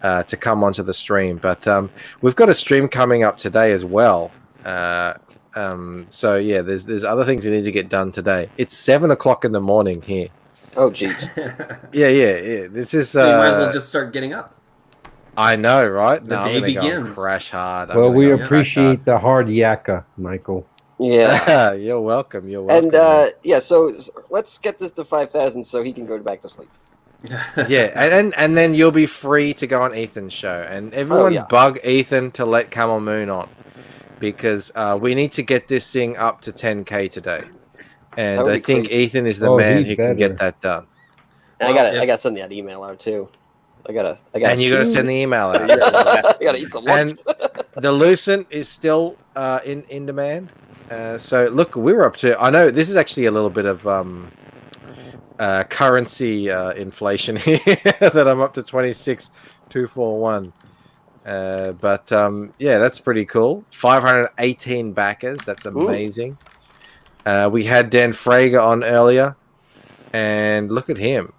to come onto the stream. But we've got a stream coming up today as well. So yeah, there's other things that need to get done today. It's 7 o'clock in the morning here. Oh jeez. Yeah. This is. So you might as well just start getting up. I know, right? The day begins. Crash hard. Well, we appreciate the hard yakka, Michael. Yeah. You're welcome. You're welcome. And yeah, so let's get this to 5,000 so he can go back to sleep. Yeah, and then you'll be free to go on Ethan's show, and everyone bug Ethan to let Camel Moon on, because we need to get this thing up to 10K today, and I think crazy. Ethan is the man who can get that done. And I gotta send that email out too. I gotta. And you gotta send the email out. I gotta eat some lunch. And the Lucent is still in demand. So look, we're up to. I know this is actually a little bit of currency inflation here that I'm up to 26,241. But yeah, that's pretty cool. 518 backers. That's amazing. We had Dan Frager on earlier, and look at him.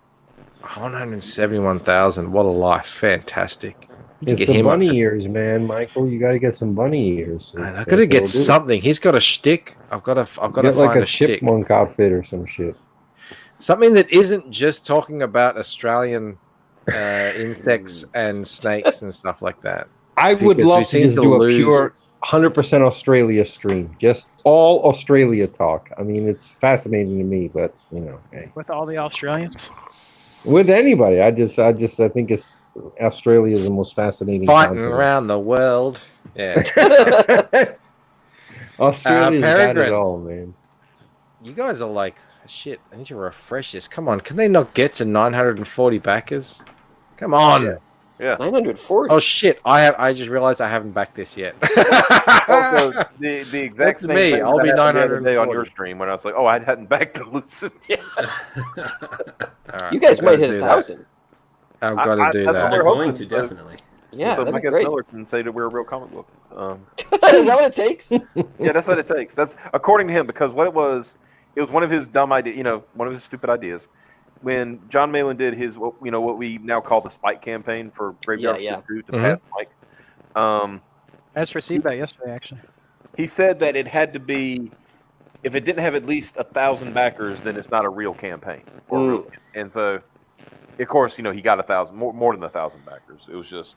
171,000. What a life. Fantastic. It's the bunny ears, man, Michael. You got to get some bunny ears. I got to get something. He's got a shtick. I've got to find like a shtick. chipmunk outfit or some shit. Something that isn't just talking about Australian insects and snakes and stuff like that. I would love to just do a pure 100% Australia stream. Just all Australia talk. I mean, it's fascinating to me, but hey. With all the Australians? With anybody. I think it's Australia is the most fascinating fighting continent. Around the world. Yeah. Australia's got it all, man. You guys are like, shit, I need to refresh this. Come on, can they not get to 940 backers? Come on. Yeah. 940. Oh shit, I just realized I haven't backed this yet. Also, the exact That's same me. thing I'll that be happened the other 940 day on your stream when I was like, oh, I hadn't backed the Lucent yet. Right, You guys might hit 1,000. I've got to do that's that. what They're we're going hoping. to, definitely. Yeah, so that'd Mike be great. Miller can say that we're a real comic book. Is that what it takes? Yeah, that's what it takes. That's according to him, because what it was one of his dumb ideas, one of his stupid ideas. When John Malin did his, what we now call the Spike campaign for Graveyard Crew to pass Mike. I just received that yesterday, actually. He said that it had to be, if it didn't have at least 1,000 backers, then it's not a real campaign. And so, of course, he got 1,000, more than 1,000 backers. It was just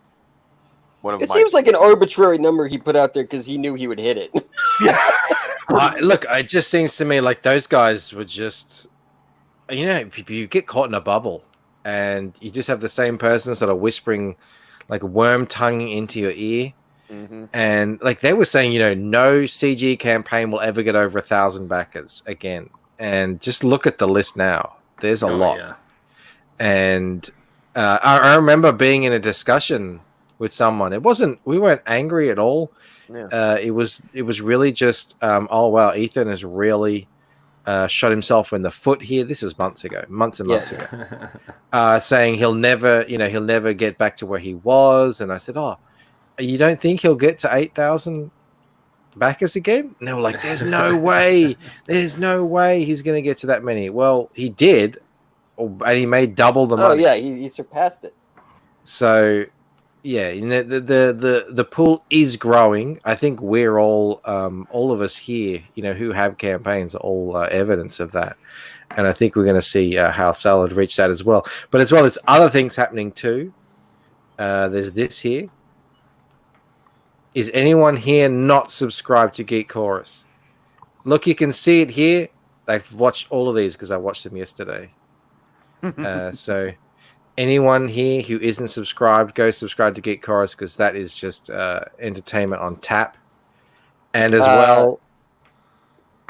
one of. It seems like an arbitrary number he put out there because he knew he would hit it. Look, it just seems to me like those guys were just, you get caught in a bubble, and you just have the same person sort of whispering, like worm tonguing into your ear. Mm-hmm. And like they were saying, no CG campaign will ever get over 1,000 backers again. And just look at the list now. There's a lot. Yeah. And I remember being in a discussion with someone. We weren't angry at all. Yeah. It was really just, oh wow, Ethan has really shot himself in the foot here. This is months and months ago. Saying he'll never get back to where he was. And I said, oh, you don't think he'll get to 8,000 backers again? And they were like, there's no way. There's no way he's going to get to that many. Well, he did, and he made double the money. Oh, yeah, he surpassed it. So, yeah, the pool is growing. I think we're all of us here, who have campaigns, are all evidence of that. And I think we're going to see how Salad reach that as well. But as well, there's other things happening too. There's this here. Is anyone here not subscribed to Geek Chorus? Look, you can see it here. I've watched all of these because I watched them yesterday. So anyone here who isn't subscribed, go subscribe to Geek Chorus because that is just entertainment on tap. And as well...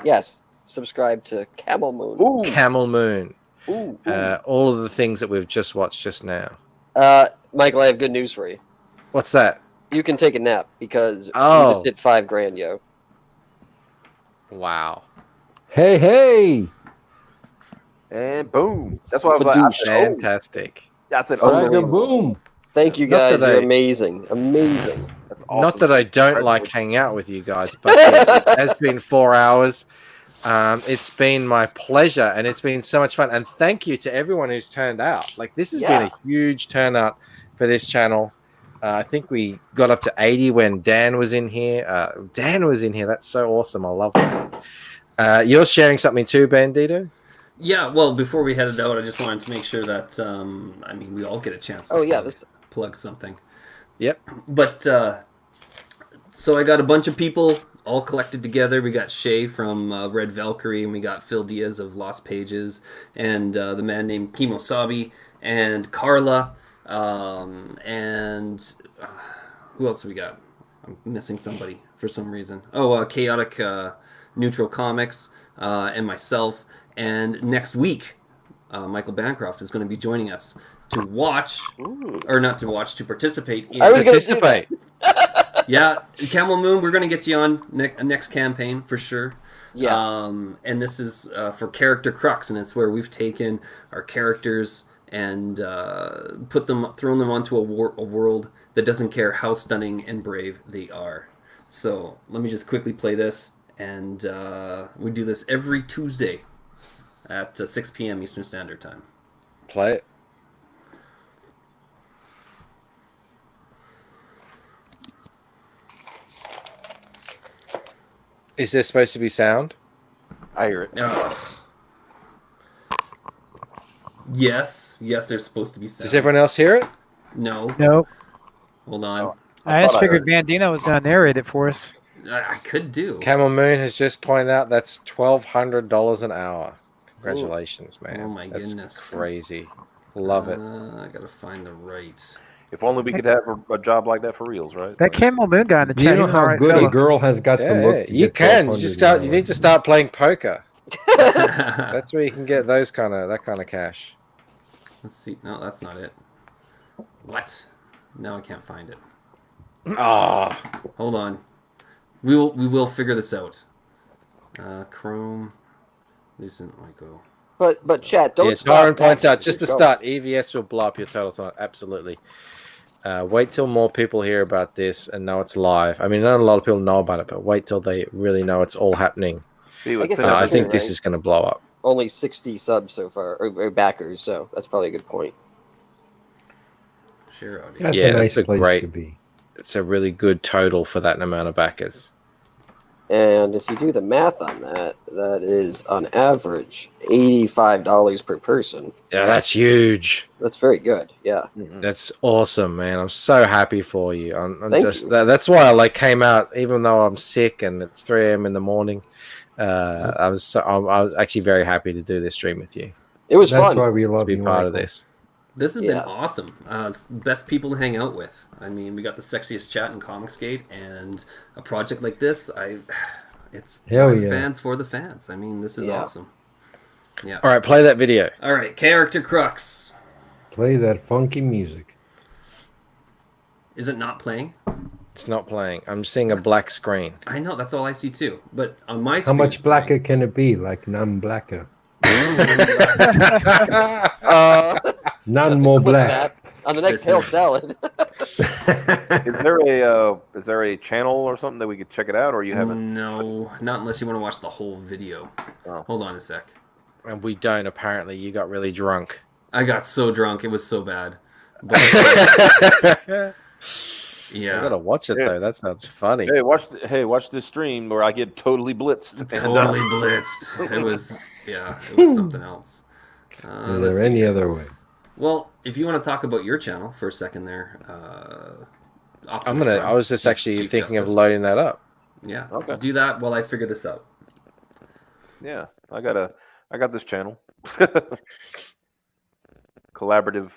Yes, subscribe to Camel Moon. Ooh. Camel Moon. Ooh. All of the things that we've just watched just now. Michael, I have good news for you. What's that? You can take a nap because you just hit $5,000, yo. Wow. Hey. And boom. That's what I was like. I said, fantastic. I said, boom. Thank you guys. You're amazing. Amazing. That's awesome. Not that I don't like hanging out with you guys, but it's been 4 hours. It's been my pleasure, and it's been so much fun. And thank you to everyone who's turned out. Like, this has been a huge turnout for this channel. I think we got up to 80 when Dan was in here. That's so awesome. I love that. You're sharing something too, Bandito? Yeah, well, before we headed out, I just wanted to make sure that, we all get a chance to plug something. Yep. But, so I got a bunch of people all collected together. We got Shay from Red Valkyrie, and we got Phil Diaz of Lost Pages, and the man named Kimosabi, and Carla, and who else have we got? I'm missing somebody for some reason. Chaotic Neutral Comics, and myself. And next week, Michael Bancroft is going to be joining us to watch, or not to watch, to participate in. I was going to participate. Yeah, Camel Moon, we're going to get you on next campaign for sure. Yeah. And this is for Character Crux, and it's where we've taken our characters and thrown them onto a world that doesn't care how stunning and brave they are. So let me just quickly play this, and we do this every Tuesday at 6 p.m. Eastern Standard Time. Play it. Is there supposed to be sound? I hear it. Yes, there's supposed to be sound. Does everyone else hear it? No. Nope. Hold on. I just figured Bandino was going to narrate it for us. I could do. Camel Moon has just pointed out that's $1,200 an hour. Congratulations, man. Oh my goodness. Crazy. Love it. I gotta find the right. If only we could have a job like that for reals, right? That Camel Moon guy in the chat. You know how good a girl has got to look. To you get can. You $1,200. need to start playing poker. That's where you can get that kind of cash. Let's see. No, that's not it. What? Now I can't find it. Hold on. We will figure this out. Chrome. Lucent Lyco. But chat, don't stop. Tyron points out just to start, EVS will blow up your total tonight. Absolutely. Wait till more people hear about this and know it's live. I mean, not a lot of people know about it, but wait till they really know it's all happening. I think this is going to blow up. Only 60 subs so far, or backers, so that's probably a good point. Sure. That's a great. To be. It's a really good total for that amount of backers. And if you do the math on that, that is on average $85 per person. Yeah, that's huge. That's very good. Yeah, that's awesome, man. I'm so happy for you. Thank you. That's why I came out, even though I'm sick and it's 3 a.m. in the morning. I was actually very happy to do this stream with you. It was fun. That's why we love to be you, part Michael. of this. This has been awesome. It's the best people to hang out with. I mean, we got the sexiest chat in Comicsgate, and a project like this, it's fans for the fans. I mean, this is awesome. Yeah. All right, play that video. All right, Character Crux. Play that funky music. Is it not playing? It's not playing. I'm seeing a black screen. I know, that's all I see too. But on my How screen, much blacker can it be? Like none blacker. None more black. On the next Hail Salad. Is there a channel or something that we could check it out, or you haven't? No, not unless you want to watch the whole video. Hold on a sec. And we don't. Apparently, you got really drunk. I got so drunk, it was so bad. Yeah, I gotta watch it though. That sounds funny. Hey, watch this stream where I get totally blitzed. Totally blitzed. Yeah, it was something else. Is there any other way? Well, if you want to talk about your channel for a second there, I was just actually thinking of loading that up. Yeah. Okay. Do that while I figure this out. Yeah, I got this channel. Collaborative,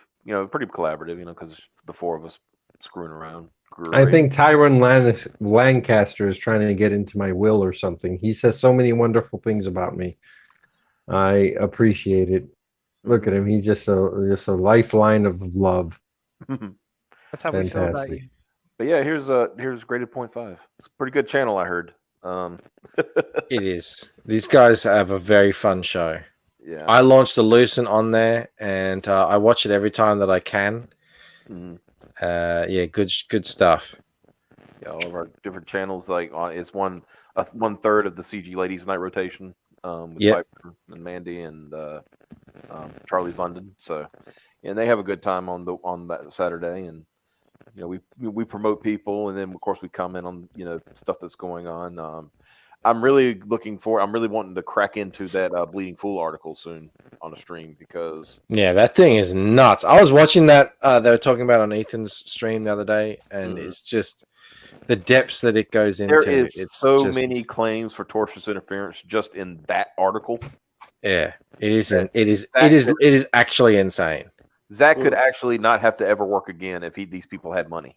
pretty collaborative, because the four of us screwing around. I think Tyron Lancaster is trying to get into my will or something. He says so many wonderful things about me. I appreciate it. Look at him. He's just a lifeline of love. That's how we feel about you. But yeah, here's graded 0.5. It's a pretty good channel, I heard. It is. These guys have a very fun show. Yeah. I launched the Lucent on there, and I watch it every time that I can. Yeah, good stuff. Yeah, all of our different channels, like it's 1/3 of the CG Ladies Night rotation. With Piper and Mandy and Charlie's London. So, and they have a good time on that Saturday, and we promote people, and then of course we comment on stuff that's going on. I'm really wanting to crack into that Bleeding Fool article soon on a stream, because that thing is nuts. I was watching that they were talking about on Ethan's stream the other day, and it's just the depths that it goes into. There is so many claims for tortious interference just in that article. Yeah, it is actually insane. Zach could actually not have to ever work again if these people had money,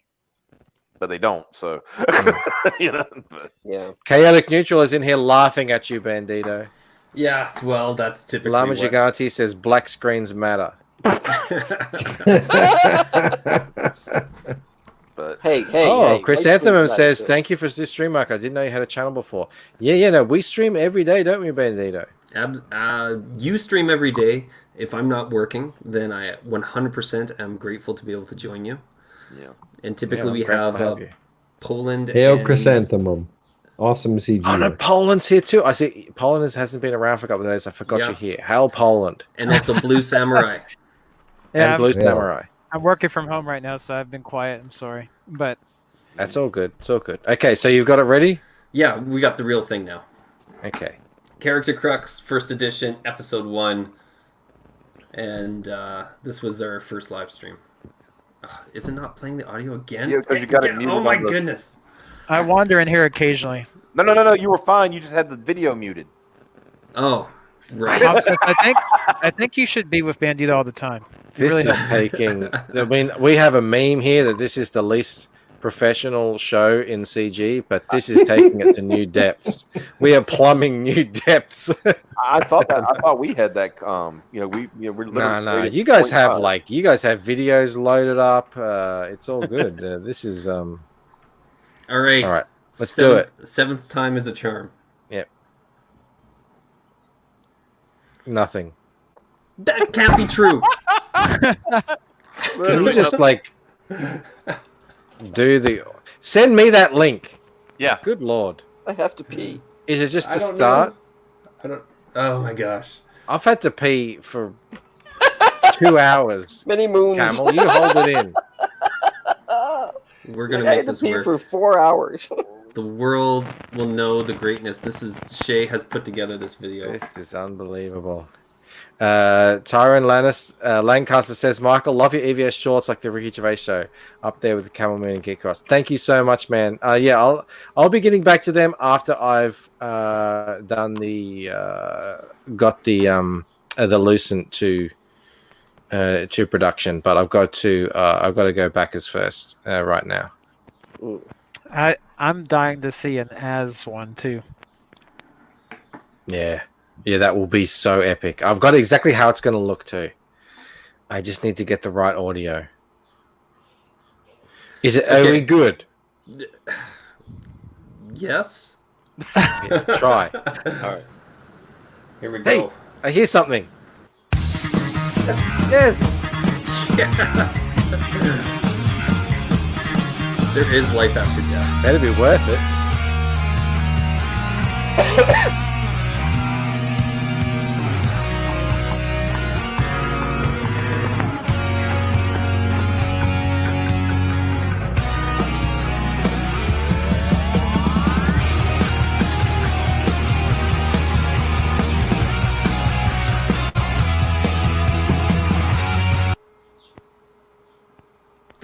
but they don't. So, but. Yeah. Chaotic Neutral is in here laughing at you, Bandito. Yeah, well, that's typically. Lama Gigante says black screens matter. But hey, Chrysanthemum says thank you for this stream, Mark. I didn't know you had a channel before. No, we stream every day, don't we, Bandito? You stream every day. If I'm not working, then I 100% am grateful to be able to join you. Yeah. And typically we have Poland. Hail Chrysanthemum. Awesome CG. Oh no, Poland's here too. I see Poland hasn't been around for a couple of days. I forgot you're here. Hail Poland. And also Blue Samurai. Samurai. I'm working from home right now, so I've been quiet. I'm sorry, but that's all good. It's all good. Okay, so you've got it ready? Yeah, we got the real thing now. Okay. Character Crux, first edition, episode 1, and this was our first live stream. Is it not playing the audio again? Yeah, because you got it muted. Oh my goodness! I wander in here occasionally. No. You were fine. You just had the video muted. Oh, right. I think you should be with Bandito all the time. This is taking. I mean, we have a meme here that this is the least professional show in CG, but this is taking it to new depths. We are plumbing new depths. I thought we had that. We're literally. No. You guys have videos loaded up. It's all good. This is All right. Let's do it. 7th time is a charm. Yep. Nothing. That can't be true. Can you just send me that link? Yeah. Good Lord. I have to pee. Is it just the start? Oh my gosh. I've had to pee for 2 hours. Many moons. Camel, you hold it in. We're gonna make this work for 4 hours. The world will know the greatness. Shay has put together this video. This is unbelievable. Tyron Lancaster says, Michael, love your EVS shorts like the Ricky Gervais show, up there with the Camel Moon and Geek Cross. Thank you so much, man. I'll be getting back to them after I've done got the Lucent to production, but I've got to go backers first right now. I'm dying to see an as one too. Yeah, that will be so epic. I've got exactly how it's going to look too. I just need to get the right audio. Is it only good? Yes. Yeah, try. All right. Here we go. Hey, I hear something. Yes. There is life after death. Better be worth it.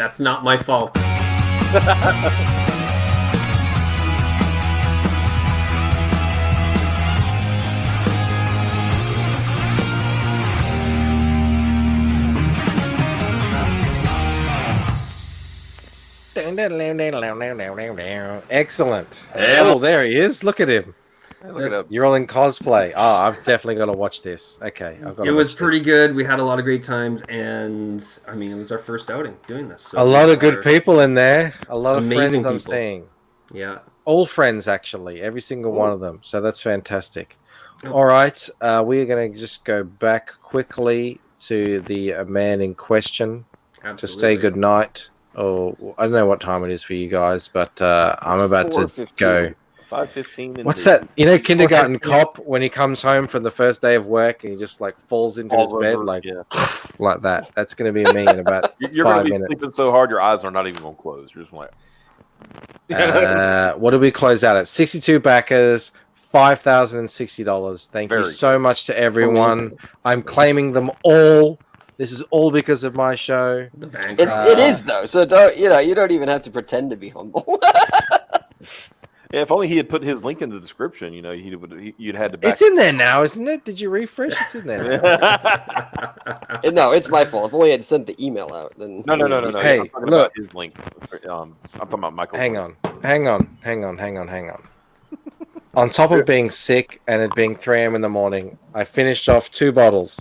That's not my fault. Excellent. Oh, there he is. Look at him. You're all in cosplay. Oh, I've definitely got to watch this. Okay. It was pretty good. We had a lot of great times, and I mean, it was our first outing doing this. So a lot of good people in there. A lot of amazing friends people. I'm seeing. Yeah. All friends, actually. Every single one of them. So that's fantastic. All right. We're going to just go back quickly to the man in question to say good night. Oh, I don't know what time it is for you guys, but I'm about to go. 5:15. What's that? You know, kindergarten cop when he comes home from the first day of work and he just like falls into his bed like that. That's going to be me in about You're 5 going to be minutes. sleeping so hard your eyes are not even going to close. You're just like. What do we close out at? 62 backers, $5,060. Thank you so much to everyone. Amazing. I'm claiming them all. This is all because of my show. The bank. It is though, so don't you don't even have to pretend to be humble. Yeah, if only he had put his link in the description, you'd had to. It's in there now, isn't it? Did you refresh? It's in there now. No, it's my fault. If only I'd sent the email out, then No. Hey, I'm talking look. about his link. I'm talking about Michael. Hang on. On top of being sick and it being 3 a.m. in the morning, I finished off 2 bottles.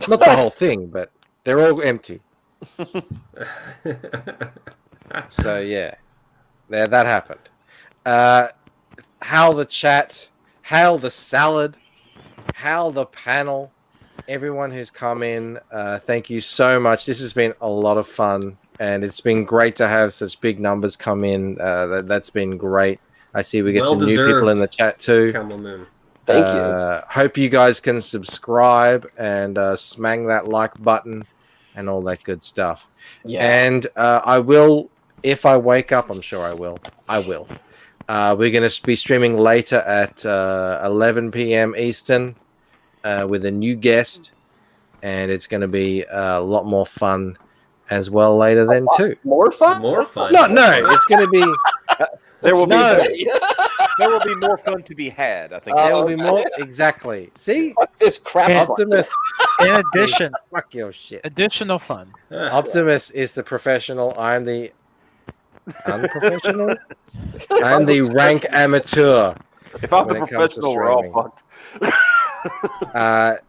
Not the whole thing, but they're all empty. So yeah, that happened. How the chat, how the salad, how the panel, everyone who's come in, thank you so much. This has been a lot of fun, and it's been great to have such big numbers come in. That's been great. I see we get some new people in the chat too. Camel Moon. Thank you. Hope you guys can subscribe and smang that like button and all that good stuff. Yeah. And I will, if I wake up, I'm sure I will. We're going to be streaming later at 11 p.m. Eastern with a new guest, and it's going to be a lot more fun as well later then too. More fun? More fun. No, it's going to be. There will There will be more fun to be had. I think There will be more. Exactly. See, Fuck this crap. Optimus. In addition, Fuck your shit. additional fun. Optimus is the professional. I'm the unprofessional. I'm the rank amateur. If I'm the when it comes to professional, we're all streaming. fucked.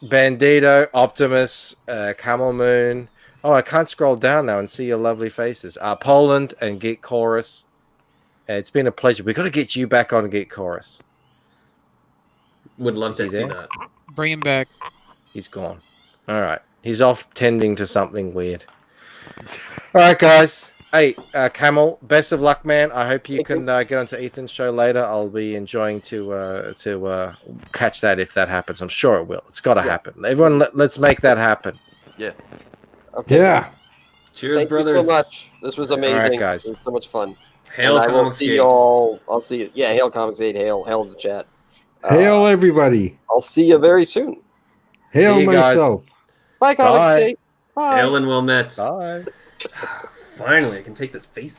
Bandito, Optimus, Camel Moon. Oh, I can't scroll down now and see your lovely faces. Poland and Geek Chorus. It's been a pleasure. We've got to get you back on Geek Chorus. Would love to Is he see there? that. Bring him back. He's gone. All right. He's off tending to something weird. All right, guys. Hey, Camel, best of luck, man. I hope you can get onto Ethan's show later. I'll be enjoying to catch that if that happens. I'm sure it will. It's got to happen. Everyone, let's make that happen. Yeah. Okay. Yeah. Cheers, Thank brothers. you so much. This was amazing. All right, guys. It was so much fun. Hail and I will Comics see Gates. you all. I'll see you. Yeah, hail Comics 8. Hail the chat. Hail everybody. I'll see you very soon. Hail See you guys. myself. Bye, Comics Bye. 8. Bye. Hail and well met. Bye. Finally, I can take this face off.